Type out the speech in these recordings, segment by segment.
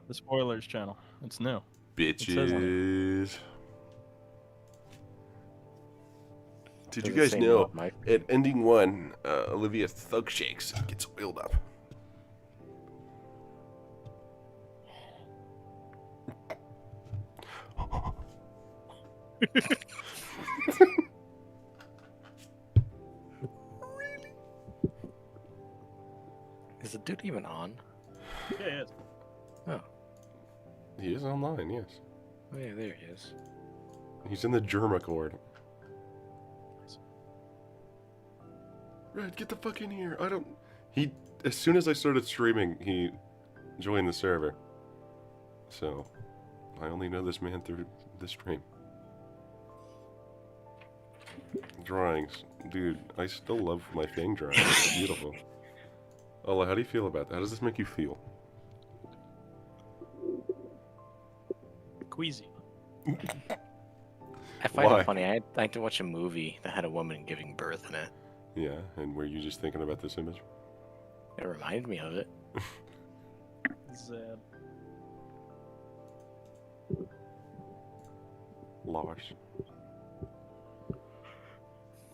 The spoilers channel. It's new. Bitches. Did you Does it guys say know mod mic? at ending 1, Olivia thug shakes and gets oiled up? Is the dude even on? Yeah, it is. Oh, He is online, yes. oh yeah, there he is. He's in the Germa Chord. Red, get the fuck in here. I don't... He... As soon as I started streaming, he joined the server. So, I only know this man through the stream. Drawings. Dude, I still love my Fang drawing. It's beautiful. Ola, how do you feel about that? How does this make you feel? Queasy. I find Why? it funny. I like to watch a movie that had a woman giving birth in it. Yeah, and were you just thinking about this image? It reminded me of it. Zed. Lars.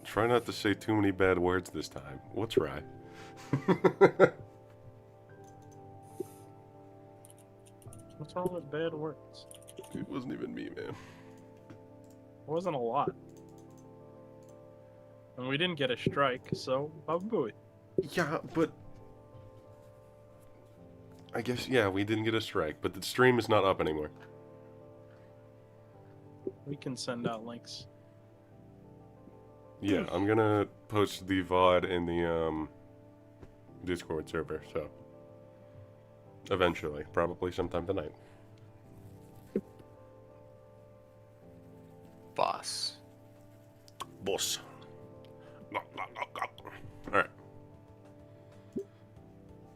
Try not to say too many bad words this time. What's right? What's wrong with bad words? It wasn't even me, man. It wasn't a lot. And we didn't get a strike, so babooey. Yeah, but... I guess, yeah, we didn't get a strike, but the stream is not up anymore. We can send out links. Yeah, I'm gonna post the VOD in the, Discord server, so... Eventually. Probably sometime tonight. Boss. Boss. Alright.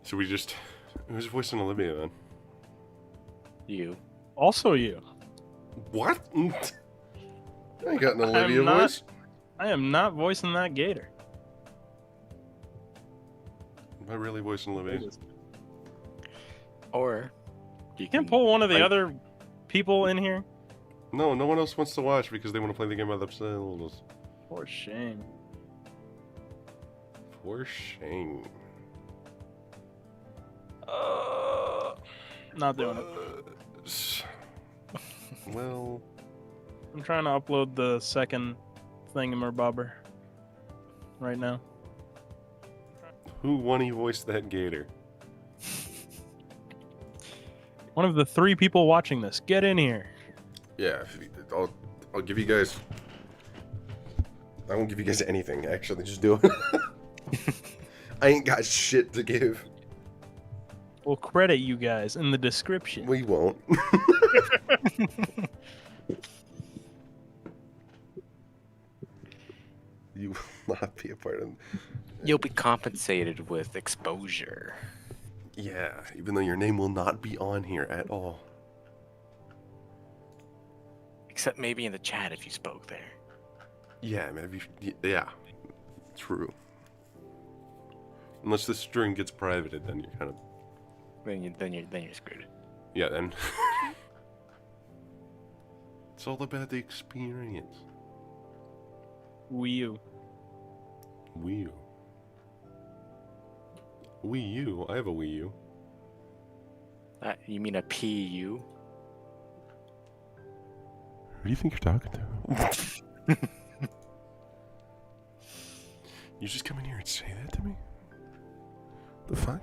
So we just... Who's voicing Olivia, then? You. Also you. What? I ain't got an Olivia I'm not- voice. I am not voicing that Gator. Am I really voicing Olivia? Or you You can pull one of the like- other people in here. No, no one else wants to watch because they want to play the game by themselves. For shame. For shame. Not doing it. Well, I'm trying to upload the second thingamabobber right now. who Wani voiced that Gator? One of the 3 people watching this. Get in here. Yeah, I'll give you guys... I won't give you guys anything, actually. Just do it. I ain't got shit to give. We'll credit you guys in the description. We won't. You will not be a part of... You'll be compensated with exposure. Yeah, even though your name will not be on here at all. Except maybe in the chat if you spoke there. Yeah, maybe. Yeah, true. Unless the string gets privated, then you're kind of... Then you're screwed. Yeah, then. It's all about the experience. Wii U. Wii U. Wii U? I have a Wii U. You mean a PU? Who do you think you're talking to? You just come in here and say that to me? The fuck?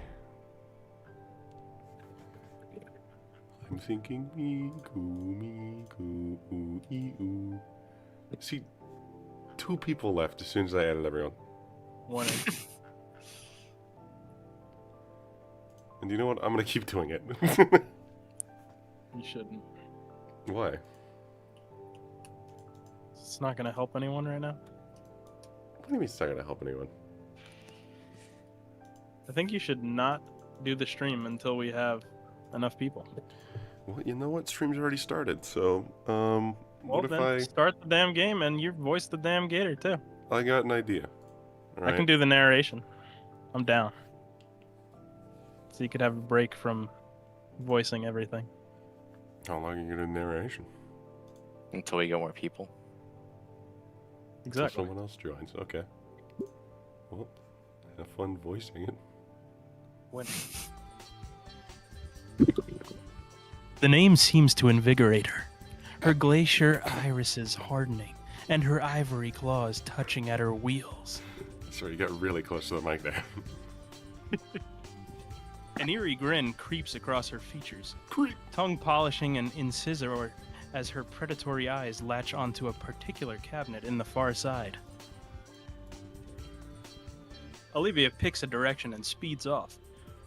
I'm thinking me, ooh, ee, ooh. See, 2 people left as soon as I added everyone. One. And you know what? I'm gonna keep doing it. You shouldn't. Why? It's not gonna help anyone right now. What do you mean it's not gonna help anyone? I think you should not do the stream until we have enough people. Well, you know what? Stream's already started, so, Well, what if then start the damn game and you voice the damn Gator too. I got an idea. I can do the narration. I'm down. So you could have a break from voicing everything. How long are you gonna do narration? Until we get more people. Until Exactly. someone else joins. Okay. Well, have fun voicing it. When... The name seems to invigorate her. Her glacier irises hardening, and her ivory claws touching at her wheels. Sorry, you got really close to the mic there. An eerie grin creeps across her features, Creep. tongue polishing an incisor as her predatory eyes latch onto a particular cabinet in the far side. Olivia picks a direction and speeds off,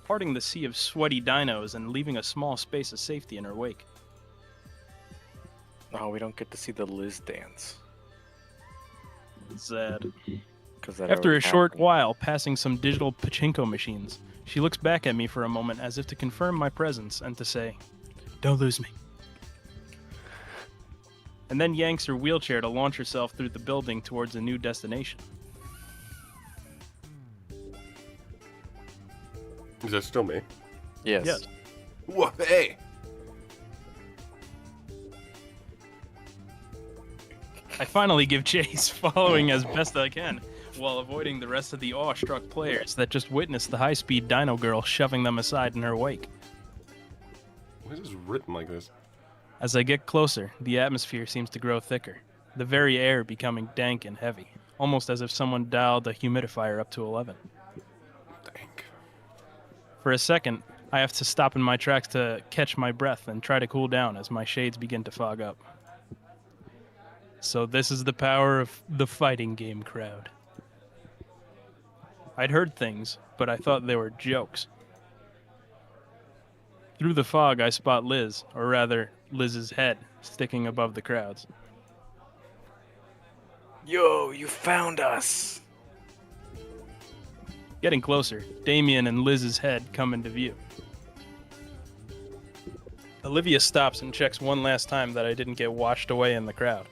parting the sea of sweaty dinos and leaving a small space of safety in her wake. Oh, we don't get to see the Liz dance. Sad. 'Cause that After a already short happened. while passing some digital pachinko machines, she looks back at me for a moment as if to confirm my presence and to say, "Don't lose me." And then yanks her wheelchair to launch herself through the building towards a new destination. Is that still me? Yes. Yes. What? Hey! I finally give chase, following as best I can, while avoiding the rest of the awestruck players that just witnessed the high-speed dino girl shoving them aside in her wake. Why is this written like this? As I get closer, the atmosphere seems to grow thicker, the very air becoming dank and heavy, almost as if someone dialed the humidifier up to 11. Dank. For a second, I have to stop in my tracks to catch my breath and try to cool down as my shades begin to fog up. So this is the power of the fighting game crowd. I'd heard things, but I thought they were jokes. Through the fog, I spot Liz, or rather, Liz's head, sticking above the crowds. Yo, you found us! Getting closer, Damien and Liz's head come into view. Olivia stops and checks one last time that I didn't get washed away in the crowd.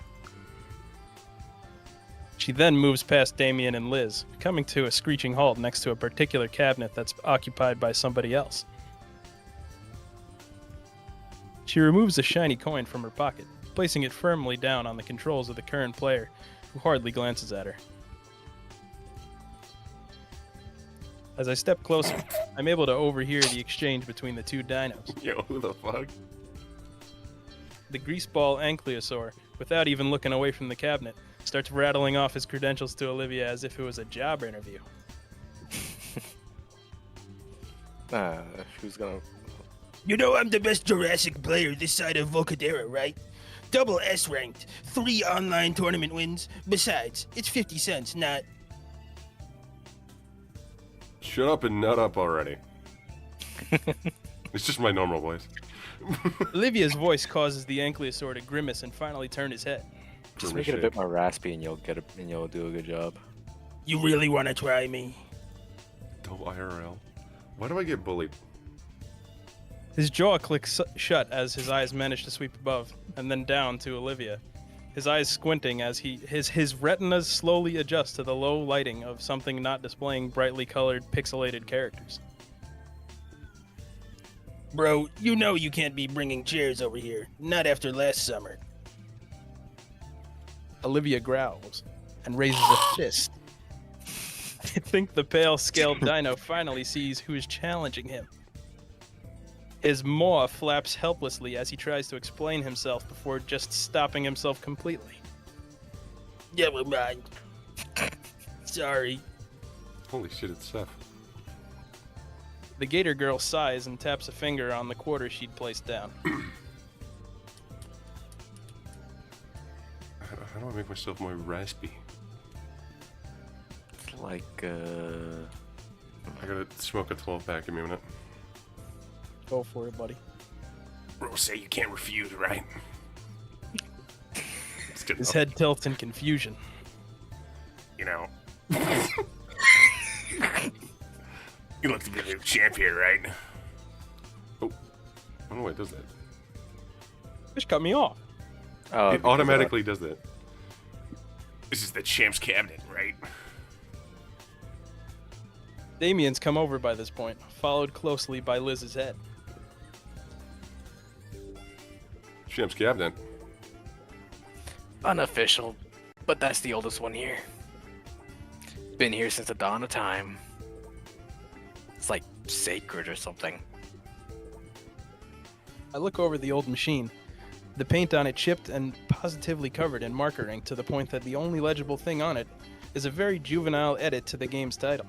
She then moves past Damien and Liz, coming to a screeching halt next to a particular cabinet that's occupied by somebody else. She removes a shiny coin from her pocket, placing it firmly down on the controls of the current player, who hardly glances at her. As I step closer, I'm able to overhear the exchange between the two dinos. Yo, who the fuck? The greaseball ankylosaur, without even looking away from the cabinet, starts rattling off his credentials to Olivia as if it was a job interview. Who's gonna... You know I'm the best Jurassic player this side of Volcadera, right? Double S ranked, 3 online tournament wins. Besides, it's 50 cents, not... Shut up and nut up already. It's just my normal voice. Olivia's voice causes the ankylosaur to grimace and finally turn his head. Just make it a bit more raspy and you'll do a good job. You really want to try me? Don't IRL. Why do I get bullied? His jaw clicks shut as his eyes manage to sweep above and then down to Olivia. His eyes squinting as his retinas slowly adjust to the low lighting of something not displaying brightly colored pixelated characters. Bro, you know you can't be bringing chairs over here. Not after last summer. Olivia growls and raises a fist. I think the pale-scaled dino finally sees who is challenging him. His maw flaps helplessly as he tries to explain himself before just stopping himself completely. Never mind. Sorry. Holy shit, it's Seth. The Gator girl sighs and taps a finger on the quarter she'd placed down. How do I make myself more raspy? It's like, I gotta smoke a 12-pack. Give me a minute. Go for it, buddy. Rules say you can't refuse, right? It's good His enough. head tilts in confusion. You know. You look to be the champ here, right? Oh. I don't know why it does that. Fish cut me off. oh, It automatically does that. This is the champ's cabinet, right? Damien's come over by this point, followed closely by Liz's head. Ship's captain. Unofficial, but that's the oldest one here. Been here since the dawn of time. It's like sacred or something. I look over the old machine. The paint on it chipped and positively covered in marker ink to the point that the only legible thing on it is a very juvenile edit to the game's title.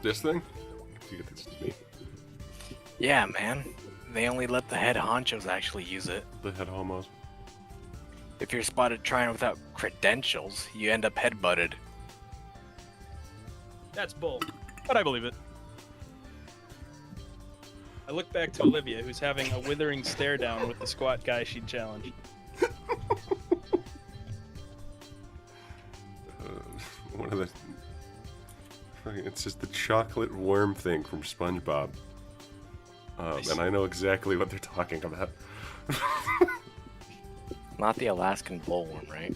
This thing? You get this to me. Yeah, man. They only let the head honchos actually use it. The head homos. If you're spotted trying without credentials, you end up headbutted. That's bull, but I believe it. I look back to Olivia, who's having a withering stare down with the squat guy she'd challenged. One of the... It's just the chocolate worm thing from SpongeBob. Nice. And I know exactly what they're talking about. Not the Alaskan bullworm, right?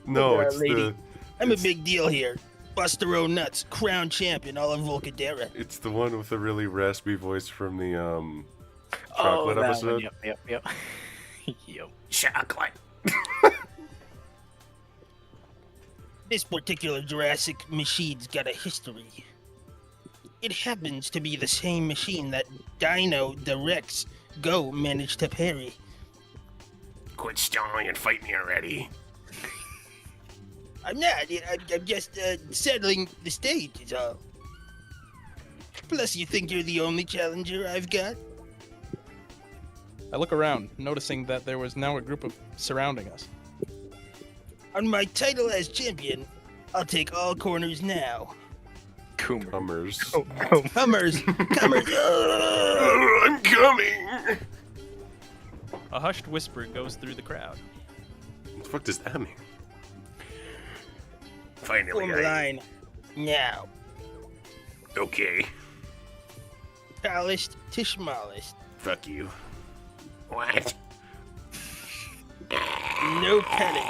No, Yeah, it's lady. the... I'm a it's- big deal here. Buster O'Nuts, crown champion, all of Volcadera. It's the one with the really raspy voice from the, chocolate that episode. one. Yep. Yep. Chocolate. This particular Jurassic machine's got a history. It happens to be the same machine that Dino the Rex Go managed to parry. Quit stalling and fight me already. I'm not. I'm just settling the stage, is all. Plus, you think you're the only challenger I've got? I look around, noticing that there was now a group of surrounding us. On my title as champion, I'll take all corners now. Coomer. Hummers. Hummers! Cummers! I'm coming! A hushed whisper goes through the crowd. What the fuck does that mean? Form a line. Now. Okay. Tallest to smallest. Fuck you. What? No petting.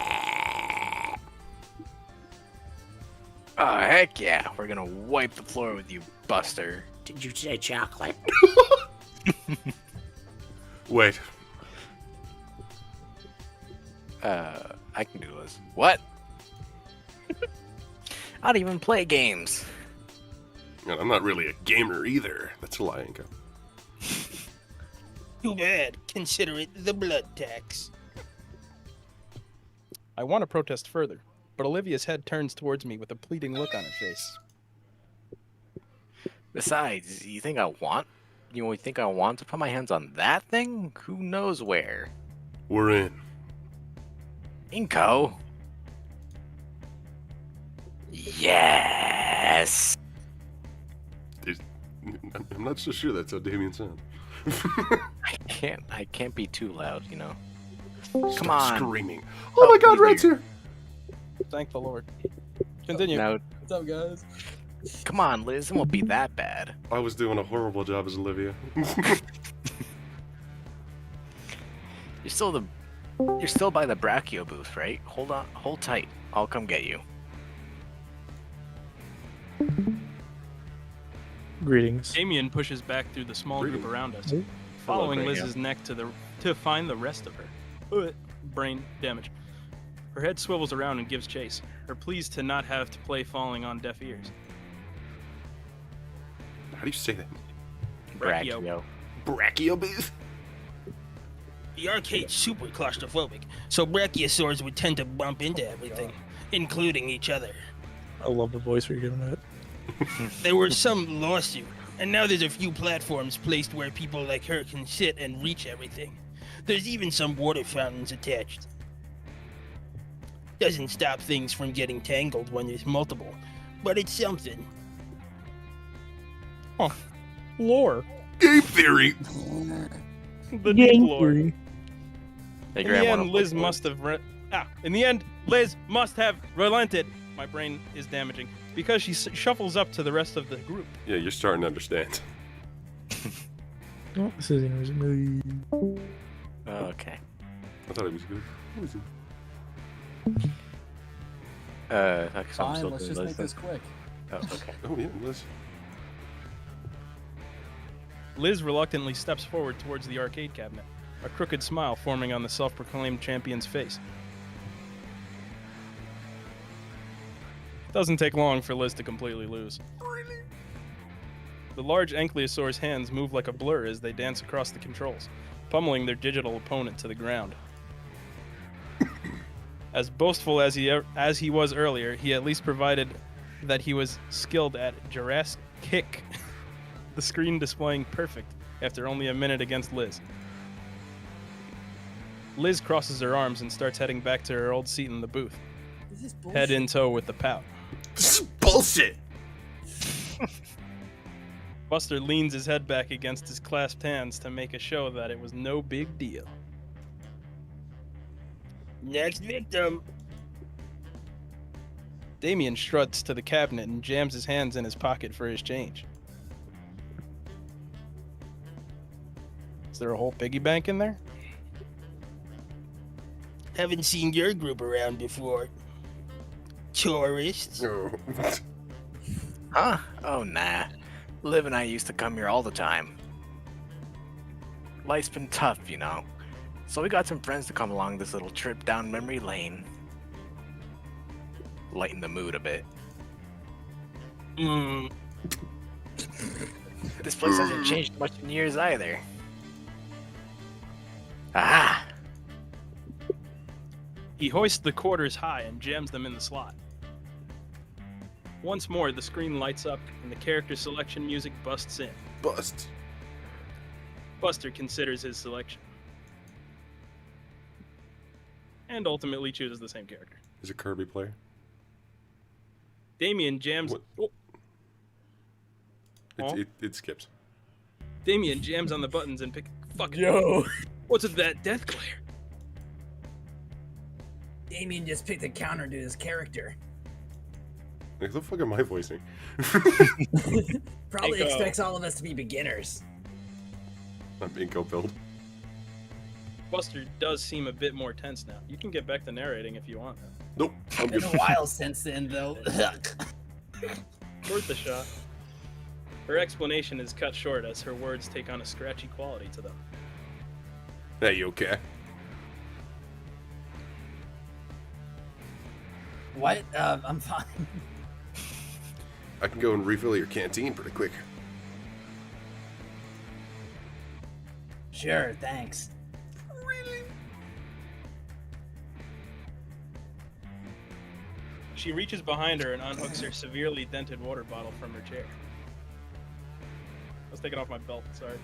Oh, heck yeah. We're gonna wipe the floor with you, Buster. Did you say chocolate? Wait. I can do this. What? I don't even play games. And I'm not really a gamer either. That's a lie, Inka. Too bad. Consider it the blood tax. I want to protest further, but Olivia's head turns towards me with a pleading look on her face. Besides, you think I want to put my hands on that thing? Who knows where? We're in. Inko. Yes. I'm not so sure that's how Damien sounds. I can't be too loud, you know. Stop Come on. screaming. Oh my god, Red's here! Thank the Lord. Continue. Now, What's up, guys? come on, Liz. It won't be that bad. I was doing a horrible job as Olivia. You're still by the Brachio booth, right? Hold on, hold tight. I'll come get you. Greetings. Damien pushes back through the small group around us, Hello, following Brachio. Liz's neck to find the rest of her. Brain damage. Her head swivels around and gives chase. Her pleas to not have to play falling on deaf ears. How do you say that? Brachio. Brachio booth? The arcade's super claustrophobic, so brachiosaurs would tend to bump into everything, including each other. I love the voice you're giving it. There was some lawsuit, and now there's a few platforms placed where people like her can sit and reach everything. There's even some water fountains attached. Doesn't stop things from getting tangled when there's multiple, but it's something. Lore. Game theory! The deep lore. Theory. Hey, In Graham, the wanna end, play Liz for it? must have in the end, Liz must have relented. My brain is damaging because she shuffles up to the rest of the group. Yeah, you're starting to understand. Oh, this isn't originally. Okay. I thought it was good. What was it? I guess I'm Fine, still let's doing just make Liz this then. quick. Oh, okay. Oh, yeah, Liz. Liz reluctantly steps forward towards the arcade cabinet, a crooked smile forming on the self-proclaimed champion's face. It doesn't take long for Liz to completely lose. The large ankylosaur's hands move like a blur as they dance across the controls, pummeling their digital opponent to the ground. As boastful as he was earlier, he at least provided that he was skilled at Jurassic Kick, the screen displaying perfect after only a minute against Liz. Liz crosses her arms and starts heading back to her old seat in the booth, This is bullshit. head in tow with the pout. This is bullshit. Buster leans his head back against his clasped hands to make a show that it was no big deal. Next victim. Damien struts to the cabinet and jams his hands in his pocket for his change. Is there a whole piggy bank in there? Haven't seen your group around before. Tourists. Oh. Huh? Oh, nah. Liv and I used to come here all the time. Life's been tough, you know. So we got some friends to come along this little trip down memory lane. Lighten the mood a bit. This place hasn't changed much in years either. Ah! He hoists the quarters high and jams them in the slot. Once more, the screen lights up and the character selection music busts in. Bust. Buster considers his selection. And ultimately chooses the same character. Is it Kirby player? Damien jams... What? Oh, Oh. It skips. Damien jams on the buttons and pick... Fuck it. Yo. What's with that death glare? Damien just picked a counter to his character. Like, the fuck am I voicing? Probably Inko. expects all of us to be beginners. I'm Inko build. Buster does seem a bit more tense now. You can get back to narrating if you want. Nope. I'm Been good. a while since then, though. Worth the shot. Her explanation is cut short as her words take on a scratchy quality to them. Hey, you okay? What? I'm fine. I can go and refill your canteen pretty quick. Sure, thanks. She reaches behind her and unhooks her severely dented water bottle from her chair. I was taking off my belt, sorry.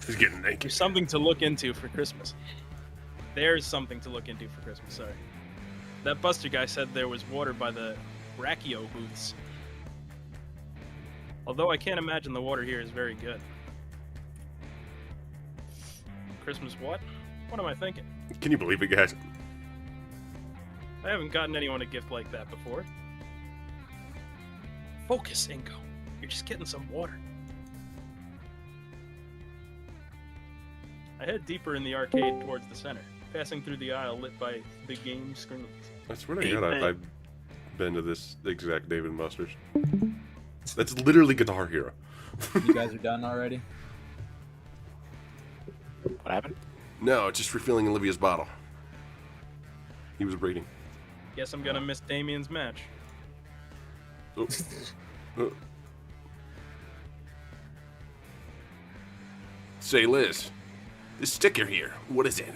He's getting naked. There's something to look into for Christmas. There's something to look into for Christmas, sorry. That Buster guy said there was water by the Brachio booths. Although I can't imagine the water here is very good. Christmas what? What am I thinking? Can you believe it, guys? I haven't gotten anyone a gift like that before. Focus, Inko. You're just getting some water. I head deeper in the arcade towards the center, passing through the aisle lit by the game screens. I swear to God, I've been to this exact Dave & Buster's. That's literally Guitar Hero. You guys are done already? What happened? No, just refilling Olivia's bottle. He was reading. Guess I'm gonna miss Damien's match. Oh. Oh. Say, Liz, this sticker here, what is it?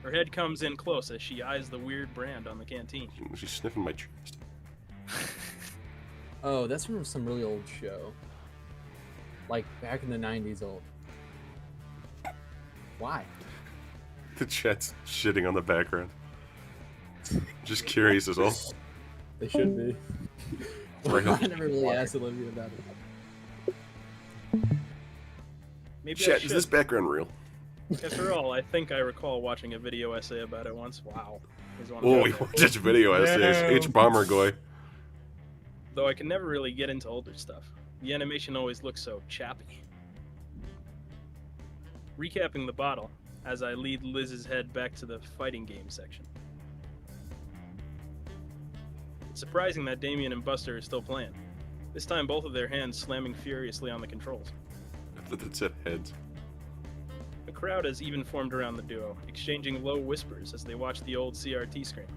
Her head comes in close as she eyes the weird brand on the canteen. She's sniffing my chest. Oh, that's from some really old show. Like back in the 90s old. Why? The chat's shitting on the background. Just curious as all. They should be. Right. I never really asked Olivia about it. Maybe I Chat, is should. this background real? After all, I think I recall watching a video essay about it once. Wow. Here's one Oh, of we those. watched this video essays. H-Bomber guy. Though I can never really get into older stuff. The animation always looks so chappy. Recapping the bottle, as I lead Liz's head back to the fighting game section. It's surprising that Damien and Buster are still playing. this time both of their hands slamming furiously on the controls. I thought that said heads. A crowd has even formed around the duo, exchanging low whispers as they watch the old CRT screen.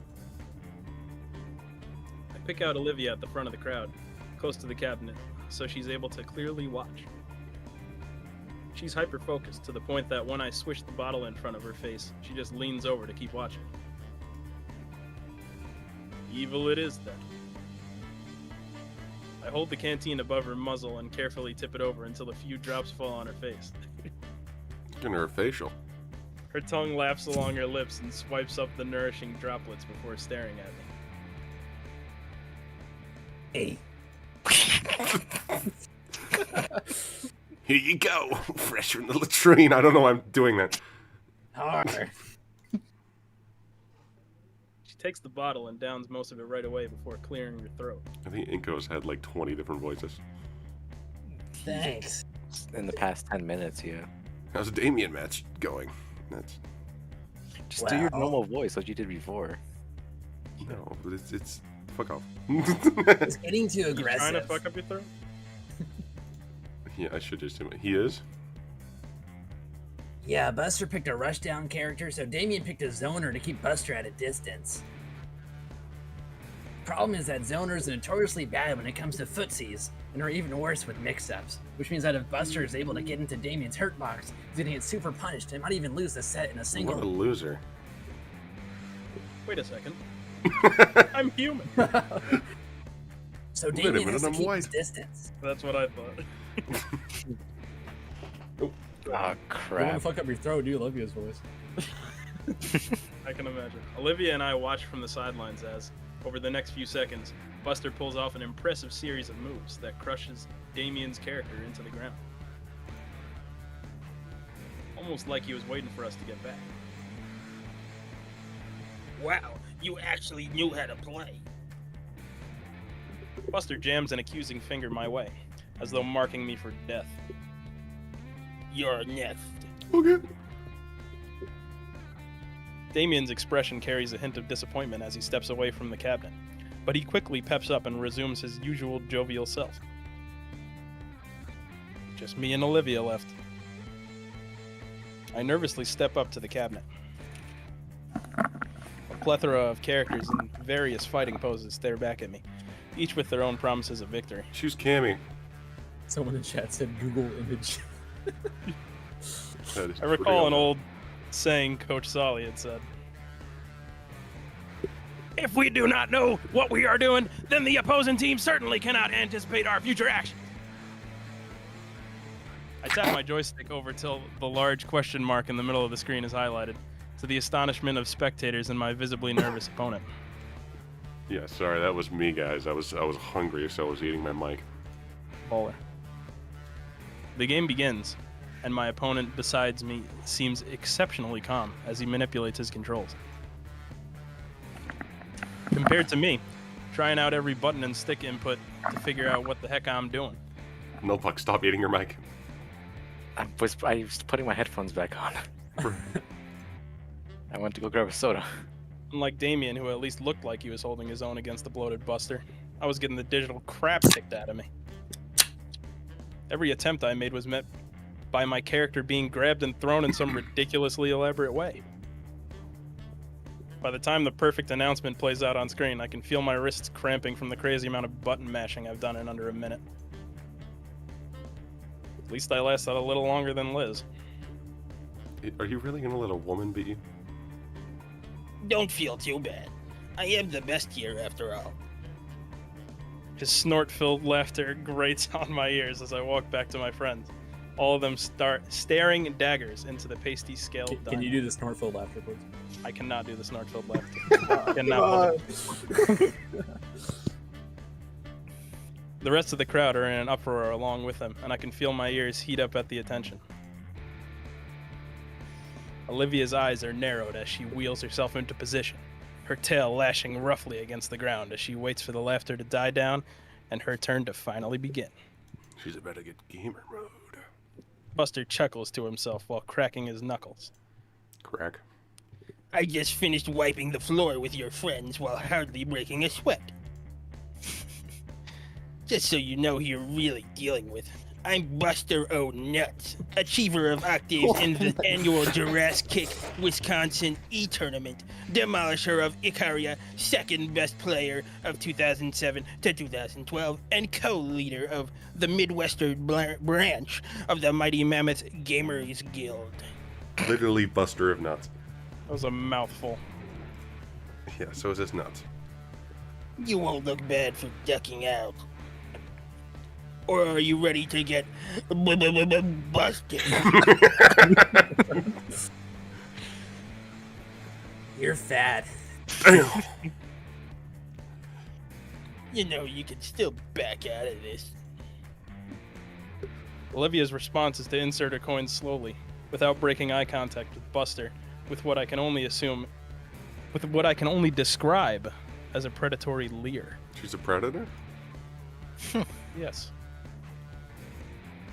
I pick out Olivia at the front of the crowd, close to the cabinet, so she's able to clearly watch. She's hyper-focused to the point that when I swish the bottle in front of her face, she just leans over to keep watching. Evil it is, then. I hold the canteen above her muzzle and carefully tip it over until a few drops fall on her face. Look at her facial. Her tongue laps along her lips and swipes up the nourishing droplets before staring at me. Hey, Here you go. Fresh from the latrine. I don't know why I'm doing that. hard. She takes the bottle and downs most of it right away before clearing her throat. I think Inko's had like 20 different voices. Thanks. In the past 10 minutes, yeah. How's the Damien match going? That's Just do your Well- normal voice like you did before. no, but it's fuck off. It's getting too You trying to aggressive. fuck up your throat? Yeah, I should just do it. He is. Yeah, Buster picked a rushdown character, so Damien picked a zoner to keep Buster at a distance. Problem is that zoners are notoriously bad when it comes to footsies, and are even worse with mix-ups, which means that if Buster is able to get into Damien's hurt box, he's gonna get super punished and might even lose the set in a What a single. loser. Wait a second. I'm human. So Wait a Damien minute, has to I'm keep white. his distance. That's what I thought. Oh, You want crap. to fuck up your throat, do Olivia's voice. I can imagine. Olivia and I watch from the sidelines as, over the next few seconds, Buster pulls off an impressive series of moves that crushes Damien's character into the ground. Almost like he was waiting for us to get back. Wow, you actually knew how to play. Buster jams an accusing finger my way, as though marking me for death. You're next. Okay. Damien's expression carries a hint of disappointment as he steps away from the cabinet, but he quickly peps up and resumes his usual jovial self. Just me and Olivia left. I nervously step up to the cabinet. A plethora of characters in various fighting poses stare back at me, each with their own promises of victory. Choose Cammy. Someone in chat said Google image. That is I recall an old saying Coach Solly had said. If we do not know what we are doing, then the opposing team certainly cannot anticipate our future action. I tap my joystick over till the large question mark in the middle of the screen is highlighted, to the astonishment of spectators and my visibly nervous opponent. Yeah, sorry, that was me, guys. I was hungry, so I was eating my mic. Baller. The game begins, and my opponent besides me seems exceptionally calm as he manipulates his controls. Compared to me, trying out every button and stick input to figure out what the heck I'm doing. No, Puck, stop eating your mic. I was putting my headphones back on. I went to go grab a soda. Unlike Damien, who at least looked like he was holding his own against the bloated Buster, I was getting the digital crap kicked out of me. Every attempt I made was met by my character being grabbed and thrown in some ridiculously elaborate way. By the time the perfect announcement plays out on screen, I can feel my wrists cramping from the crazy amount of button mashing I've done in under a minute. At least I lasted a little longer than Liz. Are you really gonna let a woman beat you? Don't feel too bad. I am the best here after all. His snort-filled laughter grates on my ears as I walk back to my friends. All of them start staring daggers into the pasty scaled Can you do the snortful laughter, please? I cannot do the snort-filled laughter. I cannot. The rest of the crowd are in an uproar along with them, and I can feel my ears heat up at the attention. Olivia's eyes are narrowed as she wheels herself into position, her tail lashing roughly against the ground as she waits for the laughter to die down and her turn to finally begin. She's about to get gamer mode. Buster chuckles to himself while cracking his knuckles. Crack. I just finished wiping the floor with your friends while hardly breaking a sweat. Just so you know who you're really dealing with. I'm Buster O. Nuts, achiever of octaves in the annual Jurassic Wisconsin E-Tournament, demolisher of Icaria, second best player of 2007 to 2012, and co-leader of the Midwestern branch of the Mighty Mammoth Gamers Guild. Literally Buster of Nuts. That was a mouthful. Yeah, so is this nuts. You won't look bad for ducking out. Or are you ready to get busted? You're fat. You know you can still back out of this. Olivia's response is to insert her coin slowly, without breaking eye contact with Buster, with what I can only describe as a predatory leer. She's a predator? Yes.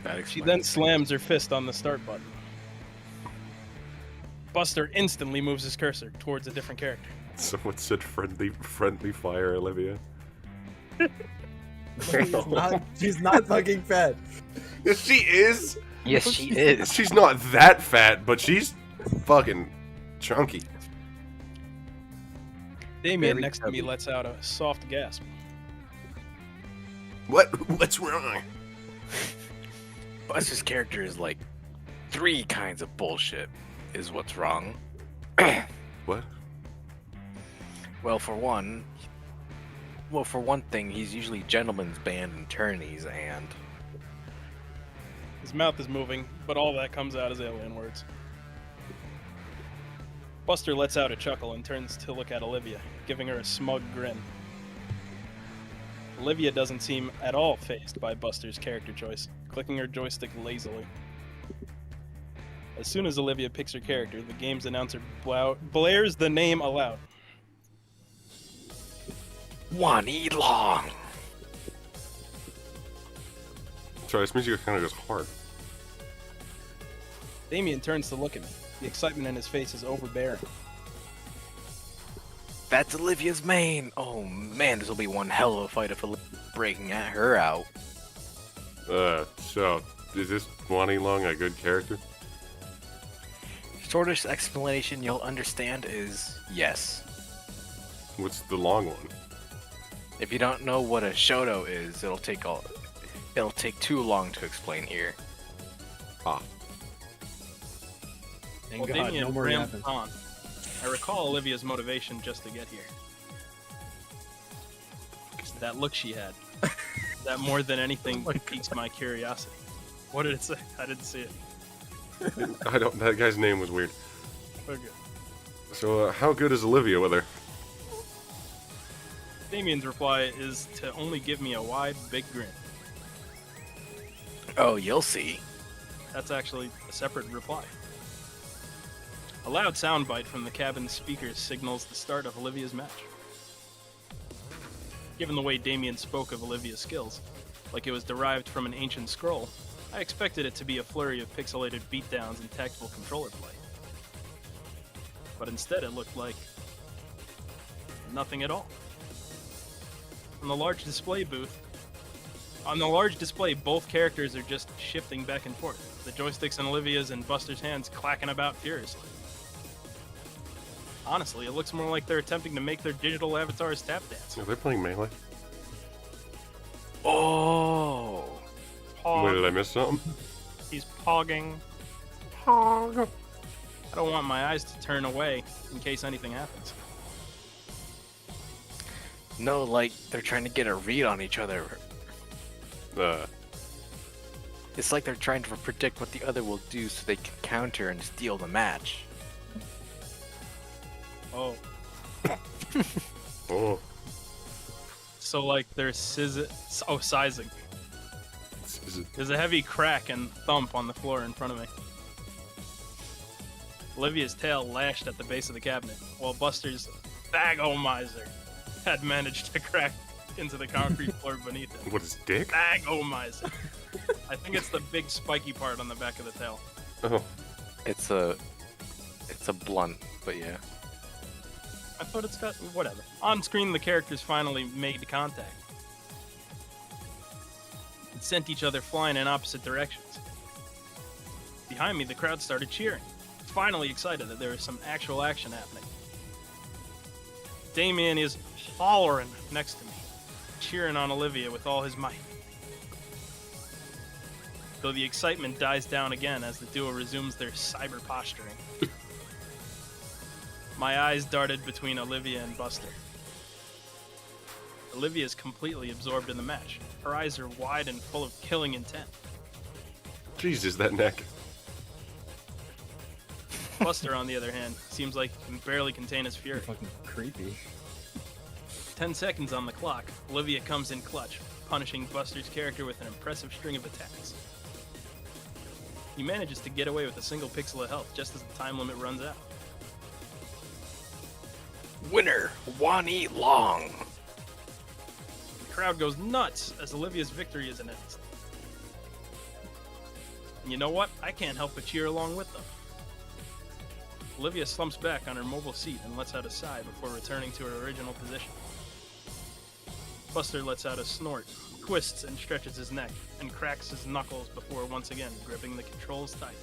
That She explains then things. slams her fist on the start button. Buster instantly moves his cursor towards a different character. Someone said friendly fire, Olivia. She's not fucking fat. Yes, she is! Yes, she is. She's not that fat, but she's fucking chunky. Damien Very next to me chubby. lets out a soft gasp. What's wrong? Buster's character is like 3 kinds of bullshit, is what's wrong. What? Well, for one thing, he's usually gentleman's band and tourneys, and His mouth is moving, but all that comes out as alien words. Buster lets out a chuckle and turns to look at Olivia, giving her a smug grin. Olivia doesn't seem at all fazed by Buster's character choice, clicking her joystick lazily. As soon as Olivia picks her character, the game's announcer blares the name aloud. Wani Long. Sorry, this music kind of goes hard. Damien turns to look at me. The excitement in his face is overbearing. That's Olivia's main. Oh man, this will be one hell of a fight if Olivia's breaking at her out. So, is this Wani Long a good character? Shortest explanation you'll understand is yes. What's the long one? If you don't know what a Shoto is, it'll take too long to explain here. Thank While God, Damien no more rambles yapping. on, I recall Olivia's motivation just to get here. That look she had. That more than anything piques my curiosity. What did it say? I didn't see it. That guy's name was weird. Okay. So, how good is Olivia with her? Damien's reply is to only give me a wide, big grin. Oh, you'll see. That's actually a separate reply. A loud soundbite from the cabin speakers signals the start of Olivia's match. Given the way Damien spoke of Olivia's skills, like it was derived from an ancient scroll, I expected it to be a flurry of pixelated beatdowns and tactful controller play. But instead it looked like nothing at all. On the large display, both characters are just shifting back and forth, the joysticks in Olivia's and Buster's hands clacking about furiously. Honestly, it looks more like they're attempting to make their digital avatars tap dance. Are they playing Melee? Oh. Wait, did I miss something? He's pogging. Pog. I don't want my eyes to turn away in case anything happens. No, like they're trying to get a read on each other. It's like they're trying to predict what the other will do so they can counter and steal the match. Oh. Oh. So like they're sizing. Is it... There's a heavy crack and thump on the floor in front of me. Olivia's tail lashed at the base of the cabinet, while Buster's Thagomizer had managed to crack into the concrete floor beneath it. What is dick? Thagomizer. I think it's the big spiky part on the back of the tail. Oh. It's a blunt, but yeah. I thought it's got whatever. On screen, the characters finally made contact. sent each other flying in opposite directions. Behind me, the crowd started cheering, finally excited that there was some actual action happening. Damien is hollering next to me, cheering on Olivia with all his might. Though the excitement dies down again as the duo resumes their cyber posturing. My eyes darted between Olivia and Buster. Olivia is completely absorbed in the match. Her eyes are wide and full of killing intent. Jesus, that neck. Buster, on the other hand, seems like he can barely contain his fury. Fucking creepy. 10 seconds on the clock, Olivia comes in clutch, punishing Buster's character with an impressive string of attacks. He manages to get away with a single pixel of health just as the time limit runs out. Winner, Wani Long. The crowd goes nuts as Olivia's victory is announced. And you know what? I can't help but cheer along with them. Olivia slumps back on her mobile seat and lets out a sigh before returning to her original position. Buster lets out a snort, twists and stretches his neck, and cracks his knuckles before once again gripping the controls tight.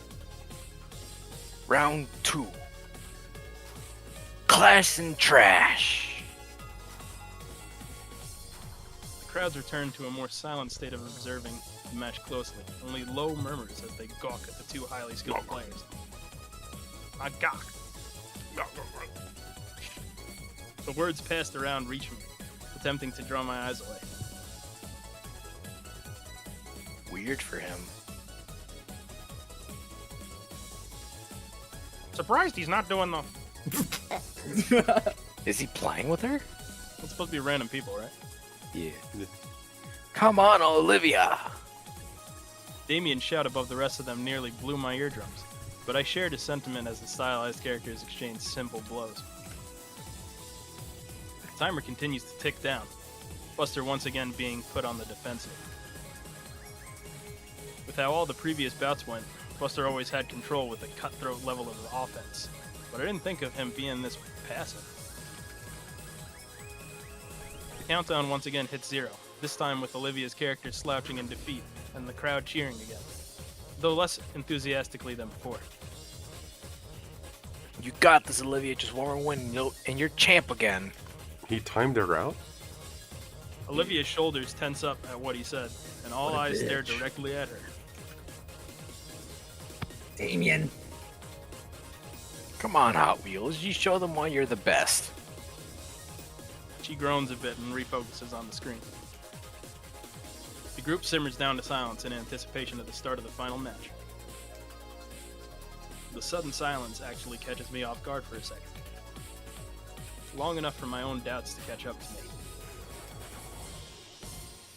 Round 2. Class and trash. The crowds return to a more silent state of observing the match closely, only low murmurs as they gawk at the two highly skilled players. I gawk. The words passed around reach me, attempting to draw my eyes away. Weird for him. Surprised he's not doing the... Is he playing with her? It's supposed to be random people, right? Yeah. Come on, Olivia. Damien's shout above the rest of them nearly blew my eardrums, but I shared his sentiment as the stylized characters exchanged simple blows. The timer continues to tick down, Buster once again being put on the defensive. With how all the previous bouts went, Buster always had control with a cutthroat level of offense, but I didn't think of him being this passive. The countdown once again hits 0, this time with Olivia's character slouching in defeat and the crowd cheering again, though less enthusiastically than before. You got this, Olivia. Just one more win and you're champ again. He timed her out? Olivia's shoulders tense up at what he said, and all What a eyes stare bitch. directly at her. Damien. Come on, Hot Wheels. You show them why you're the best. She groans a bit and refocuses on the screen. The group simmers down to silence in anticipation of the start of the final match. The sudden silence actually catches me off guard for a second. Long enough for my own doubts to catch up to me.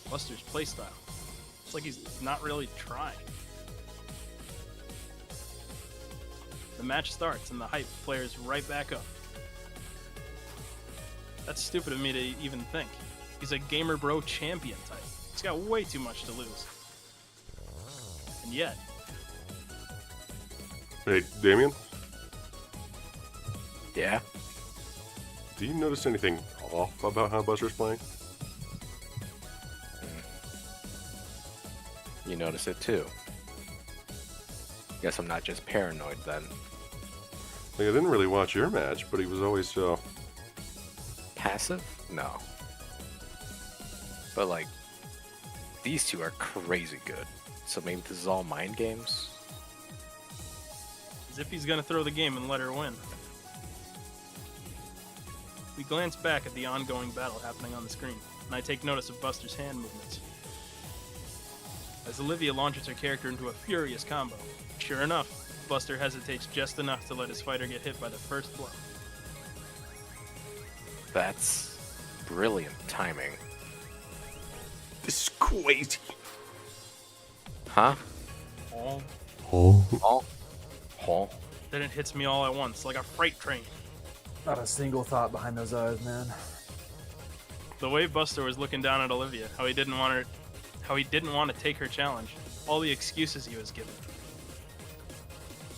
Buster's playstyle. It's like he's not really trying. The match starts and the hype flares right back up. That's stupid of me to even think. He's a gamer bro champion type. He's got way too much to lose. And yet, Hey, Damien, Yeah? do you notice anything off about how Buster's playing? You notice it too. Guess I'm not just paranoid then. Like, I didn't really watch your match, but he was always so... Passive? No. But like, these two are crazy good. So maybe this is all mind games? as if he's gonna throw the game and let her win. We glance back at the ongoing battle happening on the screen, and I take notice of Buster's hand movements. As Olivia launches her character into a furious combo, sure enough, Buster hesitates just enough to let his fighter get hit by the first blow. That's brilliant timing. This is crazy. Huh? Oh, Oh. Oh. then it hits me all at once, like a freight train. Not a single thought behind those eyes, man. The way Buster was looking down at Olivia, how he didn't want to take her challenge, all the excuses he was given.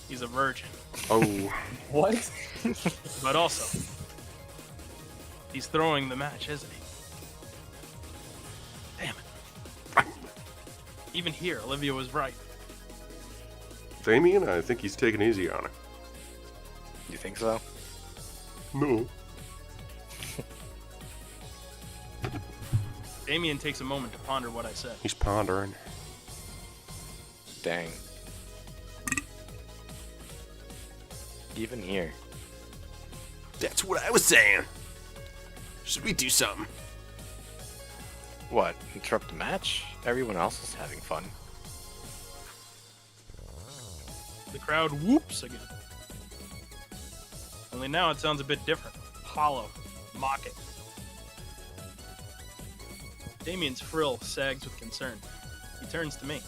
He's a virgin, Oh, What? but also, he's throwing the match, isn't he? Damn it. Even here, Olivia was right. Damien, I think he's taking easy on her. You think so? No. Damien takes a moment to ponder what I said. He's pondering. Dang. Even here. That's what I was saying. Should we do something? What? Interrupt the match? Everyone else is having fun. The crowd whoops again. Only now it sounds a bit different. Hollow. Mocking. Damien's frill sags with concern. He turns to me.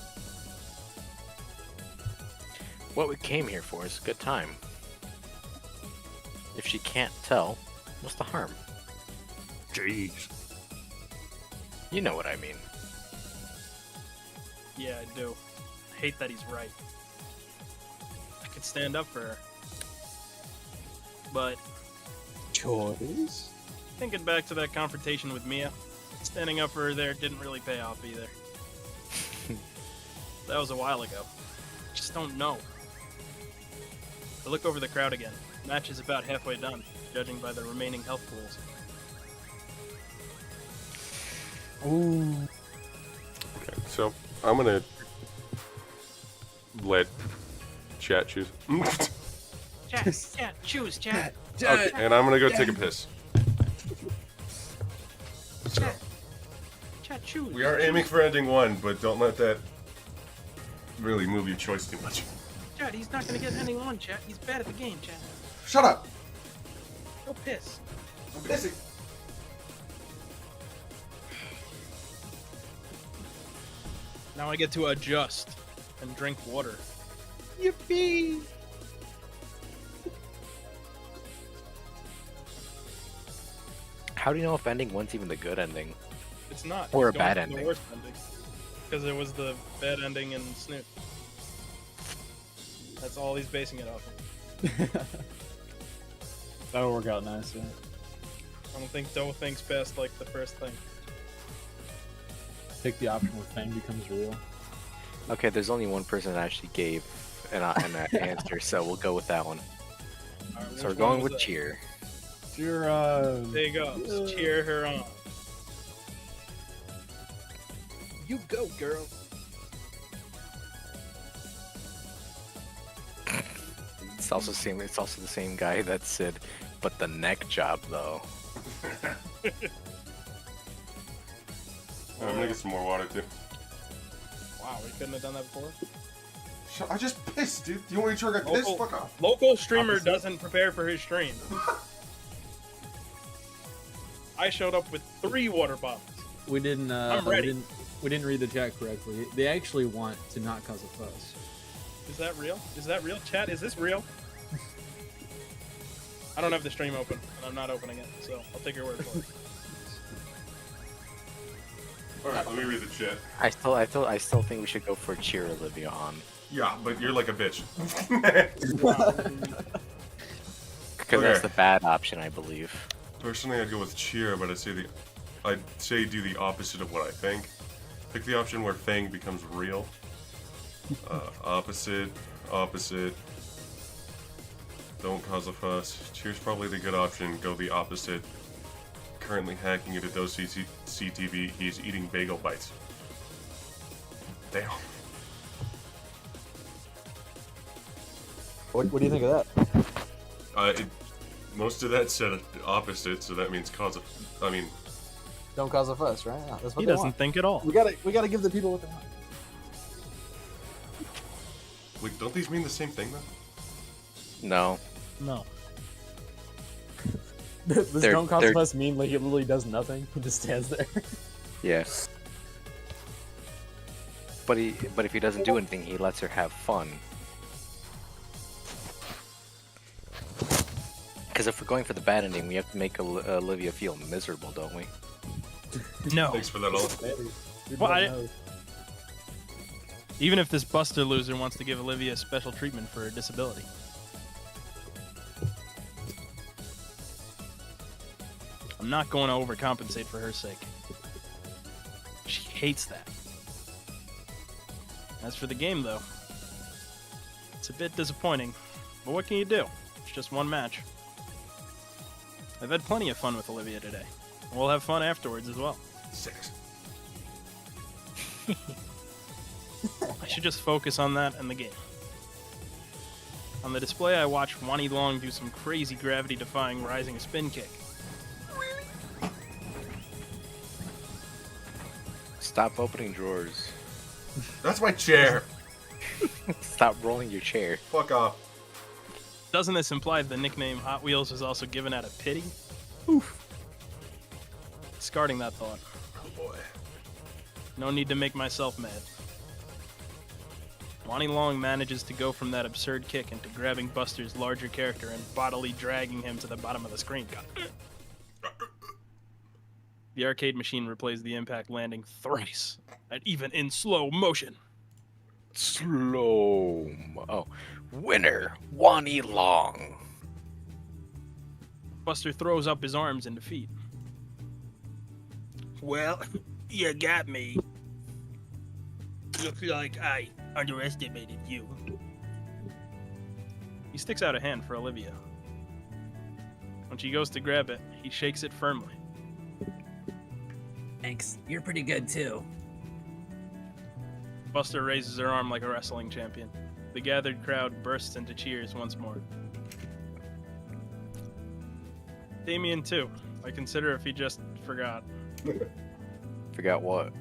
What we came here for is a good time. If she can't tell, what's the harm? Jeez. You know what I mean. Yeah, I do. I hate that he's right. I could stand up for her. But Choice? thinking back to that confrontation with Mia, standing up for her there didn't really pay off either. That was a while ago. Just don't know. I look over the crowd again. Match is about halfway done, judging by the remaining health pools. Ooh. Okay, so I'm gonna let chat choose. Chat, choose, chat. Okay, and I'm gonna go take a piss. So, Chat, choose. we are aiming for ending 1, but don't let that really move your choice too much. Chat, he's not gonna get ending one, chat. He's bad at the game, chat. Shut up! Go piss. I'm pissing. Now I get to adjust and drink water. Yippee! How do you know if ending one's even the good ending? It's not. Or It's a bad going for ending. The worst ending. Because it was the bad ending in Snoop. That's all he's basing it off of. That'll work out nice, yeah. I don't think Doe thinks past like the first thing. Take the option where Fang becomes real. Okay, there's only one person that actually gave an answer, so we'll go with that one. Alright, So which we're one going was with that? cheer. Cheer, There you go. Let's cheer her on. You go, girl. It's also the same guy that said, but the neck job though. I'm gonna get some more water too. Wow, we couldn't have done that before. I just pissed, dude. Do you want me to try to piss? Local- Fuck off. Local streamer Opposite. doesn't prepare for his stream. I showed up with 3 water bottles. We didn't. I'm ready. We didn't read the chat correctly. They actually want to not cause a fuss. Is that real? Is that real? Chat, is this real? I don't have the stream open, and I'm not opening it, so I'll take your word for it. Alright, let me read the chat. I still think we should go for cheer Olivia on. Yeah, but you're like a bitch. Because that's Okay. the bad option, I believe. Personally, I'd go with cheer, but I'd say do the opposite of what I think. Pick the option where Fang becomes real. Opposite. Don't cause a fuss. Cheer's probably the good option. Go the opposite. Currently hacking into Doe CTV. He's eating bagel bites. Damn. What do you think of that? Most of that said opposite, so that means Don't cause a fuss, right? Yeah, that's what He they doesn't want. think at all. We gotta give the people what they want. wait, don't these mean the same thing though? No. No. Does They're- don't cause they're- a fuss mean like he literally does nothing? He just stands there. Yeah. But if he doesn't do anything, he lets her have fun. Because if we're going for the bad ending, we have to make Olivia feel miserable, don't we? No. Thanks for that all. Well, Even if this Buster loser wants to give Olivia special treatment for her disability. I'm not going to overcompensate for her sake. She hates that. As for the game, though, it's a bit disappointing. But what can you do? It's just one match. I've had plenty of fun with Olivia today. We'll have fun afterwards as well. 6. I should just focus on that and the game. On the display, I watched Wani Long do some crazy gravity-defying rising spin kick. Stop opening drawers. That's my chair. Stop rolling your chair. Fuck off. Doesn't this imply the nickname Hot Wheels was also given out of pity? Oof. Discarding that thought. Oh boy. No need to make myself mad. Wani Long manages to go from that absurd kick into grabbing Buster's larger character and bodily dragging him to the bottom of the screen. The arcade machine replays the impact landing thrice, and even in slow motion. Slow. Oh, winner, Wani Long. Buster throws up his arms in defeat. Well, you got me. Looks like I underestimated you. He sticks out a hand for Olivia. When she goes to grab it, he shakes it firmly. Thanks. You're pretty good too. Buster raises her arm like a wrestling champion. The gathered crowd bursts into cheers once more. Damien, too. I consider if he just forgot. Forgot what?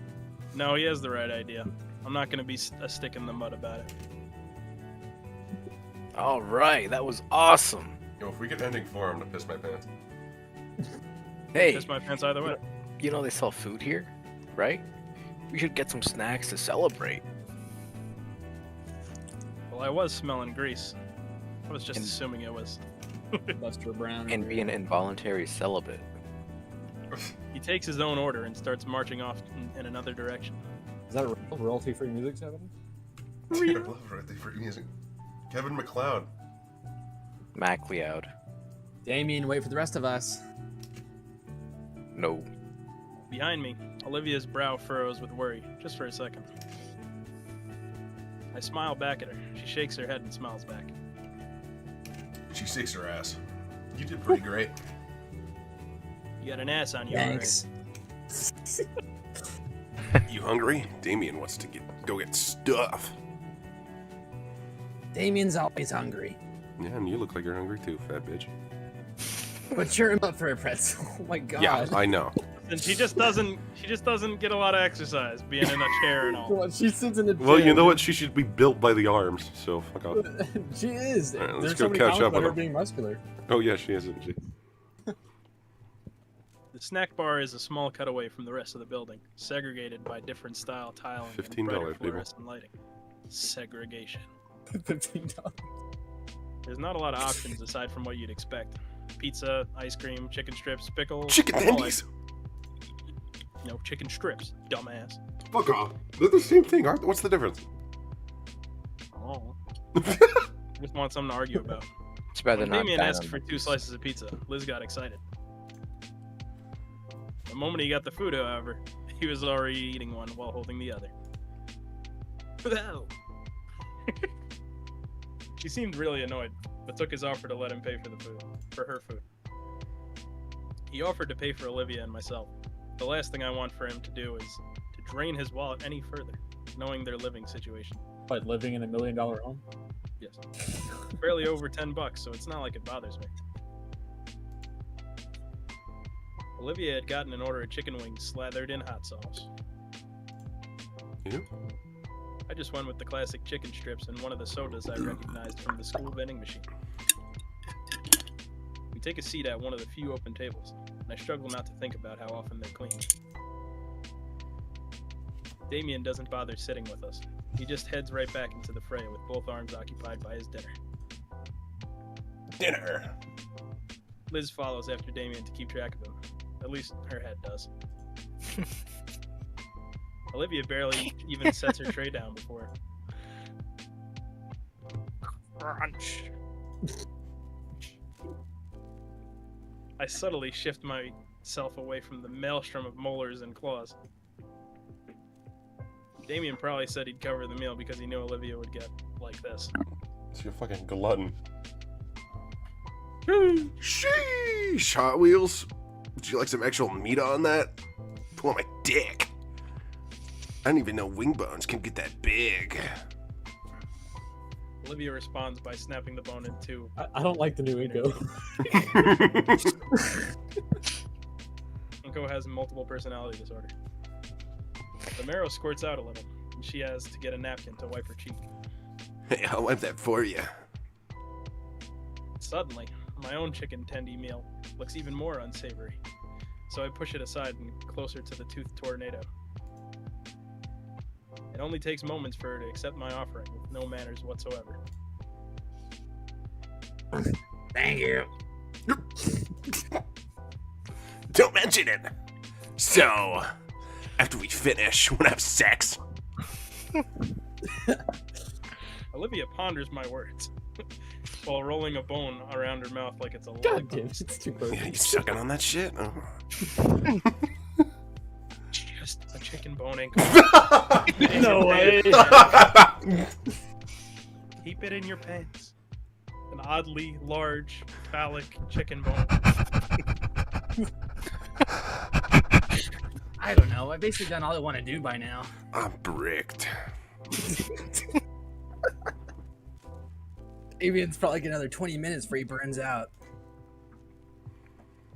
No, he has the right idea. I'm not going to be a stick in the mud about it. All right, that was awesome. Yo, if we get ending 4, I'm gonna piss my pants. Hey, Piss my pants either way. you know they sell food here, right? We should get some snacks to celebrate. Well, I was smelling grease. I was just And- assuming it was. Buster Brown. And be an involuntary celibate. He takes his own order and starts marching off in another direction. Is that royalty-free music's happening? I love right there for music. Kevin McLeod. MacLeod. Damien, wait for the rest of us. No. Behind me, Olivia's brow furrows with worry, just for a second. I smile back at her. She shakes her head and smiles back. She shakes her ass. You did pretty great. You got an ass on you. Thanks. You hungry? Damien wants to go get stuff. Damien's always hungry. Yeah, and you look like you're hungry too, fat bitch. But cheer him up for a pretzel. Oh my god. Yeah, I know. And she just doesn't get a lot of exercise being in a chair and all. Well, she sits in a chair. Well, you know what? She should be built by the arms, so fuck off. She is. All right, let's There's go so many catch comments up about on her her. being muscular. Oh yeah, she is, isn't she? The snack bar is a small cutaway from the rest of the building, segregated by different style tiling and $15, brighter people. fluorescent lighting. Segregation. $15. There's not a lot of options aside from what you'd expect. Pizza, ice cream, chicken strips, pickles. Chicken all tendies. No, chicken strips, dumbass. Fuck off. They're the same thing, aren't they? What's the difference? Oh. Just want something to argue about. It's better When than not Damien dying asked on for 2 slices of pizza, Liz got excited. The moment he got the food, however, he was already eating one while holding the other. Well. She seemed really annoyed, but took his offer to let him pay for her food. He offered to pay for Olivia and myself. The last thing I want for him to do is to drain his wallet any further, knowing their living situation. But living in $1 million home? Yes. Barely over $10, so it's not like it bothers me. Olivia had gotten an order of chicken wings slathered in hot sauce. You? I just went with the classic chicken strips and one of the sodas I recognized from the school vending machine. We take a seat at one of the few open tables, and I struggle not to think about how often they're cleaned. Damien doesn't bother sitting with us. He just heads right back into the fray with both arms occupied by his dinner. Dinner. Liz follows after Damien to keep track of him. At least her head does. Olivia barely even sets her tray down before. Crunch. I subtly shift myself away from the maelstrom of molars and claws. Damien probably said he'd cover the meal because he knew Olivia would get like this. It's your fucking glutton. Sheesh, Hot Wheels. Would you like some actual meat on that? Pull my dick. I didn't even know wing bones can get that big. Olivia responds by snapping the bone in two. I don't like the new Inko. Inko has multiple personality disorder. The marrow squirts out a little, and she has to get a napkin to wipe her cheek. Hey, I'll wipe that for you. Suddenly, my own chicken tendy meal looks even more unsavory, so I push it aside and closer to the toothed tornado. It only takes moments for her to accept my offering with no manners whatsoever. Thank you. Don't mention it. So, after we finish, we'll have sex. Olivia ponders my words while rolling a bone around her mouth like it's a God lollipop. damn, it's too close. Yeah, you sucking on that shit? Oh. Just a chicken bone ain't No way. Keep it in your pants. An oddly large phallic chicken bone. I don't know. I've basically done all I want to do by now. I'm bricked. Avian's probably like another 20 minutes before he burns out.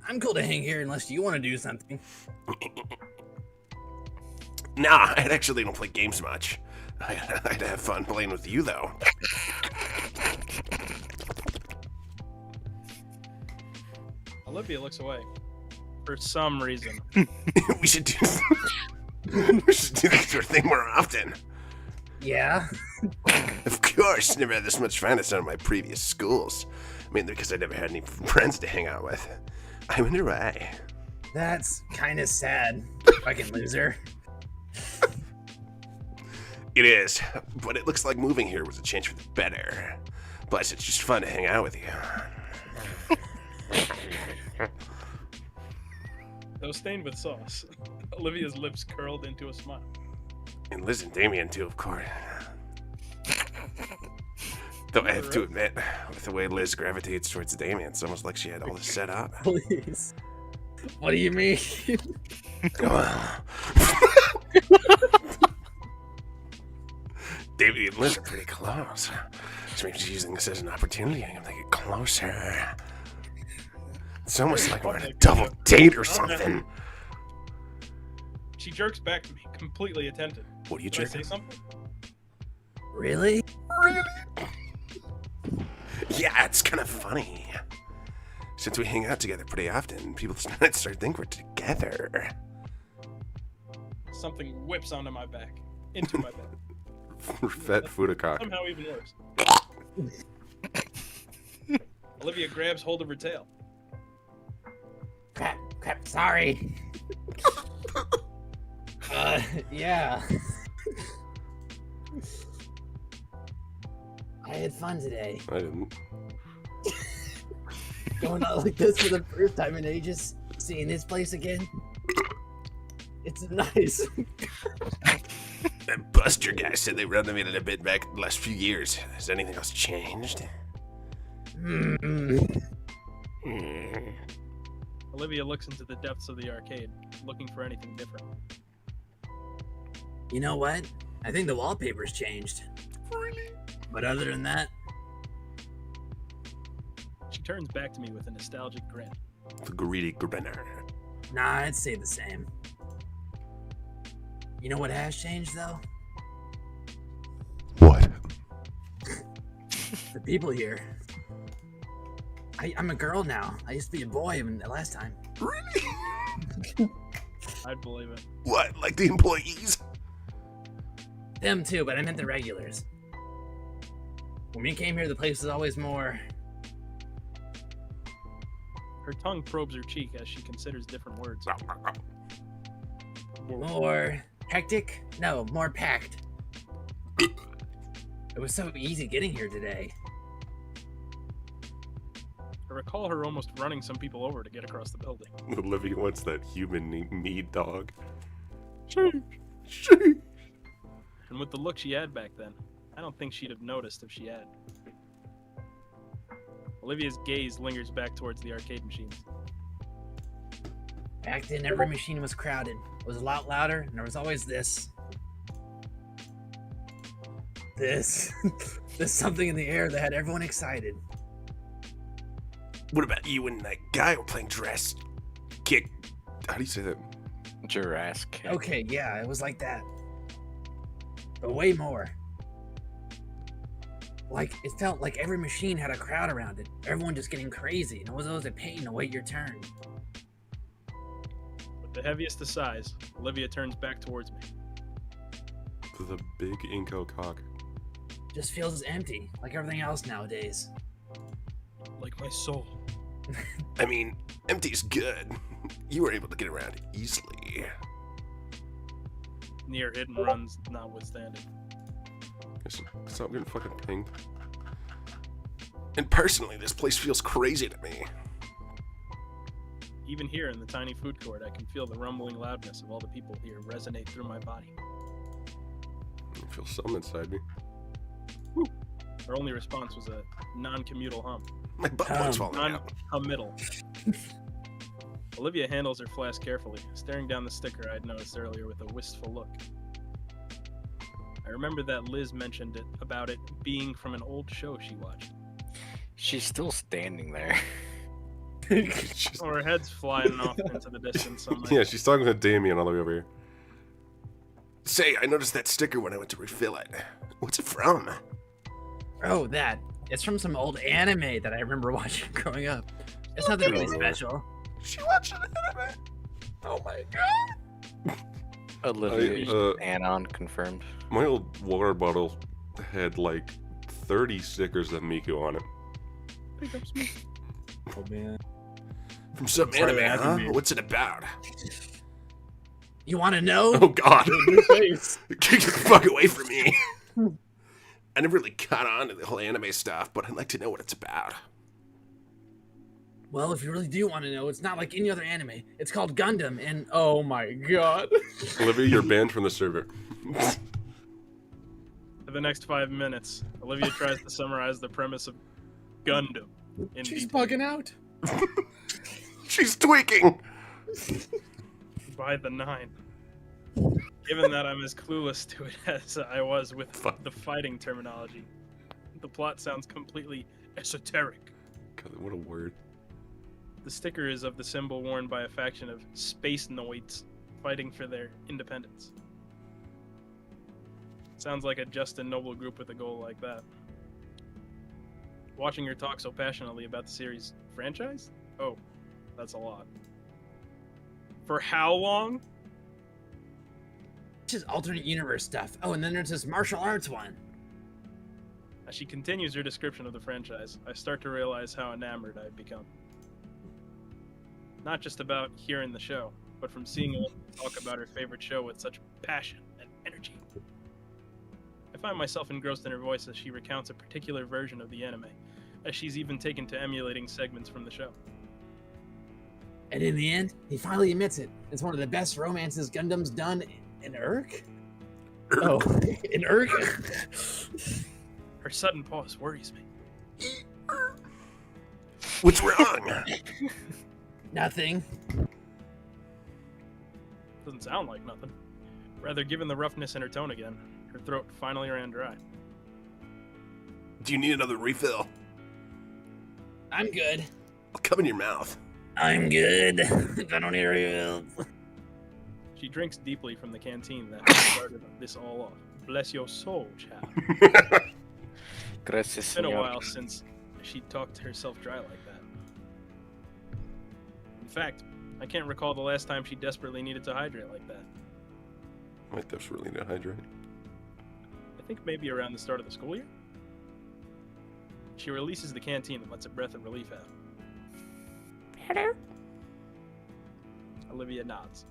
I'm cool to hang here unless you want to do something. Nah, I actually don't play games much. I'd have fun playing with you, though. Olivia looks away. For some reason. we should do this sort of thing more often. Yeah? Of course, never had this much fun at some of my previous schools. Mainly because I never had any friends to hang out with. I wonder why. That's kind of sad. Fucking loser. It is, but it looks like moving here was a change for the better. Plus, it's just fun to hang out with you. Though stained with sauce, Olivia's lips curled into a smile. And Liz and Damien, too, of course. Though I have to admit, with the way Liz gravitates towards Damien, it's almost like she had all this set up. Please. What do you mean? Damien and Liz are pretty close. So maybe she's using this as an opportunity to get closer. It's almost like we're on a double date or something. She jerks back to me, completely attentive. What are you Did I say jerking? something? Really? Yeah, it's kind of funny. Since we hang out together pretty often, people start to think we're together. Something whips onto my back. Into my back. Fat Fudacock. Somehow even worse. Olivia grabs hold of her tail. Crap, sorry. Yeah. I had fun today. I didn't. Going out like this for the first time in ages. Seeing this place again. It's nice. That Buster guy said they renovated a bit back the last few years. Has anything else changed? Olivia looks into the depths of the arcade, looking for anything different. You know what? I think the wallpaper's changed. Really? But other than that, She turns back to me with a nostalgic grin. The greedy grinner. nah, I'd say the same. You know what has changed though? What? The people here. I'm a girl now. I used to be a boy last time. Really? I'd believe it. What? Like the employees? Them too, but I meant the regulars. When we came here, the place was always more. Her tongue probes her cheek as she considers different words. More hectic? No, more packed. It was so easy getting here today. I recall her almost running some people over to get across the building. Olivia wants that human mead dog. Sheesh. And with the look she had back then, I don't think she'd have noticed if she had. Olivia's gaze lingers back towards the arcade machines. Back then, every machine was crowded. It was a lot louder, and there was always this. There's something in the air that had everyone excited. What about you and that guy who were playing Jurassic Kick? How do you say that? Jurassic. Okay, yeah, it was like that. But way more. Like, it felt like every machine had a crowd around it. Everyone just getting crazy, and it was always a pain to wait your turn. With the heaviest of sighs, Olivia turns back towards me. The big Inco cock. Just feels empty, like everything else nowadays. Like my soul. I mean, empty's good. You were able to get around easily. Near hidden runs notwithstanding. Stop getting fucking pinged. And personally, this place feels crazy to me. Even here in the tiny food court, I can feel the rumbling loudness of all the people here resonate through my body. I feel something inside me. Her only response was a non-commutal hum. My butt plugs falling out. Non-committal. Olivia handles her flask carefully, staring down the sticker I'd noticed earlier with a wistful look. I remember that Liz mentioned it about it being from an old show she watched. She's still standing there. She's- Oh, her head's flying off into the distance. I'm like, yeah, she's talking to Damien all the way over here. Say, I noticed that sticker when I went to refill it. What's it from? Oh, that. It's from some old anime that I remember watching growing up. It's nothing really special. She watched an anime. Oh my god. Olivia Anon confirmed. My old water bottle had like 30 stickers of Miku on it. pick up some. Oh man. From some Sorry, anime, huh? anime. What's it about? You want to know? Oh god. Your face. Get the fuck away from me. I never really caught on to the whole anime stuff, but I'd like to know what it's about. Well, if you really do want to know, it's not like any other anime. It's called Gundam, and Oh my god. Olivia, you're banned from the server. For the next 5 minutes, Olivia tries to summarize the premise of Gundam in She's detail. bugging out. She's tweaking. By the 9. Given that I'm as clueless to it as I was with Fuck. the fighting terminology, the plot sounds completely esoteric. God, what a word. The sticker is of the symbol worn by a faction of space noids fighting for their independence. Sounds like a just and noble group with a goal like that. Watching her talk so passionately about the series franchise? Oh, that's a lot. For how long? it's just alternate universe stuff. Oh, and then there's this martial arts one. As she continues her description of the franchise, I start to realize how enamored I've become. Not just about hearing the show, but from seeing her talk about her favorite show with such passion and energy. I find myself engrossed in her voice as she recounts a particular version of the anime, as she's even taken to emulating segments from the show. And in the end, he finally admits it. It's one of the best romances Gundam's done in Urk? Oh, in Urk? Her sudden pause worries me. What's wrong? Nothing. Doesn't sound like nothing. Rather, given the roughness in her tone again, her throat finally ran dry. Do you need another refill? I'm good. I'll come in your mouth. I'm good. I don't need help. She drinks deeply from the canteen that started this all off. Bless your soul, child. Gracias, It's been a señor. while since she talked herself dry like that. In fact, I can't recall the last time she desperately needed to hydrate like that. Might desperately need to hydrate. I think maybe around the start of the school year? She releases the canteen and lets a breath of relief out. Hello? Olivia nods.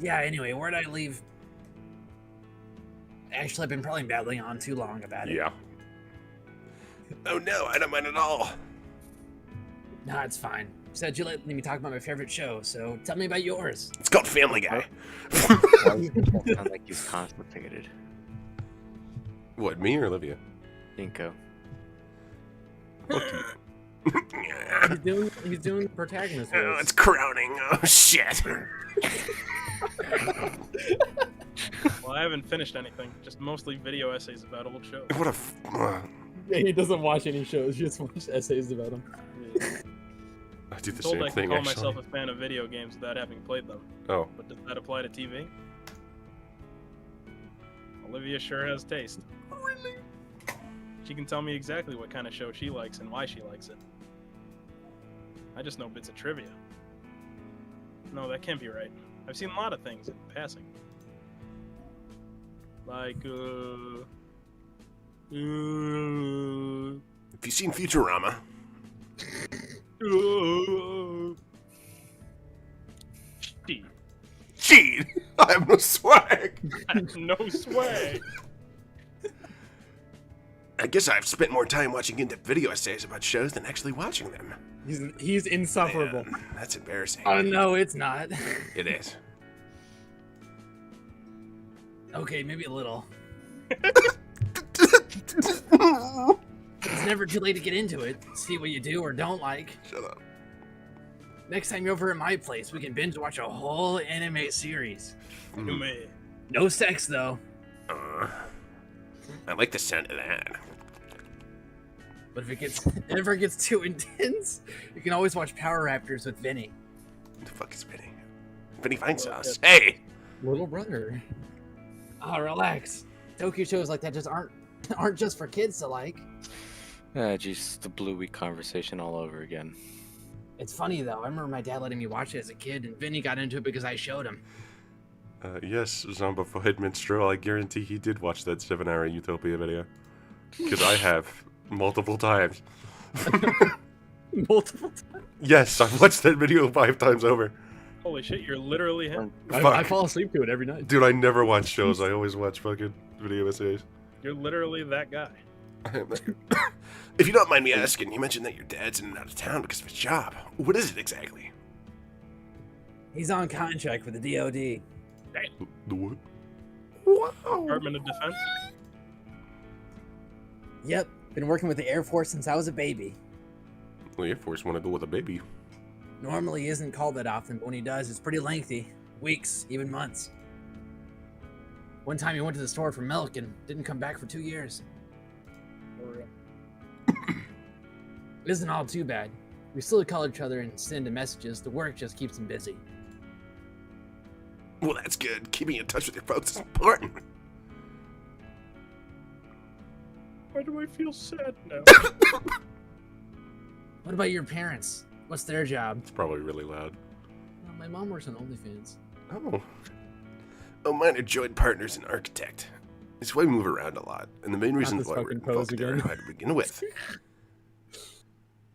Yeah, anyway, where'd I leave? Actually, I've been probably babbling on too long about it. Yeah. Oh no, I don't mind at all. No, it's fine. said you let me talk about my favorite show, so tell me about yours. It's called Family Guy. Why does it sound like he's constipated? What, me or Olivia? Dinko. He's doing the protagonist Oh, voice. it's crowning. Oh, shit. Well, I haven't finished anything. Just mostly video essays about old shows. What a... Yeah, he doesn't watch any shows. He just watches essays about them. I do the Told same I can thing, call actually. myself a fan of video games without having played them. Oh. But does that apply to TV? Olivia sure has taste. Really? She can tell me exactly what kind of show she likes and why she likes it. I just know bits of trivia. No, that can't be right. I've seen a lot of things in passing. Like, Have you seen Futurama? Shit. Cheat! I have no swag! No swag. I guess I've spent more time watching in-depth video essays about shows than actually watching them. He's insufferable. Man, that's embarrassing. Oh no, it's not. It is. Okay, maybe a little. It's never too late to get into it. See what you do or don't like. Shut up. Next time you're over at my place, we can binge watch a whole anime series. Man. No sex though. I like the sound of that. But if it ever gets too intense, you can always watch Power Raptors with Vinny. What the fuck is Vinny? Vinny Fine Sauce. Hey! Little brother. Oh, relax. Tokyo shows like that just aren't just for kids to like. Geez, the Bluey conversation all over again. It's funny though. I remember my dad letting me watch it as a kid, and Vinny got into it because I showed him. Yes, Zombified Minstrel, I guarantee he did watch that 7-hour Utopia video. Because I have multiple times. Multiple times. Yes, I've watched that video 5 times over. Holy shit, you're literally him. I Fuck. fall asleep to it every night. Dude, I never watch shows. I always watch fucking video essays. You're literally that guy. If you don't mind me asking, you mentioned that your dad's in and out of town because of his job. What is it exactly? He's on contract with the DoD. The what? Wow. Department of Defense. Yep, been working with the Air Force since I was a baby. The Air Force want to go with a baby. Normally he isn't called that often, but when he does, it's pretty lengthy. Weeks, even months. One time he went to the store for milk and didn't come back for 2 years. It isn't all too bad. We still call each other and send messages. The work just keeps him busy. Well, that's good. Keeping in touch with your folks is important. Why do I feel sad now? What about your parents? What's their job? It's probably really loud. Well, my mom works on OnlyFans. Oh, mine are joint partners and architect. It's why we move around a lot, and the main reason this why we're fucking involved pose there again. to begin with.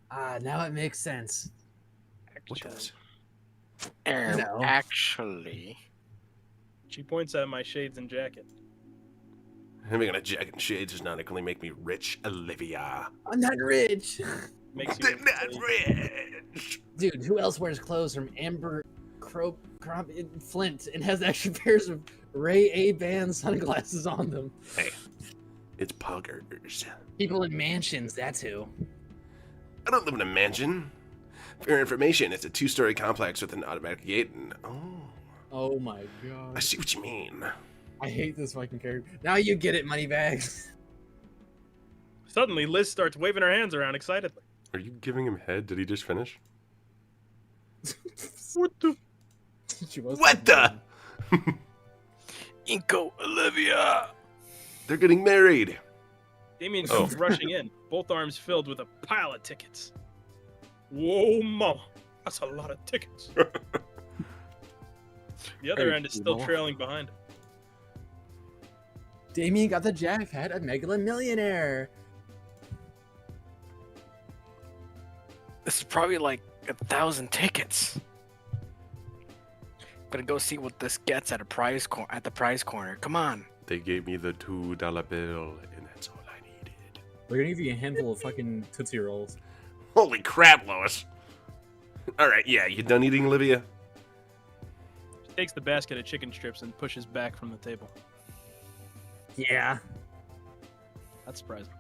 Ah, now it makes sense. What does? No. Actually, She points at my shades and jacket. Having on a jacket and shades does not only make me rich, Olivia. I'm not rich. Makes you I'm not rich. Dude, who else wears clothes from Amber Flint and has extra pairs of Ray A-Ban sunglasses on them? Hey, it's poggers. People in mansions, that's who. I don't live in a mansion. For your information, it's a 2-story complex with an automatic gate and... Oh my I god. see what you mean. I hate this fucking character. Now you get it, Moneybags. Suddenly, Liz starts waving her hands around excitedly. Are you giving him head? Did he just finish? What the? She was What the? Inko, Olivia. They're getting married. Damien Oh. comes rushing in, both arms filled with a pile of tickets. Whoa, mama. That's a lot of tickets. The other Hey, end is still Mama. trailing behind him. Damien got the jackpot at Megala Millionaire. This is probably like 1,000 tickets. Gotta go see what this gets at the prize corner. Come on. They gave me the $2 bill, and that's all I needed. We're gonna give you a handful of fucking Tootsie Rolls. Holy crap, Lois. Alright, yeah, you done eating, Olivia? She takes the basket of chicken strips and pushes back from the table. Yeah. That's surprising.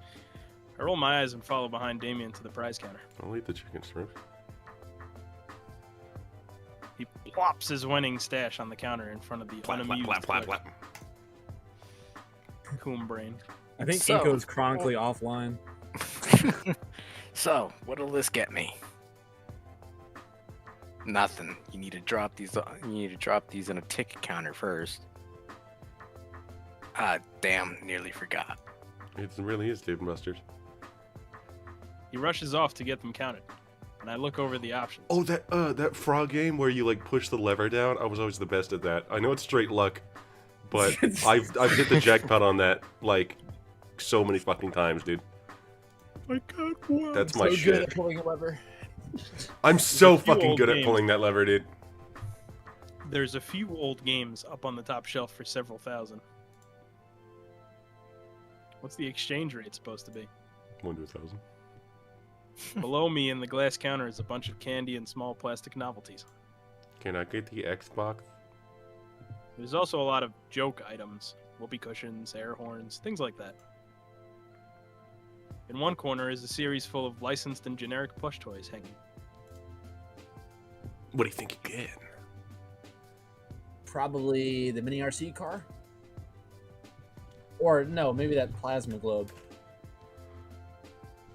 I roll my eyes and follow behind Damien to the prize counter. I'll eat the chicken strips. He plops his winning stash on the counter in front of the unamused clerk. Coon brain. I think So- Inko's chronically offline. So, what'll this get me? Nothing. You need to drop these. You need to drop these in a ticket counter first. Ah, damn! Nearly forgot. It really is Dave & Buster's. He rushes off to get them counted, and I look over the options. Oh, that frog game where you like push the lever down. I was always the best at that. I know it's straight luck, but I've hit the jackpot on that like so many fucking times, dude. I got one. That's my So shit. good at pulling a lever. I'm so There's a few fucking old good at games. pulling that lever, dude. There's a few old games up on the top shelf for several thousand. What's the exchange rate supposed to be? 1 to 1,000. Below me in the glass counter is a bunch of candy and small plastic novelties. Can I get the Xbox? There's also a lot of joke items, whoopee cushions, air horns, things like that. In one corner is a series full of licensed and generic plush toys hanging. What do you think you get? Probably the mini RC car. Or no, maybe that plasma globe.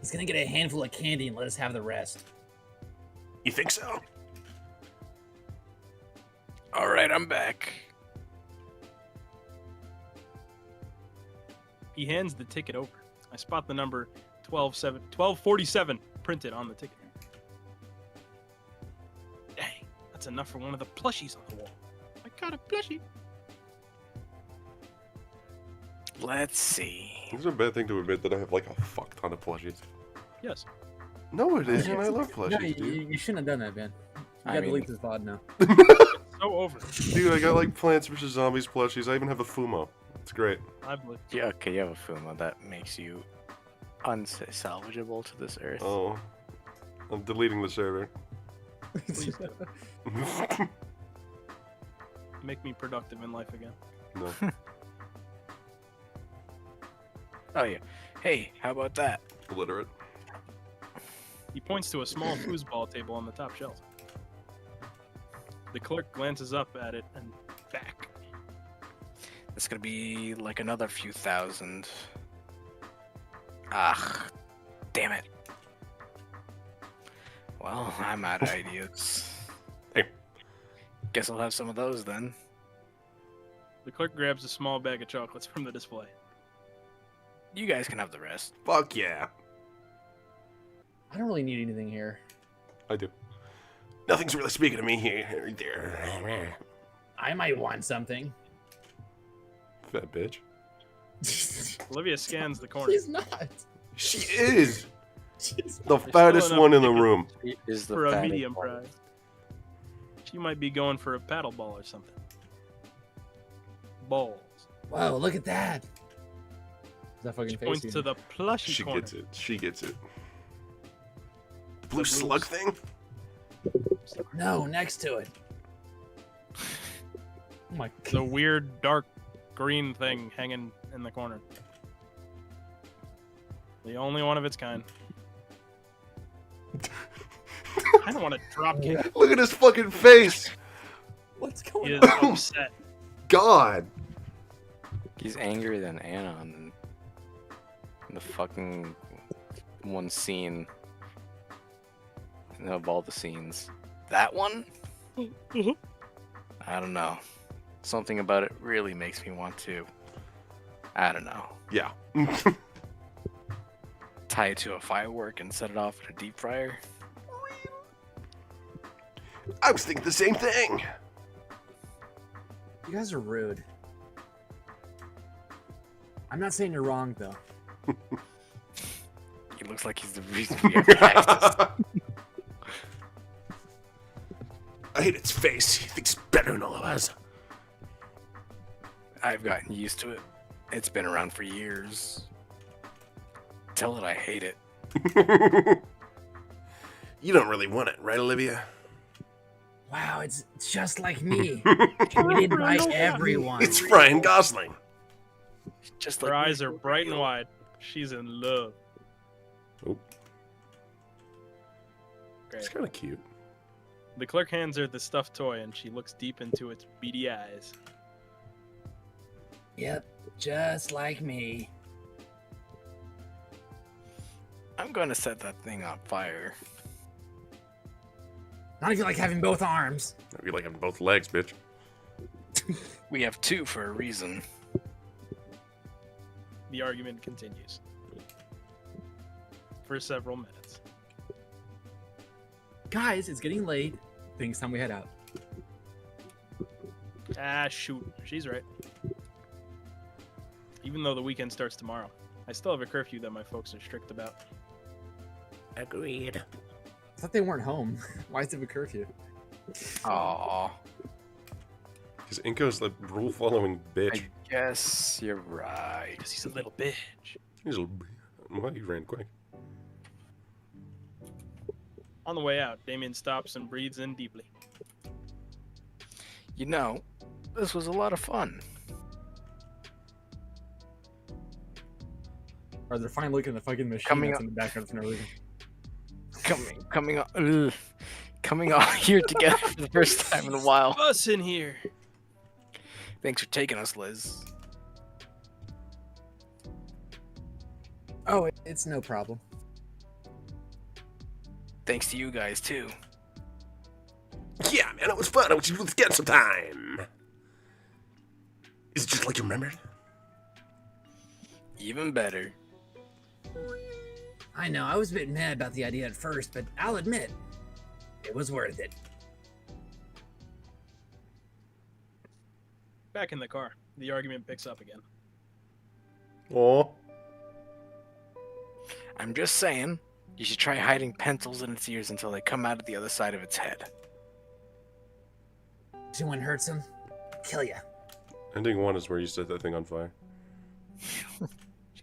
He's gonna get a handful of candy and let us have the rest. You think so? All right, I'm back. He hands the ticket over. I spot the number 1247 printed on the ticket. Dang, that's enough for one of the plushies on the wall. I got a plushie. Let's see. It's a bad thing to admit that I have like a fuck ton of plushies. Yes. No, it isn't. I love No, plushies, dude. you shouldn't have done that, man. You I gotta mean- delete this VOD now. So over. Dude, I got like Plants vs. Zombies plushies. I even have a Fumo. It's great. I believe. Yeah, okay, you have a Fuma that makes you unsalvageable to this earth. Oh. I'm deleting the server. Please do. Make me productive in life again. No. Oh yeah. Hey, how about that? Illiterate. He points to a small foosball table on the top shelf. The clerk glances up at it and back. It's gonna be like another few thousand. Ah, damn it. Well, I'm out of ideas. Hey. Guess I'll have some of those then. The clerk grabs a small bag of chocolates from the display. You guys can have the rest. Fuck yeah. I don't really need anything here. I do. Nothing's really speaking to me here. There. I might want something. Fat bitch. Olivia scans the corner. She's not. She is She's the still fattest enough one in the tickets. room. Is the For a fattest medium one. prize. She might be going for a paddle ball or something. Balls. Whoa, look at that. That fucking She face. points you to the plushy She corner. gets it. She gets it. Blue blue slug s- thing? No, next to it. Oh my The weird dark green thing hanging in the corner. The only one of its kind. I don't want to drop kick. Look at his fucking face. What's He going is on? upset. God. He's angrier than Anna in the fucking one scene. Of all the scenes. That one? I don't know. Something about it really makes me want to. I don't know. Yeah. Tie it to a firework and set it off in a deep fryer. I was thinking the same thing. You guys are rude. I'm not saying you're wrong, though. He looks like he's the reason we have access. I hate its face. He thinks better than all of us. I've gotten used to it. It's been around for years. Tell it I hate it. You don't really want it, right, Olivia? Wow, it's just like me. Hated by everyone. It's Ryan Gosling. Just Her like eyes are bright and wide. She's in love. Oh, Great. it's kind of cute. The clerk hands her the stuffed toy, and she looks deep into its beady eyes. Yep, just like me. I'm gonna set that thing on fire. Not if you like having both arms. I feel like having both legs, bitch. We have two for a reason. The argument continues for several minutes. Guys, it's getting late. I think it's time we head out. Ah, shoot. She's right. Even though the weekend starts tomorrow, I still have a curfew that my folks are strict about. Agreed. I thought they weren't home. Why is it a curfew? Aww. Because Inko's the rule-following bitch. I guess you're right. Because he's a little bitch. He's a... Well, he ran quick. On the way out, Damien stops and breathes in deeply. You know, this was a lot of fun. Or they're finally looking at the fucking machine Coming that's up- in the background for no reason. Coming all here together for the first time in a while. Us in here. Thanks for taking us, Liz. Oh, it's no problem. Thanks to you guys too. Yeah, man, it was fun. I want you to get some time. Is it just like you remembered? Even better. I know, I was a bit mad about the idea at first, but I'll admit, it was worth it. Back in the car, the argument picks up again. Aw. I'm just saying, you should try hiding pencils in its ears until they come out of the other side of its head. If anyone hurts him, kill ya. Ending 1 is where you set that thing on fire. She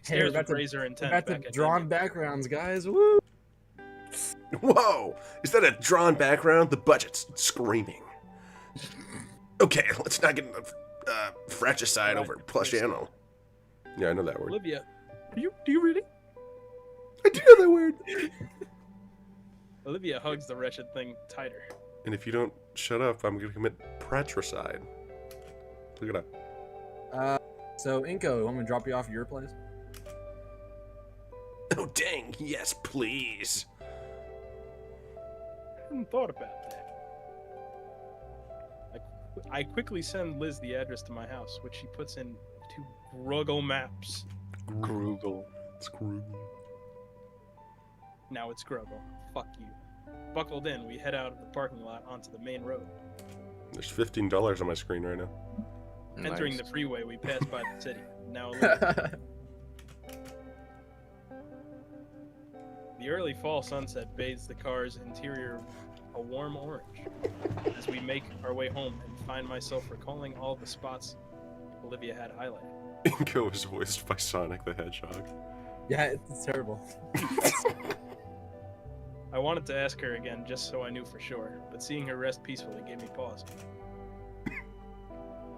Hey, we're stares about with to- razor We're intent about back to at drawn Damien. backgrounds, guys. Woo! Whoa! Is that a drawn background? The budget's screaming. Okay, let's not get fratricide over plush ammo. Yeah, I know that word. Olivia, do you really? I do know that word. Olivia hugs the wretched thing tighter. And if you don't shut up, I'm gonna commit fratricide. Look it up. So, Inko, you want me to drop you off at your place? Oh dang! Yes, please. I hadn't thought about that. I quickly send Liz the address to my house, which she puts in to Google Maps. Grugel. It's Grugel. Now it's Gruggle. Fuck you. Buckled in, we head out of the parking lot onto the main road. There's $15 on my screen right now. Entering the freeway, we pass by the city. Now Olivia. The early fall sunset bathes the car's interior a warm orange. As we make our way home and find myself recalling all the spots Olivia had highlighted. Inko is voiced by Sonic the Hedgehog. Yeah, it's terrible. I wanted to ask her again just so I knew for sure, but seeing her rest peacefully gave me pause.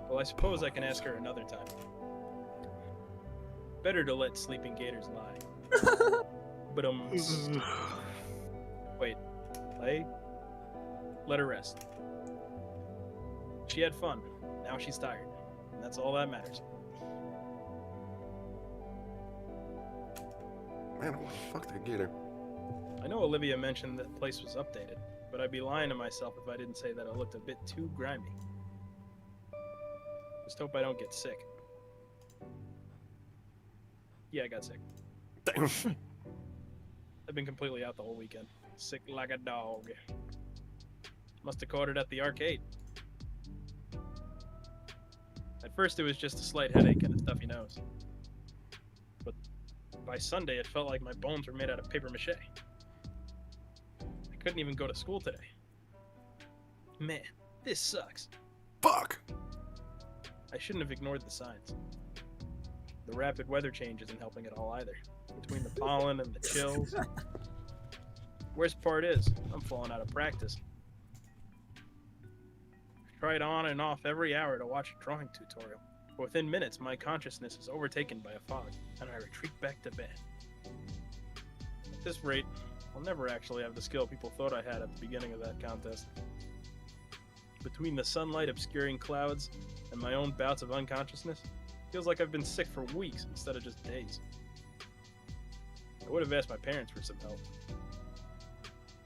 Well, I suppose I can ask her another time. Better to let sleeping gators lie. But wait, let her rest. She had fun. Now she's tired, and that's all that matters. Man, fuck that gator. I know Olivia mentioned that the place was updated, but I'd be lying to myself if I didn't say that it looked a bit too grimy. Just hope I don't get sick. Yeah, I got sick. Damn. I've been completely out the whole weekend. Sick like a dog. Must have caught it at the arcade. At first it was just a slight headache and a stuffy nose. But by Sunday it felt like my bones were made out of paper mache. I couldn't even go to school today. Man, this sucks. Fuck. I shouldn't have ignored the signs. The rapid weather change isn't helping at all either. Between the pollen and the chills. Worst part is, I'm falling out of practice. tried on and off every hour to watch a drawing tutorial. Within minutes, my consciousness is overtaken by a fog, and I retreat back to bed. At this rate, I'll never actually have the skill people thought I had at the beginning of that contest. Between the sunlight obscuring clouds and my own bouts of unconsciousness, it feels like I've been sick for weeks instead of just days. I would have asked my parents for some help,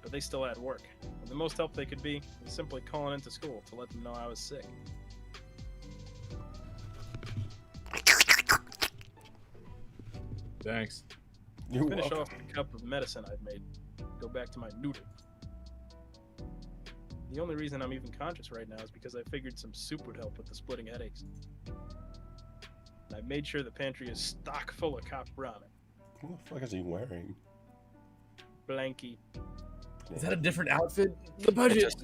but they still had work, and the most help they could be was simply calling into school to let them know I was sick. Thanks. You're Finish welcome. off the cup of medicine I'd made. Go back to my noodle. The only reason I'm even conscious right now is because I figured some soup would help with the splitting headaches. And I made sure the pantry is stock full of cop ramen. What the fuck is he wearing? Blanky. Is that a different outfit? The budget.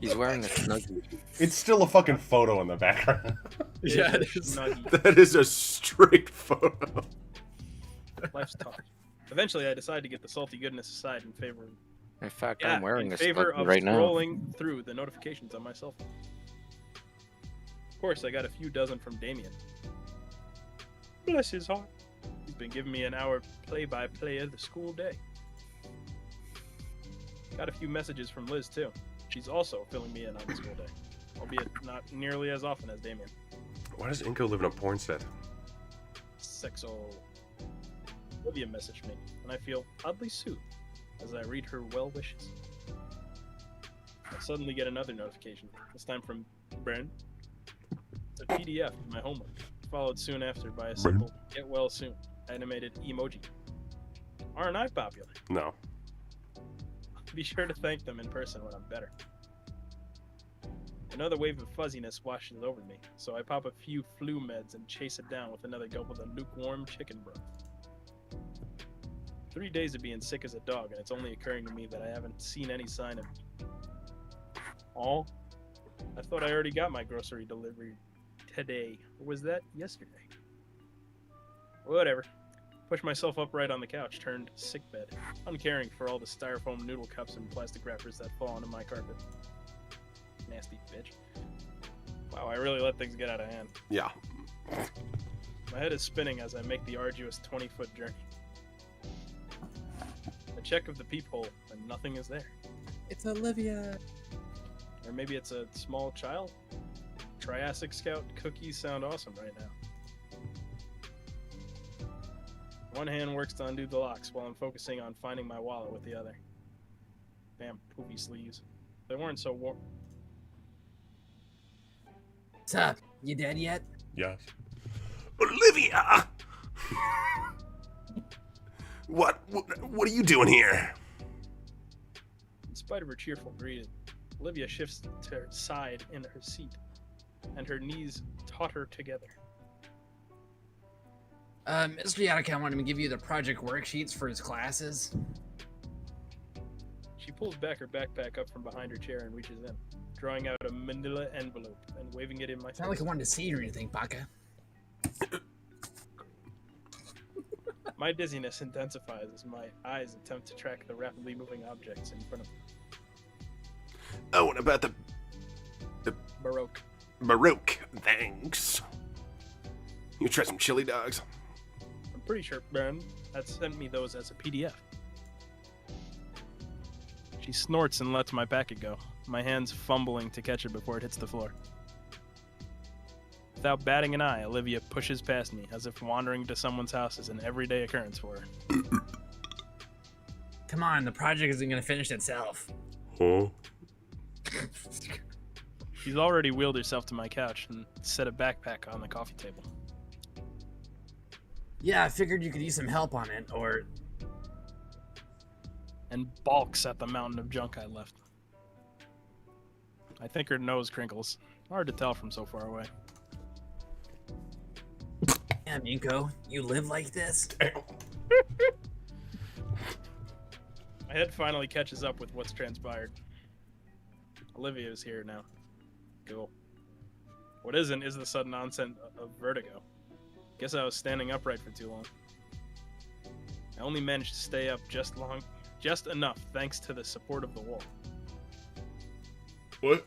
He's wearing a snuggie. It's still a fucking photo in the background. Yeah, it It's a is. snuggie. That is a straight photo. Life's tough. Eventually, I decided to get the salty goodness aside in favor In fact, yeah, I'm wearing in a favor snuggie of right now. scrolling through the notifications on my cell phone. Of course, I got a few dozen from Damien. Bless his heart. He's been giving me an hour play-by-play of the school day. Got a few messages from Liz, too. She's also filling me in on the school day, albeit not nearly as often as Damien. Why does Inko live in a porn set? Sexo. Olivia messaged me, and I feel oddly soothed as I read her well wishes. I suddenly get another notification, this time from Bren. It's a PDF of my homework, followed soon after by a simple "get well soon" animated emoji. Aren't I popular? No. Be sure to thank them in person when I'm better. Another wave of fuzziness washes over me, so I pop a few flu meds and chase it down with another gulp of the lukewarm chicken broth. 3 days of being sick as a dog, and it's only occurring to me that I haven't seen any sign of all. I thought I already got my grocery delivery today. Or was that yesterday? Whatever. Push myself upright on the couch, turned sickbed, uncaring for all the styrofoam noodle cups and plastic wrappers that fall onto my carpet. Nasty bitch. Wow, I really let things get out of hand. Yeah. My head is spinning as I make the arduous 20-foot journey. A check of the peephole, and nothing is there. It's Olivia. Or maybe it's a small child? Triassic Scout cookies sound awesome right now. One hand works to undo the locks while I'm focusing on finding my wallet with the other. Damn, poofy sleeves. They weren't so warm. What's up? You dead yet? Yes. Olivia! What are you doing here? In spite of her cheerful greeting, Olivia shifts to her side in her seat, and her knees totter together. Mr. Yataka wanted me to give you the project worksheets for his classes. She pulls back her backpack up from behind her chair and reaches in, drawing out a manila envelope and waving it in my It's not like face. I wanted to see you or anything, Baka. My dizziness intensifies as my eyes attempt to track the rapidly moving objects in front of me. Oh, and about the Baroque. Baroque. Thanks. You try some chili dogs? I'm pretty sure Baron had sent me those as a PDF. She snorts and lets my packet go, my hands fumbling to catch it before it hits the floor. Without batting an eye, Olivia pushes past me, as if wandering to someone's house is an everyday occurrence for her. Come on, the project isn't gonna finish itself. Huh? She's already wheeled herself to my couch and set a backpack on the coffee table. Yeah, I figured you could use some help on it, or... And balks at the mountain of junk I left. I think her nose crinkles. Hard to tell from so far away. Damn, Inko, you live like this? My head finally catches up with what's transpired. Olivia is here now. Cool. What isn't is the sudden onset of vertigo. Guess I was standing upright for too long. I only managed to stay up just enough thanks to the support of the wall. What?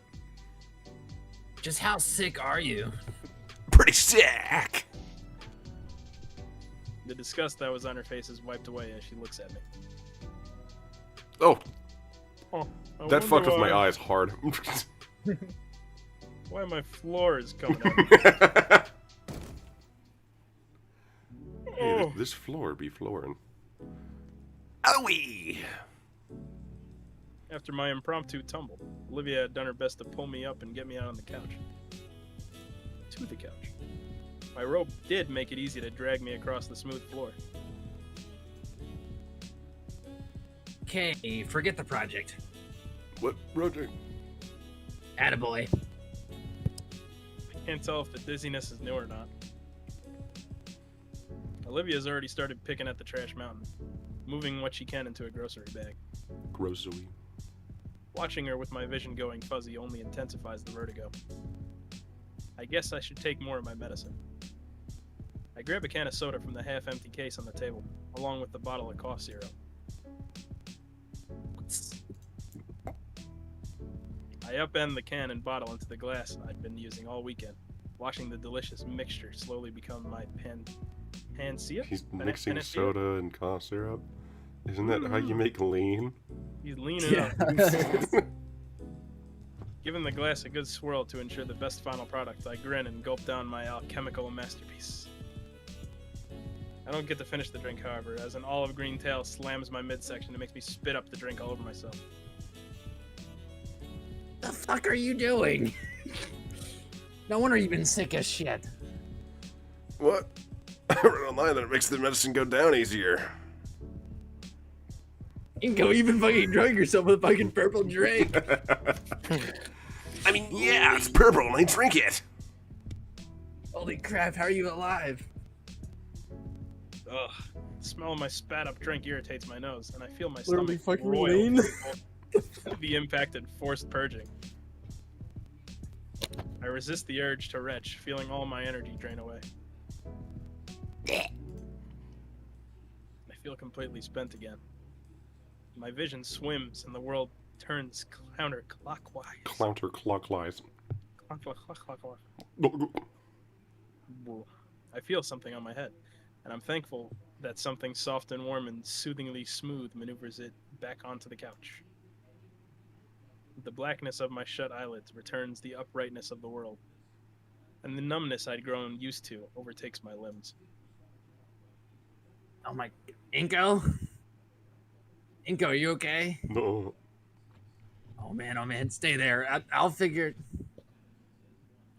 Just how sick are you? Pretty sick. The disgust that was on her face is wiped away as she looks at me. Oh, Oh, I that wonder fucked with my why- eyes hard. Why my floor is coming up. Hey, this floor be flooring. Owie! After my impromptu tumble, Olivia had done her best to pull me up and get me out on the couch. To the couch. My rope did make it easy to drag me across the smooth floor. Okay, forget the project. What, Roger? Attaboy. I can't tell if the dizziness is new or not. Olivia's already started picking at the trash mountain, moving what she can into a grocery bag. Grocery. Watching her with my vision going fuzzy only intensifies the vertigo. I guess I should take more of my medicine. I grab a can of soda from the half-empty case on the table, along with the bottle of cough syrup. I upend the can and bottle into the glass I'd been using all weekend, watching the delicious mixture slowly become my panacea. He's Pana- mixing panacea? soda and cough syrup. Isn't that how you make lean? He's leaning Yeah. up. Giving the glass a good swirl to ensure the best final product, I grin and gulp down my alchemical masterpiece. I don't get to finish the drink, however, as an olive green tail slams my midsection and makes me spit up the drink all over myself. The fuck are you doing? No wonder you've been sick as shit. What? I read online that it makes the medicine go down easier. Ingo, you even fucking drug yourself with a fucking purple drink. I mean, yeah, it's purple and I drink it. Holy crap, how are you alive? Ugh. The smell of my spat up drink irritates my nose, and I feel my Literally stomach fucking roil lean. from the impacted forced purging. I resist the urge to retch, feeling all my energy drain away. I feel completely spent again. My vision swims and the world turns counterclockwise. Counterclockwise. I feel something on my head, and I'm thankful that something soft and warm and soothingly smooth maneuvers it back onto the couch. The blackness of my shut eyelids returns the uprightness of the world, and the numbness I'd grown used to overtakes my limbs. Oh my... Ingo? Ingo, are you okay? No. Oh man, stay there. I'll figure...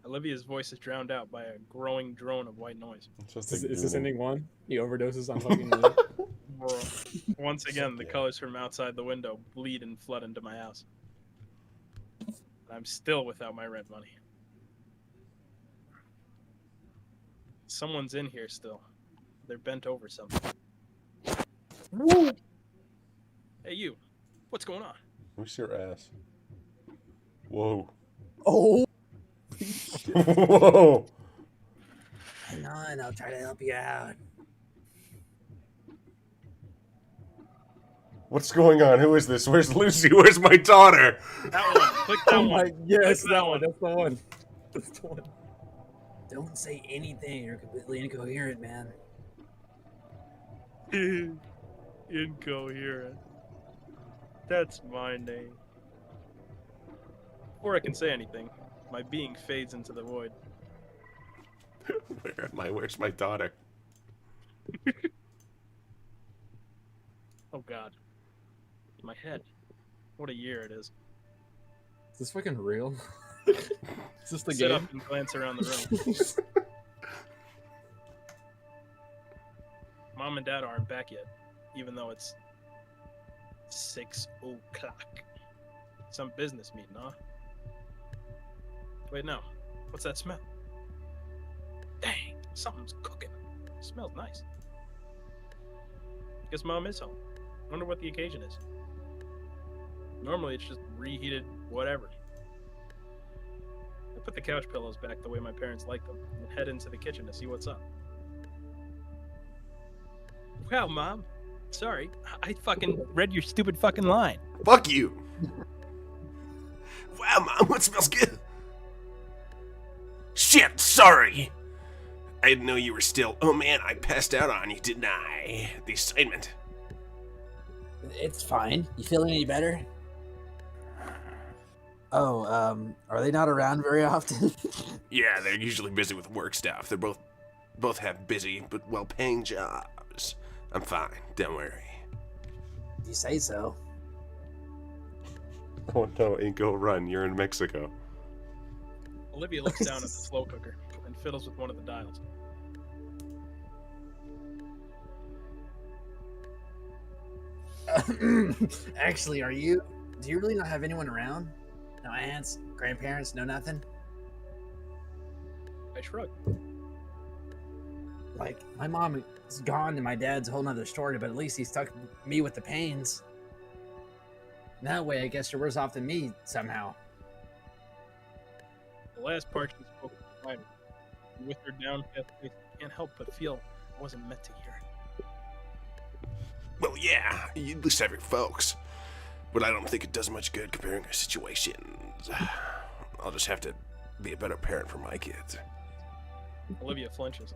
Olivia's voice is drowned out by a growing drone of white noise. Is this ending one? He overdoses on fucking lean. Once again, the colors from outside the window bleed and flood into my house. And I'm still without my rent money. Someone's in here still. They're bent over something. Hey, you. What's going on? Let me see your ass. Whoa. Oh. Whoa. Hang on, I'll try to help you out. What's going on? Who is this? Where's Lucy? Where's my daughter? That one. Click that Oh one. my, yes, Click that one. That's the one. That's the one. Don't say anything, you're completely incoherent, man. Incoherent. That's my name. Before I can say anything, my being fades into the void. Where am I? Where's my daughter? Oh god. My head. What a year it is. Is this fucking real? Is this the Sit game? up and glance around the room. Mom and Dad aren't back yet, even though it's 6 o'clock. Some business meeting, huh? Wait, no. What's that smell? Dang, something's cooking. Smells nice. Guess Mom is home. Wonder what the occasion is. Normally it's just reheated whatever. I put the couch pillows back the way my parents like them and head into the kitchen to see what's up. Wow, Mom. Sorry, I fucking read your stupid fucking line. Fuck you. Wow, Mom, what smells good? Shit, sorry. I didn't know you were still. Oh man, I passed out on you, didn't I? The excitement. It's fine. You feeling any better? Oh, are they not around very often? Yeah, they're usually busy with work stuff. They're both have busy but well-paying jobs. I'm fine. Don't worry. If you say so. Oh no, Inko, run! You're in Mexico. Olivia looks down at the slow cooker and fiddles with one of the dials. Actually, do you really not have anyone around? No aunts, grandparents, no nothing? I shrug. Like, my mom is gone and my dad's a whole nother story, but at least he stuck me with the pains. That way, I guess you're worse off than me, somehow. The last part she spoke was final. With her downcast face, I can't help but feel I wasn't meant to hear it. Well, yeah, you at least have your folks. But I don't think it does much good comparing our situations. I'll just have to be a better parent for my kids. Olivia flinches.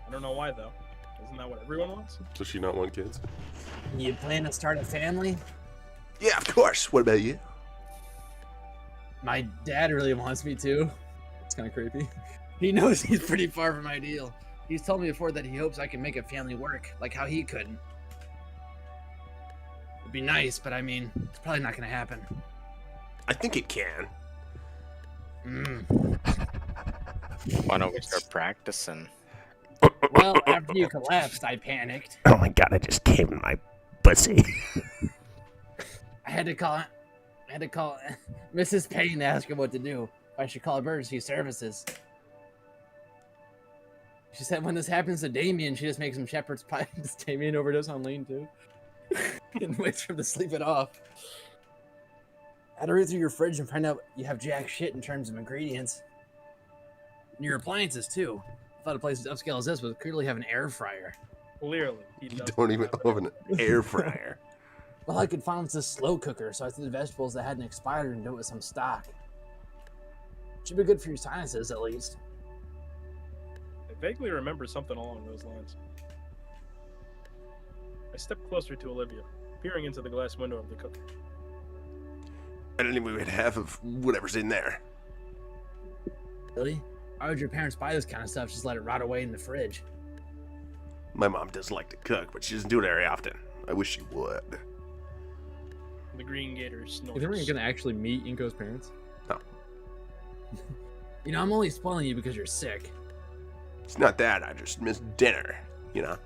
I don't know why, though. Isn't that what everyone wants? Does she not want kids? You plan to start a family? Yeah, of course. What about you? My dad really wants me to. It's kind of creepy. He knows he's pretty far from ideal. He's told me before that he hopes I can make a family work, like how he couldn't. It'd be nice, but I mean, it's probably not gonna happen. I think it can. Why don't we start practicing? Well, after you collapsed, I panicked. Oh my god, I just came in my pussy. I had to call Mrs. Payne to ask her what to do. I should call emergency services. She said when this happens to Damien, she just makes him shepherd's pie. Does Damien overdose on lean too? And waits for him to sleep it off. I had to read through your fridge and find out you have jack shit in terms of ingredients. And your appliances too. I thought a place as upscale as this would clearly have an air fryer. Clearly, he You does. don't even have an air fryer. Well, I could find this slow cooker, so I threw the vegetables that hadn't expired and do it with some stock. Should be good for your sinuses, at least. I vaguely remember something along those lines. I stepped closer to Olivia, peering into the glass window of the cooker. I didn't even get half of whatever's in there. Really? Why would your parents buy this kind of stuff? Just let it rot away in the fridge. My mom does like to cook, but she doesn't do it very often. I wish she would. The green gator snorts. Is everyone gonna actually meet Inko's parents? No. You know, I'm only spoiling you because you're sick. It's not that, I just miss dinner, you know?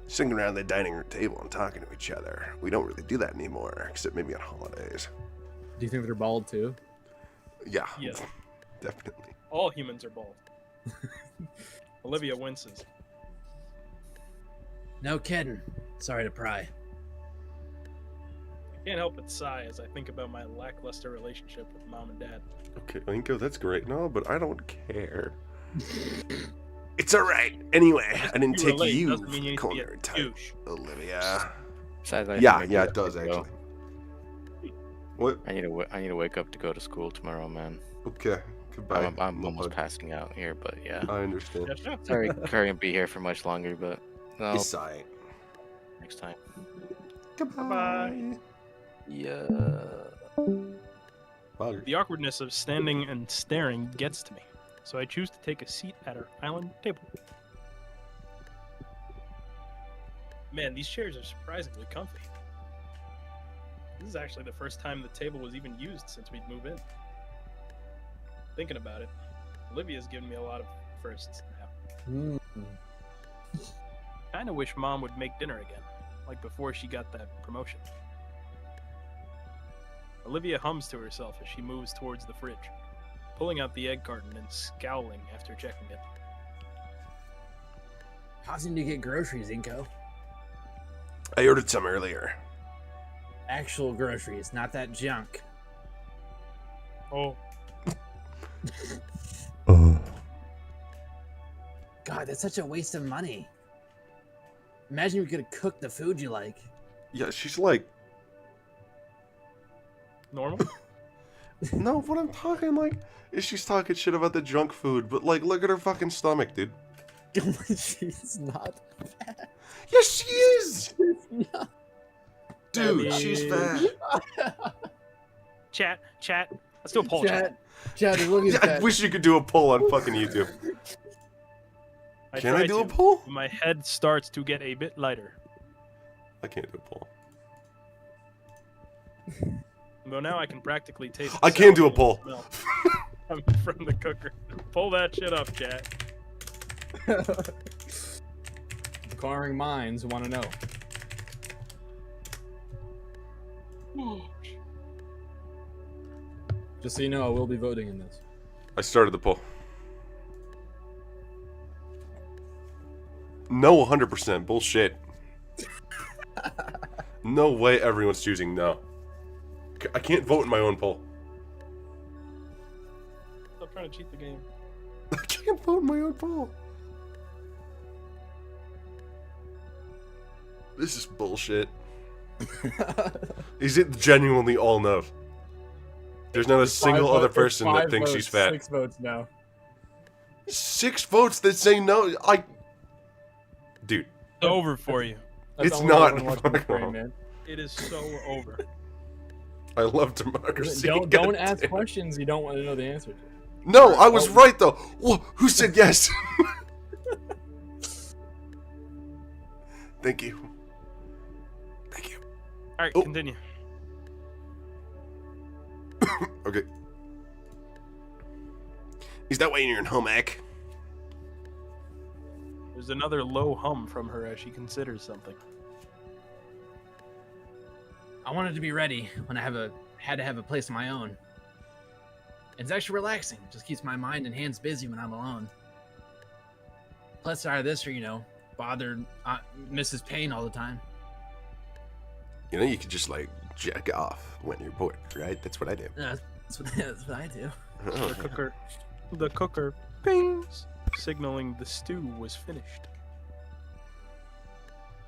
Sitting around the dining room table and talking to each other. We don't really do that anymore, except maybe on holidays. Do you think they're bald too? Yeah, Yes. definitely. All humans are bald. Olivia winces. No kidding. Sorry to pry. I can't help but sigh as I think about my lackluster relationship with mom and dad. Okay, Inko, that's great. No, but I don't care. It's alright. Anyway, I didn't You were take late you doesn't mean you need to be a culinary type, douche. Olivia. Besides, I Yeah, think yeah, I it does have to go. actually. What? I need to wake up to go to school tomorrow, man. Okay, goodbye. I'm almost Lord. passing out here, but yeah. I understand. Yeah, sure. Sorry, can't be here for much longer, but no, It's alright. next time. Goodbye. Yeah. Bye. The awkwardness of standing and staring gets to me, so I choose to take a seat at our island table. Man, these chairs are surprisingly comfy. This is actually the first time the table was even used since we'd moved in. Thinking about it, Olivia's given me a lot of firsts now. Kinda wish Mom would make dinner again, like before she got that promotion. Olivia hums to herself as she moves towards the fridge, pulling out the egg carton and scowling after checking it. How's you to get groceries, Inko? I ordered some earlier. Actual groceries, not that junk. Oh, God, that's such a waste of money. Imagine you could have cooked the food you like. Yeah, she's like, normal? No, what I'm talking, like, is she's talking shit about the junk food, but, like, look at her fucking stomach, dude. She's not. Yes, she is! She's not. Dude, she's fat. Chat. Let's do a poll. Chat. Chad, look at I that. wish you could do a poll on fucking YouTube. Can I tried do a to. poll? My head starts to get a bit lighter. I can't do a poll. Though now I can practically taste. the I can do a sour poll. smell coming from the cooker. Pull that shit up, chat. Inquiring minds want to know. Just so you know, I will be voting in this. I started the poll. No, 100%. Bullshit. No way everyone's choosing no. I can't vote in my own poll. Stop trying to cheat the game. I can't vote in my own poll. This is bullshit. Is it genuinely all no? There's not a single other person that thinks she's fat. 6 votes now. 6 votes that say no. Dude, It's over for you. That's It's only not one watching the fucking stream, man. It is so over. I love democracy. Don't God ask damn. questions you don't want to know the answer to. No, I was right though. Whoa, who said yes? Thank you. Thank you. All right, Oh. continue. Okay. Is that why you're in home ec? There's another low hum from her as she considers something. I wanted to be ready when I had to have a place of my own. It's actually relaxing. It just keeps my mind and hands busy when I'm alone. Plus, side of this, or bother Mrs. Payne all the time. You know, you could just like jack off when you're bored, right? That's what I do. That's what I do. The cooker pings, signaling the stew was finished.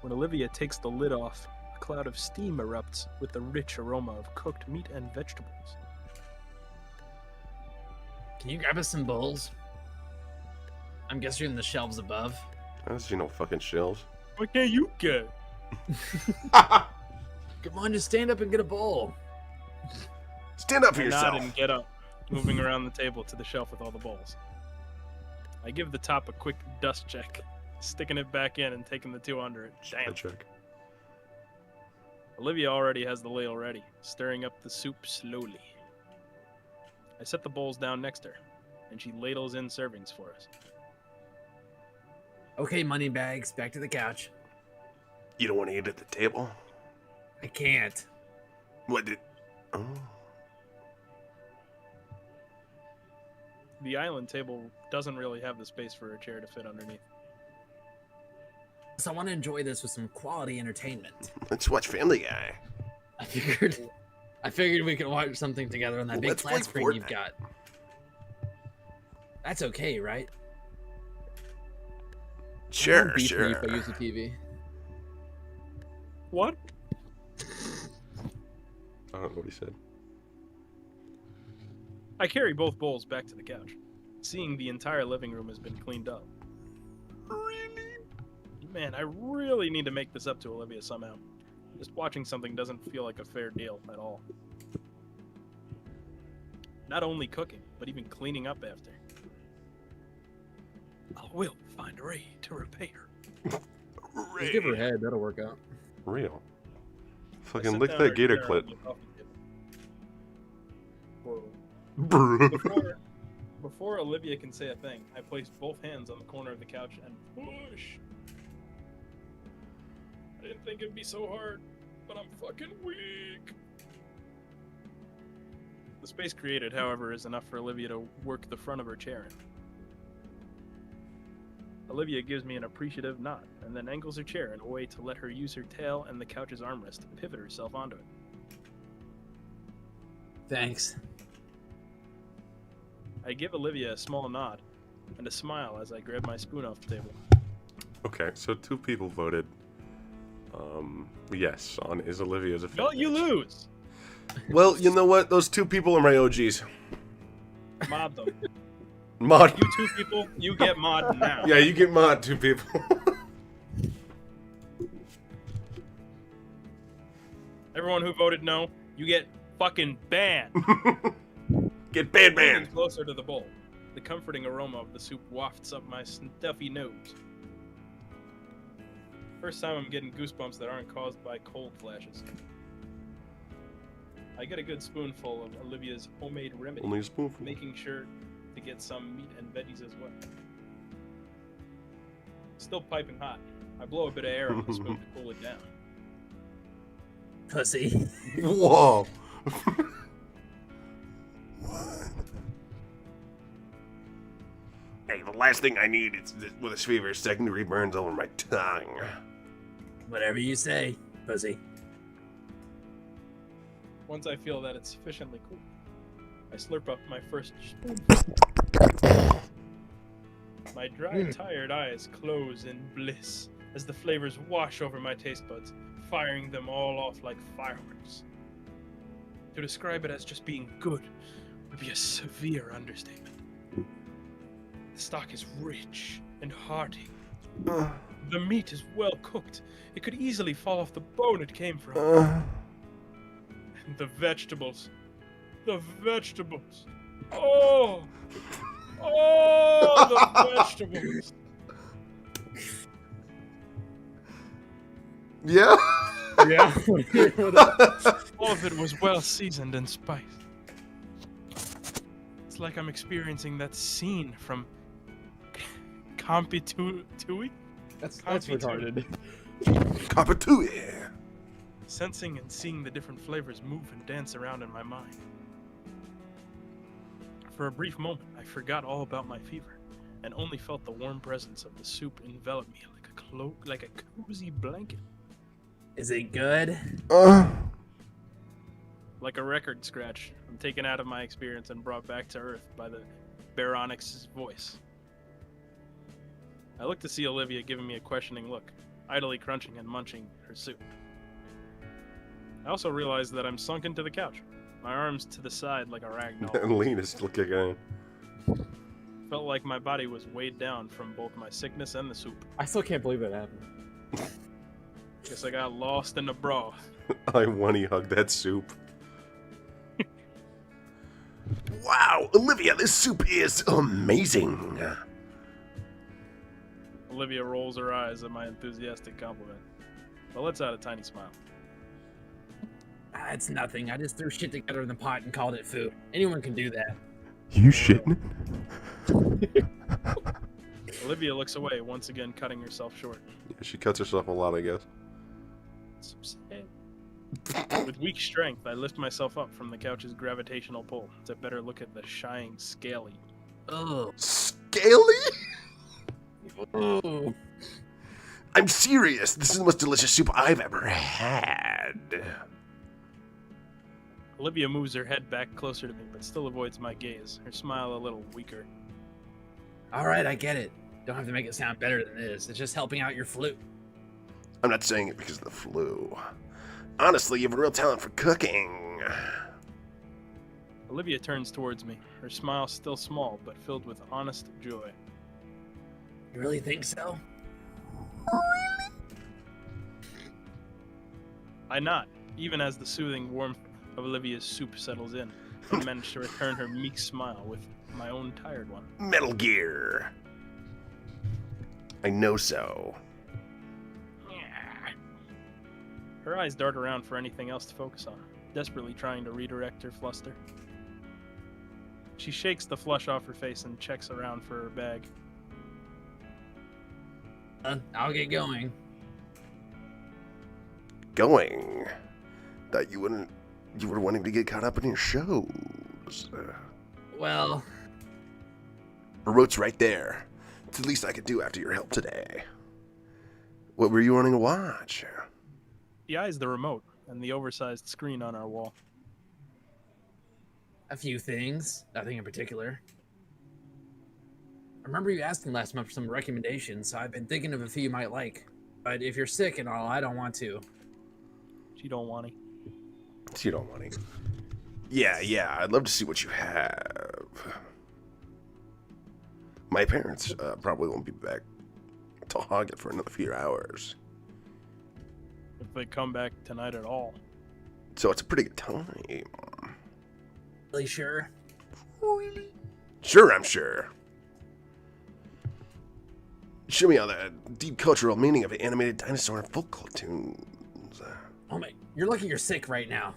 When Olivia takes the lid off, a cloud of steam erupts with the rich aroma of cooked meat and vegetables. Can you grab us some bowls? I'm guessing you're in the shelves above. I don't see no fucking shells. What can you get? Come on, just stand up and get a bowl. Stand up for I yourself. nod and get up, moving around the table to the shelf with all the bowls. I give the top a quick dust check, sticking it back in and taking the 2 under it. Damn. Check. Olivia already has the ladle ready, stirring up the soup slowly. I set the bowls down next to her, and she ladles in servings for us. Okay, money bags, back to the couch. You don't want to eat at the table? I can't. What did? Oh. The island table doesn't really have the space for a chair to fit underneath. So I want to enjoy this with some quality entertainment. Let's watch Family Guy. I figured we could watch something together on that big Let's play flat screen you've Fortnite. got. That's okay, right? Sure, Beef sure. me if I use the TV. What? I don't know what he said. I carry both bowls back to the couch, seeing the entire living room has been cleaned up. Man, I really need to make this up to Olivia somehow. Just watching something doesn't feel like a fair deal at all. Not only cooking, but even cleaning up after. I will find a way to repay her. Just give her a head. That'll work out. Real. I Fucking sit lick down that her gator chair clit. on the coffee table. Brr. Before Olivia can say a thing, I place both hands on the corner of the couch and push. I didn't think it'd be so hard, but I'm fucking weak. The space created, however, is enough for Olivia to work the front of her chair in. Olivia gives me an appreciative nod, and then angles her chair in a way to let her use her tail and the couch's armrest to pivot herself onto it. Thanks. I give Olivia a small nod and a smile as I grab my spoon off the table. Okay, so 2 people voted. Yes, on is Olivia's a No, fat you bitch. lose! Well, you know what? Those 2 people are my OGs. Mod them. Mod. You 2 people, you get mod now. Yeah, you get mod 2 people. Everyone who voted no, you get fucking banned. Get banned, Moving man. closer to the bowl. The comforting aroma of the soup wafts up my stuffy nose. First time I'm getting goosebumps that aren't caused by cold flashes. I get a good spoonful of Olivia's homemade remedy, Only a spoonful. making sure to get some meat and veggies as well. Still piping hot. I blow a bit of air on the spoon to cool it down. Pussy. Whoa. Hey, the last thing I need is with this fever secondary burns over my tongue. Whatever you say, pussy. Once I feel that it's sufficiently cool, I slurp up my first spoon. My dry, tired eyes close in bliss as the flavors wash over my taste buds, firing them all off like fireworks. To describe it as just being good would be a severe understatement. The stock is rich and hearty. The meat is well cooked. It could easily fall off the bone it came from. And the vegetables. The vegetables. Oh! Oh, the vegetables. Yeah? Yeah. All of it was well seasoned and spiced. It's like I'm experiencing that scene from Compitui? That's Compitui. retarded. Kapatui. Sensing and seeing the different flavors move and dance around in my mind. For a brief moment, I forgot all about my fever, and only felt the warm presence of the soup envelop me like a cloak, like a cozy blanket, Is it good? like a record scratch. I'm taken out of my experience and brought back to earth by the Baronix's voice. I look to see Olivia giving me a questioning look, idly crunching and munching her soup. I also realize that I'm sunk into the couch, my arms to the side like a rag doll. And Lean is still kicking in. Felt like my body was weighed down from both my sickness and the soup. I still can't believe that happened. Guess I got lost in the broth. I Wani hug that soup. Wow, Olivia, this soup is amazing. Olivia rolls her eyes at my enthusiastic compliment, but lets out a tiny smile. Ah, it's nothing. I just threw shit together in the pot and called it food. Anyone can do that. You shitting? Olivia looks away, once again cutting herself short. Yeah, she cuts herself a lot, I guess. So sad. With weak strength, I lift myself up from the couch's gravitational pull to better look at the shining, scaly. Oh. Scaly? Oh. I'm serious. This is the most delicious soup I've ever had. Olivia moves her head back closer to me, but still avoids my gaze, her smile a little weaker. All right, I get it. Don't have to make it sound better than this. It's just helping out your flu. I'm not saying it because of the flu. Honestly, you have a real talent for cooking. Olivia turns towards me, her smile still small, but filled with honest joy. You really think so? I nod, even as the soothing warmth of Olivia's soup settles in, and manage to return her meek smile with my own tired one. Metal Gear. I know so. Her eyes dart around for anything else to focus on, desperately trying to redirect her fluster. She shakes the flush off her face and checks around for her bag. I'll get going. Going. Thought you were wanting to get caught up in your shows. Well, Remote's right there. It's the least I could do after your help today. What were you wanting to watch? She eyes the remote and the oversized screen on our wall. a few things. Nothing in particular. I remember you asking last month for some recommendations, so I've been thinking of a few you might like. But if you're sick and all, I don't want to. She don't want You don't want to. Yeah, I'd love to see what you have. My parents probably won't be back to hog it for another few hours. If they come back tonight at all. So it's a pretty good time. Really sure? Sure, I'm sure. Show me all the deep cultural meaning of animated dinosaur and folk cartoons. Oh my, you're lucky you're sick right now.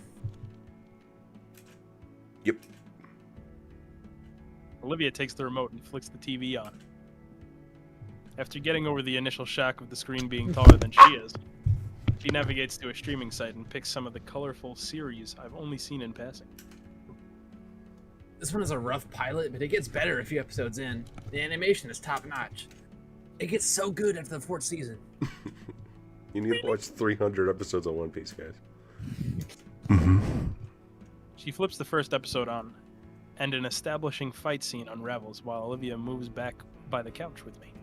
Yep. Olivia takes the remote and flicks the TV on. After getting over the initial shock of the screen being taller than she is, she navigates to a streaming site and picks some of the colorful series I've only seen in passing. This one is a rough pilot, but it gets better a few episodes in. The animation is top notch. It gets so good after the fourth season. You need to watch 300 episodes of One Piece, guys. She flips the first episode on, and an establishing fight scene unravels while Olivia moves back by the couch with me.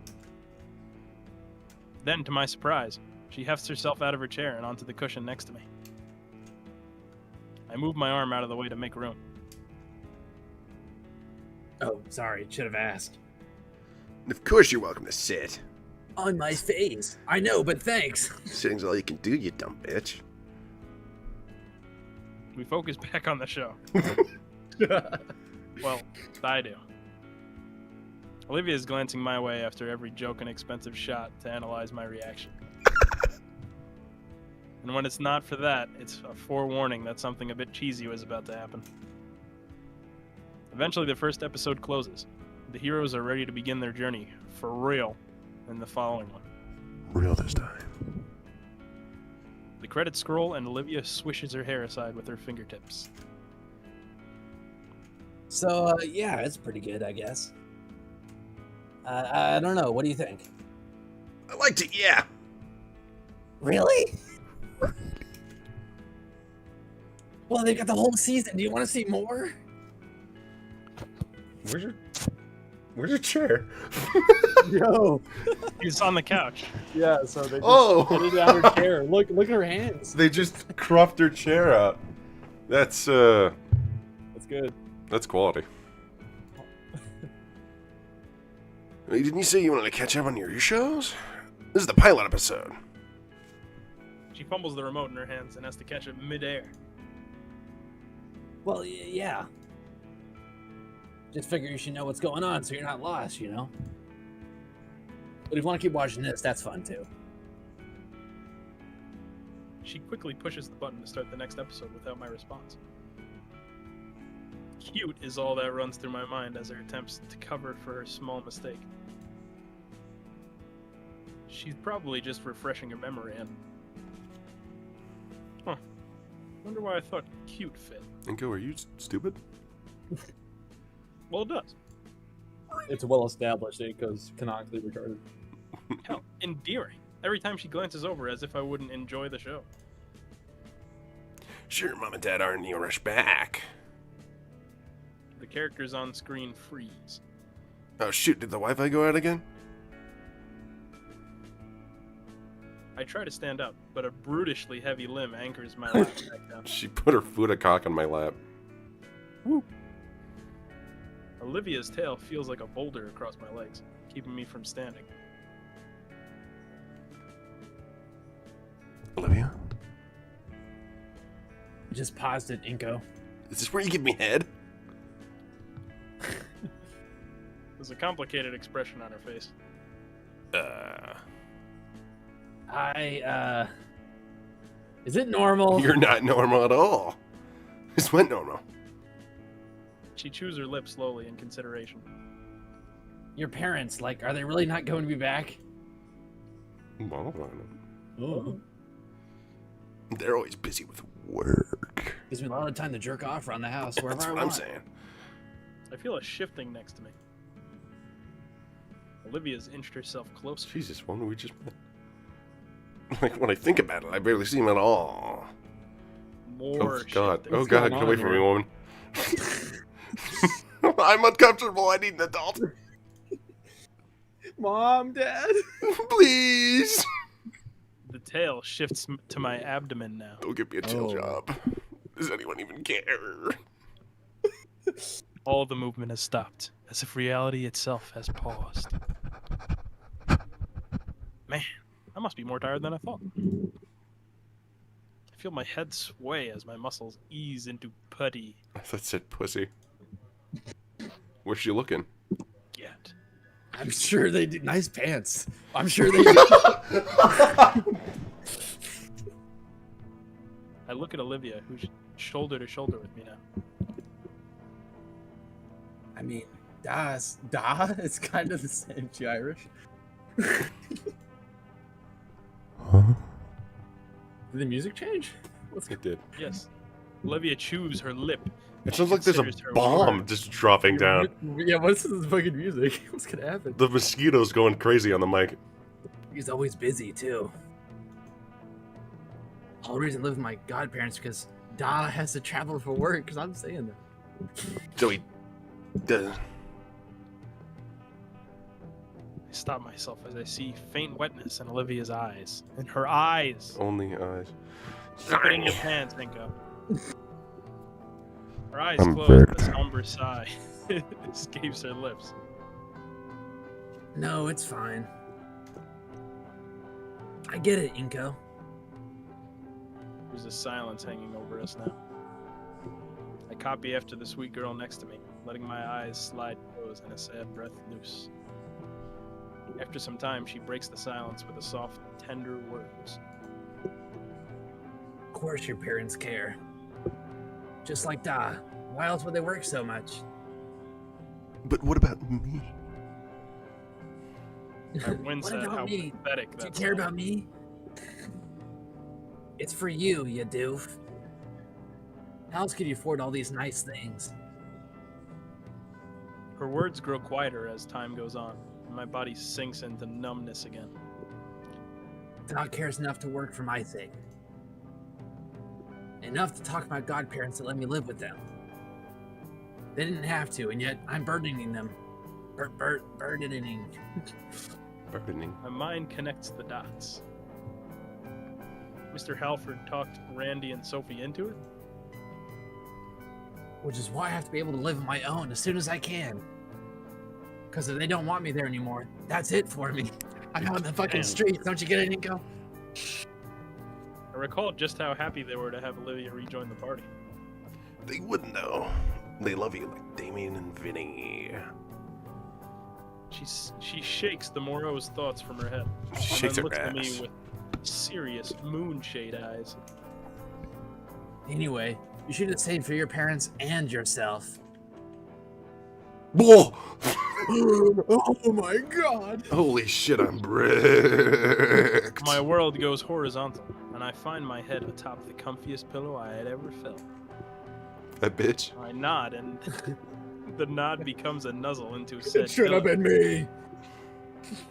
Then, to my surprise, she hefts herself out of her chair and onto the cushion next to me. I move my arm out of the way to make room. Oh, sorry, should have asked. Of course you're welcome to sit. On my face. I know, but thanks. Sitting's all you can do, you dumb bitch. We focus back on the show. Well, I do. Olivia is glancing my way after every joke and expensive shot to analyze my reaction. And when it's not for that, it's a forewarning that something a bit cheesy was about to happen. Eventually, the first episode closes. The heroes are ready to begin their journey, for real, in the following one. Real this time. The credits scroll and Olivia swishes her hair aside with her fingertips. So, yeah, it's pretty good, I guess. I don't know. What do you think? I liked it, yeah. Really? Well, they got the whole season. Do you want to see more? Where's your chair? Yo. He's on the couch. Yeah, so they just Oh! put it out her chair. Look at her hands. They just cropped her chair out. That's That's good. that's quality. Hey, didn't you say you wanted to catch up on your shows? This is the pilot episode. She fumbles the remote in her hands and has to catch it midair. Well, yeah. Just figure you should know what's going on so you're not lost, you know? But if you want to keep watching this, that's fun too. She quickly pushes the button to start the next episode without my response. Cute is all that runs through my mind as her attempts to cover for her small mistake. She's probably just refreshing her memory and... Huh. Wonder why I thought cute fit. Inko, are you stupid? Well, it does. It's well established because canonically retarded. Hell, endearing. Every time she glances over as if I wouldn't enjoy the show. Sure, Mom and Dad aren't in a rush back. The characters on screen freeze. Oh shoot, did the Wi-Fi go out again? I try to stand up, but a brutishly heavy limb anchors my lap back down. She put her foot a cock on my lap. Olivia's tail feels like a boulder across my legs, keeping me from standing. Olivia? Just paused it, Inko. Is this where you give me head? There's a complicated expression on her face. Is it normal? You're not normal at all. This went normal. She chews her lips slowly in consideration. Your parents, like, are they really not going to be back? Oh. They're always busy with work. Gives me a lot of time to jerk off around the house wherever That's I what want. I'm saying. I feel a shifting next to me. Olivia's inched herself closer. Jesus, when we just met? Like, when I think about it, I barely see him at all. More Oh, God. shifting. Oh, God. Get away from me, woman. I'm uncomfortable. I need an adult. Mom, Dad. Please. The tail shifts to my abdomen now. Don't give me a chill Oh. job. Does anyone even care? All the movement has stopped, as if reality itself has paused. Man, I must be more tired than I thought. I feel my head sway as my muscles ease into putty. I thought it said pussy. Where's she looking? Get. I'm sure they do. Nice pants. I'm sure they do. I look at Olivia, who's shoulder to shoulder with me now. I mean, da. It's kind of the same. She Irish. Did the music change? It did. Yes. Olivia chews her lip. It sounds like there's a Considers her bomb word. just dropping down. Yeah, what's this fucking music? What's gonna happen? The mosquitoes going crazy on the mic. He's always busy too. All the reason I live with my godparents because Da has to travel for work. Because I'm saying that. So he. I stop myself as I see faint wetness in Olivia's eyes. In her eyes! Only eyes. Keep it in your pants, Minko. Her eyes I'm close, very a somber sigh escapes her lips. No, it's fine. I get it, Inko. There's a silence hanging over us now. I copy after the sweet girl next to me, letting my eyes slide closed and a sad breath loose. After some time, she breaks the silence with a soft, tender words. Of course your parents care. Just like Da. Why else would they work so much? But what about me? I wince What at about how me? pathetic Do you that care sounds. about me? It's for you, you doof. How else could you afford all these nice things? Her words grow quieter as time goes on, and my body sinks into numbness again. Da cares enough to work for my sake. Enough to talk to my godparents that let me live with them. They didn't have to, and yet I'm burdening them. Burdening. Burdening. My mind connects the dots. Mr. Halford talked Randy and Sophie into it? Which is why I have to be able to live on my own as soon as I can. Because if they don't want me there anymore, that's it for me. I'm out in the fucking Damn. streets. Don't you get it, Nico? I recalled just how happy they were to have Olivia rejoin the party. They wouldn't know. They love you like Damien and Vinny. She shakes the morose thoughts from her head. She And shakes then her looks at me ass. with serious moonshade eyes. Anyway, you should have stayed for your parents and yourself. Whoa! Oh my god! Holy shit, I'm bricked. My world goes horizontal, and I find my head atop the comfiest pillow I had ever felt. That bitch. I nod, and the nod becomes a nuzzle into said It should have pillow. been me.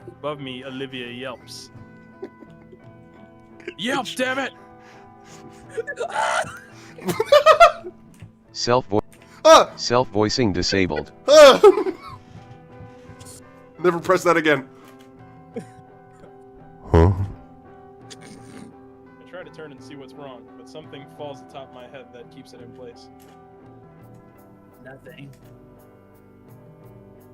Above me, Olivia yelps. Yelp, damn it! Ah! Self-voicing disabled. Ah! Never press that again. Huh? I try to turn and see what's wrong, but something falls atop my head that keeps it in place. Nothing.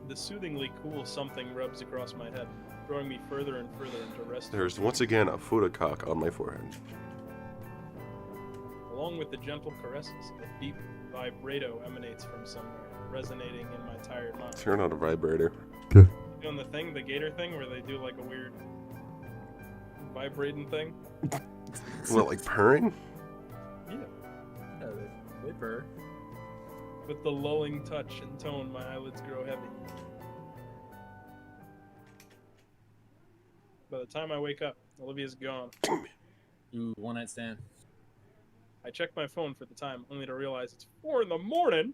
The soothingly cool something rubs across my head, drawing me further and further into rest. There's once again a photocock on my forehead. Along with the gentle caresses, a deep vibrato emanates from somewhere, resonating in my tired mind. Turn on a vibrator. Doing the thing, the Gator thing, where they do like a weird vibrating thing. What, like purring? Yeah. Yeah, they purr. With the lulling touch and tone, my eyelids grow heavy. By the time I wake up, Olivia's gone. Ooh, one night stand. I check my phone for the time, only to realize it's 4 in the morning.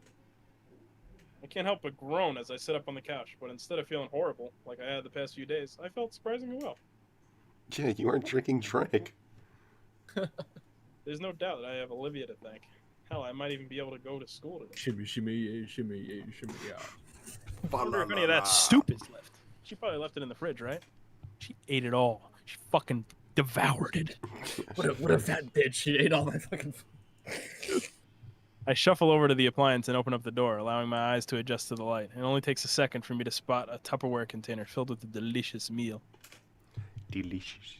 I can't help but groan as I sit up on the couch, but instead of feeling horrible, like I had the past few days, I felt surprisingly well. Yeah, you aren't drinking drink. There's no doubt that I have Olivia to thank. Hell, I might even be able to go to school today. Shimmy, shimmy, yeah, shimmy, yeah, shimmy, yeah. I wonder if any of that soup is left. She probably left it in the fridge, right? She ate it all. She fucking devoured it. What a fat bitch. She ate all my fucking food. I shuffle over to the appliance and open up the door, allowing my eyes to adjust to the light. It only takes a second for me to spot a Tupperware container filled with a delicious meal. Delicious.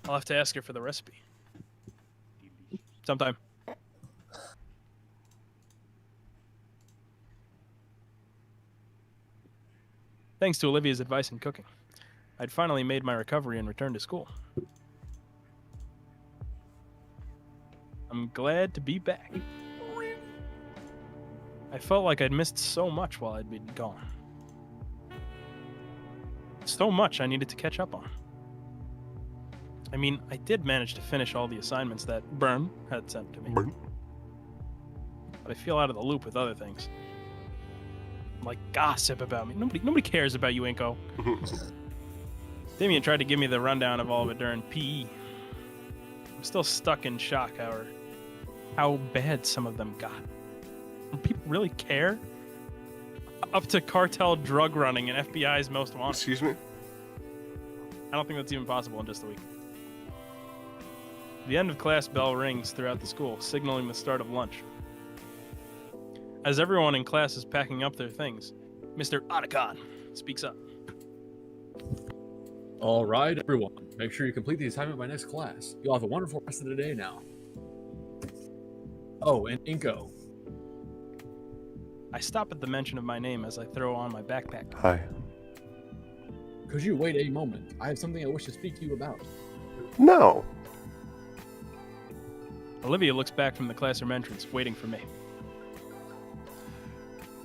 I'll have to ask her for the recipe. Sometime. Thanks to Olivia's advice in cooking, I'd finally made my recovery and returned to school. I'm glad to be back. I felt like I'd missed so much while I'd been gone. So much I needed to catch up on. I mean, I did manage to finish all the assignments that Bern had sent to me. Burn. But I feel out of the loop with other things. Like gossip about me. Nobody cares about you, Inko. Damien tried to give me the rundown of all of it during PE. I'm still stuck in shock how bad some of them got. Do people really care? Up to cartel drug running and FBI's most wanted. Excuse me? I don't think that's even possible in just a week. The end of class bell rings throughout the school, signaling the start of lunch. As everyone in class is packing up their things, Mr. Otacon speaks up. All right, everyone. Make sure you complete the assignment by next class. You'll have a wonderful rest of the day now. Oh, and Inko. I stop at the mention of my name as I throw on my backpack. Hi. Could you wait a moment? I have something I wish to speak to you about. No. Olivia looks back from the classroom entrance, waiting for me.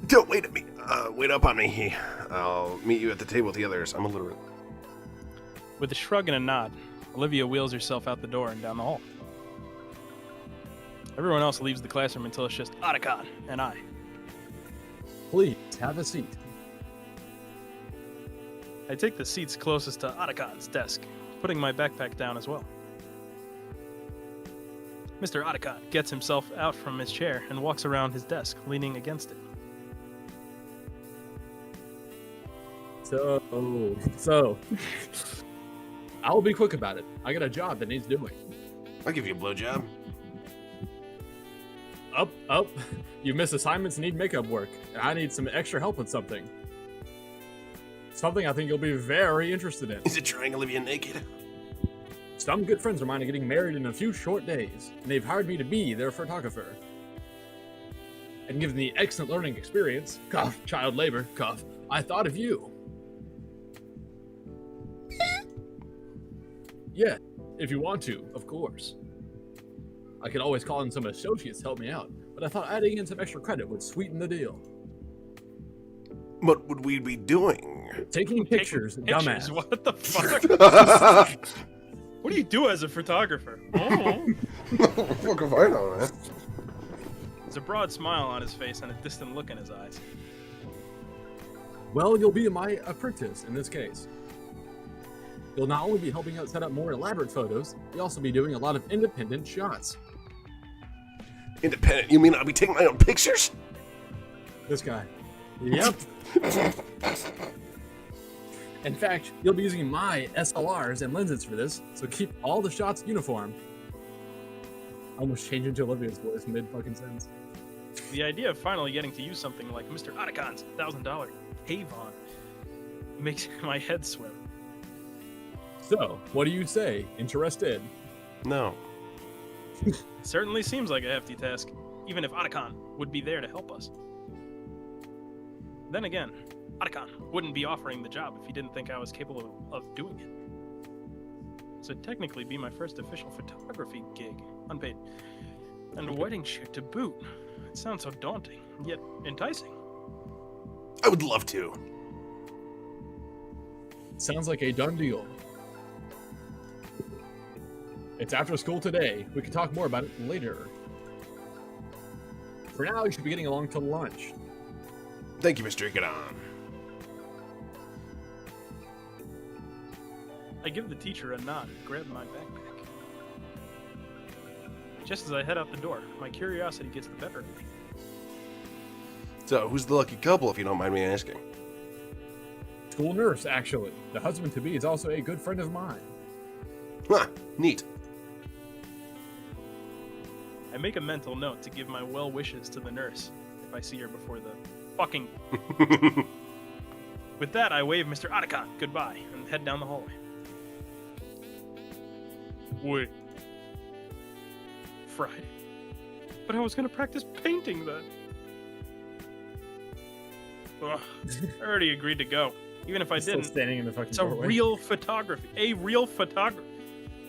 Don't wait at me. Wait up on me. I'll meet you at the table with the others. I'm illiterate. With a shrug and a nod, Olivia wheels herself out the door and down the hall. Everyone else leaves the classroom until it's just Otacon and I. Please, have a seat. I take the seats closest to Otacon's desk, putting my backpack down as well. Mr. Otacon gets himself out from his chair and walks around his desk, leaning against it. So, I'll be quick about it. I got a job that needs doing. I'll give you a blowjob. Up. You miss assignments and need makeup work. And I need some extra help with something. Something I think you'll be very interested in. Is it trying Olivia naked? Some good friends of mine are getting married in a few short days, and they've hired me to be their photographer. And given the excellent learning experience, cough, child labor, cough, I thought of you. Yeah, if you want to, of course. I could always call in some associates to help me out, but I thought adding in some extra credit would sweeten the deal. What would we be doing? Taking pictures, dumbass. What the fuck? What do you do as a photographer? Oh. Fuck if I know, man. There's a broad smile on his face and a distant look in his eyes. Well, you'll be my apprentice in this case. You'll not only be helping out set up more elaborate photos, you'll also be doing a lot of independent shots. Independent? You mean I'll be taking my own pictures? This guy. Yep. In fact, you'll be using my SLRs and lenses for this, so keep all the shots uniform. I almost changed into Olivia's voice mid-fucking sentence. The idea of finally getting to use something like Mr. Otacon's $1,000 Avon makes my head swim. So, what do you say? Interested? No. Certainly seems like a hefty task, even if Otacon would be there to help us. Then again, Otacon wouldn't be offering the job if he didn't think I was capable of doing it. So it'd technically be my first official photography gig, unpaid, and a wedding shoot to boot. It sounds so daunting, yet enticing. I would love to. Sounds like a done deal. It's after school today. We can talk more about it later. For now, you should be getting along till lunch. Thank you, Mr. Gadon. I give the teacher a nod and grab my backpack. Just as I head out the door, my curiosity gets the better of me. So, who's the lucky couple, if you don't mind me asking? School nurse, actually. The husband-to-be is also a good friend of mine. Huh, neat. I I make a mental note to give my well wishes to the nurse if I see her before the fucking... With that, I wave Mr. Otacon goodbye and head down the hallway. Wait. Friday. But I was gonna practice painting then. Ugh, I already agreed to go. Even if I Still didn't. standing in the fucking It's a doorway. real photography. A real photography.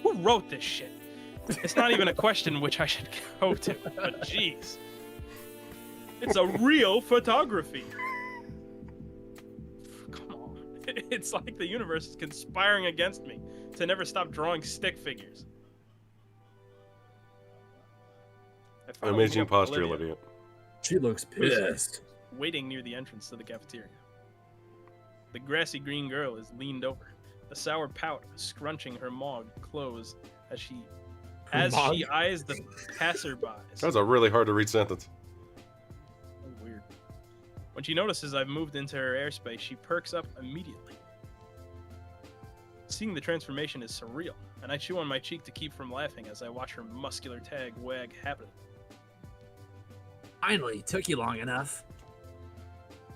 Who wrote this shit? It's not even a question which I should go to, but jeez. It's a real photography. Come on. It's like the universe is conspiring against me to never stop drawing stick figures. I finally Amazing meet up with posture, Olivia. She looks pissed. Waiting near the entrance to the cafeteria. The grassy green girl is leaned over, a sour pout scrunching her mug close as she eyes the passerbys. That was a really hard to read sentence. Oh, weird. When she notices I've moved into her airspace, she perks up immediately. Seeing the transformation is surreal, and I chew on my cheek to keep from laughing as I watch her muscular tag wag happily. Finally, took you long enough.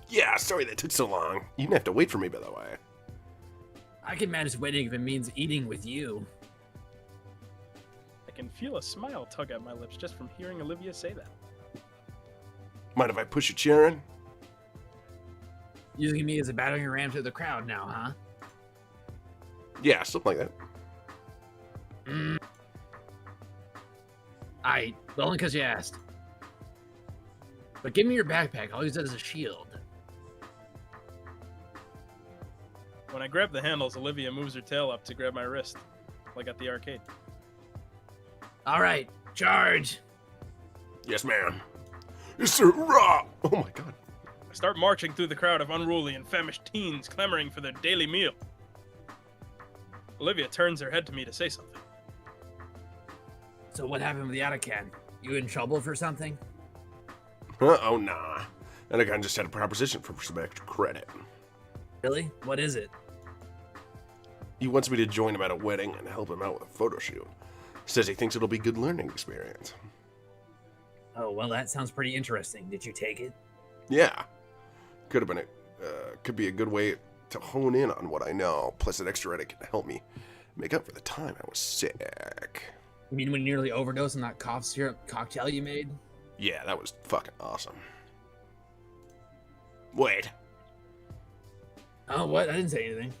Yeah, sorry that took so long. You didn't have to wait for me, by the way. I can manage waiting if it means eating with you. I can feel a smile tug at my lips just from hearing Olivia say that. Mind if I push your chair in? Using me as a battering ram to the crowd now, huh? Yeah, something like that. Well, only because you asked. But give me your backpack. I'll use that as a shield. When I grab the handles, Olivia moves her tail up to grab my wrist, like at the arcade. All right, charge. Yes, ma'am. Yes, sir. Rah! Oh my god. I start marching through the crowd of unruly and famished teens clamoring for their daily meal. Olivia turns her head to me to say something. So what happened with the Otacon? You in trouble for something? Oh, nah. And I just had a proposition for some extra credit. Really? What is it? He wants me to join him at a wedding and help him out with a photo shoot. Says he thinks it'll be a good learning experience. Oh, well, that sounds pretty interesting. Did you take it? Yeah. Could be a good way to hone in on what I know. Plus, that extra credit can help me make up for the time I was sick. You mean when you nearly overdosed on that cough syrup cocktail you made? Yeah, that was fucking awesome. Wait. Oh, what? I didn't say anything.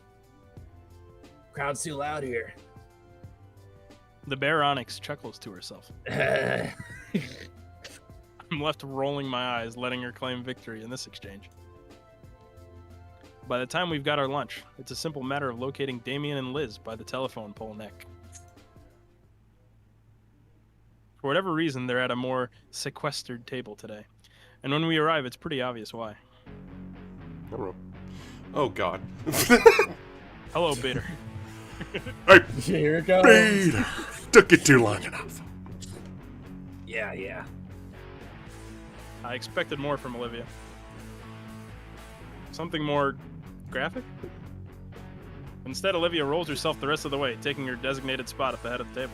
Crowd's too loud here. The Bear Onyx chuckles to herself. I'm left rolling my eyes, letting her claim victory in this exchange. By the time we've got our lunch, it's a simple matter of locating Damien and Liz by the telephone pole neck. For whatever reason, they're at a more sequestered table today. And when we arrive, it's pretty obvious why. Oh, God. Hello, Gator. Hey, Here it goes. Peter! Took it too long enough. Yeah. I expected more from Olivia. Something more graphic? Instead, Olivia rolls herself the rest of the way, taking her designated spot at the head of the table.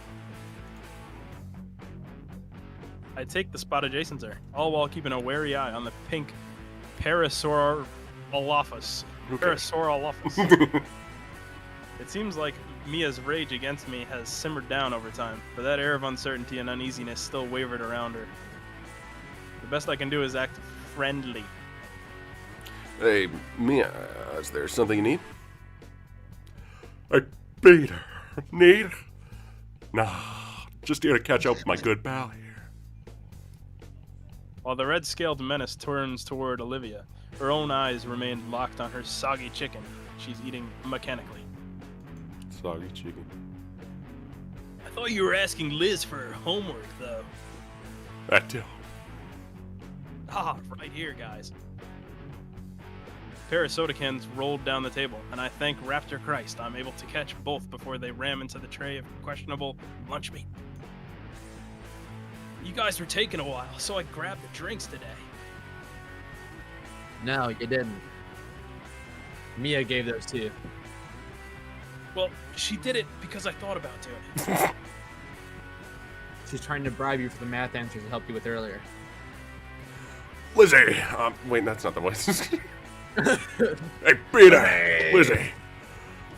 I take the spot adjacent to her, all while keeping a wary eye on the pink Parasaurolophus. Parasaurolophus. It seems like Mia's rage against me has simmered down over time, but that air of uncertainty and uneasiness still wavered around her. The best I can do is act friendly. Hey, Mia, is there something you need? Hey, Peter. Need? Nah, just here to catch up with my good pal here. While the red-scaled menace turns toward Olivia, her own eyes remain locked on her soggy chicken she's eating mechanically. Soggy chicken. I thought you were asking Liz for her homework, though. That too. Ah, right here, guys. A pair of soda cans rolled down the table, and I thank Raptor Christ I'm able to catch both before they ram into the tray of questionable lunch meat. You guys were taking a while, so I grabbed the drinks today. No, you didn't. Mia gave those to you. Well, she did it because I thought about doing it. She's trying to bribe you for the math answers I helped you with earlier. Lizzie! Wait, that's not the voice. Hey, Peter! Lizzie!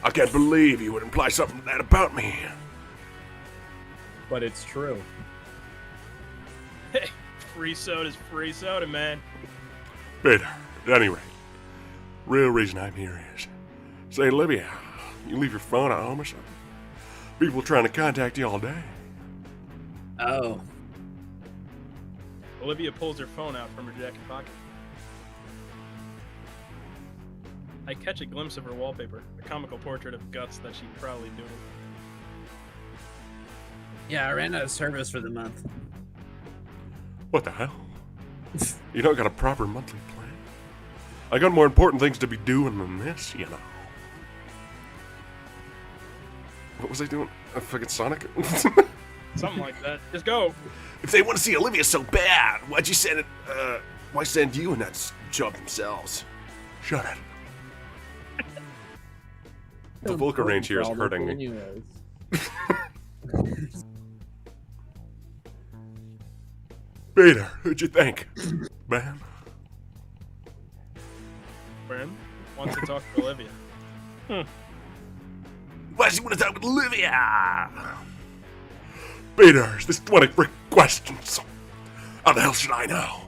I can't believe you would imply something like that about me. But it's true. Hey, free soda's free soda, man. Peter, at any rate, real reason I'm here is, say, Olivia, you leave your phone at home or something? People trying to contact you all day. Oh. Olivia pulls her phone out from her jacket pocket. I catch a glimpse of her wallpaper, a comical portrait of guts that she'd probably doodled. Yeah, I ran out of service for the month. What the hell? You don't got a proper monthly plan? I got more important things to be doing than this, you know. What was I doing? A fucking Sonic? Something like that. Just go. If they want to see Olivia so bad, why'd you send it, why send you and that job themselves? Shut it. The vocal range here is hurting me. Anyways. Peter, what'd you think? Man? Bram wants to talk to Olivia. Why does he want to talk with Olivia? Peter, is this 20 frick questions? How the hell should I know?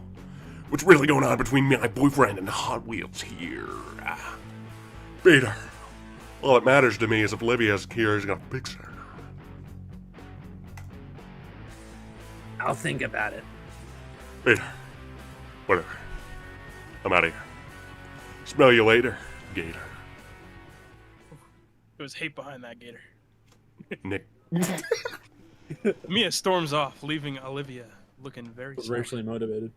What's really going on between me and my boyfriend and the Hot Wheels here? Peter, all that matters to me is if Olivia's here is gonna fix her. I'll think about it. Peter, whatever. I'm out of here. Smell you later, Gator. There was hate behind that, Gator. Nick. Mia storms off, leaving Olivia looking very sad. Racially motivated.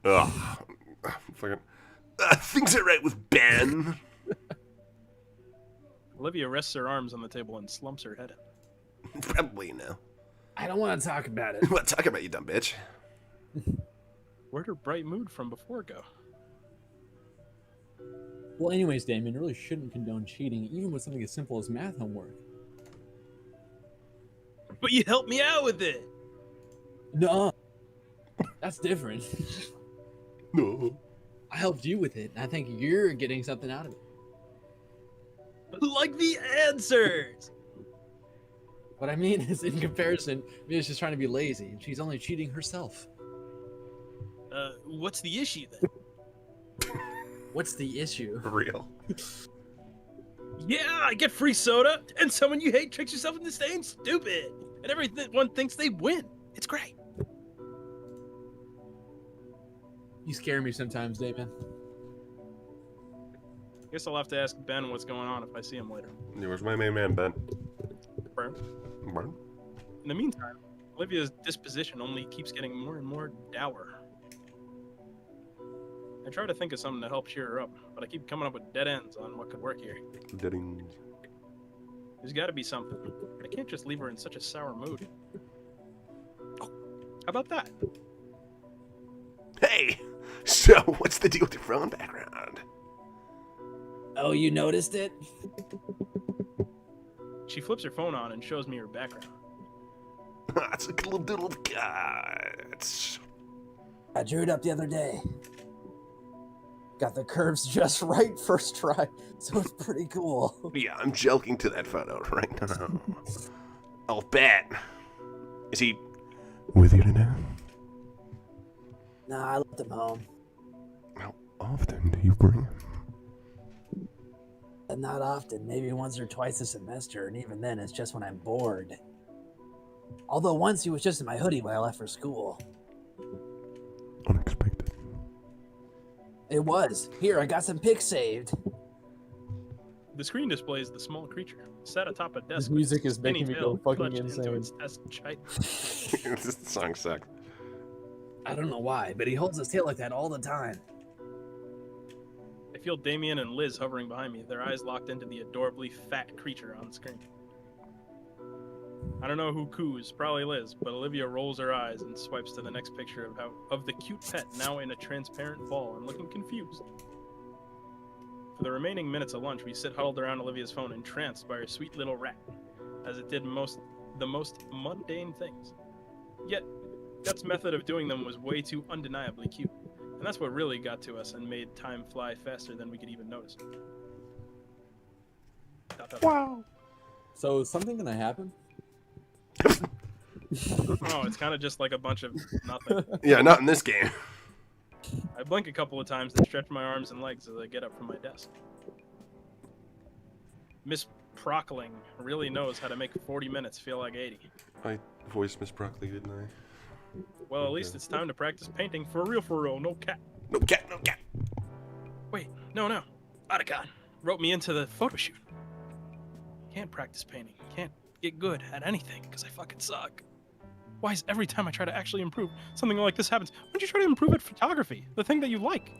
Ugh. Fucking. Things are right with Ben. Olivia rests her arms on the table and slumps her head. Probably no. I don't want to talk about it. What? Talk about you, dumb bitch. Where'd her bright mood from before go? Well, anyways, Damien, you really shouldn't condone cheating, even with something as simple as math homework. But you helped me out with it! No, that's different. No. I helped you with it, and I think you're getting something out of it. Like the answers! What I mean is, in comparison, Mia's just trying to be lazy, and she's only cheating herself. What's the issue then? What's the issue? For real. Yeah, I get free soda, and someone you hate tricks yourself into staying stupid, and everyone thinks they win. It's great. You scare me sometimes, Damien. Guess I'll have to ask Ben what's going on if I see him later. Where's my main man, Ben? Burn. Burn? In the meantime, Olivia's disposition only keeps getting more and more dour. I try to think of something to help cheer her up, but I keep coming up with dead ends on what could work here. Deadings. There's got to be something. I can't just leave her in such a sour mood. Oh, how about that? Hey! So, what's the deal with your phone background? Oh, you noticed it? She flips her phone on and shows me her background. It's a little doodle of guts. I drew it up the other day. Got the curves just right first try, so it's pretty cool. Yeah, I'm joking to that photo right now. I'll bet. Is he with you today? Nah, I left him home. How often do you bring him? And not often, maybe once or twice a semester, and even then it's just when I'm bored. Although once he was just in my hoodie when I left for school. Unexpected. It was. Here, I got some pics saved. The screen displays the small creature sat atop a desk. This with music its is making skinny me go tail fucking clutched into insane. its desk chite. This song sucks. I don't know why, but he holds his tail like that all the time. I feel Damien and Liz hovering behind me, their eyes locked into the adorably fat creature on screen. I don't know who coos, probably Liz, but Olivia rolls her eyes and swipes to the next picture of the cute pet now in a transparent ball and looking confused. For the remaining minutes of lunch, we sit huddled around Olivia's phone, entranced by her sweet little rat, as it did the most mundane things. Yet, Gut's method of doing them was way too undeniably cute. And that's what really got to us and made time fly faster than we could even notice. Wow. So is something gonna happen? Oh, it's kind of just like a bunch of nothing. Yeah, not in this game. I blink a couple of times and stretch my arms and legs as I get up from my desk. Miss Prockling really knows how to make 40 minutes feel like 80. I voiced Miss Broccoli, didn't I? Well, at least it's time to practice painting for real, no cat. No cat, no cat. Wait, no. Otacon wrote me into the photo shoot. Can't practice painting. Can't get good at anything because I fucking suck. Why is every time I try to actually improve, something like this happens? Why don't you try to improve at photography? The thing that you like.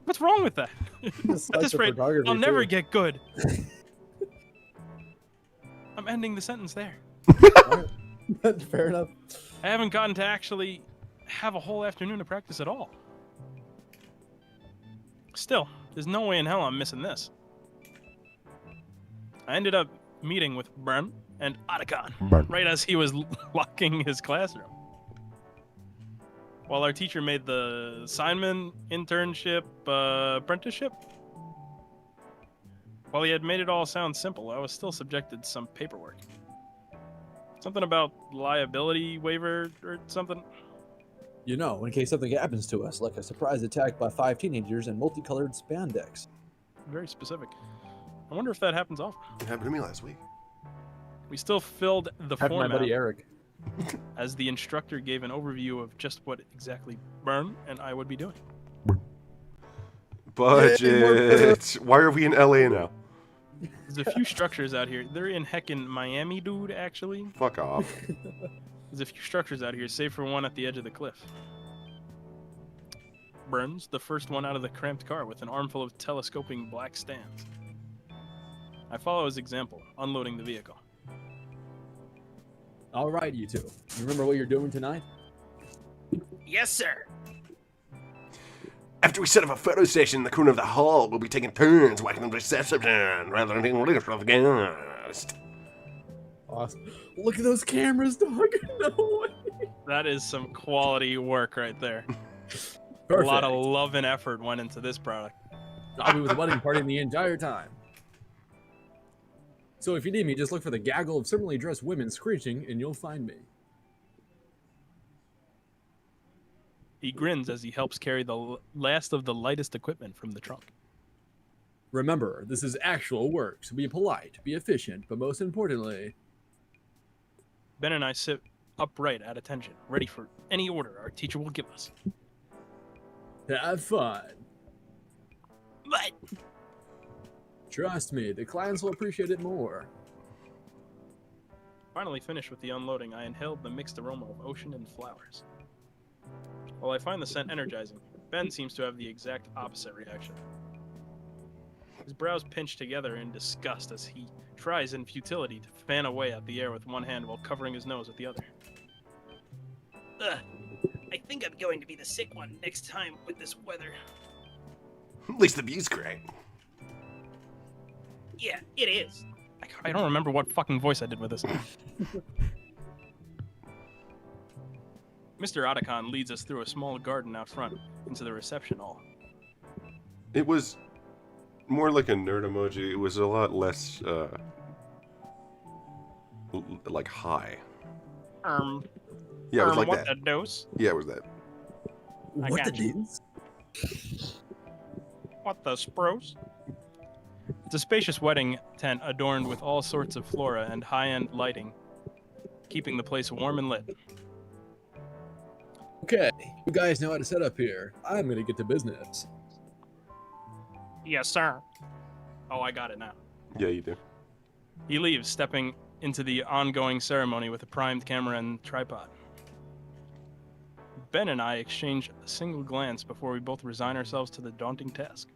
What's wrong with that? At this rate, I'll never get good. I'm ending the sentence there. Fair enough. I haven't gotten to actually have a whole afternoon to practice at all. Still, there's no way in hell I'm missing this. I ended up meeting with Bern and Otacon right as he was locking his classroom. While our teacher made the assignment, internship, apprenticeship. While he had made it all sound simple, I was still subjected to some paperwork. Something about liability waiver or something. You know, in case something happens to us, like a surprise attack by 5 teenagers in multicolored spandex. Very specific. I wonder if that happens often. It happened to me last week. We still filled the Happened to my format buddy Eric. as the instructor gave an overview of just what exactly Bern and I would be doing. Budget. Why are we in LA now? There's a few structures out here. They're in heckin' Miami, dude, actually. Fuck off. There's a few structures out here, save for one at the edge of the cliff. Bern's the first one out of the cramped car with an armful of telescoping black stands. I follow his example, unloading the vehicle. All right, you two. You remember what you're doing tonight? Yes, sir. After we set up a photo session in the corner of the hall, we'll be taking turns whacking the reception rather than being ready for the guest. Awesome. Look at those cameras, dog. No way. That is some quality work right there. Perfect. A lot of love and effort went into this product. I'll be with the wedding party the entire time. So if you need me, just look for the gaggle of similarly dressed women screeching, and you'll find me. He grins as he helps carry the last of the lightest equipment from the trunk. Remember, this is actual work, so be polite, be efficient, but most importantly... Ben and I sit upright at attention, ready for any order our teacher will give us. Have fun. But Trust me, the clients will appreciate it more. Finally finished with the unloading, I inhaled the mixed aroma of ocean and flowers. While I find the scent energizing, Ben seems to have the exact opposite reaction. His brows pinch together in disgust as he tries in futility to fan away at the air with one hand while covering his nose with the other. ugh, I think I'm going to be the sick one next time with this weather. At least the view's great. Yeah, it is. I don't remember what fucking voice I did with this. Mr. Otacon leads us through a small garden out front into the reception hall. It was more like a nerd emoji. It was a lot less, like high. Yeah, it was like what that. the dose? Yeah, it was that. I What the got you. deuce? What the spruce? It's a spacious wedding tent adorned with all sorts of flora and high-end lighting, keeping the place warm and lit. Okay, you guys know how to set up here. I'm gonna get to business. Yes, sir. Oh, I got it now. Yeah, you do. He leaves, stepping into the ongoing ceremony with a primed camera and tripod. Ben and I exchange a single glance before we both resign ourselves to the daunting task.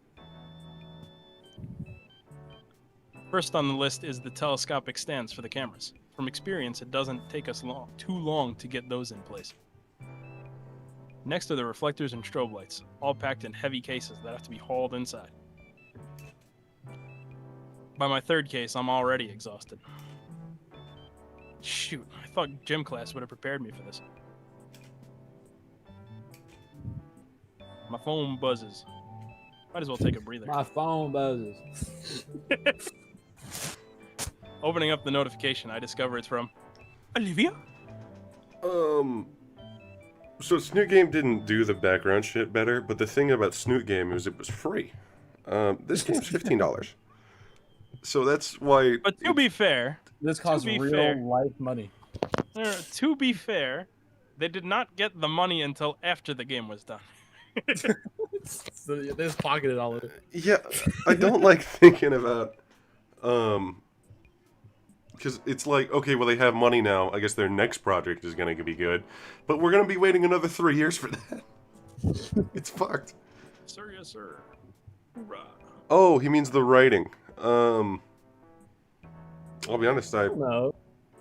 First on the list is the telescopic stands for the cameras. From experience, it doesn't take us too long to get those in place. Next are the reflectors and strobe lights, all packed in heavy cases that have to be hauled inside. By my third case, I'm already exhausted. Shoot, I thought gym class would have prepared me for this. My phone buzzes. Might as well take a breather. My phone buzzes. Opening up the notification, I discover it's from Olivia. So Snoot Game didn't do the background shit better, but the thing about Snoot Game is it was free. This game's $15. So that's why. But to be fair, This costs be real fair- life money. to be fair, they did not get the money until after the game was done. So they just pocketed all of it. Yeah, I don't like thinking about, because it's like, okay, well, they have money now. I guess their next project is going to be good. But we're going to be waiting another 3 years for that. It's fucked. Sir, yes, sir. Hoorah. Oh, he means the writing. I'll be honest, I No.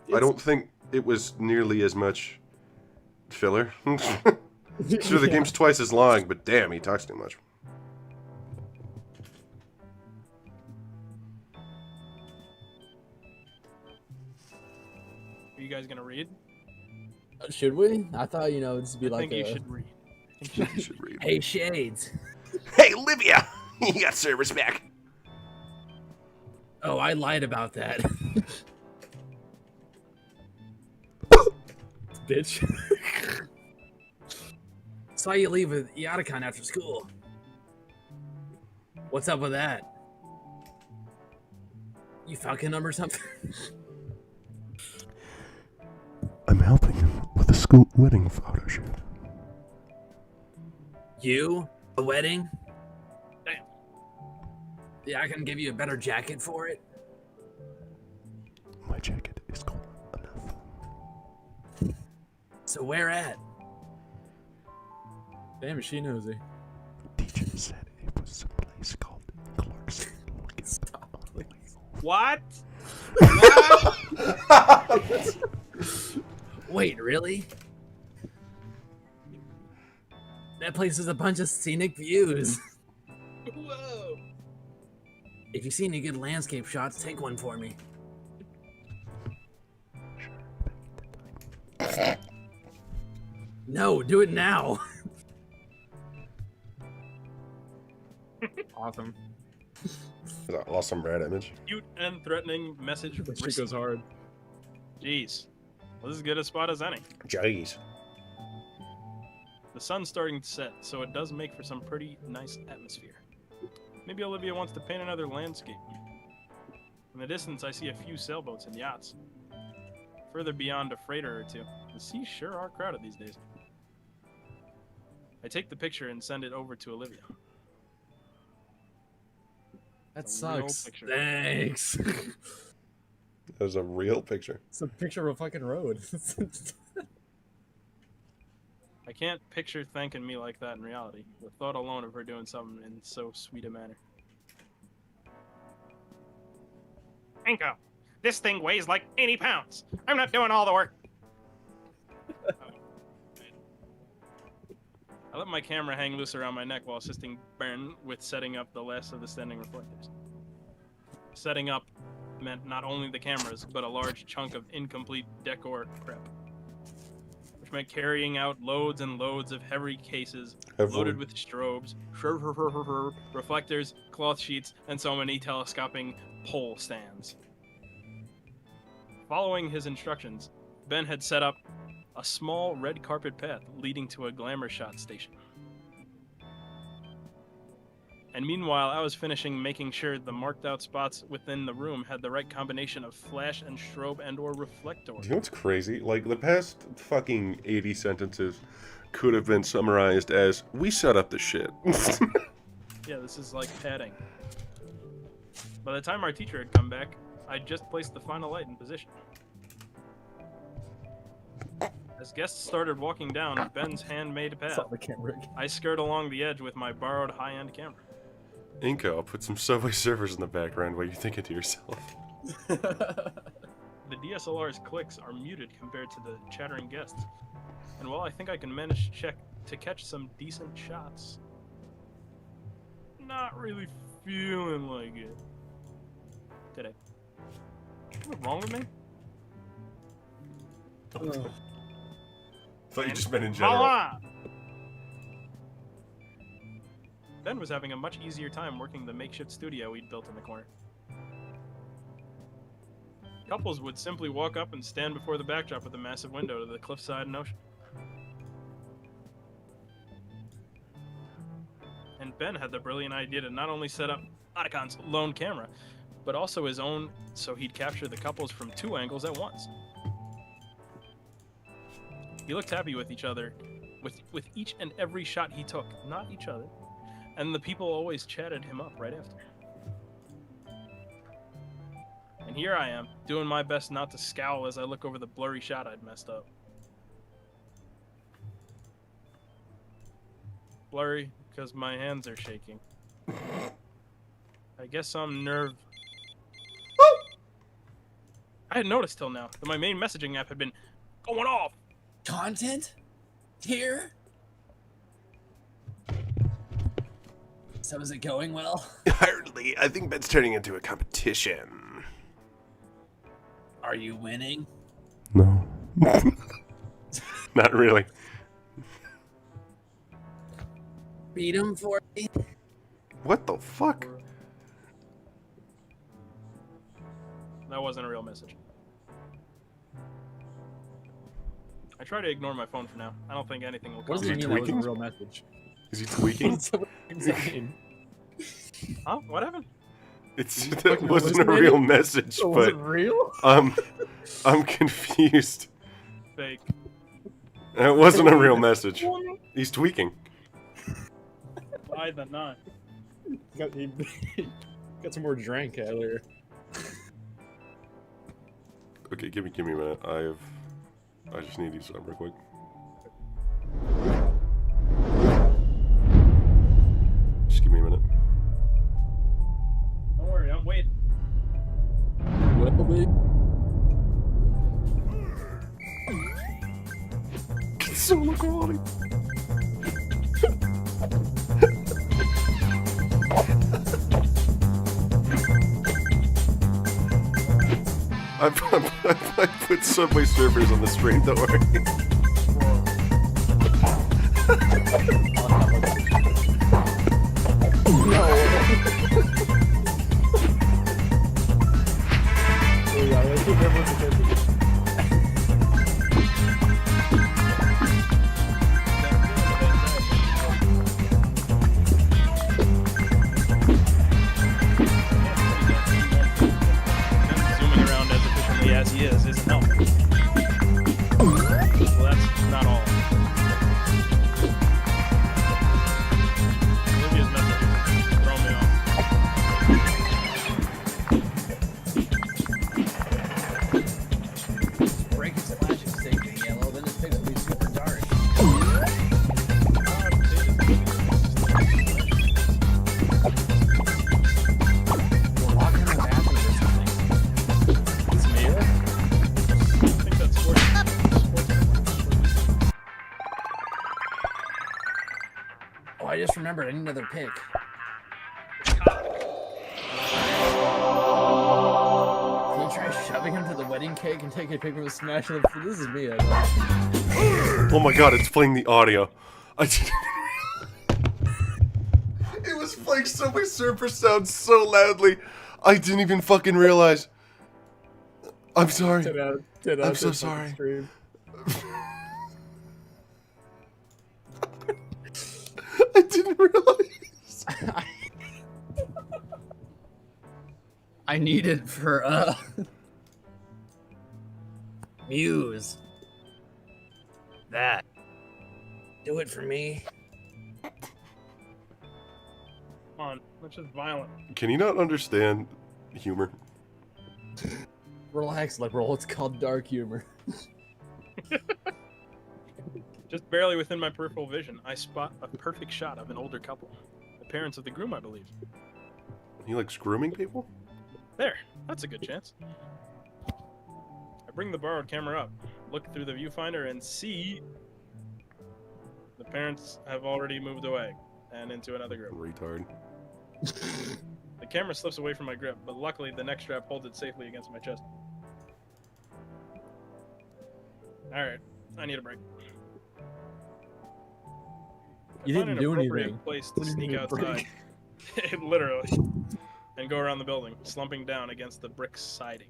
don't think it was nearly as much filler. Sure, the game's twice as long, but damn, he talks too much. Are you guys gonna read? Should we? I thought, this would be I like think you a... should read. You should read. Hey, Shades. Hey, Olivia! You got service back. Oh, I lied about that. Bitch. Saw you leave with Yatacon after school. What's up with that? You fucking him or something? I'm helping him with a school wedding photo shoot. You? A wedding? Damn. Yeah, I can give you a better jacket for it. My jacket is cold enough. So where at? Damn, is she nosy. Teacher said it was a place called Clarkson. Stop, please. What? Wait, really? That place is a bunch of scenic views. Whoa. If you see any good landscape shots, take one for me. No, do it now. Awesome. Is that awesome Brad image? Cute and threatening message. That shit received. goes hard. Jeez. Well, this is as good a spot as any. Jeez. The sun's starting to set, so it does make for some pretty nice atmosphere. Maybe Olivia wants to paint another landscape. In the distance, I see a few sailboats and yachts. Further beyond a freighter or two, the seas sure are crowded these days. I take the picture and send it over to Olivia. That It's a real sucks. picture. Thanks. That was a real picture. It's a picture of a fucking road. I can't picture thanking me like that in reality. The thought alone of her doing something in so sweet a manner. Inko, this thing weighs like 80 pounds. I'm not doing all the work. I let my camera hang loose around my neck while assisting Bern with setting up the last of the standing reflectors. Setting up meant not only the cameras, but a large chunk of incomplete decor prep. Which meant carrying out loads and loads of heavy cases loaded with strobes, reflectors, cloth sheets, and so many telescoping pole stands. Following his instructions, Ben had set up a small red carpet path leading to a glamour shot station. And meanwhile, I was finishing making sure the marked out spots within the room had the right combination of flash and strobe and or reflector. Do you know what's crazy? Like, the past fucking 80 sentences could have been summarized as, we set up the shit. Yeah, this is like padding. By the time our teacher had come back, I'd just placed the final light in position. As guests started walking down Ben's handmade path, Saw the camera. I skirt along the edge with my borrowed high-end camera. Inko, I'll put some Subway servers in the background while you're thinking to yourself. The DSLR's clicks are muted compared to the chattering guests. And while I think I can manage to catch some decent shots, not really feeling like it today. What's wrong with me? Thought you just meant in general. Voila! Ben was having a much easier time working the makeshift studio we'd built in the corner. Couples would simply walk up and stand before the backdrop with a massive window to the cliffside and ocean. And Ben had the brilliant idea to not only set up Otacon's lone camera, but also his own, so he'd capture the couples from 2 angles at once. He looked happy with each other, with each and every shot he took, not each other, and the people always chatted him up right after. And here I am, doing my best not to scowl as I look over the blurry shot I'd messed up. Blurry, because my hands are shaking. I guess I'm I hadn't noticed till now that my main messaging app had been going off. Content? Here? So is it going well? Hardly. I think Ben's turning into a competition. Are you winning? No. Not really. Beat him for me? What the fuck? That wasn't a real message. I try to ignore my phone for now. I don't think anything will What come. does it he mean that was a tweaking? real message? Is he tweaking? What does that mean? Huh? What happened? It's that Fucking wasn't a hallucinating? real message, Oh, was but it real? I'm confused. Fake. It wasn't a real message. He's tweaking. Lie than not. He got some more drink earlier. Okay, give me a minute. I just need to use something real quick. Just give me a minute. Don't worry, I'm waiting. Will be. Solo quality. I put Subway Surfers on the screen, don't worry. Zooming around as efficiently as he is isn't helping. Well, that's not all. Olivia's messages throw me off. Break its flashing station yellow, then its pixel will be super dark. We're walking in the bathroom or something. It's me. I think that's sports. Oh, I just remembered. I need another pick. Can you try shoving him to the wedding cake and take a picture of smash it? This is me. I know. Oh my god, it's playing the audio. I didn't. It was playing Subway Surfer sound so loudly. I didn't even fucking realize. I'm sorry. 10 out, 10 out I'm of so 10 fucking sorry. stream. I didn't realize. I need it for Muse. That. Do it for me. Come on, that's just violent. Can you not understand humor? Relax, liberal. It's called dark humor. Just barely within my peripheral vision, I spot a perfect shot of an older couple. The parents of the groom, I believe. He likes grooming people? There, that's a good chance. I bring the borrowed camera up, look through the viewfinder, and see the parents have already moved away and into another group. Retard. The camera slips away from my grip, but luckily the neck strap holds it safely against my chest. Alright, I need a break. You Find didn't an do appropriate anything. place to What do you sneak mean outside. Literally. And go around the building, slumping down against the brick siding.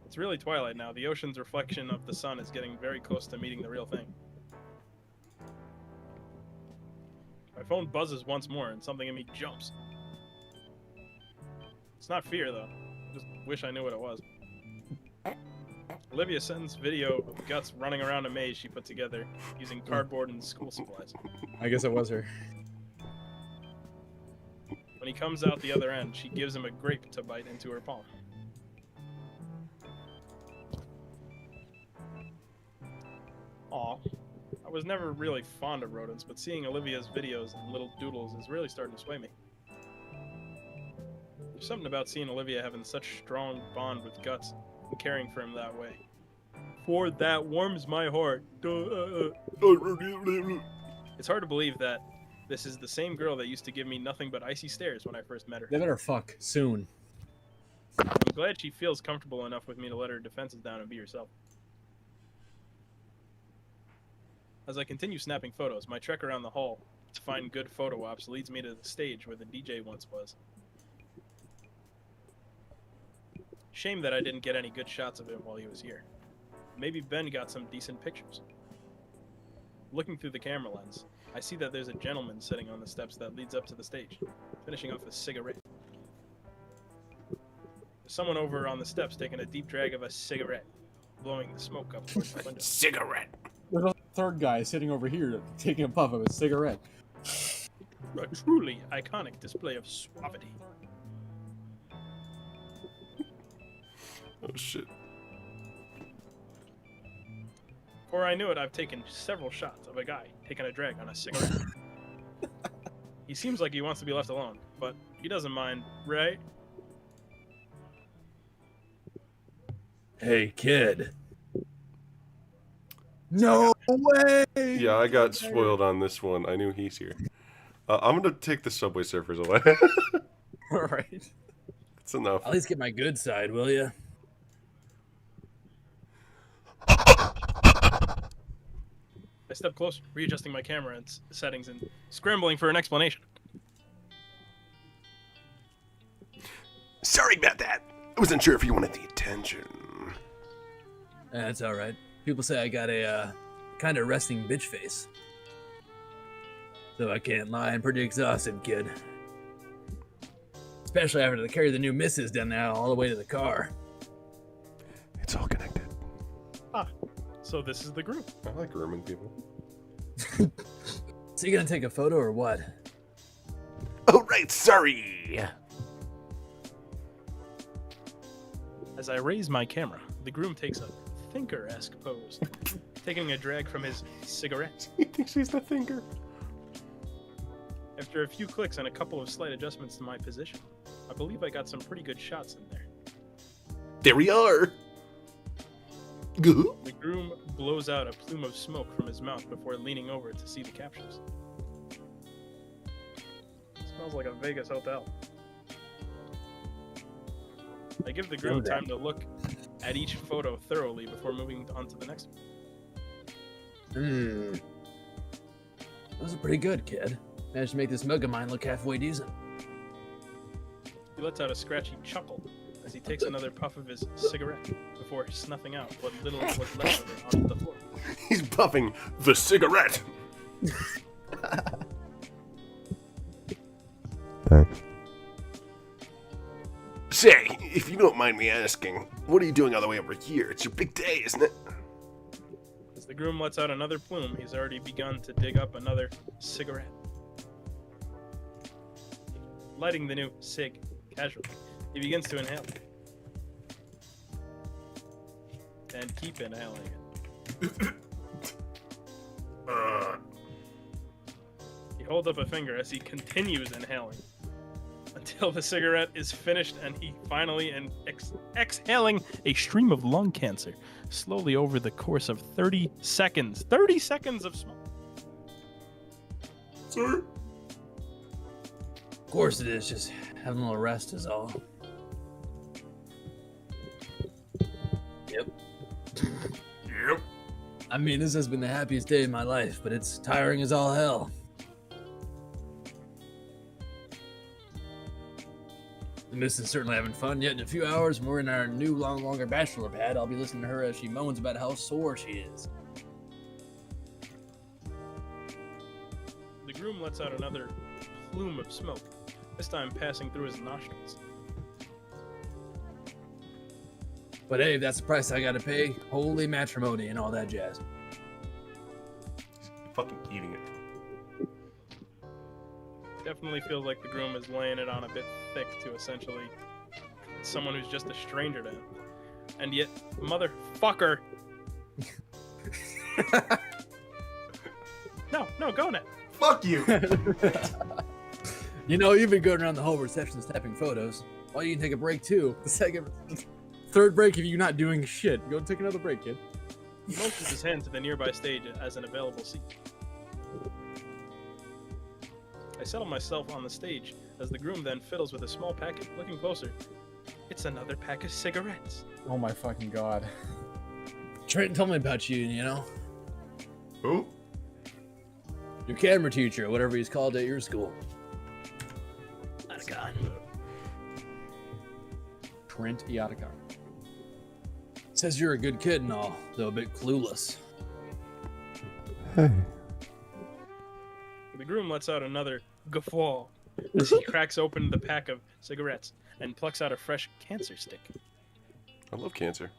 It's really twilight now. The ocean's reflection of the sun is getting very close to meeting the real thing. My phone buzzes once more, and something in me jumps. It's not fear, though. I just wish I knew what it was. Olivia sends video of Guts running around a maze she put together using cardboard and school supplies. I guess it was her. When he comes out the other end, she gives him a grape to bite into her palm. Aw. I was never really fond of rodents, but seeing Olivia's videos and little doodles is really starting to sway me. There's something about seeing Olivia having such strong bond with Guts and caring for him that way. For that warms my heart. It's hard to believe that this is the same girl that used to give me nothing but icy stares when I first met her. They better fuck soon. I'm glad she feels comfortable enough with me to let her defenses down and be herself. As I continue snapping photos, my trek around the hall to find good photo ops leads me to the stage where the DJ once was. Shame that I didn't get any good shots of him while he was here. Maybe Ben got some decent pictures. Looking through the camera lens, I see that there's a gentleman sitting on the steps that leads up to the stage, finishing off a cigarette. There's someone over on the steps taking a deep drag of a cigarette, blowing the smoke up towards the window. Cigarette. There's a third guy sitting over here taking a puff of a cigarette. A truly iconic display of suavity. Oh shit. Before I knew it, I've taken several shots of a guy taking a drag on a cigarette. He seems like he wants to be left alone, but he doesn't mind, right? Hey, kid. No way! Yeah, I got spoiled on this one. I knew he's here. I'm gonna take the Subway Surfers away. All right. That's enough. At least get my good side, will you? I step closer, readjusting my camera and settings and scrambling for an explanation. Sorry about that. I wasn't sure if you wanted the attention. That's all right. People say I got a kind of resting bitch face. So I can't lie, I'm pretty exhausted, kid. Especially after they carry the new missus down there all the way to the car. It's all connected. So this is the group. I like grooming people. So you gonna take a photo or what? Oh, right, sorry. As I raise my camera, the groom takes a thinker-esque pose, taking a drag from his cigarette. He thinks he's the thinker. After a few clicks and a couple of slight adjustments to my position, I believe I got some pretty good shots in there. There we are. Goo. The groom blows out a plume of smoke from his mouth before leaning over to see the captions. Smells like a Vegas hotel. I give the groom time to look at each photo thoroughly before moving on to the next one. Those are pretty good, kid. Managed to make this mug of mine look halfway decent. He lets out a scratchy chuckle as he takes another puff of his cigarette before snuffing out what little was left of it onto the floor. He's puffing the cigarette. Thanks. Say, if you don't mind me asking, what are you doing all the way over here? It's your big day, isn't it? As the groom lets out another plume, he's already begun to dig up another cigarette. Lighting the new cig casually, he begins to inhale. And keep inhaling it. He holds up a finger as he continues inhaling until the cigarette is finished and he finally exhaling a stream of lung cancer slowly over the course of 30 seconds. 30 seconds of smoke. Sir? Of course it is, just having a little rest is all. Yep. Yep. I mean, this has been the happiest day of my life, but it's tiring as all hell. The miss is certainly having fun, yet in a few hours, when we're in our new longer bachelor pad, I'll be listening to her as she moans about how sore she is. The groom lets out another plume of smoke, this time passing through his nostrils. But hey, if that's the price I gotta pay, holy matrimony and all that jazz. He's fucking eating it. Definitely feels like the groom is laying it on a bit thick to essentially someone who's just a stranger to him. And yet, motherfucker. No, go now. Fuck you! You know, you've been going around the whole reception snapping photos. Why you can take a break too? Third break if you're not doing shit. Go take another break, kid. He motions his hand to the nearby stage as an available seat. I settle myself on the stage as the groom then fiddles with a small packet. Looking closer, it's another pack of cigarettes. Oh my fucking god. Trent told me about you know? Who? Your camera teacher, or whatever he's called at your school. Otacon. Trent Iotacon. Says you're a good kid and all, though a bit clueless. Hey. The groom lets out another guffaw as he cracks open the pack of cigarettes and plucks out a fresh cancer stick. I love cancer.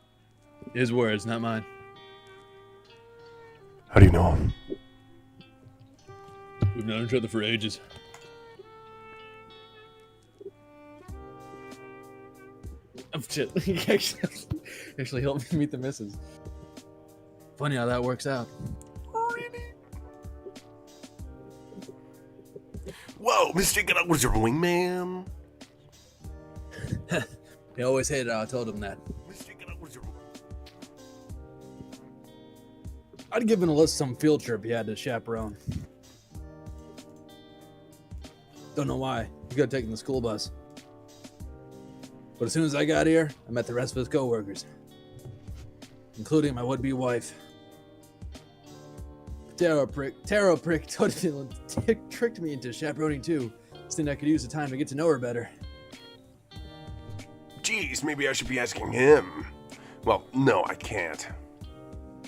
His words, not mine. How do you know him? We've known each other for ages. Oh shit! He actually helped me meet the missus. Funny how that works out. Whoa, Mr. Gator was your wingman? He always hated how I told him that. Mr. Gator was your... I'd given a list some field trip he had to chaperone. Don't know why. He could have taken the school bus. But as soon as I got here, I met the rest of his coworkers, including my would-be wife. Tarot prick totally tricked me into chaperoning too. Just I could use the time to get to know her better. Geez, maybe I should be asking him. Well, no, I can't.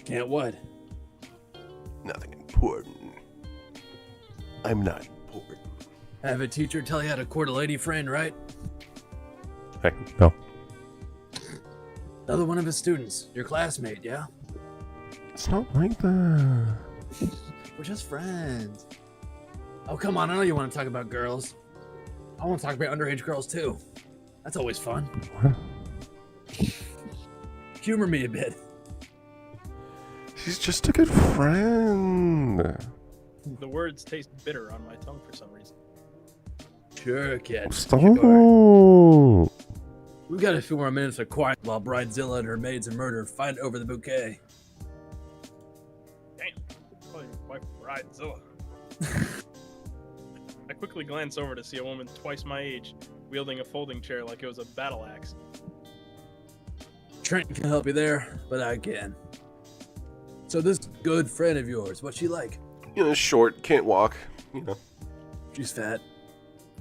Can't what? Nothing important. I'm not important. Have a teacher tell you how to court a lady friend, right? Hey, no. Another one of his students, your classmate, yeah? It's not like that. We're just friends. Oh, come on, I know you want to talk about girls. I want to talk about underage girls too. That's always fun. What? Humor me a bit. She's just a good friend. The words taste bitter on my tongue for some reason. Sure, kid. Stop. Sure. We've got a few more minutes of quiet while Bridezilla and her maids are murdered fight over the bouquet. Damn. Call your wife Bridezilla. I quickly glance over to see a woman twice my age, wielding a folding chair like it was a battle axe. Trent can help you there, but I can. So this good friend of yours, what's she like? You know, short, can't walk. You know. She's fat.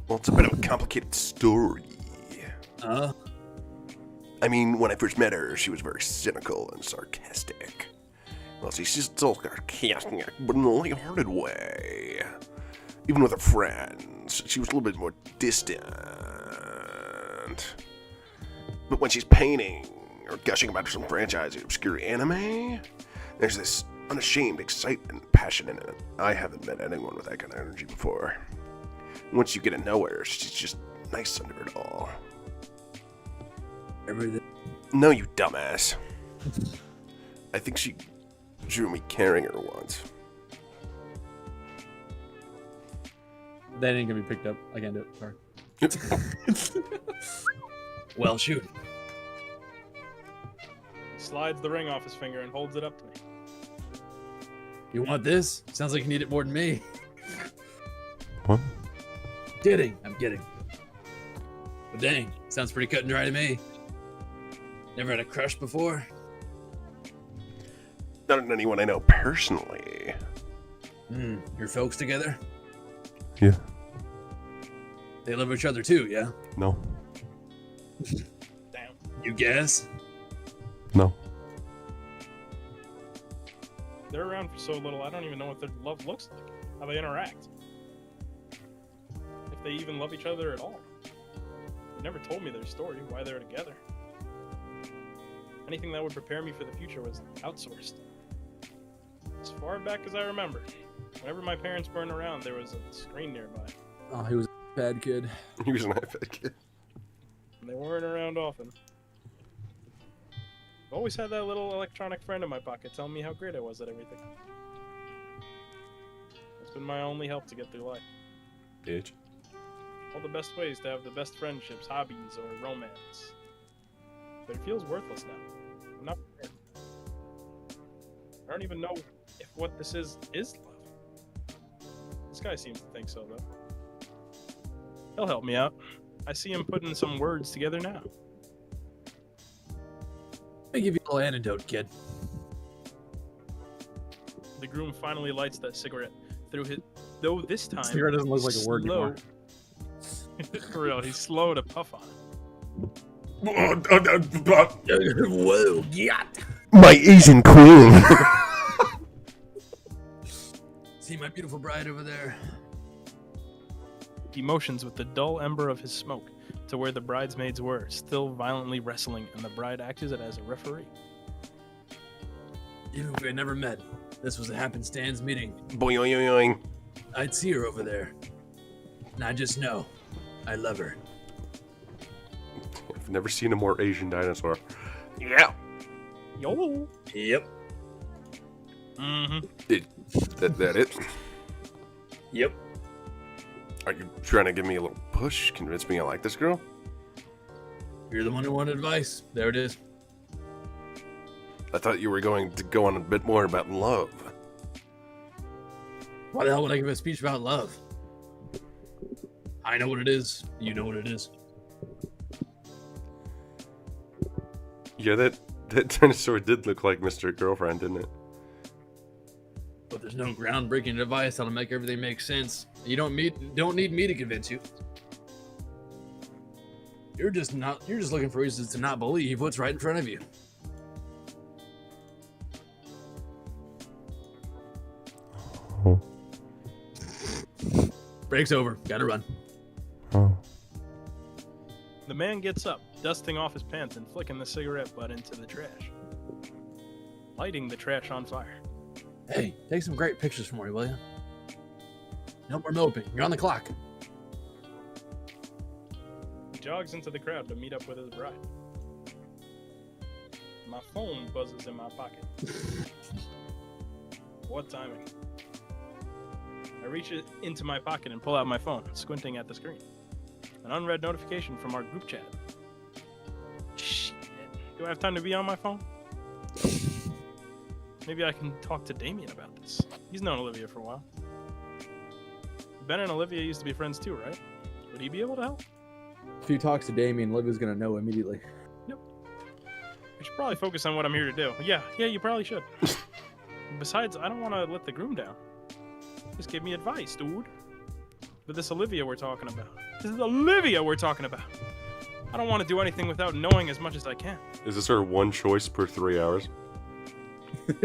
Well, it's a bit of a complicated story. I mean, when I first met her, she was very cynical and sarcastic. Well, see, she's still sarcastic, but in a lighthearted way. Even with her friends, she was a little bit more distant. But when she's painting or gushing about some franchise or obscure anime, there's this unashamed excitement and passion in it. I haven't met anyone with that kind of energy before. Once you get to know her, she's just nice under it all. Everything. No, you dumbass. I think she drew me carrying her once. That ain't gonna be picked up. I can't do it. Sorry. Well, shoot. He slides the ring off his finger and holds it up to me. You want this? Sounds like you need it more than me. What? Kidding. I'm kidding. But dang, sounds pretty cut and dry to me. Never had a crush before? Not anyone I know personally. Your folks together? Yeah. They love each other too, yeah? No. Damn. You guess? No. They're around for so little, I don't even know what their love looks like. How they interact. If they even love each other at all. They never told me their story, why they're together. Anything that would prepare me for the future was outsourced. As far back as I remember, whenever my parents weren't around, there was a screen nearby. Oh, he was a bad kid. He was an iPad kid. And they weren't around often. I've always had that little electronic friend in my pocket telling me how great I was at everything. It's been my only help to get through life. Bitch. All the best ways to have the best friendships, hobbies, or romance. But it feels worthless now. I'm not prepared. I don't even know if what this is love. This guy seems to think so, though. He'll help me out. I see him putting some words together now. Let me give you a little antidote, kid. The groom finally lights that cigarette through his... Though this time... Cigarette doesn't look like a word slow. anymore. For real, he's slow to puff on it. Whoa, yeah. My Asian queen. See my beautiful bride over there? He motions with the dull ember of his smoke to where the bridesmaids were, still violently wrestling, and the bride acted as a referee. Even if we had never met, this was a happenstance meeting. Boing. I'd see her over there. And I just know I love her. I've never seen a more Asian dinosaur. Yeah. Yo. Yep. Mm-hmm. That it? Yep. Are you trying to give me a little push? Convince me I like this girl? You're the one who wanted advice. There it is. I thought you were going to go on a bit more about love. Why the hell would I give a speech about love? I know what it is. You know what it is. Yeah, that dinosaur did look like Mr. Girlfriend, didn't it? But there's no groundbreaking advice that'll make everything make sense. You don't need me to convince you. You're just looking for reasons to not believe what's right in front of you. Oh. Break's over. Gotta run. Oh. The man gets up, dusting off his pants and flicking the cigarette butt into the trash. Lighting the trash on fire. Hey, take some great pictures for me, will you? No more moping. You're on the clock. He jogs into the crowd to meet up with his bride. My phone buzzes in my pocket. What timing? I reach it into my pocket and pull out my phone, squinting at the screen. An unread notification from our group chat. Shit. Do I have time to be on my phone? Maybe I can talk to Damien about this. He's known Olivia for a while. Ben and Olivia used to be friends too, right? Would he be able to help? If he talks to Damien, Livy's gonna know immediately. We should probably focus on what I'm here to do. Yeah, you probably should. Besides, I don't want to let the groom down. Just give me advice, dude. But this Olivia we're talking about. This is Olivia we're talking about. I don't want to do anything without knowing as much as I can. Is this our one choice per 3 hours?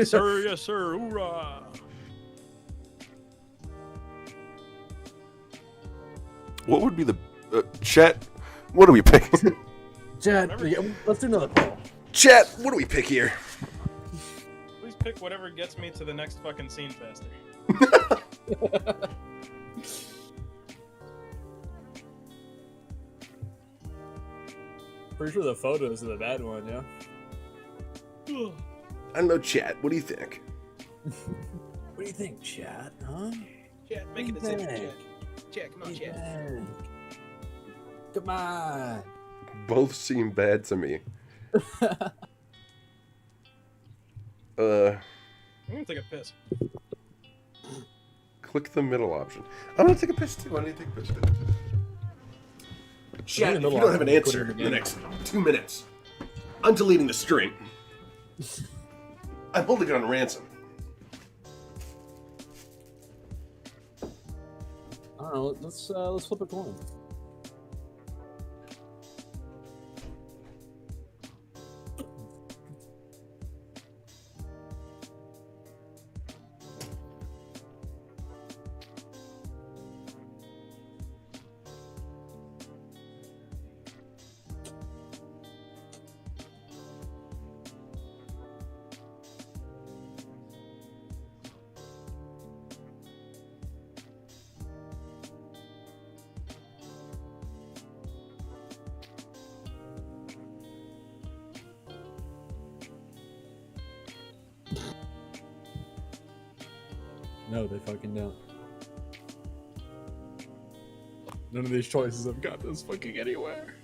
Sir, yes, sir. Hoorah. What would be the... Chet, what do we pick? Chad, let's do another poll. Chet, what do we pick here? Please pick whatever gets me to the next fucking scene faster. Pretty sure the photos are the bad one, yeah? I don't know, Chet, what do you think? What do you think, Chad? Huh? Chat, make a What do you decision, think? Chat. Come on, What do you Chat. think? Come on. Both seem bad to me. I'm gonna take a piss. Click the middle option. I'm gonna take a piss too. I need to take a piss too. Chat, if you don't have an answer in the next 2 minutes, I'm deleting the stream. I'm holding it on ransom. I don't know. Let's flip a coin. No, they fucking don't. None of these choices have got us fucking anywhere.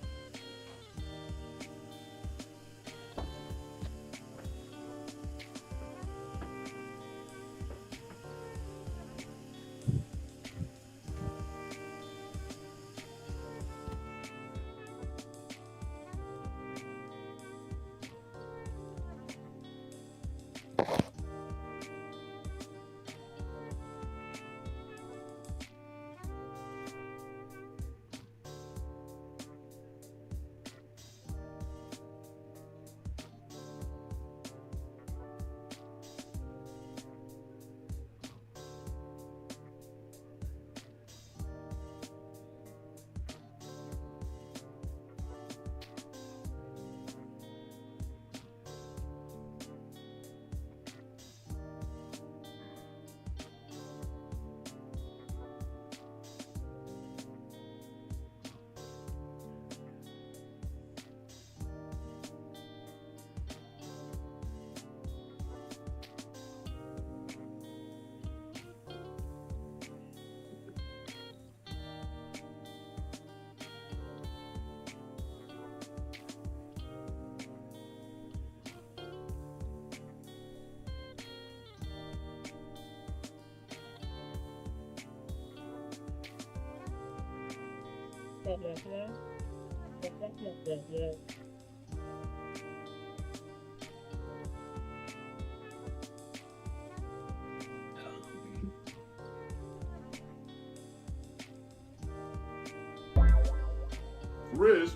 Riz.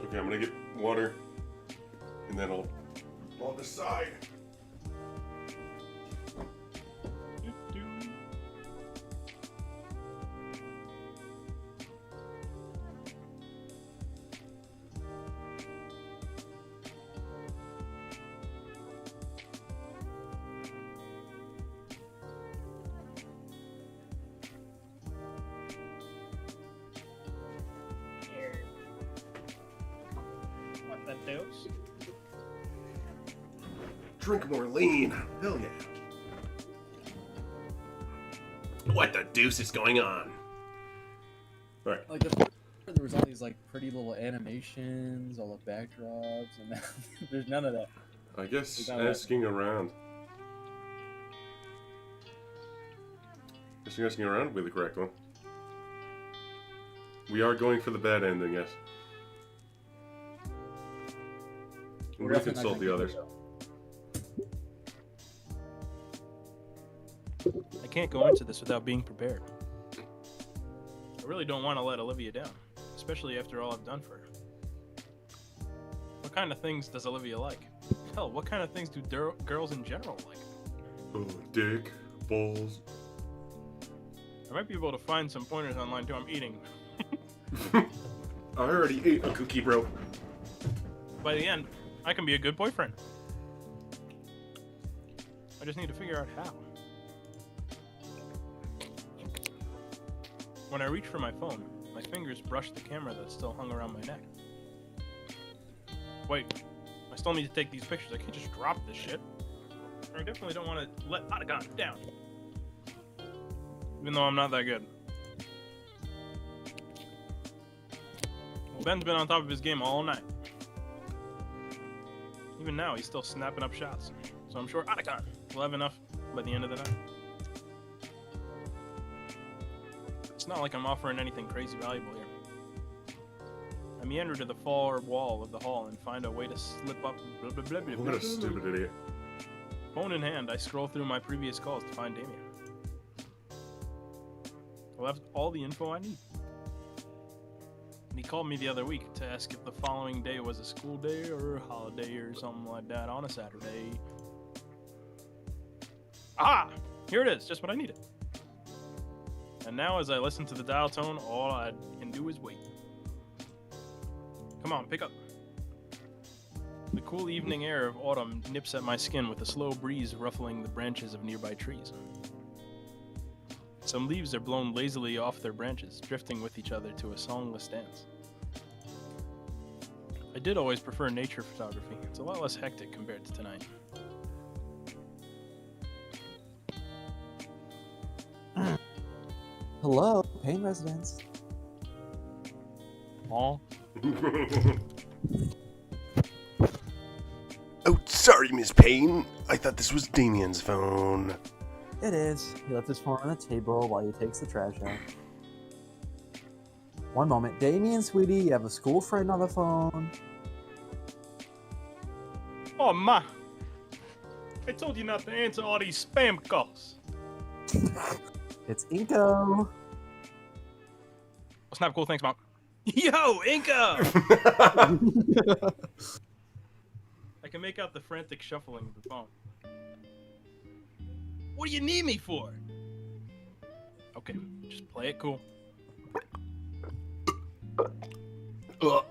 Okay, I'm gonna get water, and then I'll decide. What the deuce? Drink more lean. Hell yeah. What the deuce is going on? All right. Like there was all these like pretty little animations, all the backdrops, and now there's none of that. I guess Is that what- asking around. Guessing asking around would be the correct one. We are going for the bad ending, yes. We're We'll definitely not consult gonna the get others. it, though. I can't go into this without being prepared. I really don't want to let Olivia down, especially after all I've done for her. What kind of things does Olivia like? Hell, what kind of things do girls in general like? Oh, dick, balls. I might be able to find some pointers online too. I'm eating. I already ate a cookie, bro. By the end, I can be a good boyfriend. I just need to figure out how. When I reach for my phone, my fingers brush the camera that still hung around my neck. Wait, I still need to take these pictures. I can't just drop this shit. I definitely don't want to let Patagon down. Even though I'm not that good. Well, Ben's been on top of his game all night. Even now, he's still snapping up shots. So I'm sure Otacon will have enough by the end of the night. It's not like I'm offering anything crazy valuable here. I meander to the far wall of the hall and find a way to slip up. Blah, blah, blah, blah, What blah, a stupid idiot. Phone in hand, I scroll through my previous calls to find Damien. I left all the info I need. And he called me the other week to ask if the following day was a school day or a holiday or something like that on a Saturday. Ah! Here it is, just what I needed. And now as I listen to the dial tone, all I can do is wait. Come on, pick up. The cool evening air of autumn nips at my skin with a slow breeze ruffling the branches of nearby trees. Some leaves are blown lazily off their branches, drifting with each other to a songless dance. I did always prefer nature photography. It's a lot less hectic compared to tonight. Hello, Payne residents. Oh, Oh, sorry, Miss Payne. I thought this was Damien's phone. It is. He left his phone on the table while he takes the trash out. One moment. Damien, sweetie, you have a school friend on the phone. oh ma! I told you not to answer all these spam calls. It's Inko. Oh, snap, cool, thanks, Mom. Yo, Inca! I can make out the frantic shuffling of the phone. What do you need me for? Okay, just play it cool. Ugh.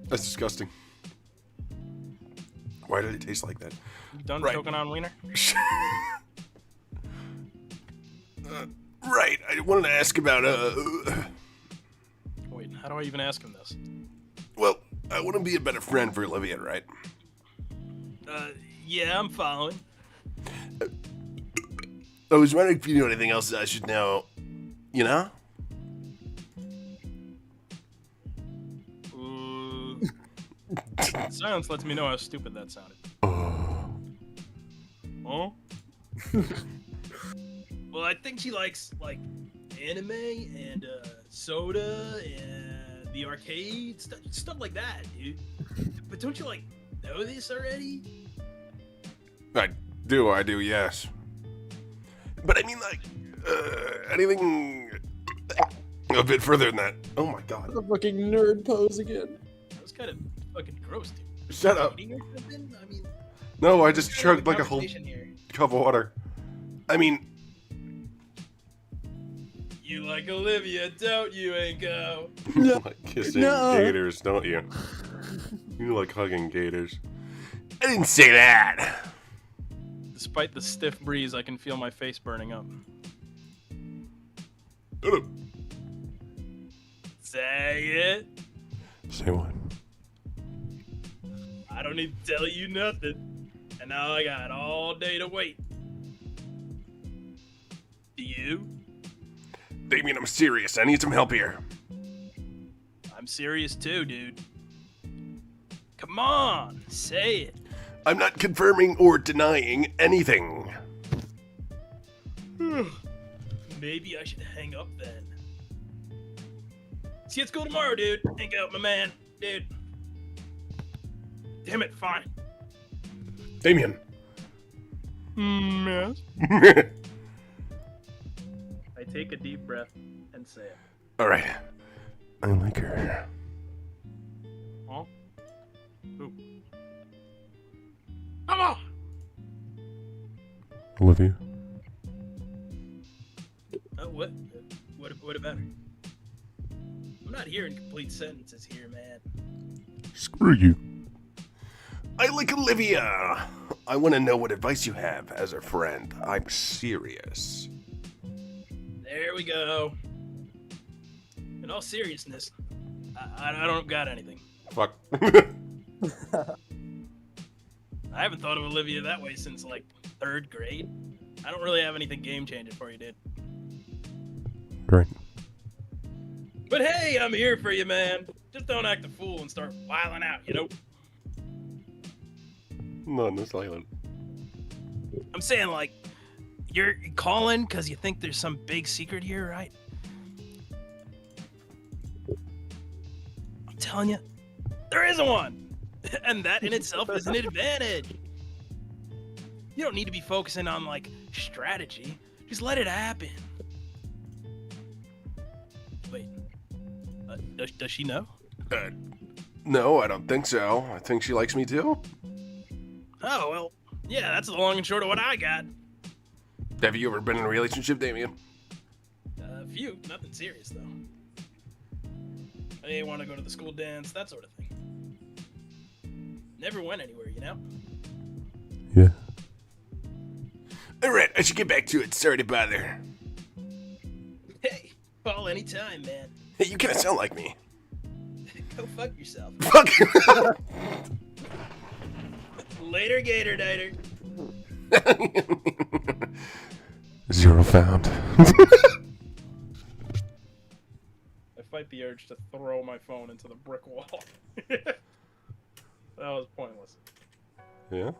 That's disgusting. Why did it taste like that? You done Right. choking on wiener? Right. I wanted to ask about, Wait, how do I even ask him this? well, I want to be a better friend for Olivia, right? Yeah, I'm following. I was wondering if you knew anything else I should know. You know? Silence lets me know how stupid that sounded. Oh? Well, I think she likes, like, anime and soda and the arcade, stuff like that, dude. But don't you, like, know this already? I do, yes. But I mean, like, anything a bit further than that. Oh my god. The fucking nerd pose again. That was kind of fucking gross, dude. Shut up. Eating or something? I mean, No, I just we're trying to chugged have like a whole conversation here. cup of water. I mean, You like Olivia, don't you, Inko? you like kissing No. gators, don't you? You like hugging gators. I didn't say that. Despite the stiff breeze, I can feel my face burning up. Say it. Say what? I don't need to tell you nothing. And now I got all day to wait. Do you? Damien, I'm serious. I need some help here. I'm serious too, dude. Come on, say it. I'm not confirming or denying anything. Maybe I should hang up then. See you at school tomorrow, dude. Hang out, my man. Dude. Damn it, fine. Damien. Yes. I take a deep breath and say it. All right. I like her. Huh? Who? Come on! Olivia. What? What about her? I'm not hearing complete sentences here, man. Screw you. I like Olivia. I want to know what advice you have as a friend. I'm serious. There we go. In all seriousness, I don't got anything. Fuck. I haven't thought of Olivia that way since, like, 3rd grade. I don't really have anything game-changing for you, dude. Great. But hey, I'm here for you, man. Just don't act a fool and start wilding out, you know? Not in the silent. I'm saying, like, you're calling because you think there's some big secret here, right? I'm telling you, there isn't one. And that in itself is an advantage. You don't need to be focusing on, like, strategy. Just let it happen. Wait. Does she know? No, I don't think so. I think she likes me too. Oh, well, yeah, that's the long and short of what I got. Have you ever been in a relationship, Damien? A few, nothing serious, though. Hey, want to go to the school dance, that sort of thing. Never went anywhere, you know? Yeah. Alright, I should get back to it. Sorry to bother. Hey, call anytime, man. Hey, you kinda sound like me. Go fuck yourself. Fuck! Later, Gator Diter. 0 found. I fight the urge to throw my phone into the brick wall. That was pointless. Yeah?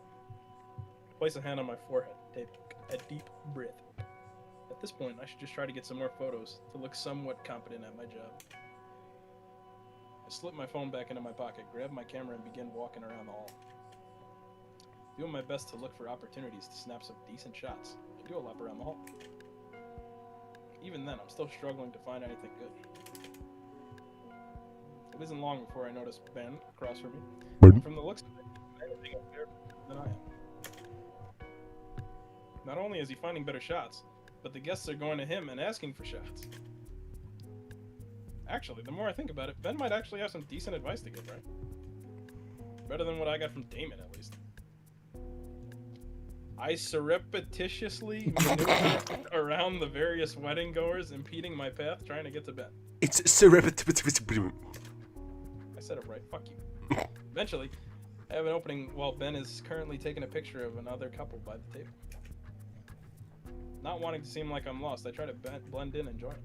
Place a hand on my forehead. Take a deep breath. At this point, I should just try to get some more photos to look somewhat competent at my job. I slip my phone back into my pocket, grab my camera, and begin walking around the hall. Doing my best to look for opportunities to snap some decent shots. I do a lap around the hall. Even then, I'm still struggling to find anything good. It isn't long before I notice Ben across from me. And from the looks of it, anything up there than I am. Not only is he finding better shots, but the guests are going to him and asking for shots. Actually, the more I think about it, Ben might actually have some decent advice to give, right? Better than what I got from Damon, at least. I surreptitiously maneuver around the various wedding goers, impeding my path, trying to get to Ben. It's surreptitious. I said it right, fuck you. Eventually, I have an opening while Ben is currently taking a picture of another couple by the table. Not wanting to seem like I'm lost, I try to blend in and join.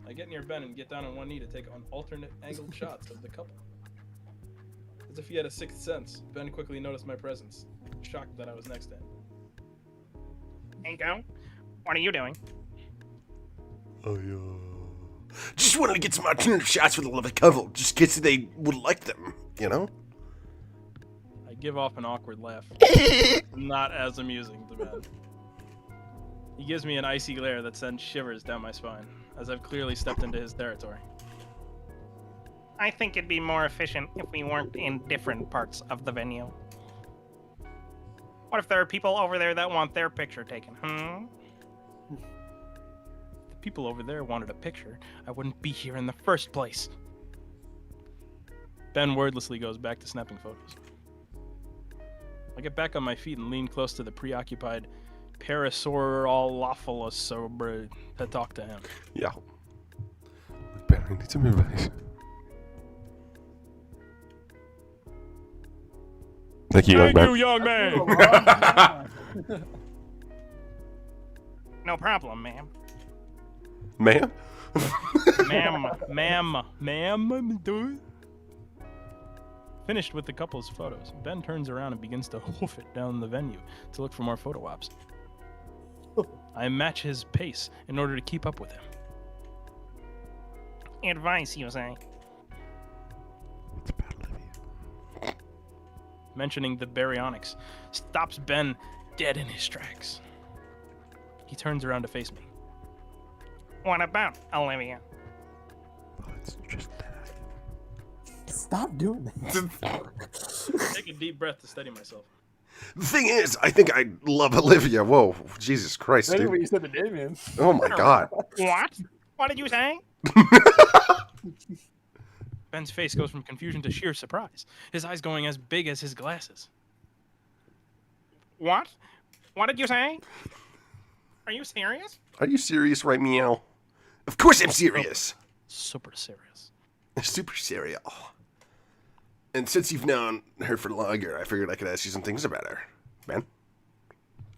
I get near Ben and get down on one knee to take on alternate angled shots of the couple. As if he had a sixth sense, Ben quickly noticed my presence, shocked that I was next to him. Hey, go. What are you doing? Oh, yeah. Just wanted to get some alternative shots for the lovely couple, just in case they would like them, you know? I give off an awkward laugh. Not as amusing to Ben. He gives me an icy glare that sends shivers down my spine, as I've clearly stepped into his territory. I think it'd be more efficient if we weren't in different parts of the venue. What if there are people over there that want their picture taken, If the people over there wanted a picture, I wouldn't be here in the first place. Ben wordlessly goes back to snapping photos. I get back on my feet and lean close to the preoccupied Parasaurolophilus to talk to him. Yeah. Look, Ben, I need some advice. Thank you, young man. young man! No problem, ma'am. Ma'am? Ma'am, dude. Finished with the couple's photos, Ben turns around and begins to hoof it down the venue to look for more photo ops. I match his pace in order to keep up with him. Advice, you say? What's about Olivia? Mentioning the baryonyx stops Ben dead in his tracks. He turns around to face me. What about Olivia? Well, it's just that. Stop doing that. Take a deep breath to steady myself. The thing is, I think I love Olivia. Whoa, Jesus Christ, Anyway, dude. you said to Damien. Oh my God. What? What did you say? Ben's face goes from confusion to sheer surprise, his eyes going as big as his glasses. What? What did you say? Are you serious? Are you serious, right, meow? Of course I'm serious. Super serious. Super serial. And since you've known her for longer, I figured I could ask you some things about her. Ben?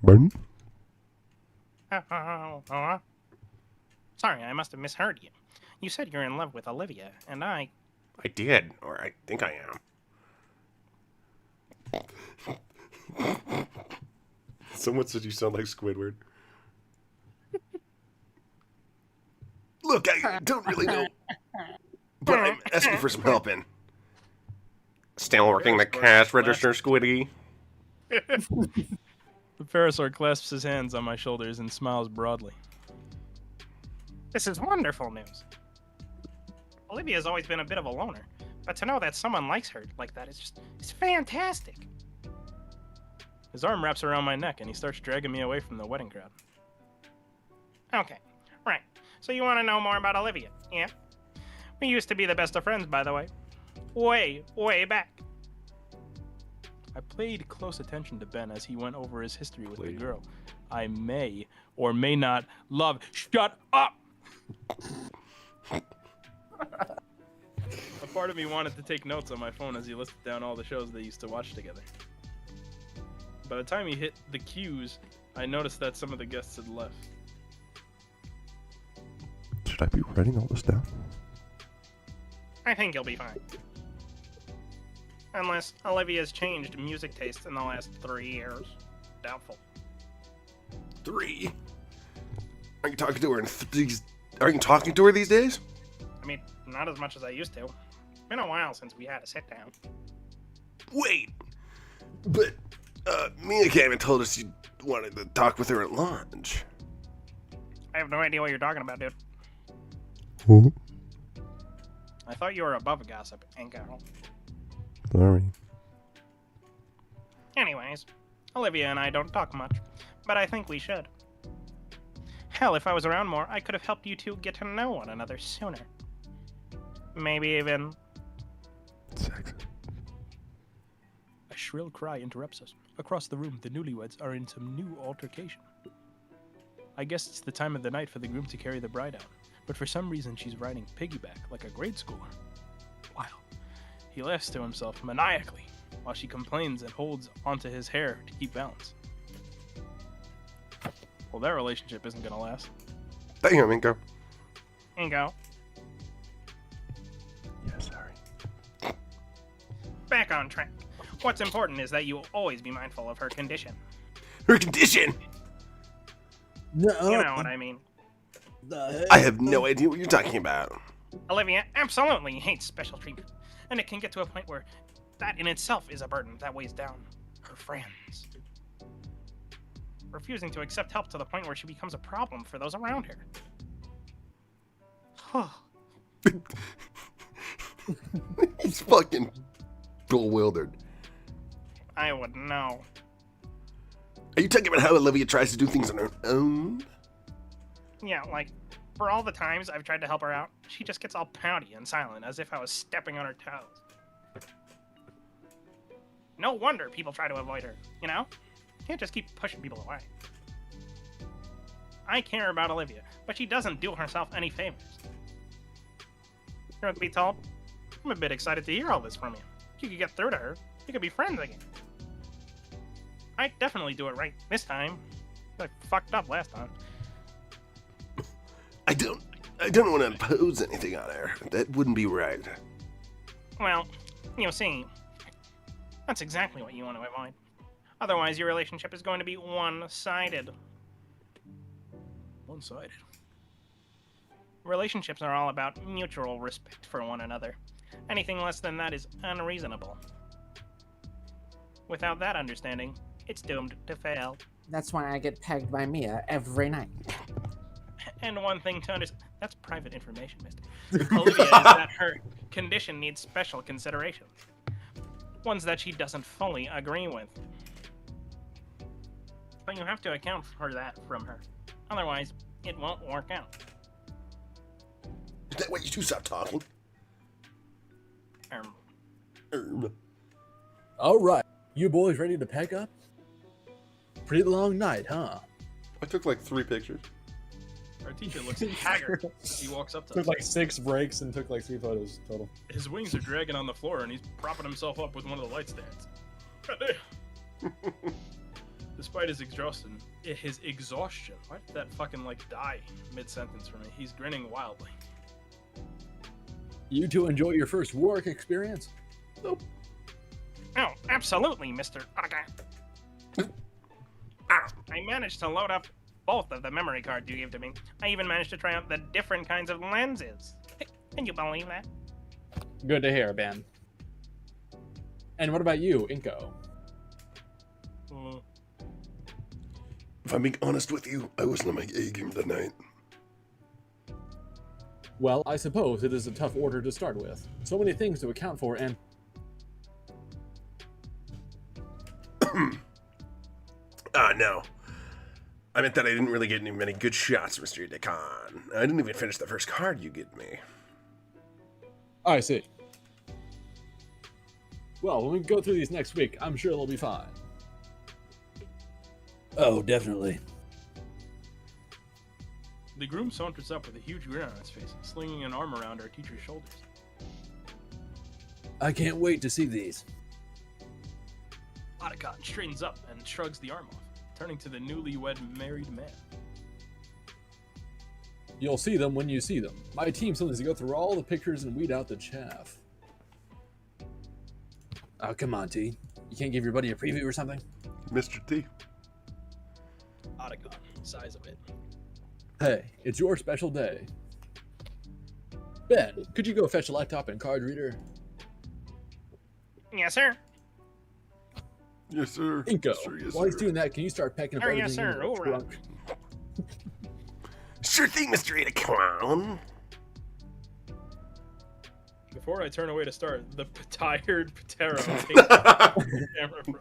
Ben? Sorry, I must have misheard you. You said you're in love with Olivia, and I did, or I think I am. Someone said you sound like Squidward. Look, I don't really know, but I'm asking for some help in. Still working the cash register, Squiddy. The Parasaur clasps his hands on my shoulders and smiles broadly. This is wonderful news. Olivia's always been a bit of a loner, but to know that someone likes her like that it's fantastic. His arm wraps around my neck and he starts dragging me away from the wedding crowd. Okay, right. So you want to know more about Olivia, yeah? We used to be the best of friends, by the way. Way, way back. I paid close attention to Ben as he went over his history with the girl I may or may not love. Shut up! A part of me wanted to take notes on my phone as he listed down all the shows they used to watch together. By the time he hit the cues, I noticed that some of the guests had left. Should I be writing all this down? I think you'll be fine. Unless Olivia's changed music taste in the last 3 years. Doubtful. 3? Are you talking to her Are you talking to her these days? I mean, not as much as I used to. It's been a while since we had a sit down. Wait, but Mia came and told us you wanted to talk with her at lunch. I have no idea what you're talking about, dude. Oh, I thought you were above gossip, Anko. sorry. Anyways, Olivia and I don't talk much, but I think we should. Hell, if I was around more, I could have helped you two get to know one another sooner. Maybe even... Sex. A shrill cry interrupts us. Across the room, the newlyweds are in some new altercation. I guess it's the time of the night for the groom to carry the bride out, but for some reason she's riding piggyback like a grade schooler. Wow. He laughs to himself maniacally while she complains and holds onto his hair to keep balance. Well, that relationship isn't gonna last. Damn, Inko. Anko, Yeah, sorry. back on track. What's important is that you will always be mindful of her condition. Her condition! No. You know what I mean. I have no idea what you're talking about. Olivia absolutely hates special treatment, and it can get to a point where that in itself is a burden that weighs down her friends. Refusing to accept help to the point where she becomes a problem for those around her. He's fucking bewildered. I would know. Are you talking about how Olivia tries to do things on her own? Yeah, like, for all the times I've tried to help her out, she just gets all pouty and silent, as if I was stepping on her toes. No wonder people try to avoid her, you know? Can't just keep pushing people away. I care about Olivia, but she doesn't do herself any favors. Truth be told, I'm a bit excited to hear all this from you. If you could get through to her, we could be friends again. I'd definitely do it right this time. I fucked up last time. I don't want to impose anything on her. That wouldn't be right. Well, you see, that's exactly what you want to avoid. Otherwise, your relationship is going to be one-sided. One-sided. Relationships are all about mutual respect for one another. Anything less than that is unreasonable. Without that understanding, it's doomed to fail. That's why I get pegged by Mia every night. And one thing to understand, that's private information, mister. Olivia is that her condition needs special considerations. Ones that she doesn't fully agree with. But you have to account for that from her. Otherwise, it won't work out. Is that why you two stop talking? All right, you boys ready to pack up? Pretty long night, huh? I took like 3 pictures. Our teacher looks haggard. He walks up to Took us. like 6 breaks and took like 3 photos total. His wings are dragging on the floor and he's propping himself up with one of the light stands. Goddamn. Despite his exhaustion, why did that fucking like die mid-sentence for me? He's grinning wildly. You two enjoy your first work experience? Nope. Oh, absolutely, Mr. Otaka. I managed to load up both of the memory cards you gave to me. I even managed to try out the different kinds of lenses. Can you believe that? Good to hear, Ben. And what about you, Inko? If I'm being honest with you, I wasn't on my A game tonight. Well, I suppose it is a tough order to start with. So many things to account for, and No. I meant that I didn't really get any many good shots, Mr. Dekan. I didn't even finish the first card you gave me. I see. Well, when we go through these next week, I'm sure they'll be fine. Oh, definitely. The groom saunters up with a huge grin on his face, slinging an arm around our teacher's shoulders. I can't wait to see these. Otacon straightens up and shrugs the arm off, turning to the newlywed married man. You'll see them when you see them. My team still needs to go through all the pictures and weed out the chaff. Oh, come on, T. You can't give your buddy a preview or something? Mr. T. Otacon sighs a bit. Hey, it's your special day. Ben, could you go fetch a laptop and card reader? Yes, sir. Yes, sir. Inko, Sure, yes, while he's sir. doing that, can you start packing up Oh, everything yes, sir. in the All right. trunk? Sure thing, Mr. Ada Clown. Before I turn away to start, the tired Patero takes the camera from me.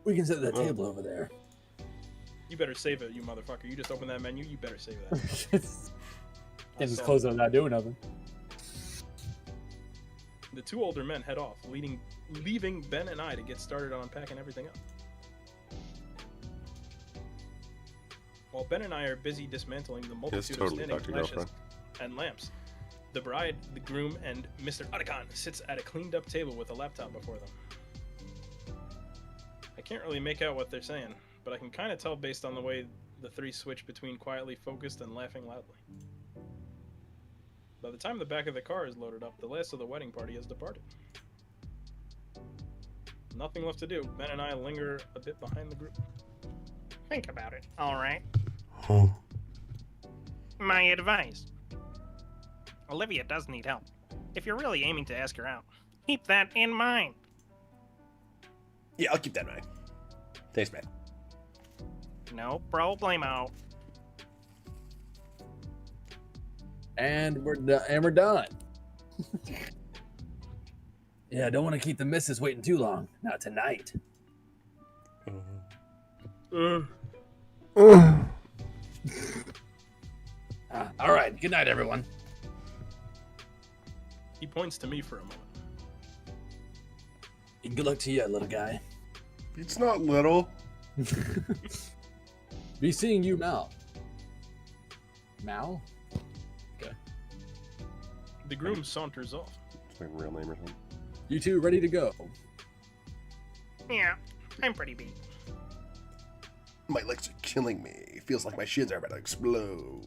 We can set that table over there. You better save it, you motherfucker. You just opened that menu, you better save that. Can't just saw close it without doing nothing. The two older men head off, leaving Ben and I to get started on packing everything up. While Ben and I are busy dismantling the multitude totally, of standing Dr. flashes Girlfriend. and lamps, the bride, the groom, and Mr. Otacon sits at a cleaned-up table with a laptop before them. I can't really make out what they're saying, but I can kind of tell based on the way the three switch between quietly focused and laughing loudly. By the time the back of the car is loaded up, the last of the wedding party has departed. Nothing left to do. Ben and I linger a bit behind the group. Think about it, all right? Huh? My advice. Olivia does need help. If you're really aiming to ask her out, keep that in mind. Yeah, I'll keep that in mind. Thanks, man. No problemo. And we're done. Yeah, I don't want to keep the missus waiting too long. Not tonight. All right. Good night, everyone. He points to me for a moment. And good luck to you, little guy. It's not little. Be seeing you, Mal. Mal? The groom saunters off. It's like a real name or something. You two ready to go? Yeah, I'm pretty beat. My legs are killing me. Feels like my shins are about to explode.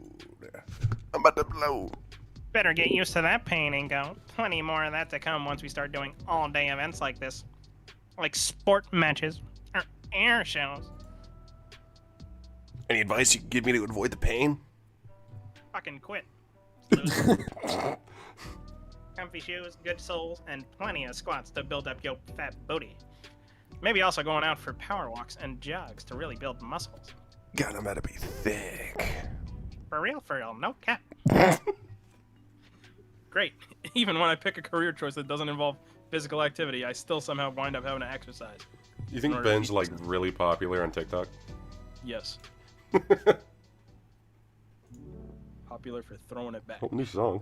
I'm about to blow. Better get used to that pain, Ingo. Plenty more of that to come once we start doing all-day events like this. Like sport matches or air shows. Any advice you can give me to avoid the pain? Fucking quit. Loser. Comfy shoes, good soles, and plenty of squats to build up your fat booty. Maybe also going out for power walks and jogs to really build muscles. God, I'm about to be thick. For real, no cap. Great. Even when I pick a career choice that doesn't involve physical activity, I still somehow wind up having to exercise. You think In order to Ben's be like successful. really popular on TikTok? Yes. Popular for throwing it back. Oh, new song.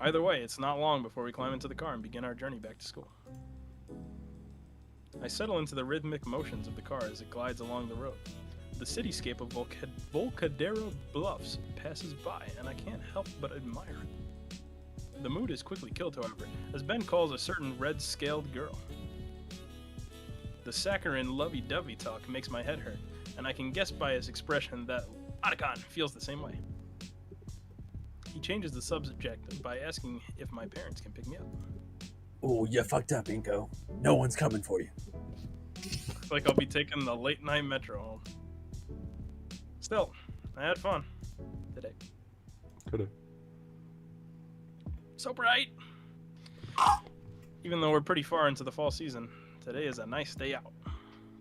Either way, it's not long before we climb into the car and begin our journey back to school. I settle into the rhythmic motions of the car as it glides along the road. The cityscape of Volcadero Bluffs passes by, and I can't help but admire it. The mood is quickly killed, however, as Ben calls a certain red-scaled girl. The saccharine lovey-dovey talk makes my head hurt, and I can guess by his expression that Otacon feels the same way. changes the subject by asking if my parents can pick me up. Oh, you fucked up, Inko. No one's coming for you. Looks like I'll be taking the late night metro home. Still, I had fun today. Coulda. So bright! Even though we're pretty far into the fall season, today is a nice day out.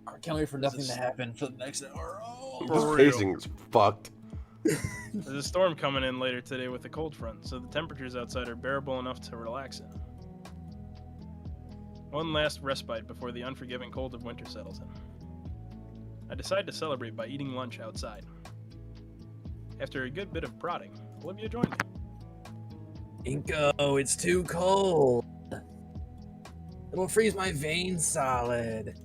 I can't wait for nothing to happen for the next hour. Oh, This For real. pacing is fucked. There's a storm coming in later today with a cold front, so the temperatures outside are bearable enough to relax in. One last respite before the unforgiving cold of winter settles in. I decide to celebrate by eating lunch outside. After a good bit of prodding, Olivia joined me. Inko, it's too cold. It'll freeze my veins solid.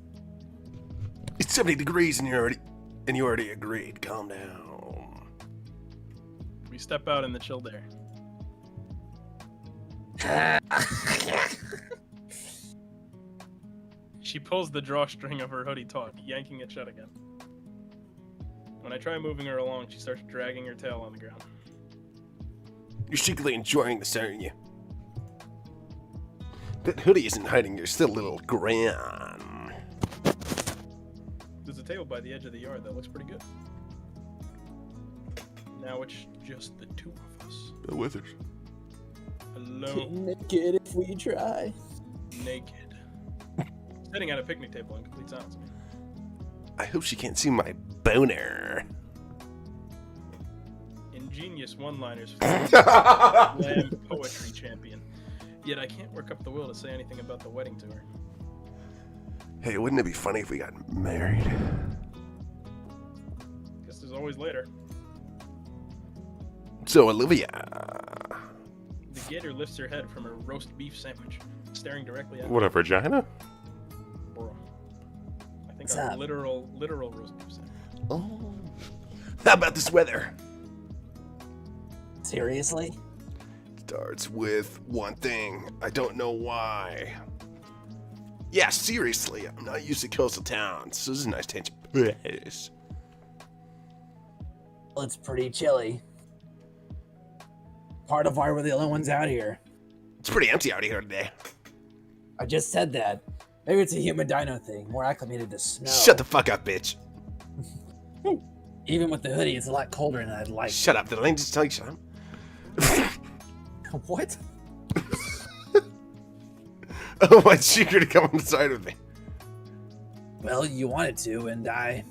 It's 70 degrees and you already agreed. Calm down. We step out in the chilled air. She pulls the drawstring of her hoodie taut, yanking it shut again. When I try moving her along, she starts dragging her tail on the ground. You're secretly enjoying this, aren't you? That hoodie isn't hiding your still little grin. There's a table by the edge of the yard that looks pretty good. Now it's just the two of us. Bill Withers. Alone, Naked if we try. naked. Sitting at a picnic table in complete silence. I hope she can't see my boner. Ingenious one-liners for the slam poetry champion. Yet I can't work up the will to say anything about the wedding tour. Hey, wouldn't it be funny if we got married? Guess there's always later. So, Olivia. The gator lifts her head from her roast beef sandwich, staring directly at me. What, a vagina? Bro. I think What's a up? literal roast beef sandwich. Oh. How about this weather? Seriously? Starts with one thing. I don't know why. Yeah, seriously. I'm not used to coastal towns, so this is a nice change of pace. Well, it's pretty chilly. Part of why we're the only ones out here. It's pretty empty out here today. I just said that. Maybe it's a human dino thing, more acclimated to snow. Shut the fuck up, bitch. Even with the hoodie, it's a lot colder than I'd like. Shut up. Did I just tell you shut up? What? Oh, my secret to come on the side of me. Well, you wanted to, and I...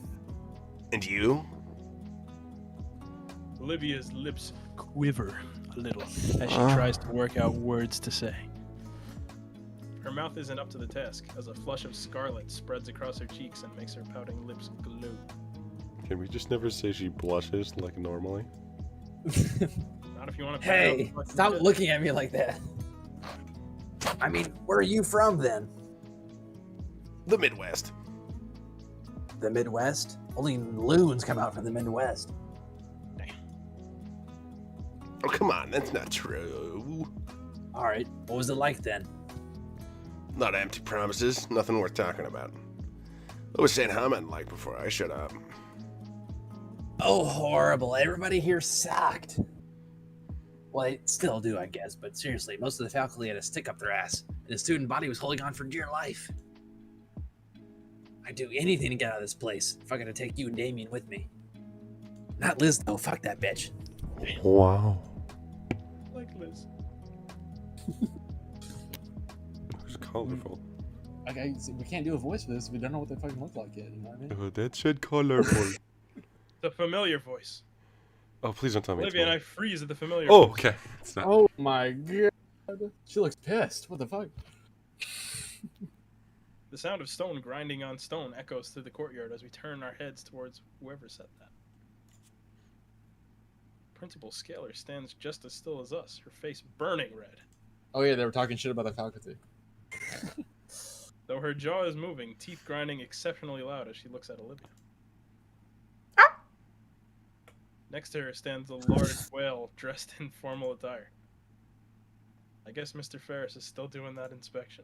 And you? Olivia's lips quiver a little as she tries to work out words to say. Her mouth isn't up to the task, as a flush of scarlet spreads across her cheeks and makes her pouting lips glow. Can we just never say she blushes like normally? Not if you want to. Hey, stop looking at me like that. I mean, where are you from, then? The Midwest. The Midwest? Only loons come out from the Midwest. Oh, come on. That's not true. Alright, what was it like then? A lot of empty promises. Nothing worth talking about. What was saying Hammond like before I shut up? Oh, horrible. Everybody here sucked. Well, they still do, I guess, but seriously, most of the faculty had a stick up their ass, and the student body was holding on for dear life. I'd do anything to get out of this place if I gotta take you and Damien with me. Not Liz, though. Fuck that bitch. Wow. Like Liz. Who's colorful? Okay, so we can't do a voice for this if we don't know what they fucking look like yet. You know what I mean? Oh, that said colorful. The familiar voice. Oh, please don't tell me. Olivia and I freeze at the familiar Oh, voice. okay. It's not. Oh my god. She looks pissed. What the fuck? The sound of stone grinding on stone echoes through the courtyard as we turn our heads towards whoever said that. Principal Scaler stands just as still as us, her face burning red. Oh yeah, they were talking shit about the faculty. Though her jaw is moving, teeth grinding exceptionally loud as she looks at Olivia. Next to her stands a large whale dressed in formal attire. I guess Mr. Ferris is still doing that inspection.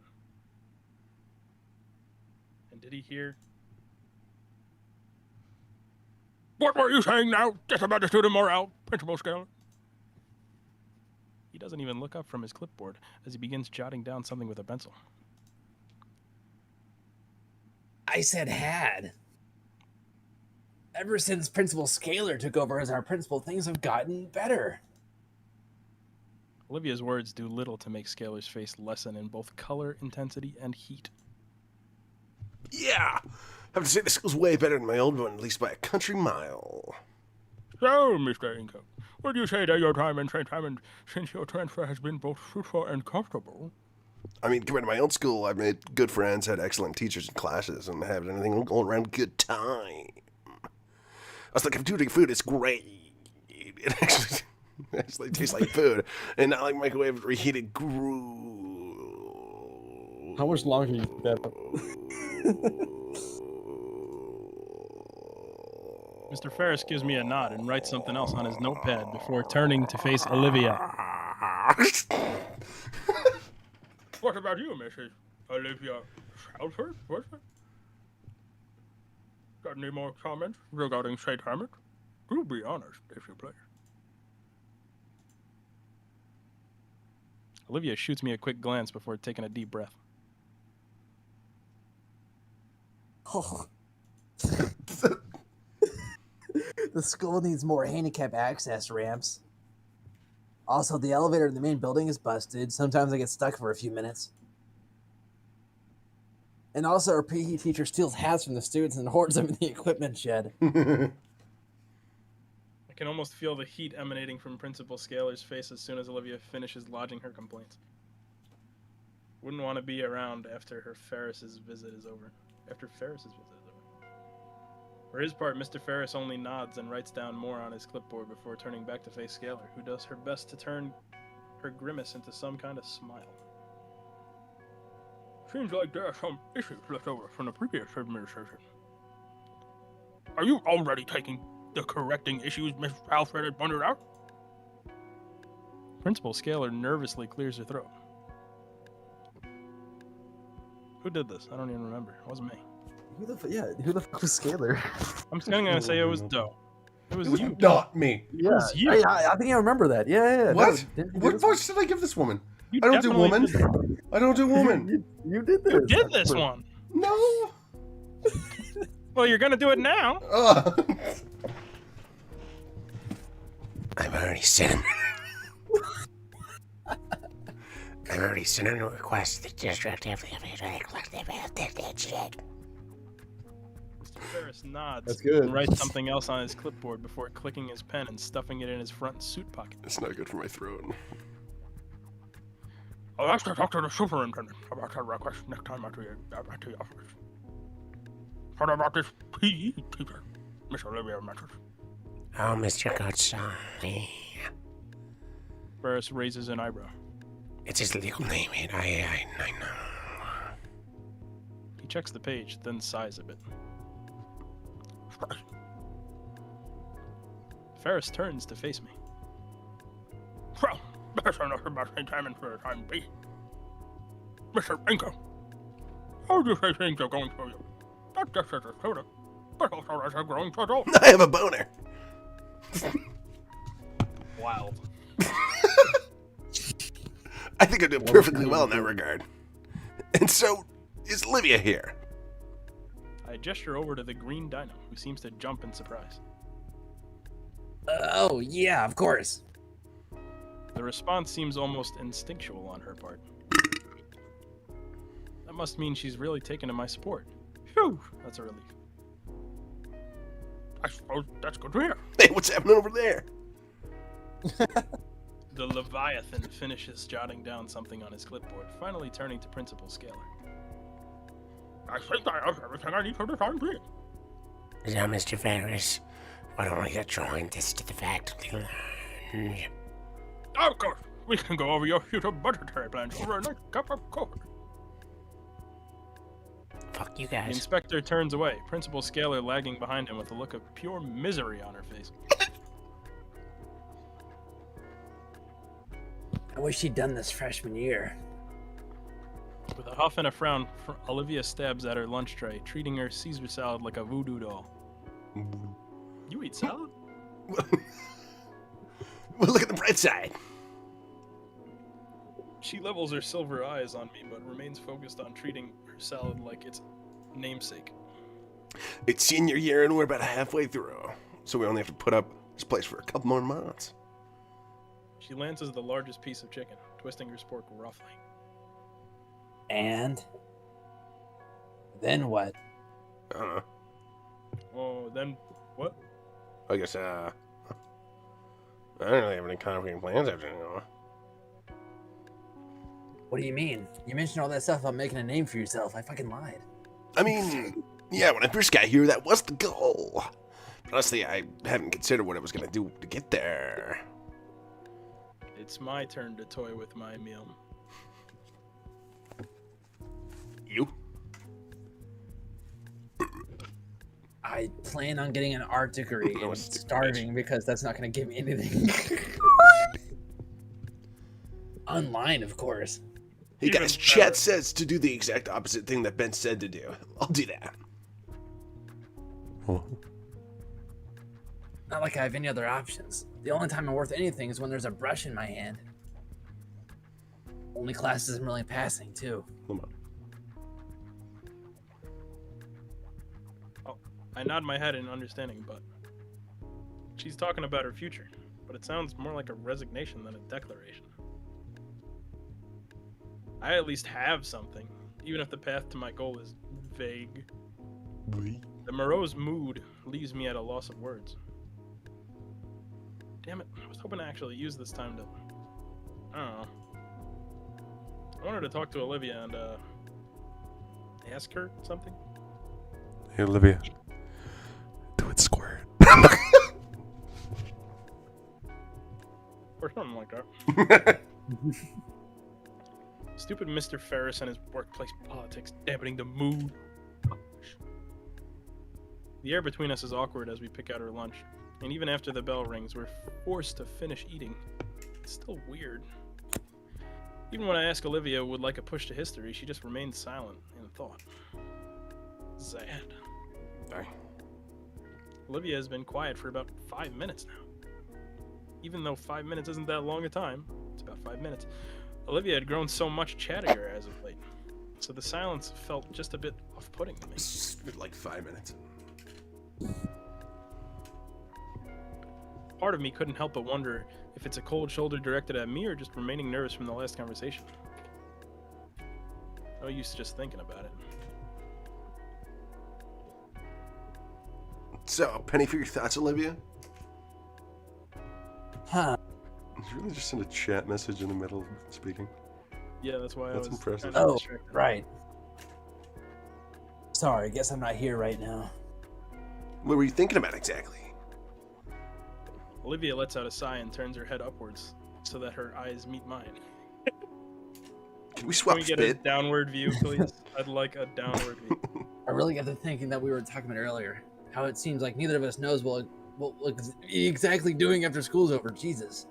And did he hear? What were you saying now? Just about the student morale, Principal Scaler. doesn't even look up from his clipboard as he begins jotting down something with a pencil. I said had. Ever since Principal Scalar took over as our principal, things have gotten better. Olivia's words do little to make Scalar's face lessen in both color, intensity, and heat. Yeah! I have to say, this school's way better than my old one, at least by a country mile. So, Mr. Inco, would you say that your time in St. Hammond, since your transfer has been both fruitful and comfortable? I mean, compared to my old school, I've made good friends, had excellent teachers and classes, and had anything all around good time. Also, the cafeteria food is great. It actually tastes like food, and not like microwave reheated gruel. How much longer do you that? Mr. Ferris gives me a nod and writes something else on his notepad before turning to face Olivia. What about you, Mrs. Olivia Shelford? What's it? Got any more comments regarding St. Hammond? Do be honest, if you please. Olivia shoots me a quick glance before taking a deep breath. Oh. The school needs more handicap access ramps. Also, the elevator in the main building is busted. Sometimes I get stuck for a few minutes. And also, our PE teacher steals hats from the students and hoards them in the equipment shed. I can almost feel the heat emanating from Principal Scalar's face as soon as Olivia finishes lodging her complaints. Wouldn't want to be around after Ferris's visit is over. For his part, Mr. Ferris only nods and writes down more on his clipboard before turning back to face Scalar, who does her best to turn her grimace into some kind of smile. Seems like there are some issues left over from the previous administration. Are you already taking the correcting issues Miss Alfred had pointed out? Principal Scalar nervously clears her throat. Who did this? I don't even remember. It wasn't me. Who the fuck was Scalar? I'm gonna say it was Doe. It was you. Not me. Yeah, It was you. I think I remember that. Yeah. What? No, What voice did I give this woman? You I don't do definitely woman. did this. I don't do woman. You did this. You did this one. No. Well, you're gonna do it now. I've already sent a request to the district if they collective that shit. Mr. Ferris nods That's good. and writes something else on his clipboard before clicking his pen and stuffing it in his front suit pocket. It's not good for my throat. I'll have to talk to the superintendent about that request next time at the office. What about this PE teacher, Miss Olivia mentioned? Oh, Mr. Godsey. Ferris raises an eyebrow. It's his legal name, and I know. He checks the page, then sighs a bit. Ferris turns to face me. Well, that's enough about St. Hammond for the time being. Mr. Inco, how do you say things are going for you? Not just as a student, but also as a growing adult. I have a boner. Wow. I think I did perfectly well in that regard. And so, is Olivia here? I gesture over to the green dino, who seems to jump in surprise. Oh, yeah, of course. The response seems almost instinctual on her part. That must mean she's really taken to my support. Phew, that's a relief. I suppose that's good to hear. Hey, what's happening over there? The Leviathan finishes jotting down something on his clipboard, finally turning to Principal Scalar. I think I have everything I need for the time being. Now, Mr. Ferris, why don't we join this to the faculty lounge? Of course, we can go over your future budgetary plans over a nice cup of coffee. Fuck you The guys. inspector turns away, Principal Scalar lagging behind him with a look of pure misery on her face. I wish she'd done this freshman year. With a huff and a frown, Olivia stabs at her lunch tray, treating her Caesar salad like a voodoo doll. You eat salad? Well, look at the bright side. She levels her silver eyes on me, but remains focused on treating her salad like its namesake. It's senior year and we're about halfway through, so we only have to put up this place for a couple more months. She lances the largest piece of chicken, twisting her spork roughly. And then what? I don't know. Oh, then what? I guess, I don't really have any concrete plans after now. What do you mean? You mentioned all that stuff about making a name for yourself. I fucking lied. I mean, yeah, when I first got here, that was the goal. But honestly, I hadn't considered what I was going to do to get there. It's my turn to toy with my meal. You? I plan on getting an art degree and starving because that's not going to give me anything. Online, of course. Hey guys, chat says to do the exact opposite thing that Ben said to do. I'll do that. Not like I have any other options. The only time I'm worth anything is when there's a brush in my hand. Only classes I'm really passing, too. Come on. Oh, I nod my head in understanding, but she's talking about her future, but it sounds more like a resignation than a declaration. I at least have something, even if the path to my goal is vague. The morose mood leaves me at a loss of words. Damn it, I was hoping to actually use this time to... I don't know. I wanted to talk to Olivia and, ask her something. Hey, Olivia. Do it squirt. Or something like that. Stupid Mr. Ferris and his workplace politics dampening the mood. The air between us is awkward as we pick out our lunch, and even after the bell rings, we're forced to finish eating. It's still weird. Even when I ask Olivia would like a push to history, she just remains silent in thought. Sad. Sorry. Olivia has been quiet for about 5 minutes now. Even though 5 minutes isn't that long a time, it's about 5 minutes. Olivia had grown so much chattier as of late, so the silence felt just a bit off-putting to me. It's been like 5 minutes. Part of me couldn't help but wonder if it's a cold shoulder directed at me or just remaining nervous from the last conversation. No use just thinking about it. So, penny for your thoughts, Olivia? Huh. Did you really just send a chat message in the middle of speaking? Yeah, that's why That's I was impressive. kind of Oh, distracted. right. Sorry, guess I'm not here right now. What were you thinking about exactly? Olivia lets out a sigh and turns her head upwards so that her eyes meet mine. Can we Can swap we get a spit? downward view, please? I'd like a downward view. I really got to thinking that we were talking about earlier. How it seems like neither of us knows what we'll be exactly doing after school's over. Jesus.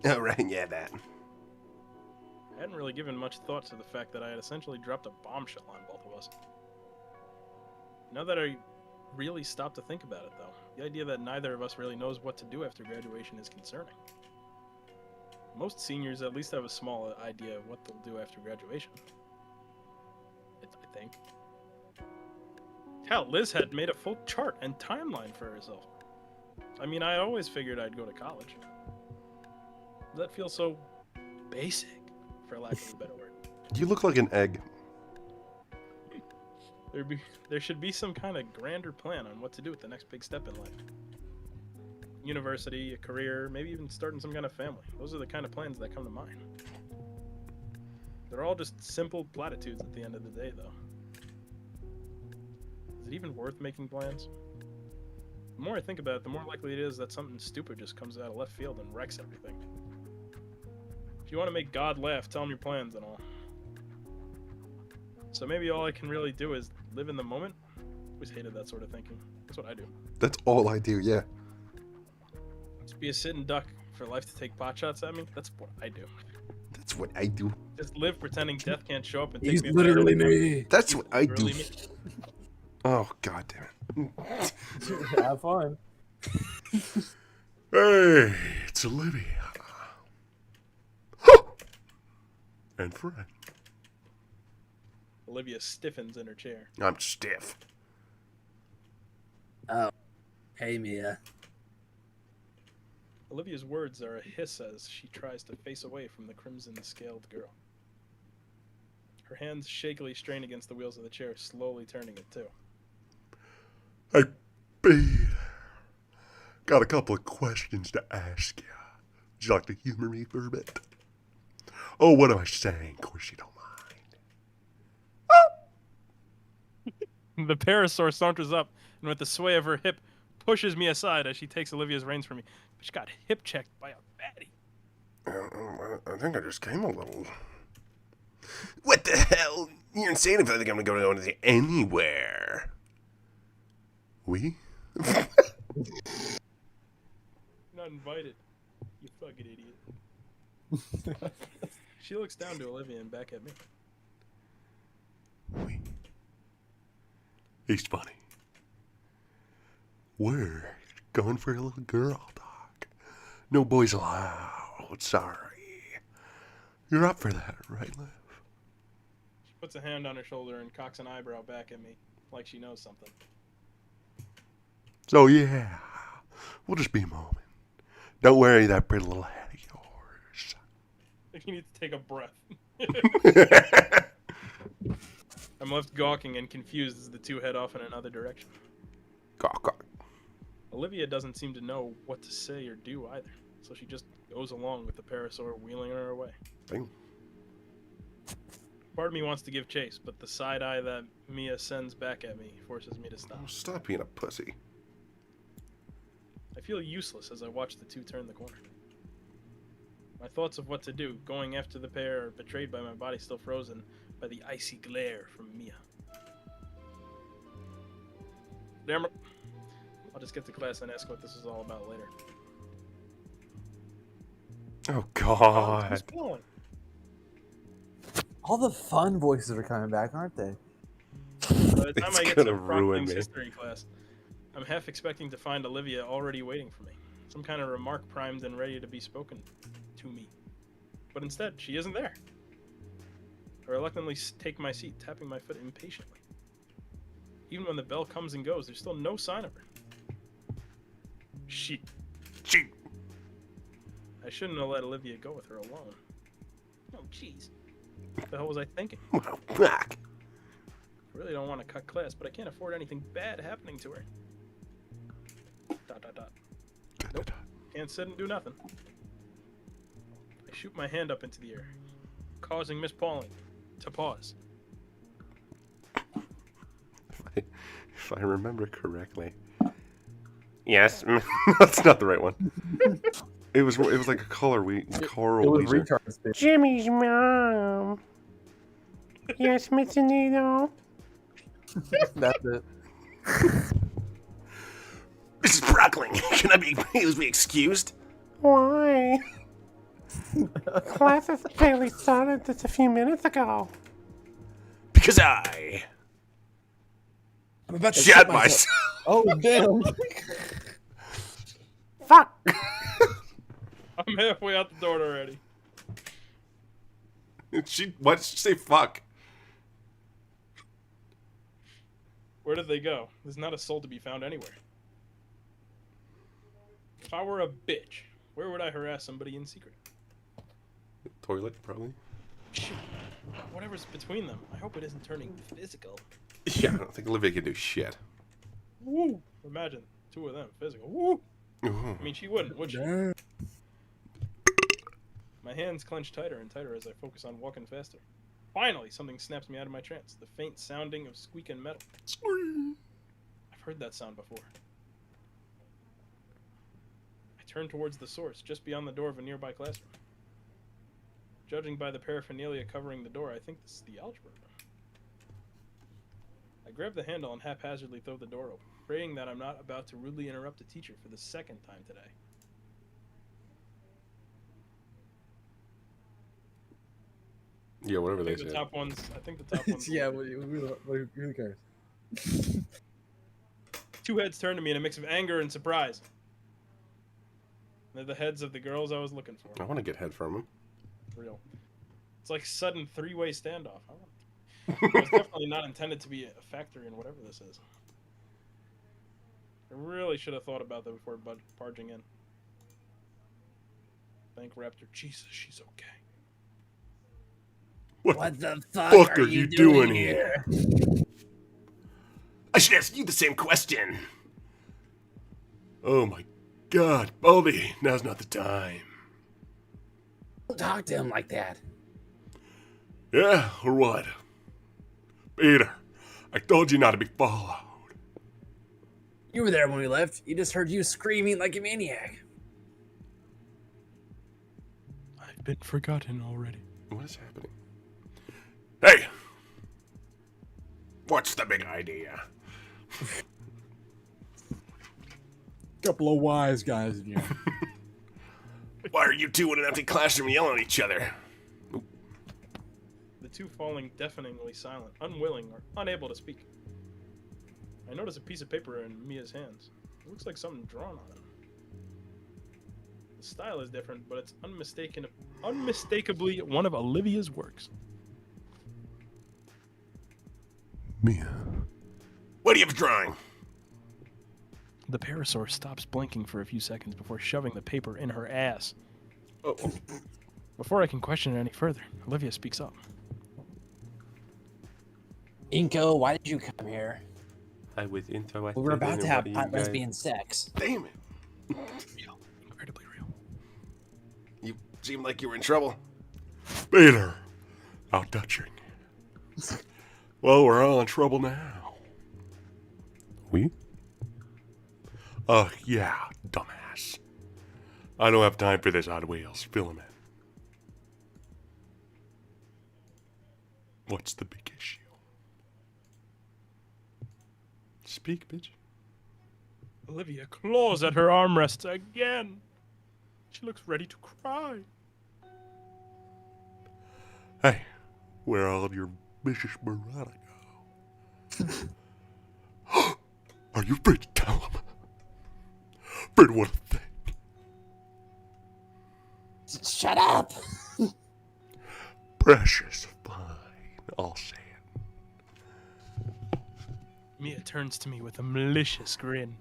Oh, right, yeah, that. I hadn't really given much thought to the fact that I had essentially dropped a bombshell on both of us. Now that I really stopped to think about it, though, the idea that neither of us really knows what to do after graduation is concerning. Most seniors at least have a small idea of what they'll do after graduation. I think. Hell, Liz had made a full chart and timeline for herself. I mean, I always figured I'd go to college. That feels so basic, for lack of a better word. You look like an egg. There should be some kind of grander plan on what to do with the next big step in life. University, a career, maybe even starting some kind of family. Those are the kind of plans that come to mind. They're all just simple platitudes at the end of the day, though. Is it even worth making plans? The more I think about it, the more likely it is that something stupid just comes out of left field and wrecks everything. If you want to make God laugh, tell him your plans and all. So maybe all I can really do is live in the moment? Always hated that sort of thinking. That's what I do. That's all I do, yeah. Just be a sitting duck for life to take pot shots at me? That's what I do. That's what I do. Just live pretending death can't show up and take He's me literally me. That's what I do. Literally me. Oh, god damn it. Have fun. Hey, it's Olivia. And friend. Olivia stiffens in her chair. I'm stiff. Oh, hey Mia. Olivia's words are a hiss as she tries to face away from the crimson-scaled girl. Her hands shakily strain against the wheels of the chair, slowly turning it too. Hey, B. Got a couple of questions to ask you. Would you like to humor me for a bit? Oh, what am I saying? Of course you don't mind. The parasaur saunters up and with the sway of her hip pushes me aside as she takes Olivia's reins from me. But she got hip-checked by a baddie. I think I just came a little. What the hell? You're insane if I think I'm gonna go anywhere. We? Not invited. You fucking idiot. She looks down to Olivia and back at me. We. He's funny. We're going for a little girl talk. No boys allowed. Sorry. You're up for that, right, Liv? She puts a hand on her shoulder and cocks an eyebrow back at me, like she knows something. So yeah, we'll just be a moment. Don't worry that pretty little head of yours. I think you need to take a breath. I'm left gawking and confused as the two head off in another direction. Gawk. Olivia doesn't seem to know what to say or do either, so she just goes along with the parasaur wheeling her away. Dang. Part of me wants to give chase, but the side eye that Mia sends back at me forces me to stop. Oh, stop being a pussy. I feel useless as I watch the two turn the corner. My thoughts of what to do, going after the pair, are betrayed by my body still frozen by the icy glare from Mia. Damn it. I'll just get to class and ask what this is all about later. Oh God. Who's calling? All the fun voices are coming back, aren't they? By the time It's I get to gonna ruin Frontlink's me. history class, I'm half expecting to find Olivia already waiting for me. Some kind of remark primed and ready to be spoken to me. But instead, she isn't there. I reluctantly take my seat, tapping my foot impatiently. Even when the bell comes and goes, there's still no sign of her. Shit. I shouldn't have let Olivia go with her alone. Oh, jeez. What the hell was I thinking? Well, fuck. I really don't want to cut class, but I can't afford anything bad happening to her. ... Nope. Can't sit and do nothing. I shoot my hand up into the air, causing Miss Pauling to pause. If I remember correctly. Yes, that's not the right one. It was like a Carl It was Weezer. retarded bitch. Jimmy's mom. Yes, Mr. Nito. That's it. Mrs. Brockling, can I please be excused? Why? Class has barely started just a few minutes ago. Because I I'm about to shot shit myself. Oh damn! Fuck. I'm halfway out the door already. Why did she say fuck? Where did they go? There's not a soul to be found anywhere. If I were a bitch, where would I harass somebody in secret? Toilet, probably. Shoot. Whatever's between them, I hope it isn't turning physical. Yeah, I don't think Olivia can do shit. Woo! Imagine, two of them, physical. Woo! Ooh. I mean, she wouldn't, would she? My hands clench tighter and tighter as I focus on walking faster. Finally, something snaps me out of my trance. The faint sounding of squeaking metal. I've heard that sound before. I turn towards the source, just beyond the door of a nearby classroom. Judging by the paraphernalia covering the door, I think this is the algebra room. I grab the handle and haphazardly throw the door open, praying that I'm not about to rudely interrupt a teacher for the second time today. Yeah, whatever I they think the say. top ones. I think the top ones. Yeah, who cares? Two heads turn to me in a mix of anger and surprise. They're the heads of the girls I was looking for. I want to get head from him. Real. It's like sudden three-way standoff. It's definitely not intended to be a factory in whatever this is. I really should have thought about that before barging in. Thank Raptor. Jesus, she's okay. What the fuck are you doing here? I should ask you the same question. Oh my god, Baldy, now's not the time. Don't talk to him like that. Yeah, or what? Peter, I told you not to be followed. You were there when we left. You just heard you screaming like a maniac. I've been forgotten already. What is happening? Hey! What's the big idea? Couple of wise guys in here. Why are you two in an empty classroom yelling at each other? The two falling deafeningly silent, unwilling or unable to speak. I notice a piece of paper in Mia's hands. It looks like something drawn on it. The style is different, but it's unmistakably one of Olivia's works. Mia. What are you drawing? The parasaur stops blinking for a few seconds before shoving the paper in her ass. Oh. Before I can question it any further, Olivia speaks up. Inko, why did you come here? I was interested. We were about to have in hot what you guys- lesbian sex. Damn it. Real. Incredibly real. You seem like you were in trouble. Peter, how touching. Well, we're all in trouble now. We? Yeah, dumbass. I don't have time for this Hot Wheels. Fill him in. What's the big issue? Speak, bitch. Olivia claws at her armrests again. She looks ready to cry. Hey, where all of your vicious bravado go? Are you afraid to tell him? Afraid of what to think? Shut up! Precious, fine, I'll say it. Mia turns to me with a malicious grin.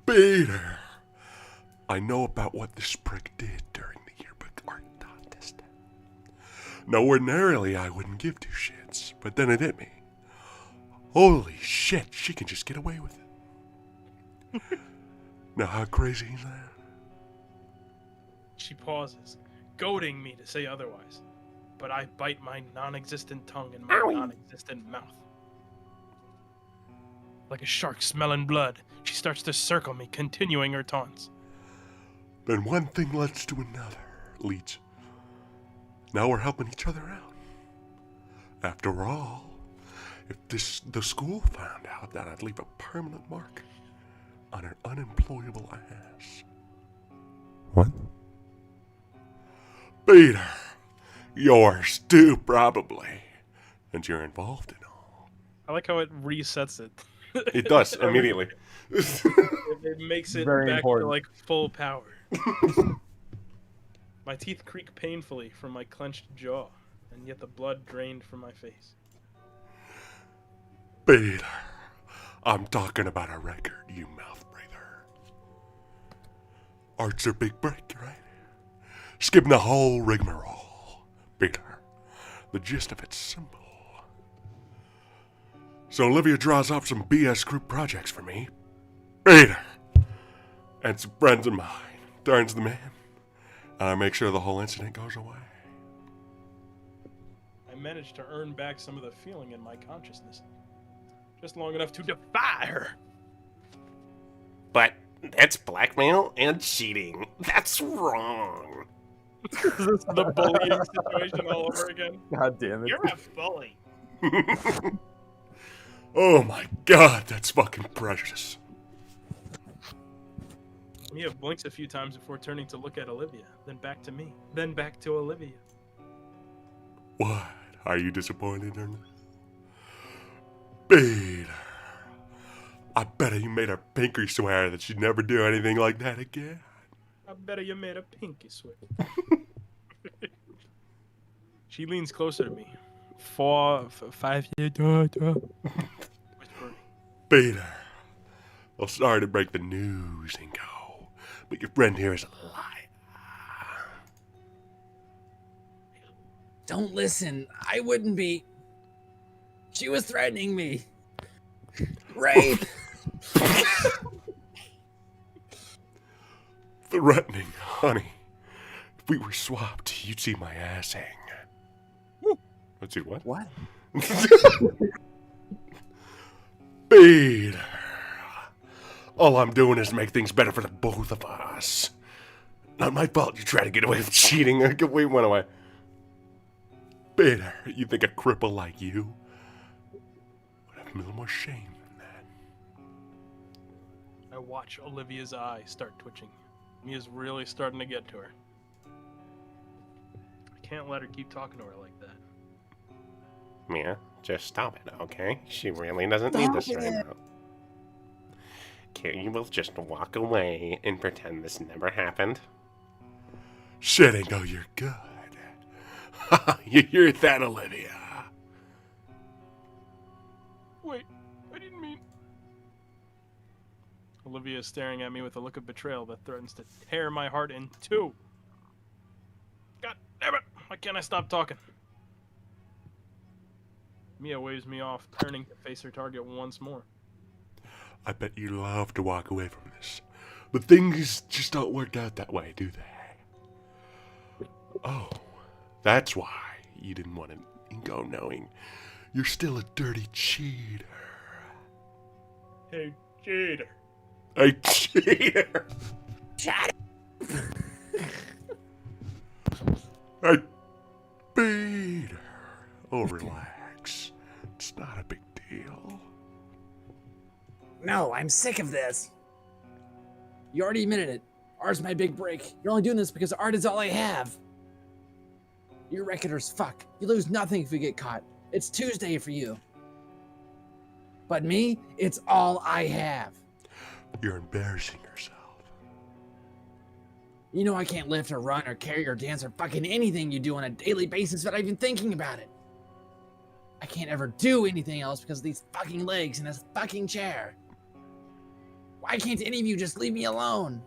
Peter, I know about what this prick did during the yearbook art contest. Now, ordinarily, I wouldn't give two shits, but then it hit me. Holy shit, she can just get away with it. Now, how crazy is that? She pauses, goading me to say otherwise, but I bite my non-existent tongue in my non-existent mouth. Like a shark smelling blood, she starts to circle me, continuing her taunts. Then one thing leads to another, Leech. Now we're helping each other out. After all, if the school found out that I'd leave a permanent mark on her unemployable ass. What? Peter, yours too, probably. And you're involved in all. I like how it resets it. It does, immediately. It makes it Very back important. to like full power. My teeth creak painfully from my clenched jaw, and yet the blood drained from my face. Peter, I'm talking about a record, you mouth breather. Art's a big break, right? Skipping the whole rigmarole. Peter, the gist of it's simple. So Olivia draws up some BS group projects for me. Peter, and some friends of mine, turns the man, and I make sure the whole incident goes away. I managed to earn back some of the feeling in my consciousness. Just long enough to defy her. But that's blackmail and cheating. That's wrong. This is the bullying situation all over again. God damn it. You're a bully. Oh my god, that's fucking precious. Mia blinks a few times before turning to look at Olivia, then back to me, then back to Olivia. What? Are you disappointed or not? Peter, I bet you made her pinky swear that she'd never do anything like that again. I bet you made a pinky swear. She leans closer to me. 5 year daughter. Whispering. Peter, well, sorry to break the news and go, but your friend here is a liar. Don't listen. I wouldn't be. She was threatening me. Rape. Threatening, honey. If we were swapped, you'd see my ass hang. Let's see what? What? Peter. All I'm doing is make things better for the both of us. Not my fault you try to get away with cheating. We went away. Peter, you think a cripple like you would have a little more shame than that? I watch Olivia's eye start twitching. Mia's really starting to get to her. I can't let her keep talking to her like that. Mia, just stop it, okay? She really doesn't need this right now. Can't you both just walk away and pretend this never happened? Shit, Ingo, you're good. You're that, Olivia. Wait, I didn't mean... Olivia is staring at me with a look of betrayal that threatens to tear my heart in two. God damn it! Why can't I stop talking? Mia waves me off, turning to face her target once more. I bet you love to walk away from this. But things just don't work out that way, do they? Oh, that's why you didn't want Ingo knowing you're still a dirty cheater. Hey, cheater. A cheater! Shut Hey, Peter. Oh, relax. It's not a big deal. No, I'm sick of this. You already admitted it. Art's my big break. You're only doing this because art is all I have. Your record is fuck. You lose nothing if you get caught. It's Tuesday for you. But me, it's all I have. You're embarrassing yourself. You know I can't lift or run or carry or dance or fucking anything you do on a daily basis without even thinking about it. I can't ever do anything else because of these fucking legs and this fucking chair. Why can't any of you just leave me alone?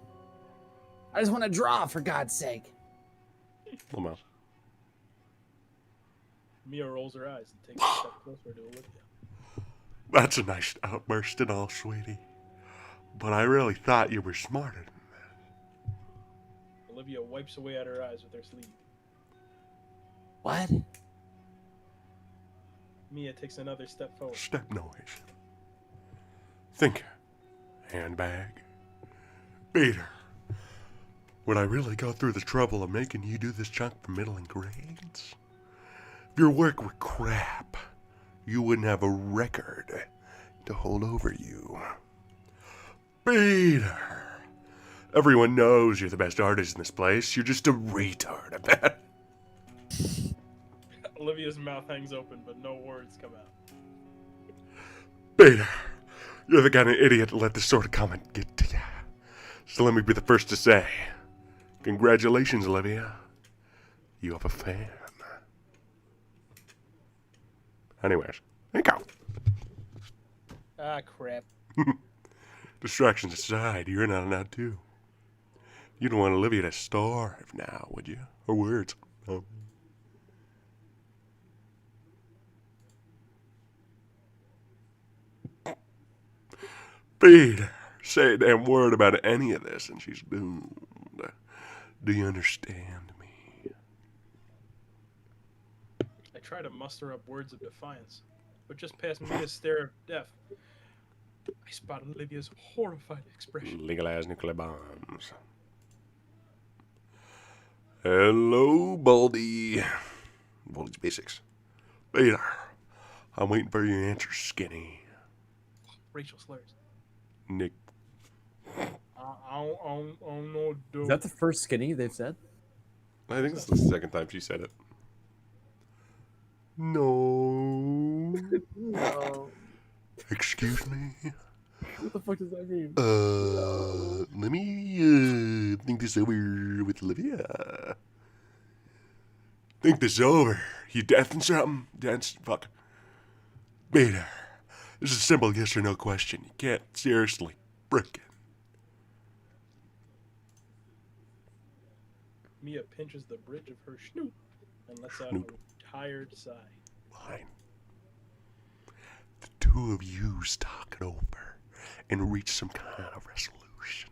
I just want to draw, for God's sake. Little mouse. Mia rolls her eyes and takes a step closer to Olivia. That's a nice outburst and all, sweetie. But I really thought you were smarter than that. Olivia wipes away at her eyes with her sleeve. What? Mia takes another step forward. Step noise. Think. Handbag. Peter. Would I really go through the trouble of making you do this junk for middling grades? If your work were crap, you wouldn't have a record to hold over you. Peter. Everyone knows you're the best artist in this place. You're just a retard at that. Olivia's mouth hangs open, but no words come out. Peter, you're the kind of idiot to let this sort of comment get to you. So let me be the first to say, congratulations, Olivia. You have a fan. Anyways, there you go. Ah, crap. Distractions aside, you're in on it now, too. You don't want Olivia to starve now, would you? Or words? No. Peter, say a damn word about any of this and she's doomed. Do you understand me? I try to muster up words of defiance, but just past Mia's stare of death, I spot Olivia's horrified expression. Legalize nuclear bombs. Hello, Baldy. Baldy's Basics. Peter, I'm waiting for your answer, Skinny. Rachel slurs. Nick. I don't know, dude. Is that the first skinny they've said? I think this is the second time she said it. No. No. Excuse me? What the fuck does that mean? Let me think this over with Olivia. Think this over. You deaf and something? That's fuck. Beta. This is a simple yes or no question. You can't seriously frickin'. Mia pinches the bridge of her snoot and lets out Snoot. a tired sigh. Fine. The two of yous talk it over and reach some kind of resolution.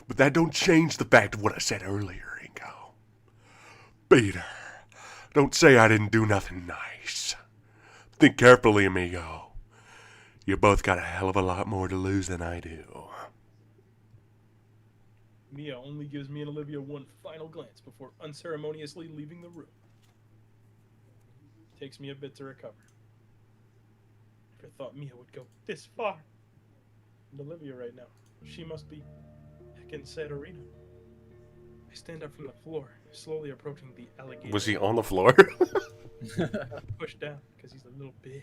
But that don't change the fact of what I said earlier, Ingo. Peter, don't say I didn't do nothing nice. Think carefully, amigo. You both got a hell of a lot more to lose than I do. Mia only gives me and Olivia one final glance before unceremoniously leaving the room. Takes me a bit to recover. Never thought Mia would go this far. And Olivia right now, she must be heckin' Saturina. I stand up from the floor, slowly approaching the alligator. Was he on the floor? Pushed down because he's a little bitch.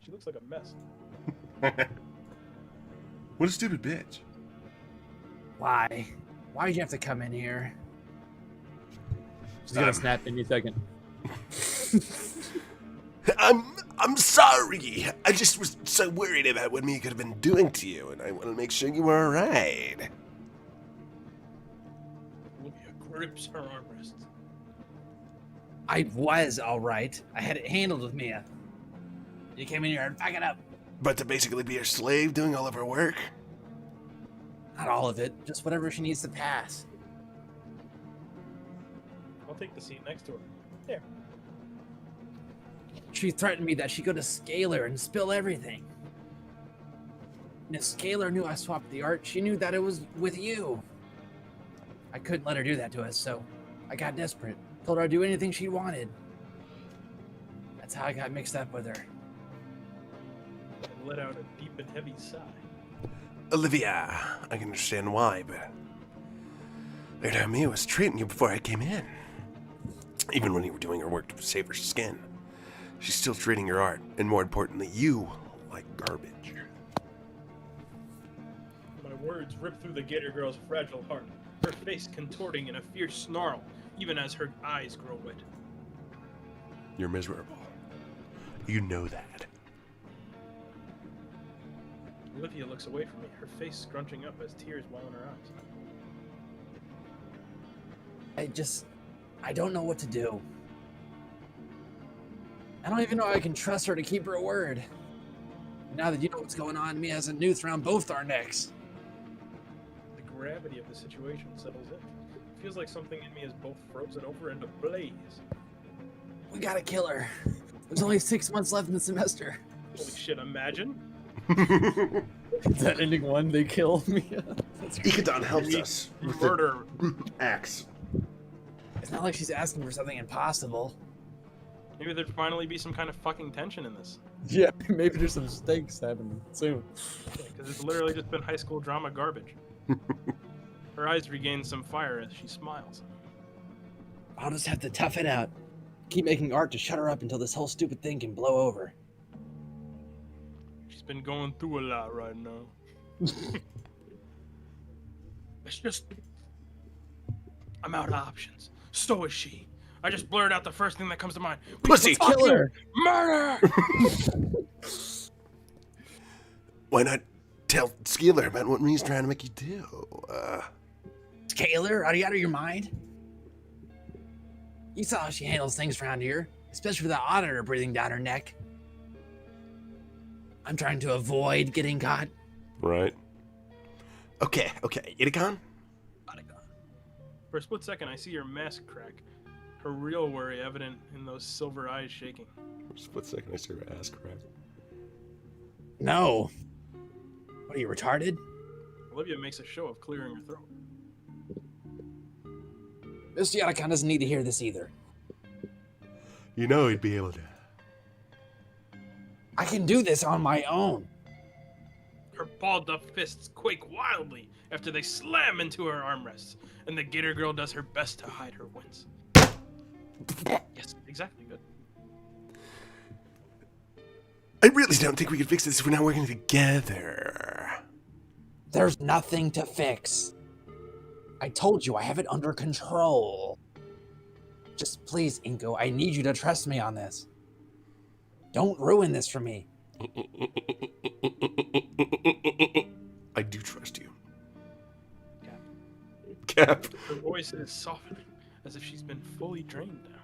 She looks like a mess. What a stupid bitch. Why? Why'd you have to come in here? She's gonna snap any second. I'm sorry. I just was so worried about what Mia could have been doing to you, and I want to make sure you were alright. Olivia grips her armrest. I was alright. I had it handled with Mia. You came in here and fuck it up. But to basically be her slave doing all of her work? Not all of it, just whatever she needs to pass. I'll take the seat next to her. There. She threatened me that she'd go to Scalar and spill everything. And if Scalar knew I swapped the art, she knew that it was with you. I couldn't let her do that to us, so I got desperate. Told her I'd do anything she wanted. That's how I got mixed up with her. And let out a deep and heavy sigh. Olivia, I can understand why, but look at how Mia was treating you before I came in. Even when you were doing her work to save her skin. She's still treating your art, and more importantly, you, like garbage. My words rip through the Gator girl's fragile heart, her face contorting in a fierce snarl, even as her eyes grow wet. You're miserable. You know that. Olivia looks away from me, her face scrunching up as tears well in her eyes. I don't know what to do. I don't even know I can trust her to keep her word. Now that you know what's going on, Mia has a noose around both our necks. The gravity of the situation settles in. It feels like something in me is both frozen over and ablaze. We gotta kill her. There's only 6 months left in the semester. Holy shit, imagine. Is that ending one? They kill Mia. Ikadon helps us. Murder. Axe. It's not like she's asking for something impossible. Maybe there'd finally be some kind of fucking tension in this. Yeah, maybe there's some stakes happening soon. Because it's literally just been high school drama garbage. Her eyes regain some fire as she smiles. I'll just have to tough it out. Keep making art to shut her up until this whole stupid thing can blow over. She's been going through a lot right now. It's just... I'm out of options. So is she. I just blurred out the first thing that comes to mind. Pussy! Kill her! Murder! Why not tell Scalar about what Mia's trying to make you do? Scalar, are you out of your mind? You saw how she handles things around here, especially with the auditor breathing down her neck. I'm trying to avoid getting caught. Right. Okay, Ikadon? For a split second, I see her mask crack. Her real worry evident in those silver eyes shaking. For a split second, I see her ass crack. No. What are you, retarded? Olivia makes a show of clearing her throat. Mr. Yatacon doesn't need to hear this either. You know he'd be able to. I can do this on my own. Her balled up fists quake wildly after they slam into her armrests, and the Gator girl does her best to hide her wince. Yes, exactly, good. I really don't think we can fix this if we're not working together. There's nothing to fix. I told you I have it under control. Just please, Inko, I need you to trust me on this. Don't ruin this for me. I do trust you. Cap. Her voice is softening, as if she's been fully drained now.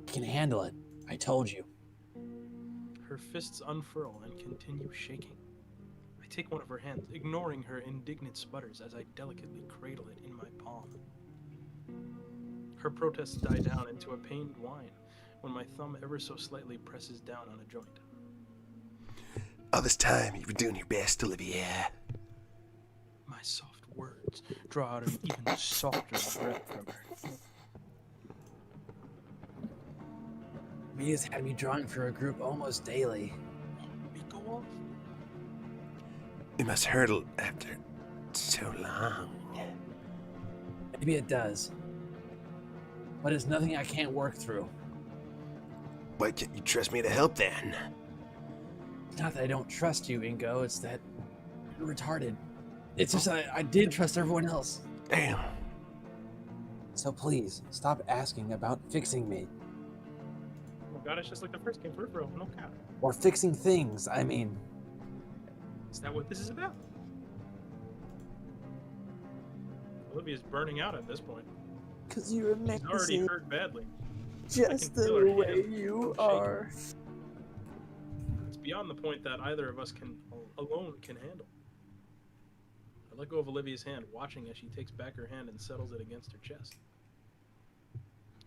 I can handle it. I told you. Her fists unfurl and continue shaking. I take one of her hands, ignoring her indignant sputters as I delicately cradle it in my palm. Her protests die down into a pained whine when my thumb ever so slightly presses down on a joint. All this time, you've been doing your best, Olivia. My soft words draw out an even softer breath from her. Mia's had me drawing for a group almost daily. Go off. It must hurt after so long. Maybe it does. But it's nothing I can't work through. Why can't you trust me to help then? It's not that I don't trust you, Ingo, it's that you're retarded. It's just that I did trust everyone else. Damn. So please, stop asking about fixing me. Oh god, it's just like the first game, for real, no cap. Or fixing things, I mean. Is that what this is about? Olivia's burning out at this point. Because you're She's already hurt badly. just I can feel her the way hands you shaking. are. It's beyond the point that either of us alone can handle. I let go of Olivia's hand, watching as she takes back her hand and settles it against her chest.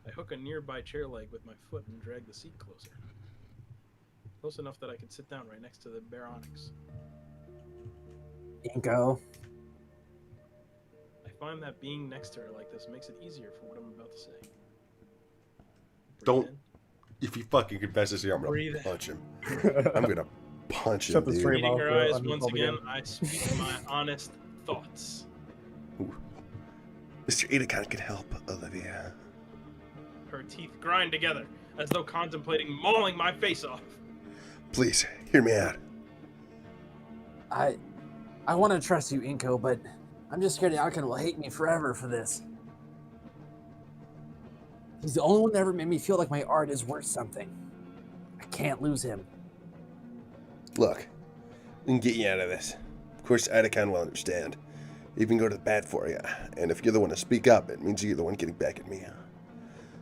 I hook a nearby chair leg with my foot and drag the seat closer. Close enough that I can sit down right next to the baronics. Inko, I find that being next to her like this makes it easier for what I'm about to say. Breathe Don't- in. If he fucking confesses here, I'm gonna Breathe. punch him. I'm gonna punch him, Shut the dude. stream Reading off, her eyes I'm once probably again, gonna- I speak my honest thoughts. Mr. Edacon can help, Olivia. Her teeth grind together, as though contemplating mauling my face off. Please, hear me out. I want to trust you, Inko, but I'm just scared Alcon will hate me forever for this. He's the only one that ever made me feel like my art is worth something. I can't lose him. Look, we can get you out of this. Of course, Edacon will understand. Even go to the bat for you. And if you're the one to speak up, it means you're the one getting back at me.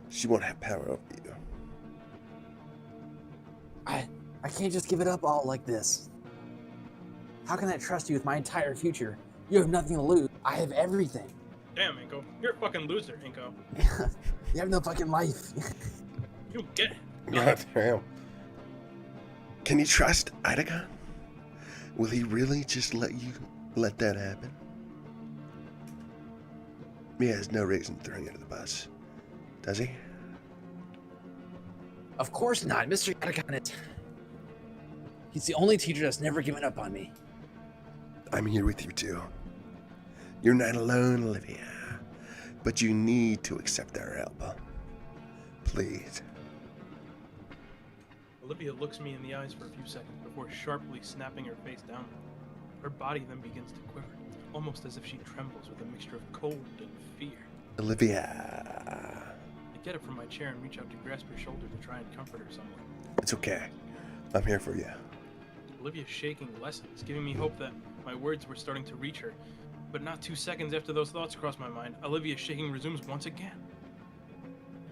She won't have power over you. I can't just give it up all like this. How can I trust you with my entire future? You have nothing to lose. I have everything. Damn, Inko. You're a fucking loser, Inko. You have no fucking life. You don't get it. God damn. Can you trust Edacon? Will he really just let that happen? Mia has no reason throwing you under the bus. Does he? Of course not. Mr. Alcon is... He's the only teacher that's never given up on me. I'm here with you too. You're not alone, Olivia. But you need to accept our help. Please. Olivia looks me in the eyes for a few seconds before sharply snapping her face downward. Her body then begins to quiver, almost as if she trembles with a mixture of cold and fear. Olivia. I get up from my chair and reach out to grasp her shoulder to try and comfort her somewhat. It's okay. I'm here for you. Olivia's shaking lessens, giving me hope that my words were starting to reach her. But not 2 seconds after those thoughts cross my mind, Olivia's shaking resumes once again.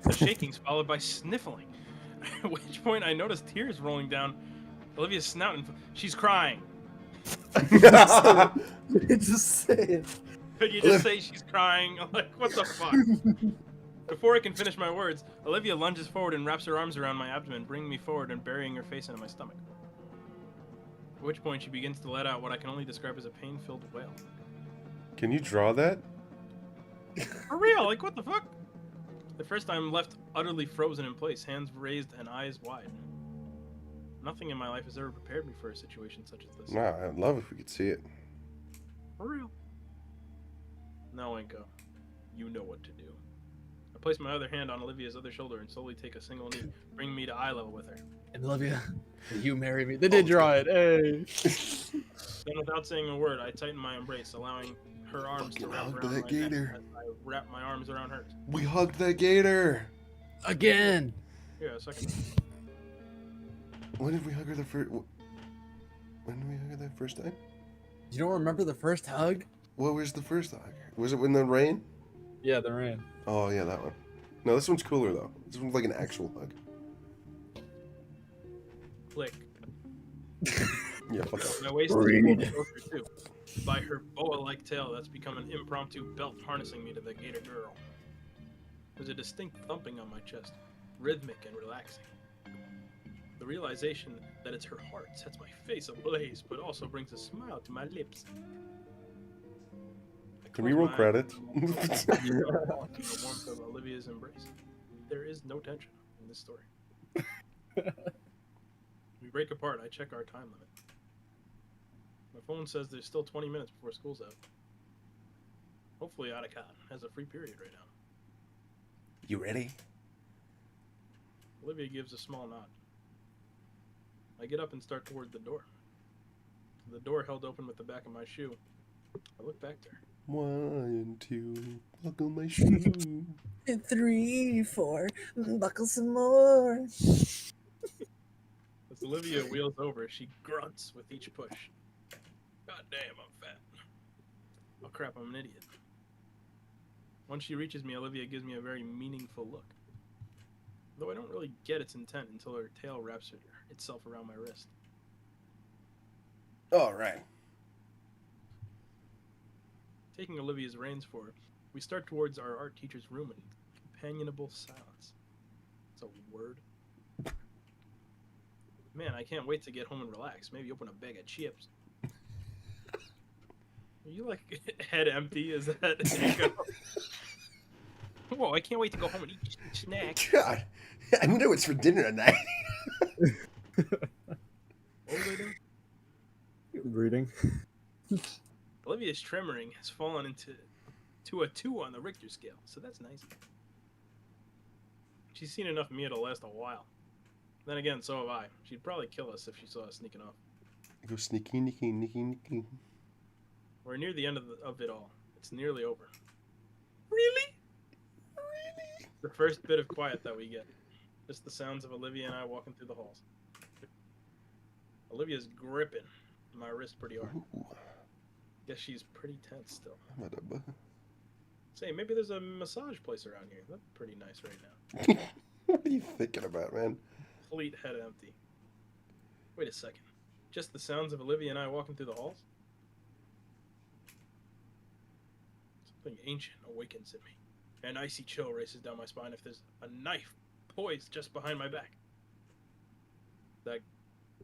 The shaking's followed by sniffling, at which point I notice tears rolling down Olivia's snout and she's crying. Just say it. Could you just say she's crying? I'm like, what the fuck? Before I can finish my words, Olivia lunges forward and wraps her arms around my abdomen, bringing me forward and burying her face into my stomach. At which point she begins to let out what I can only describe as a pain-filled wail. Can you draw that? For real, like what the fuck? At first I'm left utterly frozen in place, hands raised and eyes wide. Nothing in my life has ever prepared me for a situation such as this. Nah, I'd love if we could see it. For real. No, Inko. You know what to do. I place my other hand on Olivia's other shoulder and slowly take a single knee, bring me to eye level with her. And Olivia, will you marry me? They did draw it. Hey. Then, without saying a word, I tighten my embrace, allowing her arms to Fucking wrap hug around that my gator. neck as I wrap my arms around hers. We hugged that gator. Again. Here, a second. When did we hug her the first? When did we hug her the first time? You don't remember the first hug? What was the first hug? Was it in the rain? Yeah, the rain. Oh yeah, that one. No, this one's cooler though. This one's like an actual hug. Click. Yeah, fuck off. My waist is pulled closer too, by her boa-like tail that's become an impromptu belt harnessing me to the gator girl. There's a distinct thumping on my chest, rhythmic and relaxing. The realization that it's her heart sets my face ablaze, but also brings a smile to my lips. I Can we close roll my eyes credits? in the warmth of Olivia's embrace. There is no tension in this story. We break apart. I check our time limit. My phone says there's still 20 minutes before school's out. Hopefully Attica has a free period right now. You ready? Olivia gives a small nod. I get up and start toward the door. The door held open with the back of my shoe. I look back to her. 1, 2, buckle my shoe. 3, 4, buckle some more. As Olivia wheels over, she grunts with each push. God damn, I'm fat. Oh crap, I'm an idiot. Once she reaches me, Olivia gives me a very meaningful look. Though I don't really get its intent until her tail wraps itself around my wrist. All right. Taking Olivia's reins for her, we start towards our art teacher's room in companionable silence. It's a word. Man, I can't wait to get home and relax. Maybe open a bag of chips. Are you like head empty? Is that? Whoa! I can't wait to go home and eat snack. God, I wonder what's for dinner tonight. What was I doing? Breeding. Olivia's tremoring has fallen to a 2 on the Richter scale, so that's nice. She's seen enough of me to last a while. Then again, so have I. She'd probably kill us if she saw us sneaking off. Go sneaky, sneaky, sneaky, sneaky. We're near the end of it all. It's nearly over. Really? The first bit of quiet that we get. Just the sounds of Olivia and I walking through the halls. Olivia's gripping my wrist pretty hard. Ooh, Guess she's pretty tense still. madaba. Say, maybe there's a massage place around here. That's pretty nice right now. What are you thinking about, man? Complete head empty. Wait a second. Just the sounds of Olivia and I walking through the halls? Something ancient awakens in me. An icy chill races down my spine if there's a knife poised just behind my back. That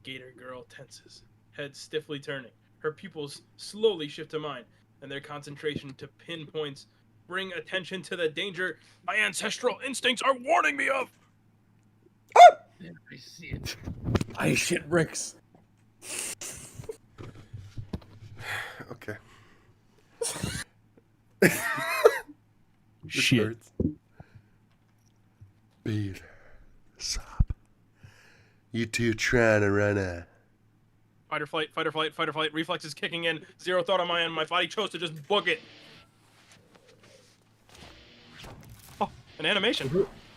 gator girl tenses, head stiffly turning. Her pupils slowly shift to mine, and their concentration to pinpoints bring attention to the danger my ancestral instincts are warning me of. Yeah, I see it. I shit bricks. Okay. Shit. Beat. Stop. You two trying to run a... Fight or flight, fight or flight, fight or flight. Reflexes kicking in. Zero thought on my end. My body chose to just book it. Oh, an animation.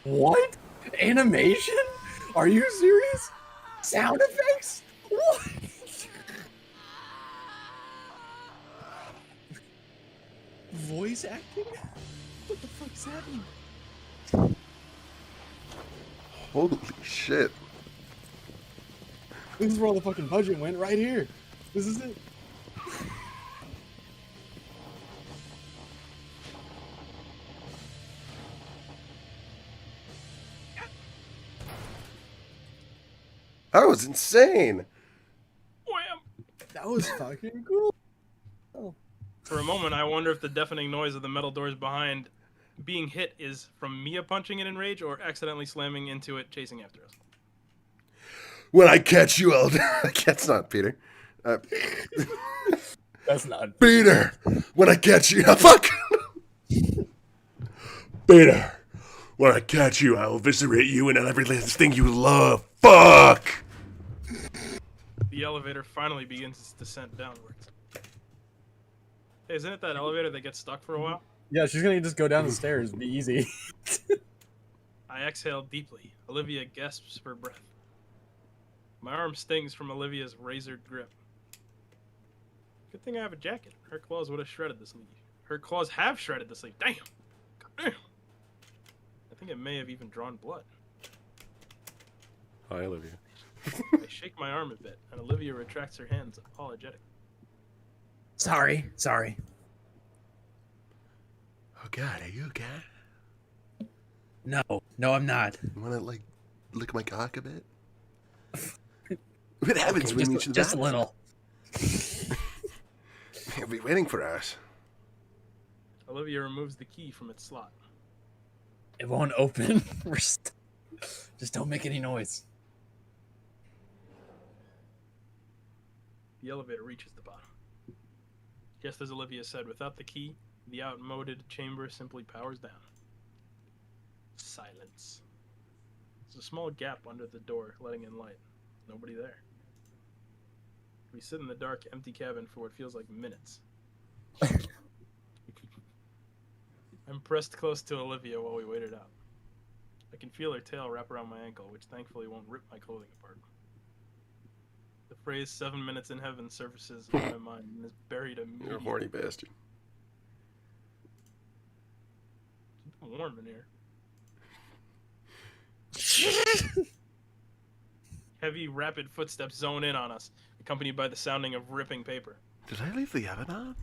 What? Animation? Are you serious? Sound effects? What? Voice acting? What the fuck's happening? Holy shit. This is where all the fucking budget went, right here. This is it. That was insane. Wham! That was fucking cool. For a moment, I wonder if the deafening noise of the metal doors behind being hit is from Mia punching it in rage or accidentally slamming into it, chasing after us. When I catch you, I'll... That's not Peter. That's not Peter! When I catch you... Fuck! Peter! When I catch you, I'll eviscerate you and every last thing you love. Fuck! The elevator finally begins its descent downwards. Hey, isn't it that elevator that gets stuck for a while? Yeah, she's gonna just go down the stairs. Be easy. I exhale deeply. Olivia gasps for breath. My arm stings from Olivia's razored grip. Good thing I have a jacket. Her claws would have shredded the sleeve. Her claws have shredded the sleeve. Damn! God damn! I think it may have even drawn blood. Hi, Olivia. I shake my arm a bit, and Olivia retracts her hands, apologetic. Sorry. Oh God, are you okay? No, I'm not. You wanna like lick my cock a bit? What happens when we meet you? Just a little. He'll be waiting for us. Olivia removes the key from its slot. It won't open. Just don't make any noise. The elevator reaches the bottom. Just as Olivia said, without the key, the outmoded chamber simply powers down. Silence. There's a small gap under the door, letting in light. Nobody there. We sit in the dark, empty cabin for what feels like minutes. I'm pressed close to Olivia while we wait it out. I can feel her tail wrap around my ankle, which thankfully won't rip my clothing apart. The phrase 7 minutes in heaven surfaces in my mind and is buried You're a immediately. horny bastard. It's warm in here. Heavy, rapid footsteps zone in on us, accompanied by the sounding of ripping paper. Did I leave the oven on?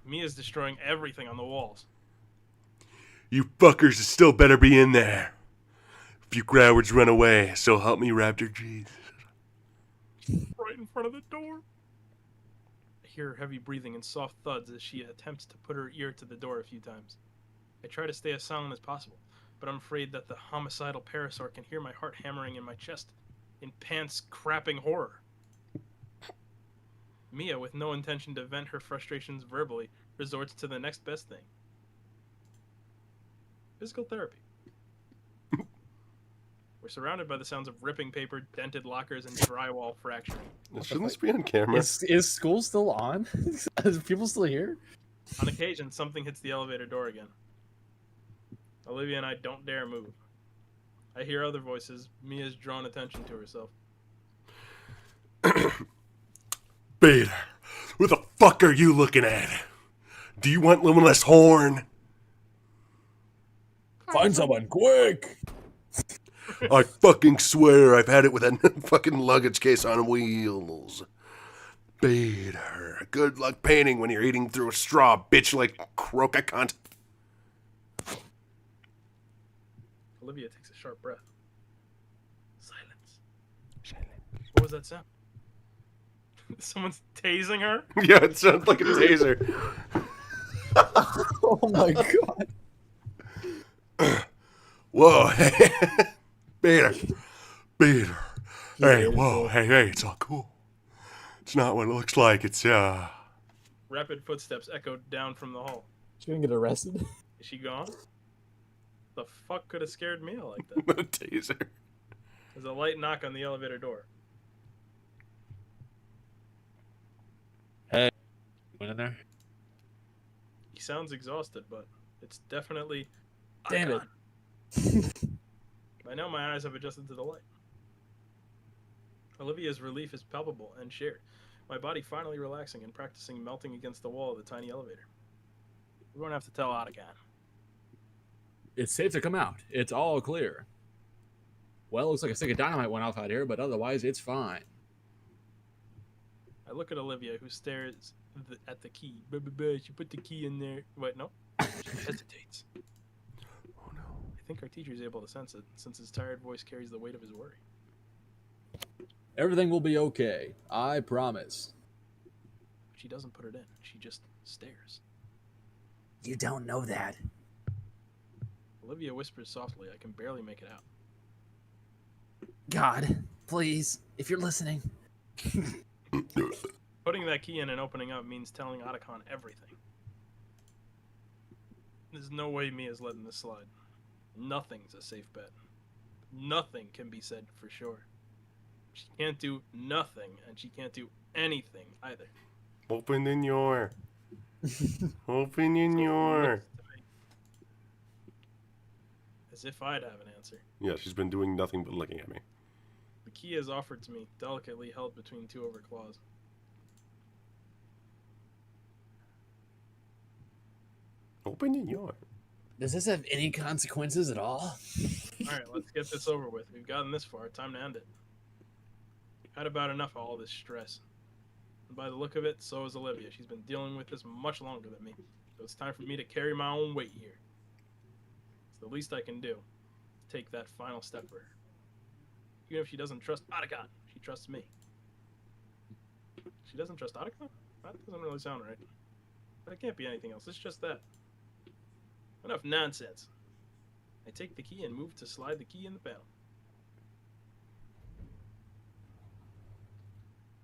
Mia's destroying everything on the walls. You fuckers still better be in there. If you cowards run away, so help me, Raptor Jesus. Right in front of the door. I hear her heavy breathing and soft thuds as she attempts to put her ear to the door a few times. I try to stay as silent as possible, but I'm afraid that the homicidal parasaur can hear my heart hammering in my chest in pants crapping horror. Mia, with no intention to vent her frustrations verbally, resorts to the next best thing. Physical therapy. We're surrounded by the sounds of ripping paper, dented lockers, and drywall fracturing. Shouldn't this be on camera? Is school still on? Is people still here? On occasion, something hits the elevator door again. Olivia and I don't dare move. I hear other voices. Mia's drawn attention to herself. Peter, what the fuck are you looking at? Do you want limitless horn? Find someone, quick! I fucking swear I've had it with a fucking luggage case on wheels. Peter, good luck painting when you're eating through a straw, bitch, like croca cunt. Olivia takes a sharp breath. Silence. What was that sound? Someone's tasing her? Yeah, it sounds like a taser. Oh my god. Whoa, hey, Peter. Hey, whoa, hey, it's all cool. It's not what it looks like, it's, Rapid footsteps echoed down from the hall. She's gonna get arrested. Is she gone? The fuck could have scared Mia like that? a taser. There's a light knock on the elevator door. Went in there. He sounds exhausted, but it's definitely... Damn it. By now my eyes have adjusted to the light. Olivia's relief is palpable and shared, my body finally relaxing and practicing melting against the wall of the tiny elevator. We won't have to tell Otacon. It's safe to come out. It's all clear. Well, looks like a stick of dynamite went off out here, but otherwise it's fine. I look at Olivia, who stares at the key. She put the key in there. Wait, no. She hesitates. Oh no. I think our teacher's able to sense it, since his tired voice carries the weight of his worry. Everything will be okay. I promise. She doesn't put it in. She just stares. You don't know that. Olivia whispers softly. I can barely make it out. God, please, if you're listening. Putting that key in and opening up means telling Otacon everything. There's no way Mia's letting this slide. Nothing's a safe bet. Nothing can be said for sure. She can't do nothing, and she can't do anything either. Open in your. Open in your. As if I'd have an answer. Yeah, she's been doing nothing but looking at me. The key is offered to me, delicately held between two of her claws. Open in your. Does this have any consequences at all? Alright, let's get this over with. We've gotten this far. Time to end it. We've had about enough of all this stress. And by the look of it, so is Olivia. She's been dealing with this much longer than me. So it's time for me to carry my own weight here. It's the least I can do. Take that final step for her. Even if she doesn't trust Otacon, she trusts me. She doesn't trust Otacon? That doesn't really sound right. But it can't be anything else. It's just that. Enough nonsense. I take the key and move to slide the key in the panel.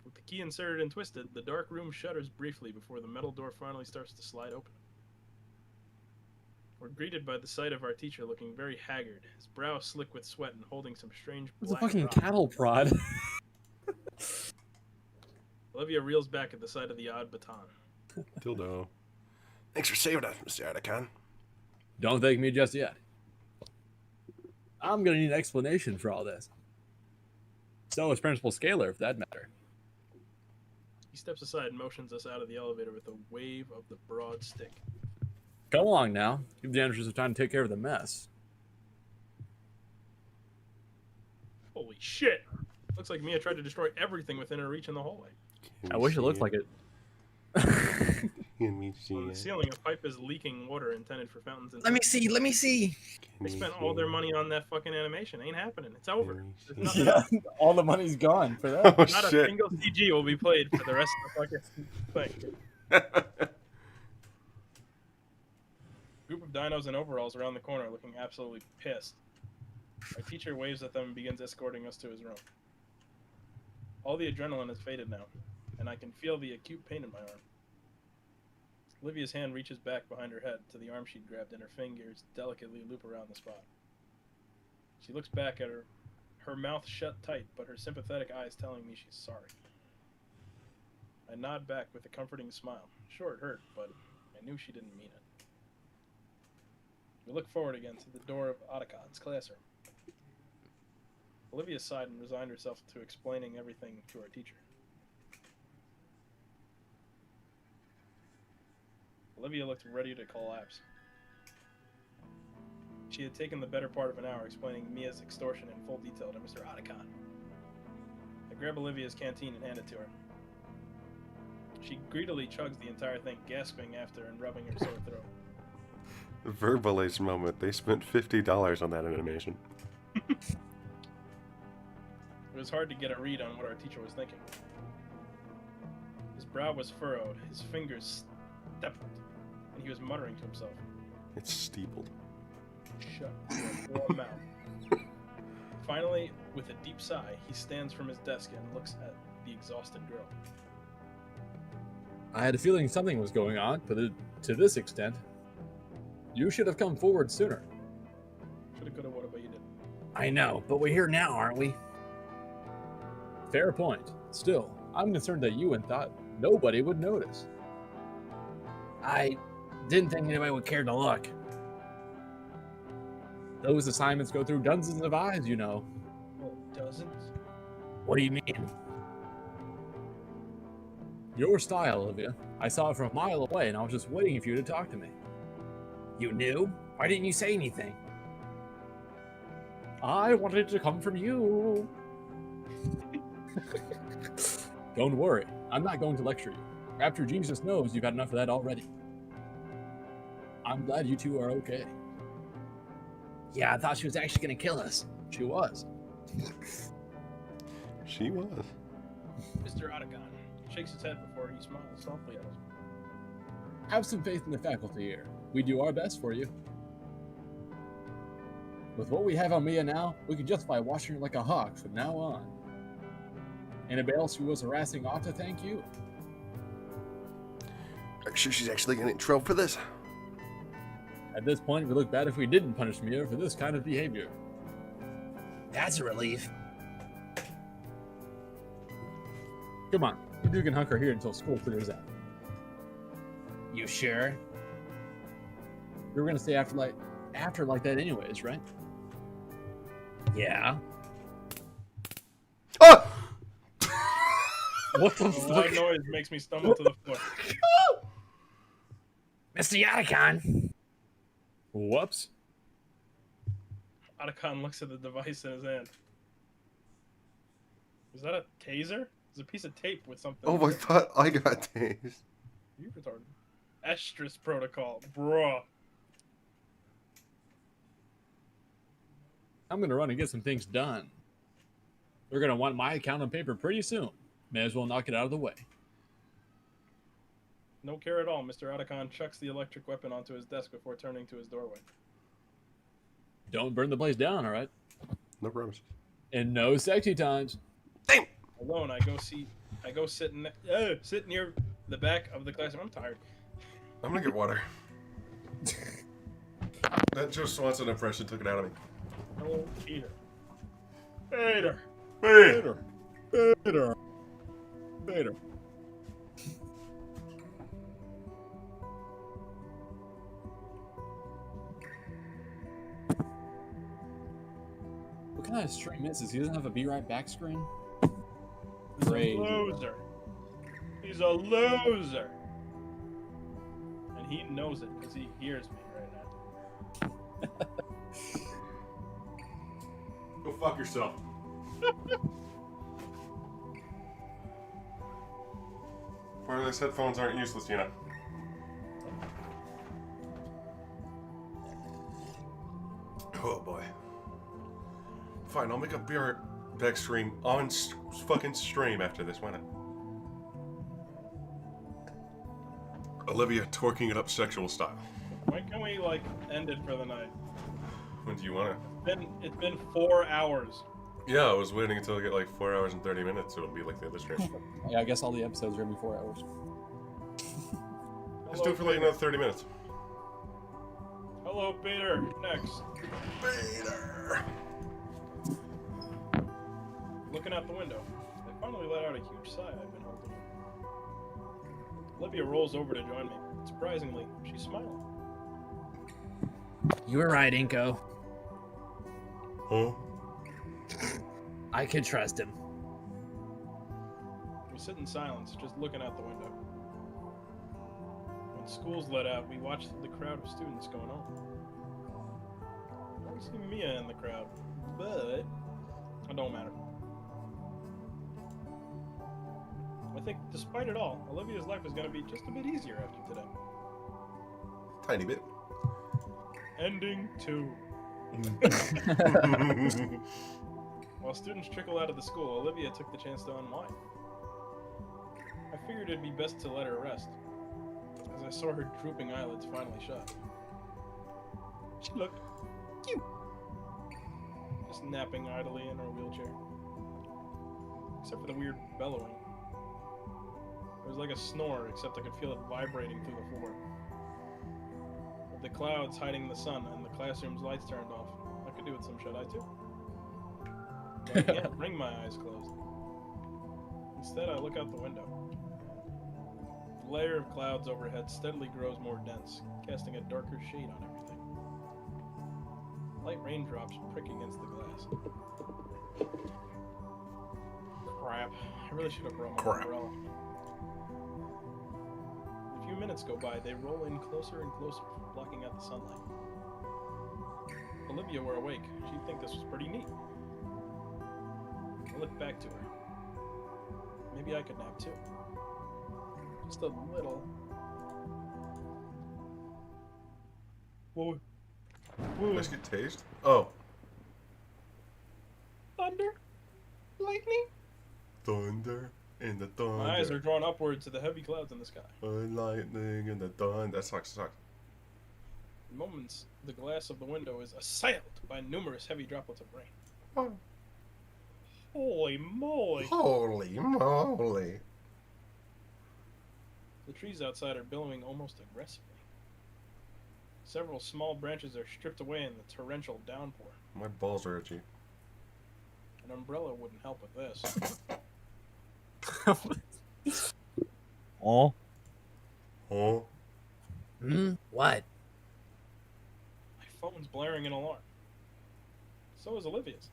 With the key inserted and twisted, the dark room shudders briefly before the metal door finally starts to slide open. We're greeted by the sight of our teacher looking very haggard, his brow slick with sweat and holding some strange It's a black fucking rock. cattle prod. Olivia reels back at the sight of the odd baton. Dildo. Thanks for saving us, Mr. Otacon. Don't thank me just yet. I'm gonna need an explanation for all this. So is Principal Scalar, for that matter. He steps aside and motions us out of the elevator with a wave of the broad stick. Come along now. Give the janitors some time to take care of the mess. Holy shit! Looks like Mia tried to destroy everything within her reach in the hallway. I wish it looked like it. Can we see On the it? ceiling, a pipe is leaking water intended for fountains and... Let me see. Let me see. Can They we spent see all their it? money on that fucking animation. Ain't happening. It's over. Can we There's see nothing it? else. All the money's gone for that. Oh Not a shit. single CG will be played for the rest of the fucking thing. Group of dinos in overalls around the corner looking absolutely pissed. Our teacher waves at them and begins escorting us to his room. All the adrenaline has faded now, and I can feel the acute pain in my arm. Olivia's hand reaches back behind her head to the arm she'd grabbed, and her fingers delicately loop around the spot. She looks back at her mouth shut tight, but her sympathetic eyes telling me she's sorry. I nod back with a comforting smile. Sure, it hurt, but I knew she didn't mean it. We look forward again to the door of Otacon's classroom. Olivia sighed and resigned herself to explaining everything to our teacher. Olivia looked ready to collapse. She had taken the better part of an hour explaining Mia's extortion in full detail to Mr. Otacon. I grab Olivia's canteen and hand it to her. She greedily chugs the entire thing, gasping after and rubbing her sore throat. Verbalace moment. They spent $50 on that animation. It was hard to get a read on what our teacher was thinking. His brow was furrowed, his fingers stepped, and he was muttering to himself. It's steepled. Shut your poor mouth. Finally, with a deep sigh, he stands from his desk and looks at the exhausted girl. I had a feeling something was going on, but to this extent. You should have come forward sooner. Shoulda, coulda, woulda, but you didn't. I know, but we're here now, aren't we? Fair point. Still, I'm concerned that you thought nobody would notice. I didn't think anybody would care to look. Those assignments go through dozens of eyes, you know. Well, doesn't? What do you mean? Your style, Olivia. I saw it from a mile away, and I was just waiting for you to talk to me. You knew? Why didn't you say anything? I wanted it to come from you. Don't worry. I'm not going to lecture you. After Jesus knows you've had enough of that already. I'm glad you two are okay. Yeah, I thought she was actually going to kill us. She was. She was. Mr. Otacon shakes his head before he smiles softly at us. Have some faith in the faculty here. We do our best for you. With what we have on Mia now, we can justify watching her like a hawk from now on. Anybody else who was harassing ought to thank you. Are you sure she's actually gonna get in trouble for this? At this point, it would look bad if we didn't punish Mia for this kind of behavior. That's a relief. Come on, you can hunker here until school clears out. You sure? We were gonna stay after like that anyways, right? Yeah. Oh! What the The fuck? loud noise makes me stumble to the floor. Mr. Yatacon. Whoops. Otacon looks at the device in his hand. Is that a taser? It's a piece of tape with something. Oh, I thought I got tased. You retarded. Estrus protocol, bruh. I'm gonna run and get some things done. They're gonna want my account on paper pretty soon. May as well knock it out of the way. No care at all. Mr. Otacon chucks the electric weapon onto his desk before turning to his doorway. Don't burn the place down, all right? No promises. And no sexy times. Alone, I go sit near the back of the classroom. I'm tired. I'm gonna get water. That Joe Swanson impression took it out of me. Hello, Peter. Peter. Hey! Gator. What kind of stream is this? He doesn't have a be right back screen? He's Great. a loser. He's a loser. And he knows it because he hears me right now. Go fuck yourself. Wireless headphones aren't useless, you know. Oh boy. Fine, I'll make a beer back stream on fucking stream after this, why not? Olivia twerking it up sexual style. When can we like end it for the night? When do you want to? It's been 4 hours. Yeah, I was waiting until I get like 4 hours and 30 minutes, so it'll be like the other stream. Yeah, I guess all the episodes are gonna be 4 hours. Let's do it for like another 30 minutes. Hello, Peter. Next. Peter! Looking out the window, I finally let out a huge sigh I've been holding. Olivia rolls over to join me. Surprisingly, she's smiling. You were right, Inko. Huh? I could trust him. We sit in silence, just looking out the window. When school's let out, we watch the crowd of students going on. I don't see Mia in the crowd, but it don't matter. I think, despite it all, Olivia's life is going to be just a bit easier after today. Tiny bit. Ending 2. While students trickle out of the school, Olivia took the chance to unwind. I figured it'd be best to let her rest, as I saw her drooping eyelids finally shut. She looked cute, just napping idly in her wheelchair. Except for the weird bellowing. It was like a snore, except I could feel it vibrating through the floor. With the clouds hiding the sun and the classroom's lights turned off, I could do with some shut-eye too. But I can't bring my eyes closed. Instead, I look out the window. The layer of clouds overhead steadily grows more dense, casting a darker shade on everything. Light raindrops prick against the glass. Crap. I really should have brought my umbrella. A few minutes go by, they roll in closer and closer, blocking out the sunlight. If Olivia were awake, she'd think this was pretty neat. I looked back to her. Maybe I could nap too. Just a little. Whoa. Let's get tased. Oh. Thunder? Lightning? Thunder in the thunder. My eyes are drawn upward to the heavy clouds in the sky. Lightning in the thunder. That sucks. In moments, the glass of the window is assailed by numerous heavy droplets of rain. Oh. Holy moly! Holy moly. The trees outside are billowing almost aggressively. Several small branches are stripped away in the torrential downpour. My balls are itchy. An umbrella wouldn't help with this. Oh. Oh. What? My phone's blaring an alarm. So is Olivia's.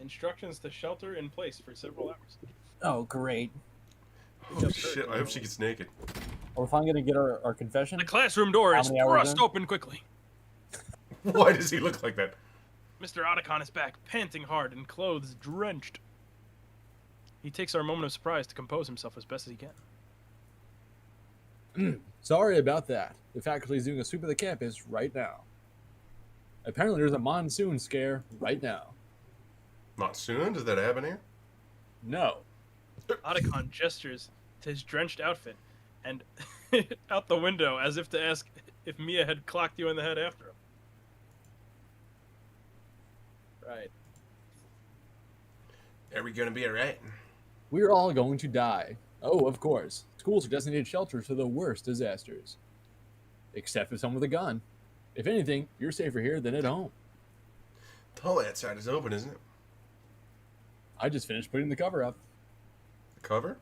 Instructions to shelter in place for several hours. Oh, great. Oh shit, I hope she gets naked. Are we finally gonna get our confession? The classroom door How is many hours thrust in? open quickly. Why does he look like that? Mr. Otacon is back, panting hard and clothes drenched. He takes our moment of surprise to compose himself as best as he can. Sorry about that. The faculty is doing a sweep of the campus right now. Apparently there's a monsoon scare right now. Not soon? Does that happen here? No. Otacon gestures to his drenched outfit and out the window as if to ask if Mia had clocked you in the head after him. Right. Are we gonna be alright? We're all going to die. Oh, of course. Schools are designated shelters for the worst disasters. Except for someone with a gun. If anything, you're safer here than at home. The whole outside is open, isn't it? I just finished putting the cover up. The cover?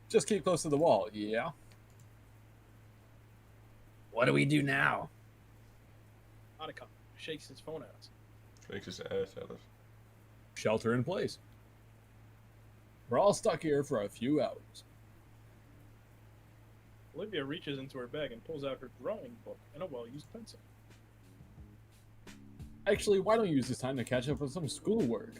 Just keep close to the wall, yeah? What do we do now? Otacon shakes his phone at us. Shakes his ass at us. Shelter in place. We're all stuck here for a few hours. Olivia reaches into her bag and pulls out her drawing book and a well-used pencil. Actually, why don't you use this time to catch up with some schoolwork?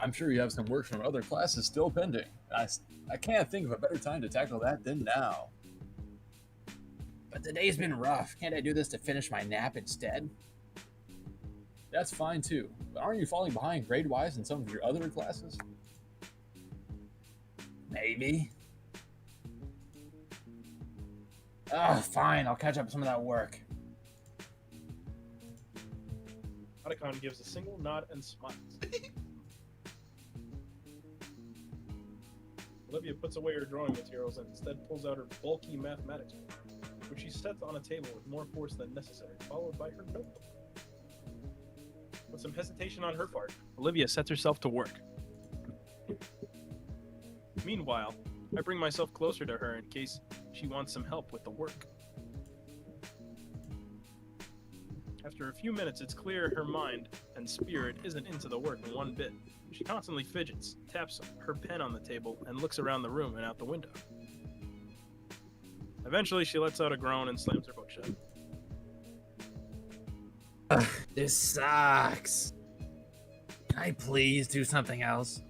I'm sure you have some work from other classes still pending. I can't think of a better time to tackle that than now. But the day's been rough. Can't I do this to finish my nap instead? That's fine too, but aren't you falling behind grade-wise in some of your other classes? Maybe. Oh, fine. I'll catch up with some of that work. Otacon gives a single nod and smiles. Olivia puts away her drawing materials and instead pulls out her bulky mathematics book, which she sets on a table with more force than necessary, followed by her notebook. With some hesitation on her part, Olivia sets herself to work. Meanwhile, I bring myself closer to her in case she wants some help with the work. After a few minutes, it's clear her mind and spirit isn't into the work one bit. She constantly fidgets, taps her pen on the table, and looks around the room and out the window. Eventually, she lets out a groan and slams her book shut. This sucks. Can I please do something else?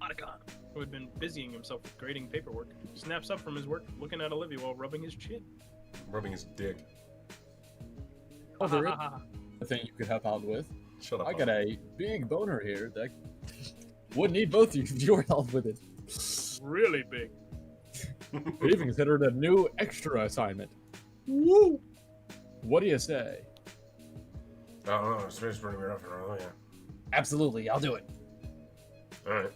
Otacon, who had been busying himself with grading paperwork, snaps up from his work, looking at Olivia while rubbing his chin. Rubbing his dick. Oh, there is a thing you could help out with. Shut up. I got a big boner here that would need both of your help with it. Really big. We even considered a new extra assignment. Woo! What do you say? I don't know. It's pretty rough. Oh, yeah. Absolutely. I'll do it. Alright.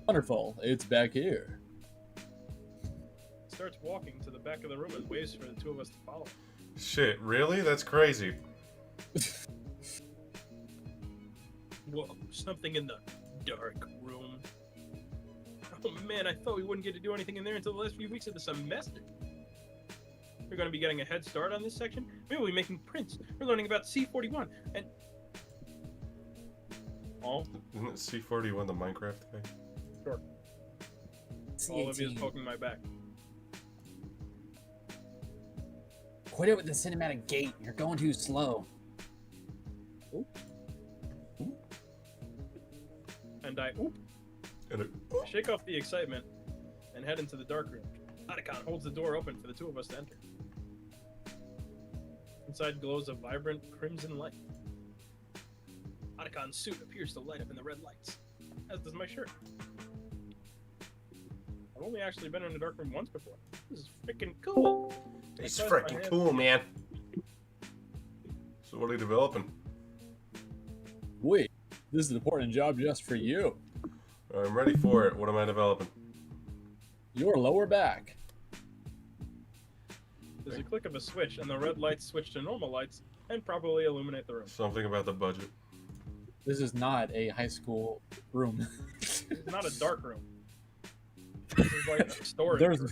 Wonderful. It's back here. He starts walking to the back of the room and waves for the two of us to follow. Shit, really? That's crazy. Whoa, something in the dark room. Oh man, I thought we wouldn't get to do anything in there until the last few weeks of the semester. We're going to be getting a head start on this section. Maybe we'll be making prints. We're learning about C41 and... Oh, Isn't it C41 the Minecraft thing? sure. Olivia's poking my back. Quit it with the cinematic gate. You're going too slow. And I shake off the excitement and head into the dark room. Otacon holds the door open for the two of us to enter. Inside glows a vibrant crimson light. Otacon's suit appears to light up in the red lights, as does my shirt. I've only actually been in a dark room once before. This is freaking cool. It's freaking cool, man. So what are you developing? Wait, this is an important job just for you. I'm ready for it. What am I developing? Your lower back. There's a click of a switch, and the red lights switch to normal lights and properly illuminate the room. Something about the budget. This is not a high school room. It's not a dark room. This is like a storage This room.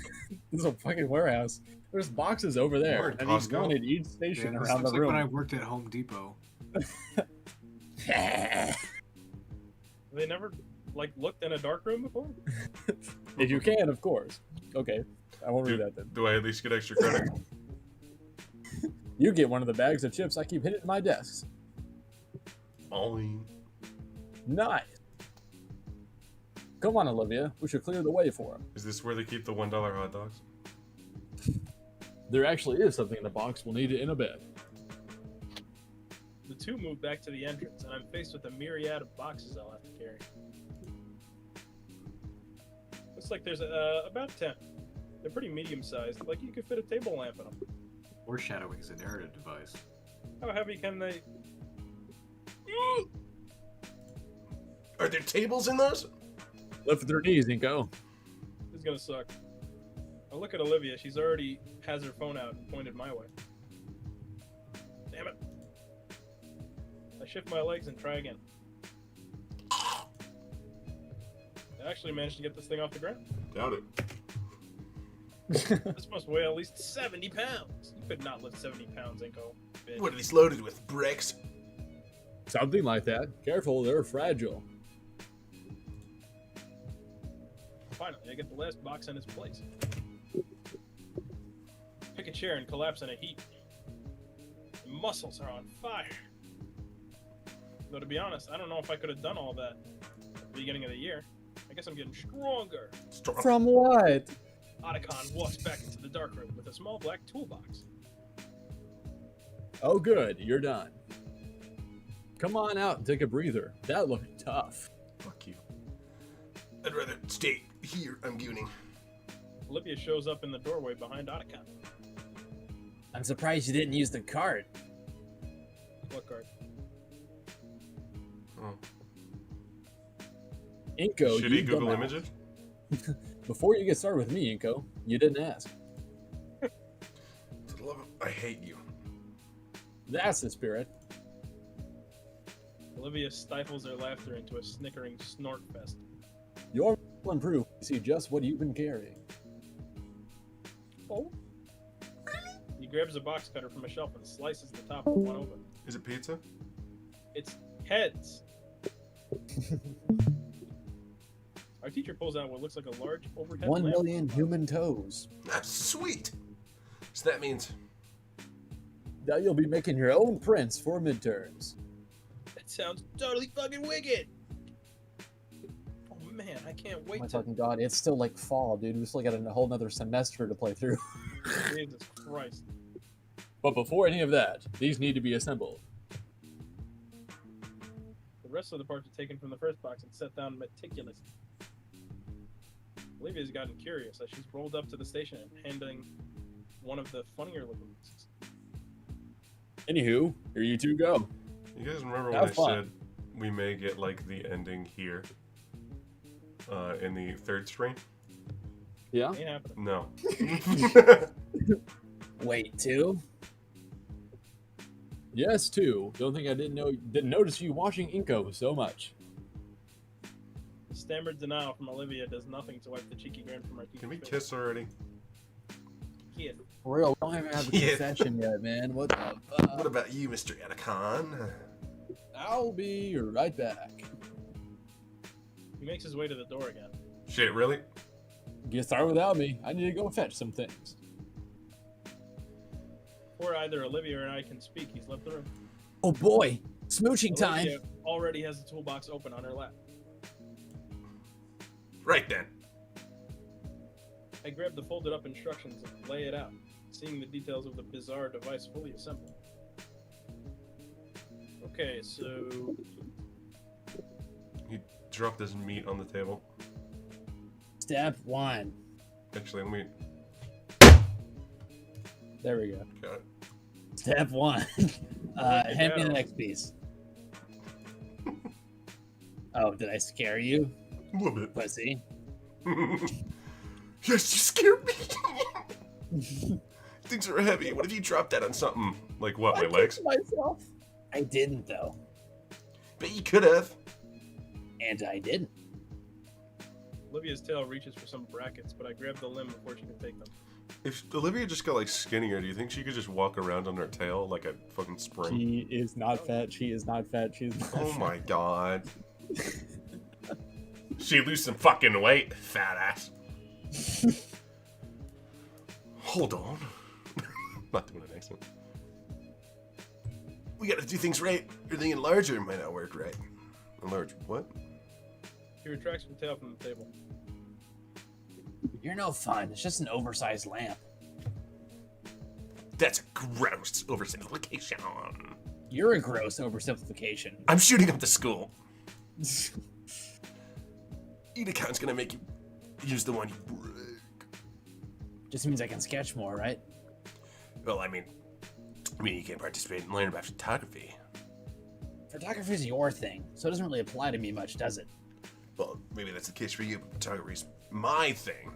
is a fucking warehouse. There's boxes over We're there, in and he's Costco. one at each station This around looks the like when I room. worked at Home Depot. They never like looked in a dark room before. If you can, of course. Okay, I won't read Do, that then. do I at least get extra credit? You get one of the bags of chips I keep hidden in my desks. Ollie. Nice. Come on, Olivia. We should clear the way for him. Is this where they keep the $1 hot dogs? There actually is something in the box. We'll need it in a bit. The two move back to the entrance, and I'm faced with a myriad of boxes I'll have to carry. Looks like there's about 10. They're pretty medium-sized, like you could fit a table lamp in them. Foreshadowing is a narrative device. How heavy can they? Are there tables in those? Lift with their knees, Nico. This is gonna suck. I look at Olivia. She's already has her phone out and pointed my way. Damn it! I shift my legs and try again. I actually managed to get this thing off the ground. Doubt it. This must weigh at least 70 pounds. You could not lift 70 pounds, Inko. Bitch. What are these loaded with? Bricks? Something like that. Careful, they're fragile. Finally, I get the last box in its place. Pick a chair and collapse in a heap. My muscles are on fire. Though to be honest, I don't know if I could have done all that at the beginning of the year. I guess I'm getting stronger. From what? Otacon walks back into the dark room with a small black toolbox. Oh, good. You're done. Come on out and take a breather. That looked tough. Fuck you. I'd rather stay here. I'm gooning. Olivia shows up in the doorway behind Otacon. I'm surprised you didn't use the cart. What card? Oh. Inko, Shitty you Google dumbass. Images? Before you get started with me, Inko, you didn't ask. For the love of... I hate you. That's the spirit. Olivia stifles her laughter into a snickering snort fest. Your proof to see just what you've been carrying. Oh? He grabs a box cutter from a shelf and slices the top of one open. Is it pizza? It's heads. Our teacher pulls out what looks like a large overhead 1 lamp. million human toes. That's sweet. So that means... Now you'll be making your own prints for midterms. That sounds totally fucking wicked. Oh man, I can't Oh wait my to... fucking god, it's still like fall, dude. We still got a whole nother semester to play through. Jesus Christ. But before any of that, these need to be assembled. The rest of the parts are taken from the first box and set down meticulously. Olivia's gotten curious as she's rolled up to the station and handing one of the funnier looking pieces. Anywho, here you two go. You guys remember when Have I fun. said we may get, like, the ending here? In the third stream? Yeah? Ain't happening. No. Wait, two? Yes, two. Don't think I didn't notice you watching Inko so much. The stammered denial from Olivia does nothing to wipe the cheeky grin from our teacher's Can we face. kiss already? Kid. For real, we don't even have a Yeah. confession yet, man. What the What fuck? about you, Mr. Atacon? I'll be right back. He makes his way to the door again. Shit, really? Get started without me. I need to go fetch some things. Before either Olivia or I can speak, he's left the room. Oh boy, smooching time. Olivia already has the toolbox open on her lap. Right then. I grab the folded up instructions and lay it out, seeing the details of the bizarre device fully assembled. Okay, so He dropped his meat on the table. Step one. Actually, let me... There we go. Got it. Step one. Hand me the next piece. Oh, did I scare you, A little bit. pussy? Yes, you scared me. Things are heavy. What if you dropped that on something? Like what, my legs? Myself. I didn't though, Bet you could have. and I didn't. Olivia's tail reaches for some brackets, but I grab the limb before she can take them. If Olivia just got like skinnier, do you think she could just walk around on her tail like a fucking spring? She is not fat. She is not fat. She is not Oh fat. my god. She lose some fucking weight, fat ass. Hold on. Not doing an accent. We gotta do things right, or the enlarger might not work right. Enlarge what? He retracts her tail from the table. You're no fun. It's just an oversized lamp. That's a gross oversimplification. You're a gross oversimplification. I'm shooting up the school. Edecon's gonna make you use the one you break. Just means I can sketch more, right? Well, I mean you can participate and learn about photography. Photography's your thing, so it doesn't really apply to me much, does it? Well, maybe that's the case for you, but photography's my thing.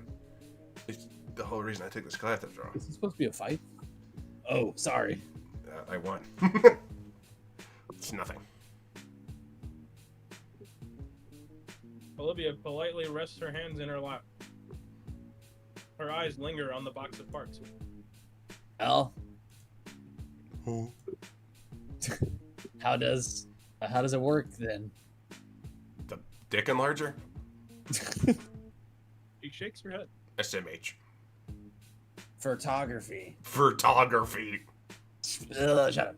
It's the whole reason I took this class after all. Is this supposed to be a fight? Oh, sorry. I won. It's nothing. Olivia politely rests her hands in her lap. Her eyes linger on the box of parts. Well, Oh. how does it work then? The dick enlarger? She shakes her head. SMH. Photography. Photography. Ugh, shut up.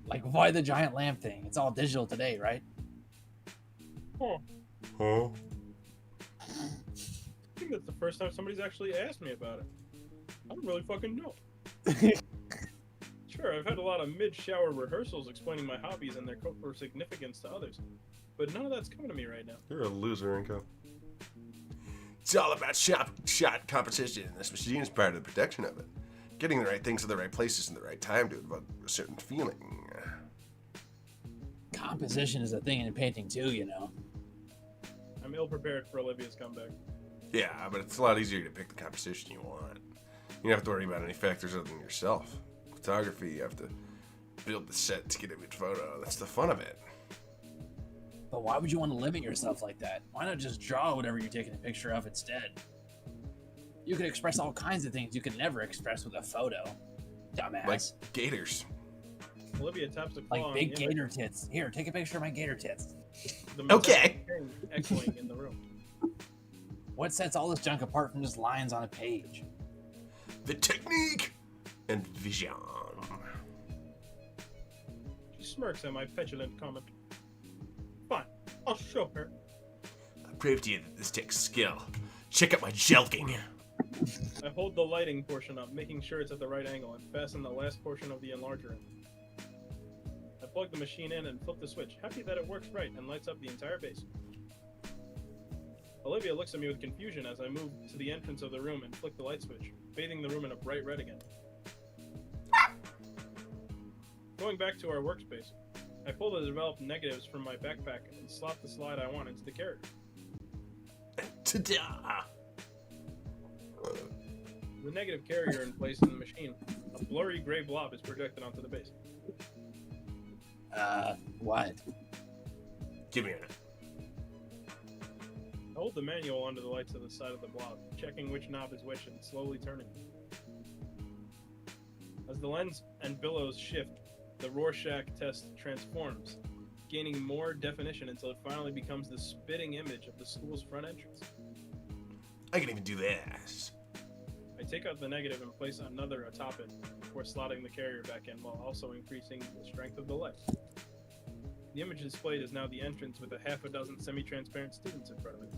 Like, why the giant lamp thing? It's all digital today, right? Huh. Huh? I think that's the first time somebody's actually asked me about it. I don't really fucking know. Sure, I've had a lot of mid-shower rehearsals explaining my hobbies and their cultural significance to others, but none of that's coming to me right now. You're a loser, Inco. It's all about shot competition, and this machine is part of the production of it. Getting the right things in the right places in the right time to evoke a certain feeling. Composition is a thing in painting too, you know. I'm ill-prepared for Olivia's comeback. Yeah, but it's a lot easier to pick the composition you want. You don't have to worry about any factors other than yourself. Photography, you have to build the set to get a good photo. That's the fun of it. But why would you want to limit yourself like that? Why not just draw whatever you're taking a picture of instead? You could express all kinds of things you could never express with a photo. Dumbass. Like gators. Olivia taps a claw Like on big the image. gator tits. Here, take a picture of my gator tits. The Okay. thing echoing in the room. What sets all this junk apart from just lines on a page? The technique and vision. She smirks at my petulant comment. Fine, I'll show her. I prove to you that this takes skill. Check out my jelking. I hold the lighting portion up, making sure it's at the right angle, and fasten the last portion of the enlarger in. I plug the machine in and flip the switch, happy that it works right and lights up the entire base. Olivia looks at me with confusion as I move to the entrance of the room and flick the light switch, bathing the room in a bright red again. Going back to our workspace, I pull the developed negatives from my backpack and slot the slide I want into the carrier. Ta-da! The negative carrier in place in the machine, a blurry gray blob is projected onto the base. What? Give me a minute. I hold the manual under the lights to the side of the blob, checking which knob is which and slowly turning. As the lens and billows shift, the Rorschach test transforms, gaining more definition until it finally becomes the spitting image of the school's front entrance. I can even do this. I take out the negative and place another atop it before slotting the carrier back in while also increasing the strength of the light. The image displayed is now the entrance with a half a dozen semi-transparent students in front of it.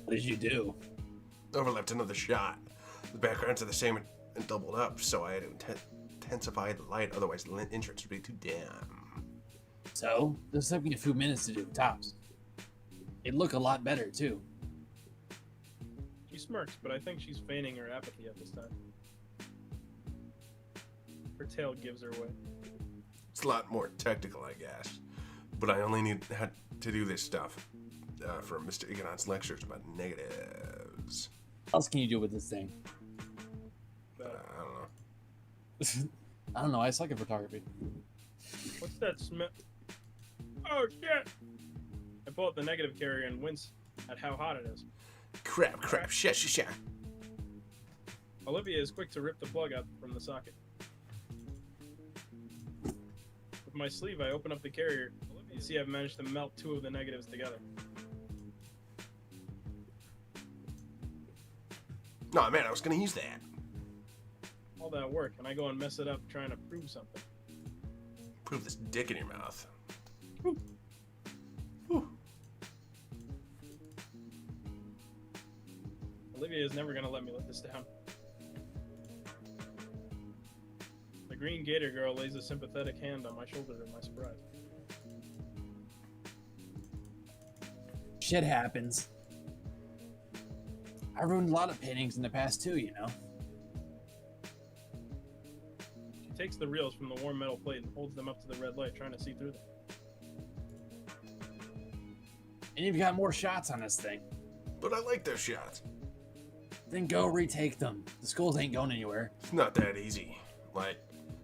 What did you do? Overlapped another shot. The backgrounds are the same and doubled up, so I had to intensify the light, otherwise the entrance would be too dim. So, this took me a few minutes to do tops. It'd look a lot better, too. She smirks, but I think she's feigning her apathy at this time. Her tail gives her way. It's a lot more technical, I guess. But I only had to do this stuff for Mr. Igonon's lectures about negatives. What else can you do with this thing? I don't know. I suck at photography. What's that smell? Oh shit! I pull up the negative carrier and wince at how hot it is. Crap, shit. Olivia is quick to rip the plug out from the socket. With my sleeve, I open up the carrier. You see I've managed to melt 2 of the negatives together. No, man, I was gonna use that. All that work, and I go and mess it up trying to prove something. Prove this dick in your mouth. Olivia is never gonna let me let this down. The green gator girl lays a sympathetic hand on my shoulder to my surprise. Shit happens. I ruined a lot of paintings in the past too, you know. She takes the reels from the warm metal plate and holds them up to the red light, trying to see through them. And you've got more shots on this thing. But I like those shots. Then go retake them. The skulls ain't going anywhere. It's not that easy. Like,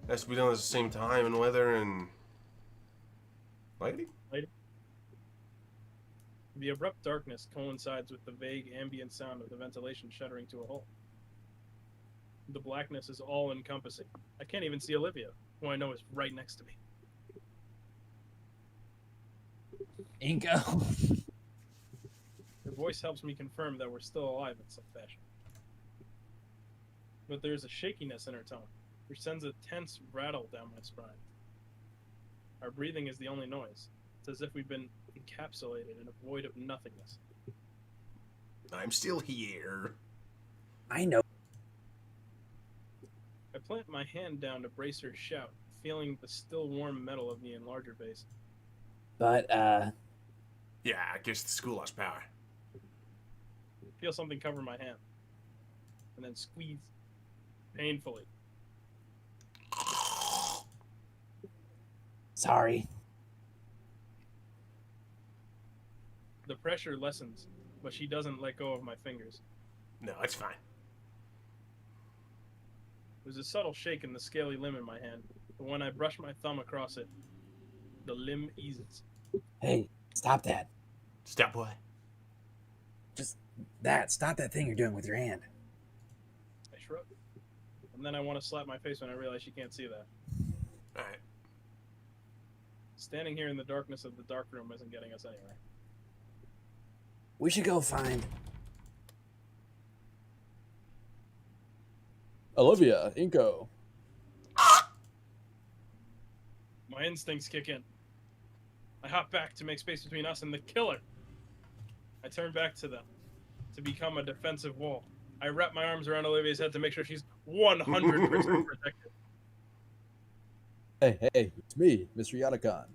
it has to be done at the same time and weather and lighting. The abrupt darkness coincides with the vague ambient sound of the ventilation shuttering to a halt. The blackness is all-encompassing. I can't even see Olivia, who I know is right next to me. Inko. Her voice helps me confirm that we're still alive in some fashion. But there's a shakiness in her tone, which sends a tense rattle down my spine. Our breathing is the only noise. It's as if we've been encapsulated in a void of nothingness. I'm still here. I know. I plant my hand down to brace her shout, feeling the still warm metal of the enlarger base. But, Yeah, I guess the school lost power. Feel something cover my hand, and then squeeze painfully. sorry. The pressure lessens, but she doesn't let go of my fingers. No, it's fine. There's a subtle shake in the scaly limb in my hand, but when I brush my thumb across it, the limb eases. Hey, stop that. Stop what? Just that. Stop that thing you're doing with your hand. I shrug. And then I want to slap my face when I realize she can't see that. Alright. Standing here in the darkness of the dark room isn't getting us anywhere. We should go find... Olivia, Inko. My instincts kick in. I hop back to make space between us and the killer. I turn back to them to become a defensive wall. I wrap my arms around Olivia's head to make sure she's 100% protected. Hey, it's me, Mr. Yatakan.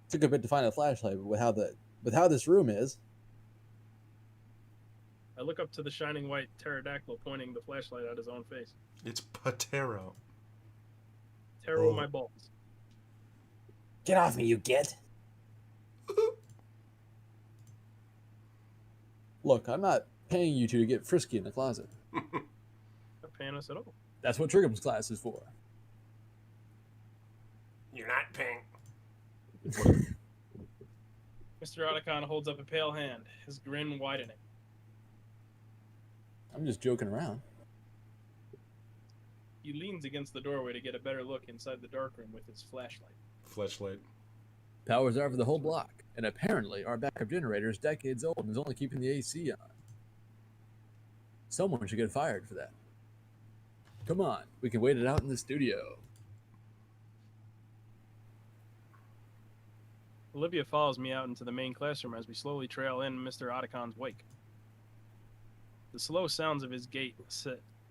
Took a bit to find a flashlight, but with how this room is. I look up to the shining white pterodactyl pointing the flashlight at his own face. It's Patero. Taro my balls. Get off me, you git. Look, I'm not paying you two to get frisky in the closet. Not paying us at all. That's what Trigham's class is for. You're not pink. Mr. Otacon holds up a pale hand, his grin widening. I'm just joking around. He leans against the doorway to get a better look inside the darkroom with his flashlight. Fleshlight. Power's out for the whole block, and apparently our backup generator is decades old and is only keeping the AC on. Someone should get fired for that. Come on, we can wait it out in the studio. Olivia follows me out into the main classroom as we slowly trail in Mr. Otacon's wake. The slow sounds of his gait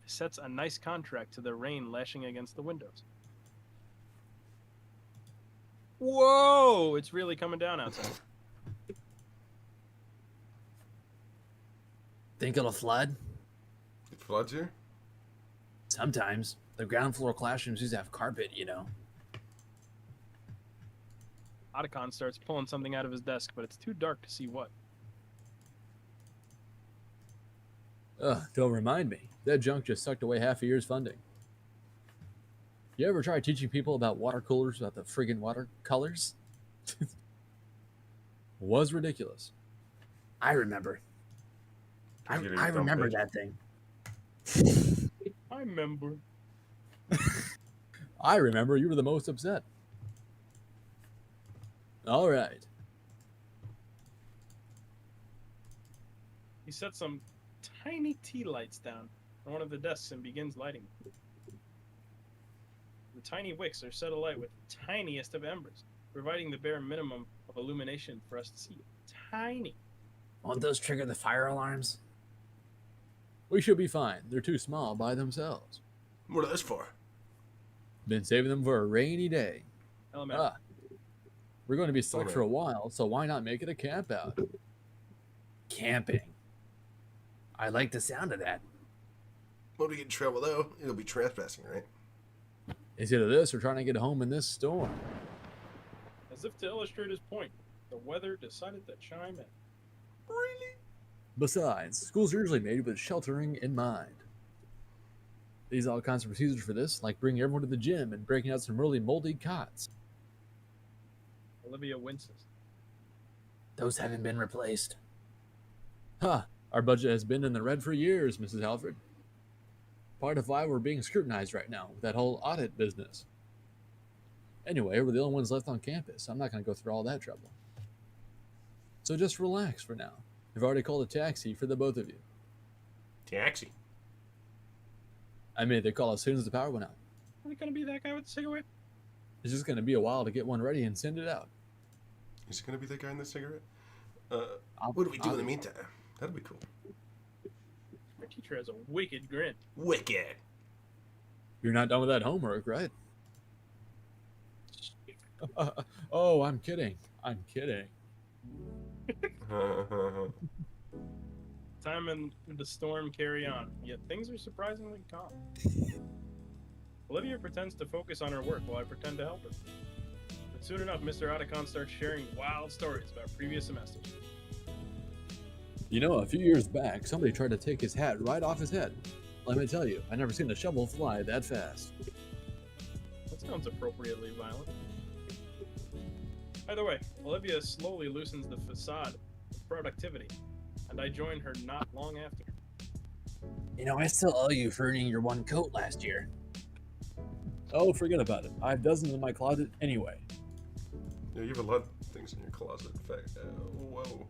sets a nice contrast to the rain lashing against the windows. Whoa! It's really coming down outside. Think it'll flood? It floods here? Sometimes. The ground floor classrooms used to have carpet, you know. Otacon starts pulling something out of his desk, but it's too dark to see what. Ugh, don't remind me. That junk just sucked away half a year's funding. You ever try teaching people about water coolers without the friggin' watercolors? Was ridiculous. I remember. I You're getting a dumb remember bitch. that thing. I remember. I remember you were the most upset. All right. He sets some tiny tea lights down on one of the desks and begins lighting them. The tiny wicks are set alight with the tiniest of embers, providing the bare minimum of illumination for us to see. Tiny. Won't those trigger the fire alarms? We should be fine. They're too small by themselves. What are those for? Been saving them for a rainy day. Elemental. Ah. We're going to be stuck Okay. for a while, so why not make it a camp out? Camping. I like the sound of that. When we get in trouble, though, it'll be trespassing, right? It's either this or trying to get home in this storm. As if to illustrate his point, the weather decided to chime in. Besides, schools are usually made with sheltering in mind. These all kinds of procedures for this, like bringing everyone to the gym and breaking out some really moldy cots. Olivia winces. Those haven't been replaced. Huh, our budget has been in the red for years, Mrs. Halford. Part of why we're being scrutinized right now with that whole audit business. Anyway, we're the only ones left on campus. I'm not going to go through all that trouble. So just relax for now. I've already called a taxi for the both of you. Taxi. I made the call as soon as the power went out. Are you gonna be that guy with the cigarette? It's just going to be a while to get one ready and send it out. Is it gonna be that guy in the cigarette? What do we do in the meantime? That'd be cool. Our teacher has a wicked grin. Wicked. You're not done with that homework, right? Oh, I'm kidding. I'm kidding. Time and the storm carry on, yet things are surprisingly calm. Olivia pretends to focus on her work while I pretend to help her. But soon enough, Mr. Otacon starts sharing wild stories about previous semesters. You know, a few years back, somebody tried to take his hat right off his head. Let me tell you, I never seen a shovel fly that fast. That sounds appropriately violent. Either way, Olivia slowly loosens the facade of productivity, and I join her not long after. You know, I still owe you for earning your one coat last year. Oh, forget about it. I have dozens in my closet anyway. Yeah, you have a lot of things in your closet. In fact, whoa.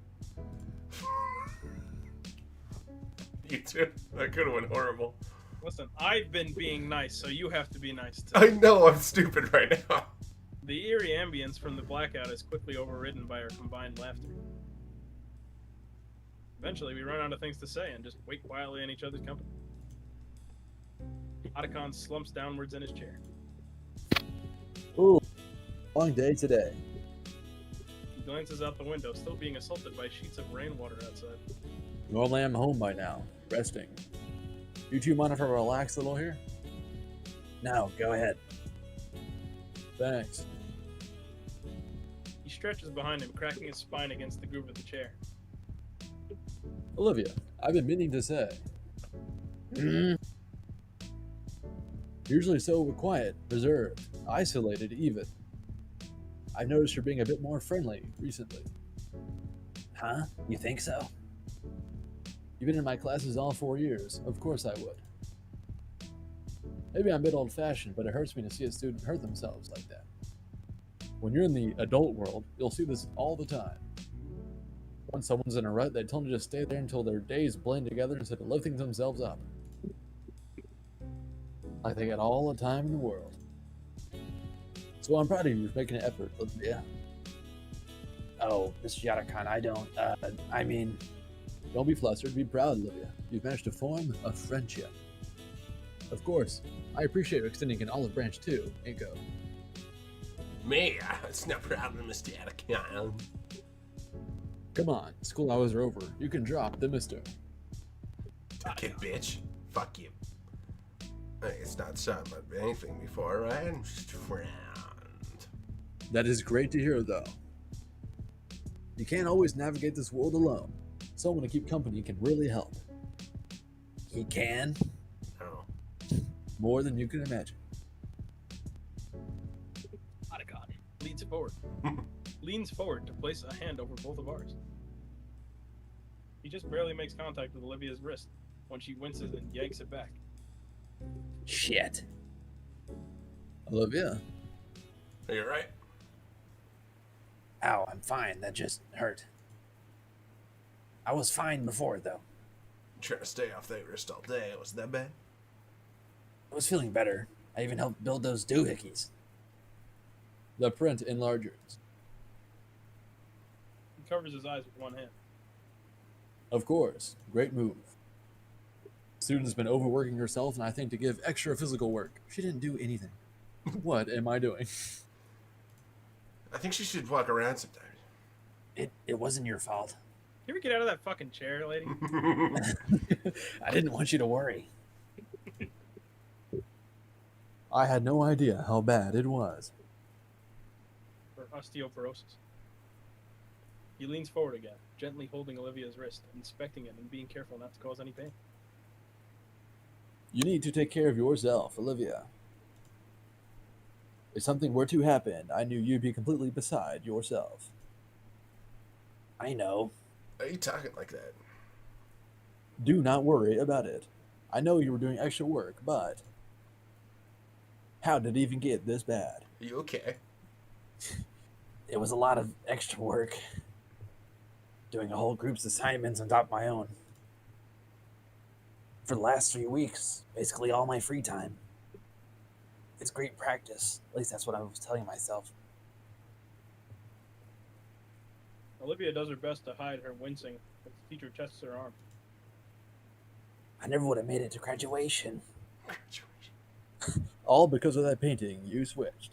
You too. That could have went horrible. Listen, I've been being nice, so you have to be nice too. I know I'm stupid right now. The eerie ambience from the blackout is quickly overridden by our combined laughter. Eventually, we run out of things to say and just wait quietly in each other's company. Otacon slumps downwards in his chair. Ooh, long day today. He glances out the window, still being assaulted by sheets of rainwater outside. Normally I'm home by now, resting. You two mind if I relax a little here? No, go ahead. Thanks. He stretches behind him, cracking his spine against the groove of the chair. Olivia, I've been meaning to say. Hmm? Usually so quiet, reserved, isolated even. I've noticed you're being a bit more friendly recently. Huh? You think so? You've been in my classes all 4 years. Of course I would. Maybe I'm a bit old-fashioned, but it hurts me to see a student hurt themselves like that. When you're in the adult world, you'll see this all the time. When someone's in a rut, they tell them to just stay there until their days blend together instead of lifting themselves up. Like they got all the time in the world. So I'm proud of you for making an effort, Olivia. Oh, Mr. Yatacon, I don't, I mean... Don't be flustered, be proud, Olivia. You've managed to form a friendship. Of course, I appreciate you extending an olive branch too, Inko. Me? It's no problem, Mr. Atacon. Come on, school hours are over. You can drop the mister. Okay, bitch. Fuck you. Hey, it's not something I've been anything before, right? I'm just a friend. That is great to hear, though. You can't always navigate this world alone. Someone to keep company can really help. He can? Oh. More than you can imagine. leans forward to place a hand over both of ours. He just barely makes contact with Olivia's wrist when she winces and yanks it back. Shit. Olivia, Are you alright? Ow, I'm fine. That just hurt. I was fine before, though. Trying to stay off that wrist all day. Was that bad? I was feeling better. I even helped build those doohickeys. the print enlarges. He covers his eyes with one hand. Of course, great move. Student's been overworking herself, and I think to give extra physical work. She didn't do anything. What am I doing? I think she should walk around sometimes. It wasn't your fault. Can we get out of that fucking chair, lady? I didn't want you to worry. I had no idea how bad it was. For osteoporosis. He leans forward again, gently holding Olivia's wrist, inspecting it and being careful not to cause any pain. You need to take care of yourself, Olivia. If something were to happen, I knew you'd be completely beside yourself. I know. Why are you talking like that? Do not worry about it. I know you were doing extra work, but how did it even get this bad? Are you okay? It was a lot of extra work. Doing a whole group's assignments on top of my own. For the last 3 weeks, basically all my free time. It's great practice. At least that's what I was telling myself. Olivia does her best to hide her wincing as the teacher tests her arm. I never would have made it to graduation. All because of that painting you switched.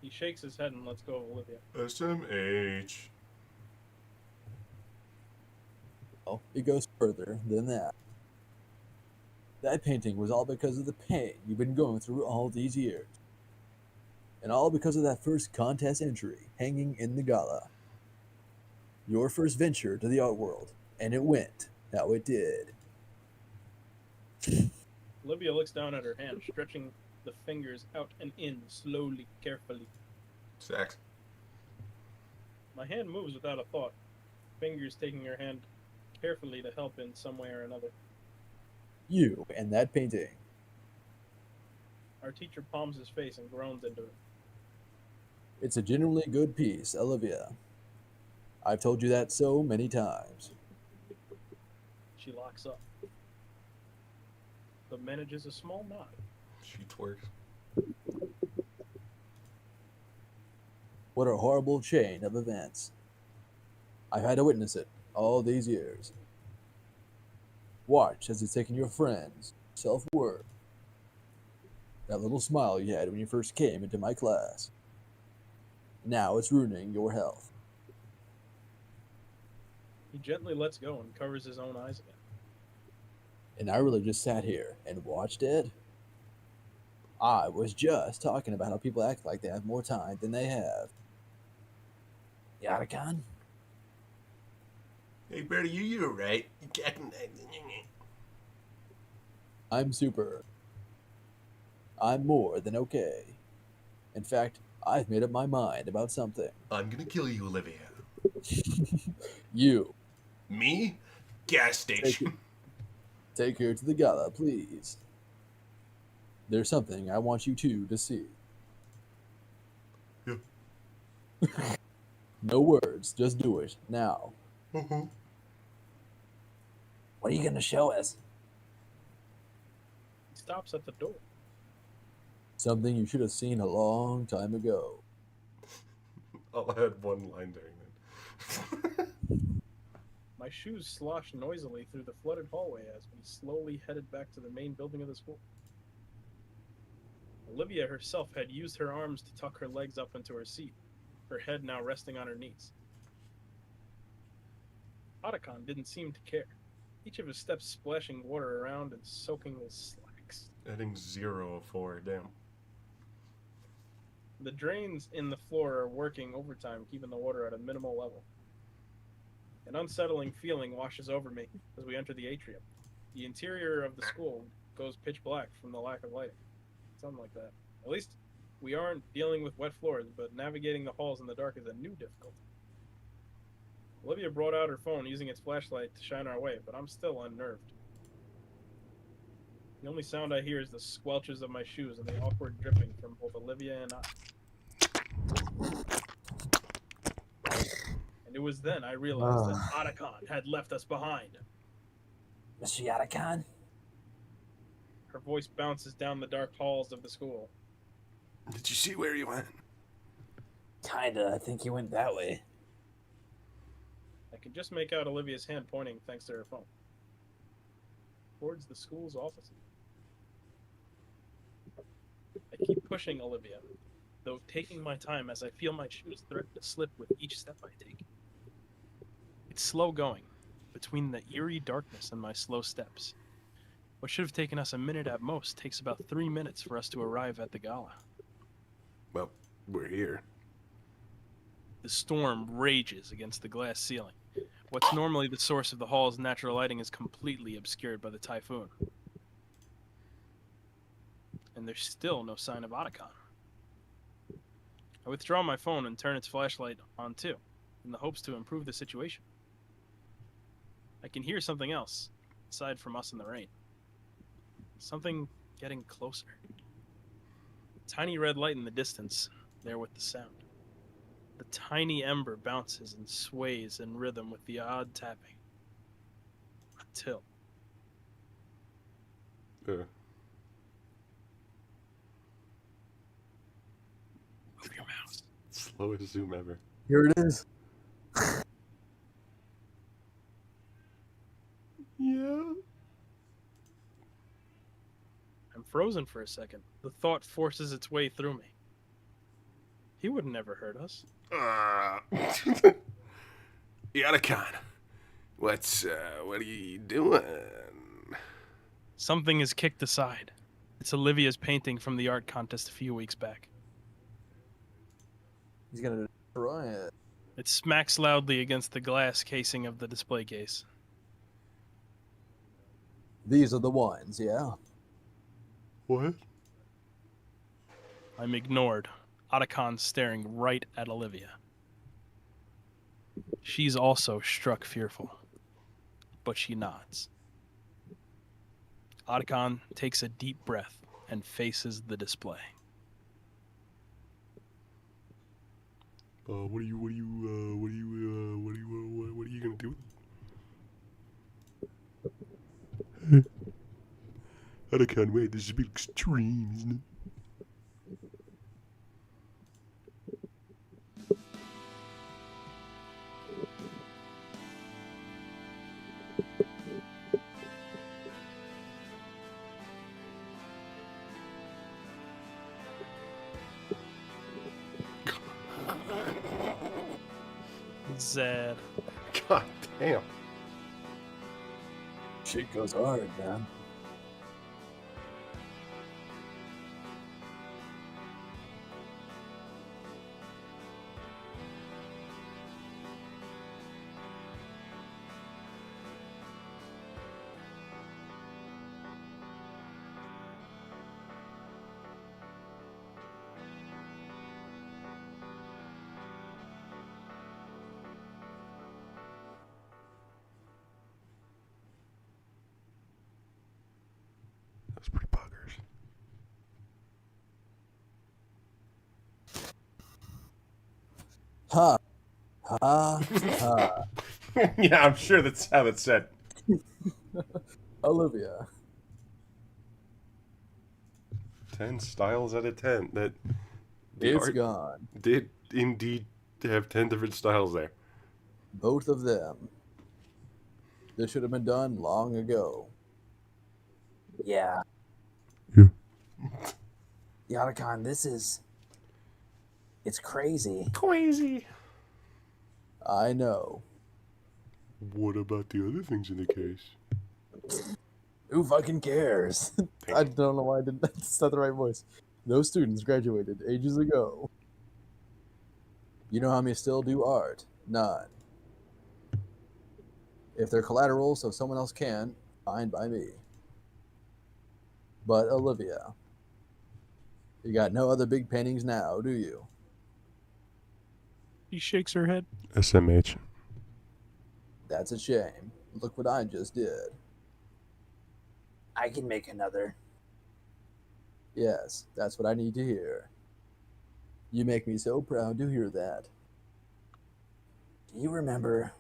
He shakes his head and lets go of Olivia. SMH. Oh, it goes further than that. That painting was all because of the pain you've been going through all these years. And all because of that first contest entry hanging in the gala. Your first venture to the art world, and it went how it did. Olivia looks down at her hand, stretching the fingers out and in, slowly, carefully. Sex. My hand moves without a thought, fingers taking her hand carefully to help in some way or another. You and that painting. Our teacher palms his face and groans into it. It's a genuinely good piece, Olivia. I've told you that so many times. She locks up, but manages a small nod. She twerks. What a horrible chain of events. I've had to witness it all these years. Watch as it's taken your friends' self-worth. That little smile you had when you first came into my class. Now it's ruining your health. He gently lets go and covers his own eyes again. And I really just sat here and watched it? I was just talking about how people act like they have more time than they have. Yatacon? Hey, Bertie, you right. I'm super. I'm more than okay. In fact, I've made up my mind about something. I'm gonna kill you, Olivia. You. Me? Gas station. Take her to the gala, please. There's something I want you two to see. Yeah. No words, just do it, now. Uh-huh. What are you going to show us? He stops at the door. Something you should have seen a long time ago. I'll add one line during that. My shoes slosh noisily through the flooded hallway as we slowly headed back to the main building of the school. Olivia herself had used her arms to tuck her legs up into her seat, her head now resting on her knees. Otacon didn't seem to care, each of his steps splashing water around and soaking his slacks. Adding 0 of 4, damn. The drains in the floor are working overtime, keeping the water at a minimal level. An unsettling feeling washes over me as we enter the atrium. The interior of the school goes pitch black from the lack of lighting. Something like that. At least We aren't dealing with wet floors, but navigating the halls in the dark is a new difficulty. Olivia brought out her phone using its flashlight to shine our way, but I'm still unnerved. The only sound I hear is the squelches of my shoes and the awkward dripping from both Olivia and I. And it was then I realized that Otacon had left us behind. Mr. Yatakan? Her voice bounces down the dark halls of the school. Did you see where he went? Kinda. I think he went that way. I can just make out Olivia's hand pointing thanks to her phone. Towards the school's offices. I keep pushing Olivia, though taking my time as I feel my shoes threaten to slip with each step I take. It's slow going, between the eerie darkness and my slow steps. What should have taken us a minute at most takes about 3 minutes for us to arrive at the gala. Well, we're here. The storm rages against the glass ceiling. What's normally the source of the hall's natural lighting is completely obscured by the typhoon. And there's still no sign of Otacon. I withdraw my phone and turn its flashlight on too, in the hopes to improve the situation. I can hear something else, aside from us in the rain. Something getting closer. Tiny red light in the distance, there with the sound. The tiny ember bounces and sways in rhythm with the odd tapping. Until... Uh, Move your mouse. slowest zoom ever. Here it is. Yeah. I'm frozen for a second. The thought forces its way through me. He would never hurt us. Yatakan, what are you doing? Something is kicked aside. It's Olivia's painting from the art contest a few weeks back. He's gonna destroy it. It smacks loudly against the glass casing of the display case. These are the ones, yeah? What? I'm ignored. Otacon staring right at Olivia. She's also struck fearful, but she nods. Otacon takes a deep breath and faces the display. What are you gonna do? I can't wait. This is a bit extreme, isn't it? Zed. God damn. Shit goes hard, man. That was pretty buggers. Ha. Ha. Ha. Yeah, I'm sure that's how it's said. Olivia. 10 styles out of 10. That the It's art gone. did indeed have 10 different styles there. Both of them. This should have been done long ago. Yeah. Yeah. Yatakan, this is... It's crazy. Crazy. I know. What about the other things in the case? Who fucking cares? I don't know why I didn't... That's not the right voice. Those students graduated ages ago. You know how many still do art? None. If they're collateral so someone else can, fine by me. But Olivia, You got no other big paintings now, do you? She shakes her head. SMH. That's a shame. Look what I just did. I can make another. Yes, that's what I need to hear. You make me so proud to hear that. Do you remember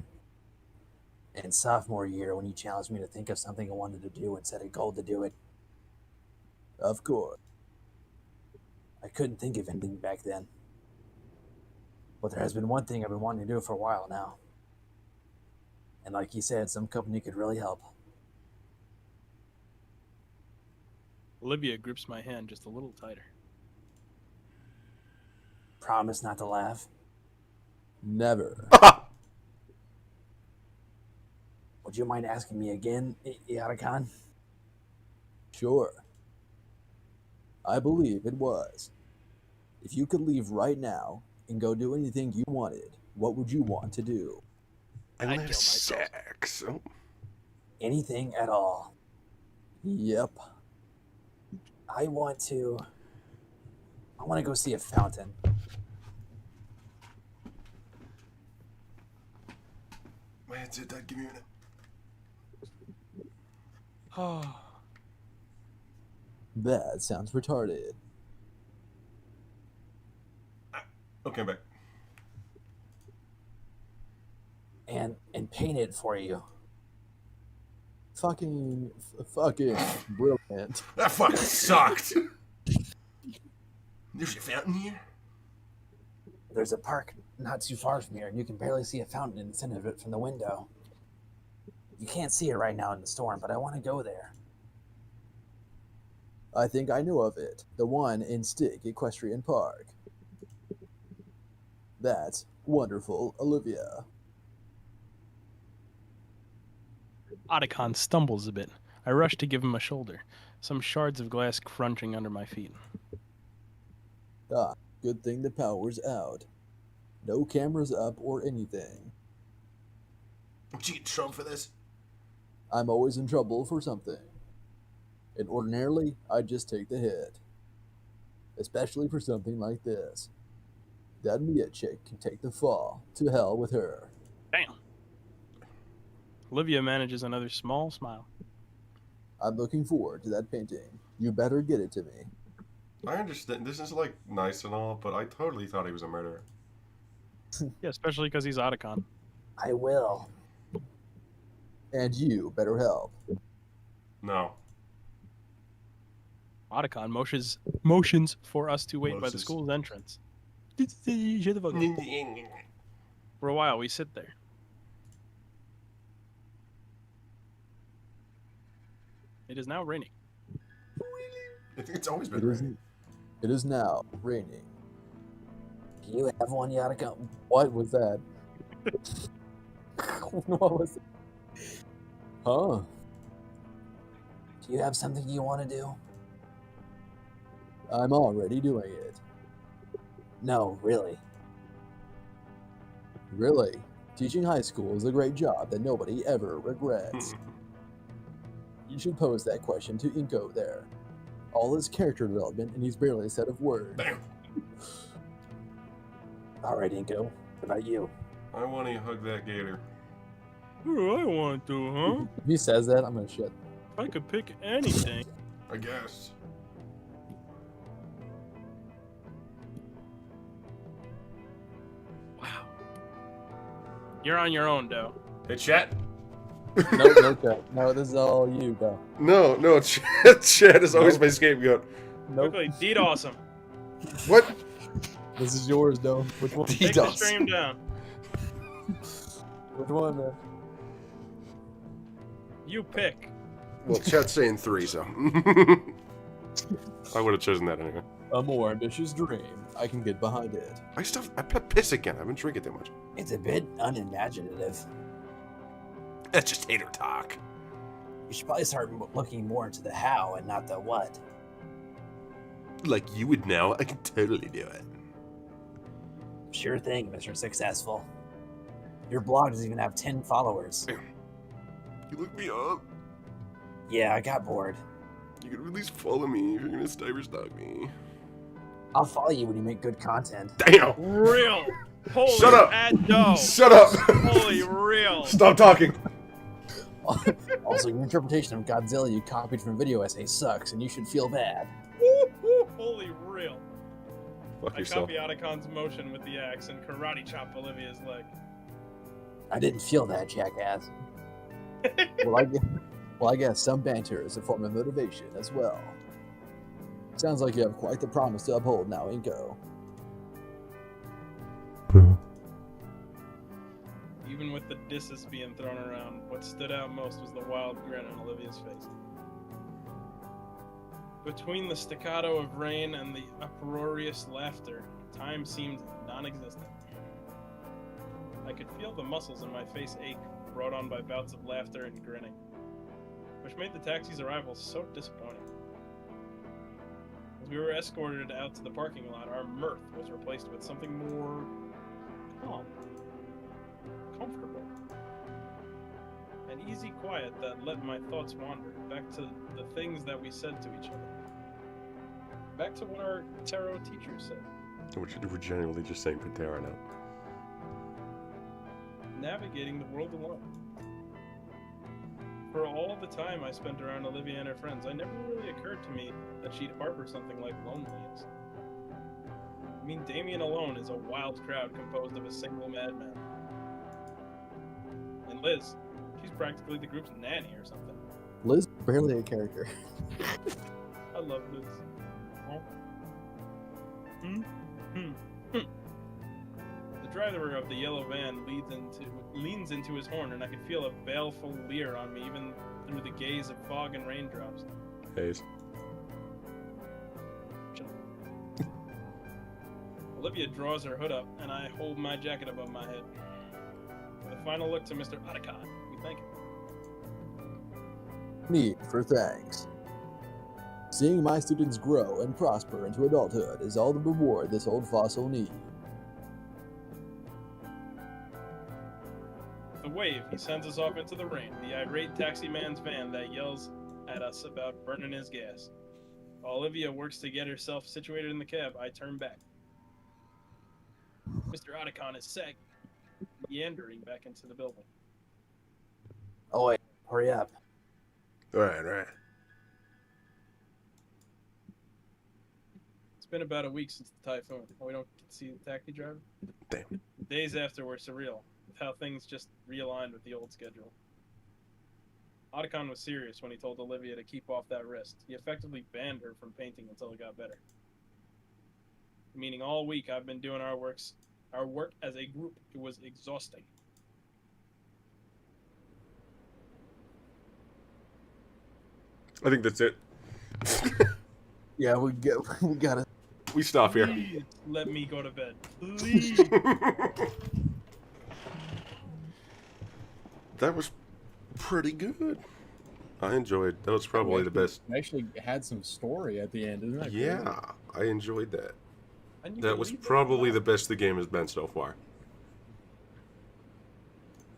in sophomore year when you challenged me to think of something I wanted to do and set a goal to do it? Of course. I couldn't think of anything back then. But there has been one thing I've been wanting to do for a while now. And like you said, some company could really help. Olivia grips my hand just a little tighter. Promise not to laugh. Never. Would you mind asking me again, Yatakan? Sure. I believe it was. If you could leave right now and go do anything you wanted, what would you want to do? I I'd want kill to have myself. sex. Oh. Anything at all. Yep. I want to go see a fountain. My headset died. Give me a minute. Oh. That sounds retarded. Okay, I'm back. And paint it for you. Fucking brilliant. That fucking sucked. There's a fountain here? There's a park not too far from here, and you can barely see a fountain in the center of it from the window. You can't see it right now in the storm, but I want to go there. I think I know of it. The one in Stick Equestrian Park. That's wonderful, Olivia. Otacon stumbles a bit. I rush to give him a shoulder, some shards of glass crunching under my feet. Ah, good thing the power's out. No cameras up or anything. Did you get in trouble for this? I'm always in trouble for something. And ordinarily, I'd just take the hit. Especially for something like this. That Mia chick can take the fall. To hell with her. Damn. Olivia manages another small smile. I'm looking forward to that painting. You better get it to me. I understand. This is like nice and all, but I totally thought he was a murderer. Yeah, especially because he's Otacon. I will. And you better help. No. Otacon motions for us to wait by the Moses. school's entrance. Shut the fuck up. For a while, we sit there. It is now raining. I think it's always been It is, raining. it is now raining. Do you have one, Yataka? What was that? What was it? Huh? Do you have something you want to do? I'm already doing it. No, really. Really? Teaching high school is a great job that nobody ever regrets. You should pose that question to Inko there. All his character development, and he's barely said a word. Damn. All right, Inko. What about you? I want to hug that gator. What do I want to, huh? If he says that, I'm gonna shut. If I could pick anything. I guess. Wow. You're on your own, Doe. Hey, chat. No, chat. No, this is all you, bro. No, chat is always Nope. my scapegoat. Nope. Quickly, deed awesome. What? This is yours, though. Which one? Take the stream down. Which one, man? You pick. Well, chat's saying 3, so. I would have chosen that anyway. A more ambitious dream. I can get behind it. I put piss again. I've been drinking too much. It's a bit unimaginative. That's just hater talk. You should probably start looking more into the how and not the what. Like you would now, I can totally do it. Sure thing, Mr. Successful. Your blog doesn't even have 10 followers. You look me up. Yeah, I got bored. You can at least follow me if you're gonna cyber stalk me. I'll follow you when you make good content. Damn! Real. Holy Shut up. Ado. Shut up! Holy real. Stop talking! Also, your interpretation of Godzilla you copied from video essay sucks, and you should feel bad. Holy real. Fuck I yourself. copy Otacon's motion with the axe and karate chop Olivia's leg. I didn't feel that, jackass. Well, I guess some banter is a form of motivation as well. Sounds like you have quite the promise to uphold now, Inko. Even with the disses being thrown around, what stood out most was the wild grin on Olivia's face. Between the staccato of rain and the uproarious laughter, time seemed non-existent. I could feel the muscles in my face ache, brought on by bouts of laughter and grinning, which made the taxi's arrival so disappointing. As we were escorted out to the parking lot, our mirth was replaced with something more calm, comfortable, an easy quiet that let my thoughts wander back to the things that we said to each other, back to what our tarot teachers said. We're generally just saying Pantera now. Navigating the world alone. For all the time I spent around Olivia and her friends, it never really occurred to me that she'd harbor something like loneliness. I mean, Damien alone is a wild crowd composed of a single madman. And Liz, she's practically the group's nanny or something. Liz, barely a character. I love Liz. Oh. The driver of the yellow van leans into his horn, and I could feel a baleful leer on me even through the gaze of fog and raindrops. Haze. Olivia draws her hood up, and I hold my jacket above my head. With a final look to Mr. Otacon, we thank him. Need for thanks. Seeing my students grow and prosper into adulthood is all the reward this old fossil needs. With a wave, he sends us off into the rain, the irate taxi man's van that yells at us about burning his gas. While Olivia works to get herself situated in the cab, I turn back. Mr. Otacon is sagging, meandering back into the building. Oh wait, hurry up. Right. It's been about a week since the typhoon, and we don't get to see the taxi driver. Damn. The days after were surreal, with how things just realigned with the old schedule. Otacon was serious when he told Olivia to keep off that wrist. He effectively banned her from painting until it got better. Meaning all week I've been doing our work as a group. It was exhausting. I think that's it. Yeah, we gotta. We stop here. Please let me go to bed. Please. That was pretty good. I enjoyed. That was probably the best. It actually had some story at the end, isn't that crazy? Yeah, I enjoyed that. And you That can was leave probably it the best the game has been so far.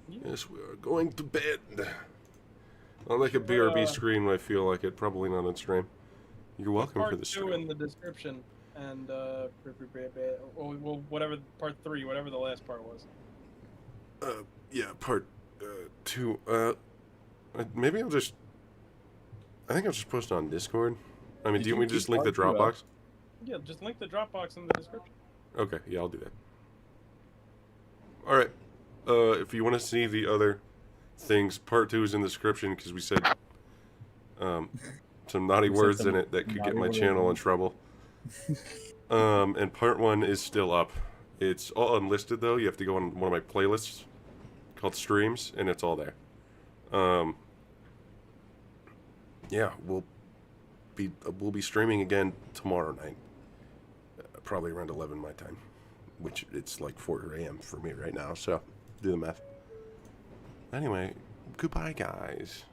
Yeah. Yes, we are going to bed. I'll make a BRB screen when I feel like it. Probably not on stream. You're welcome part for the 2 stream. in the description, and well, whatever part 3, whatever the last part was. Yeah, part 2. Maybe I'll just. I think I'll just post it on Discord. I mean, Did do you you want me to just keep link the part 2 up? Dropbox? Yeah, just link the Dropbox in the description. Okay, yeah, I'll do that. Alright. If you want to see the other things, part 2 is in the description because we said some naughty We said words some in it that could get naughty my words. channel in trouble. And part 1 is still up. It's all unlisted though. You have to go on one of my playlists called Streams, and it's all there. Yeah, we'll be streaming again tomorrow night. Probably around 11 my time, which it's like 4 a.m. for me right now, so do the math. Anyway, goodbye guys.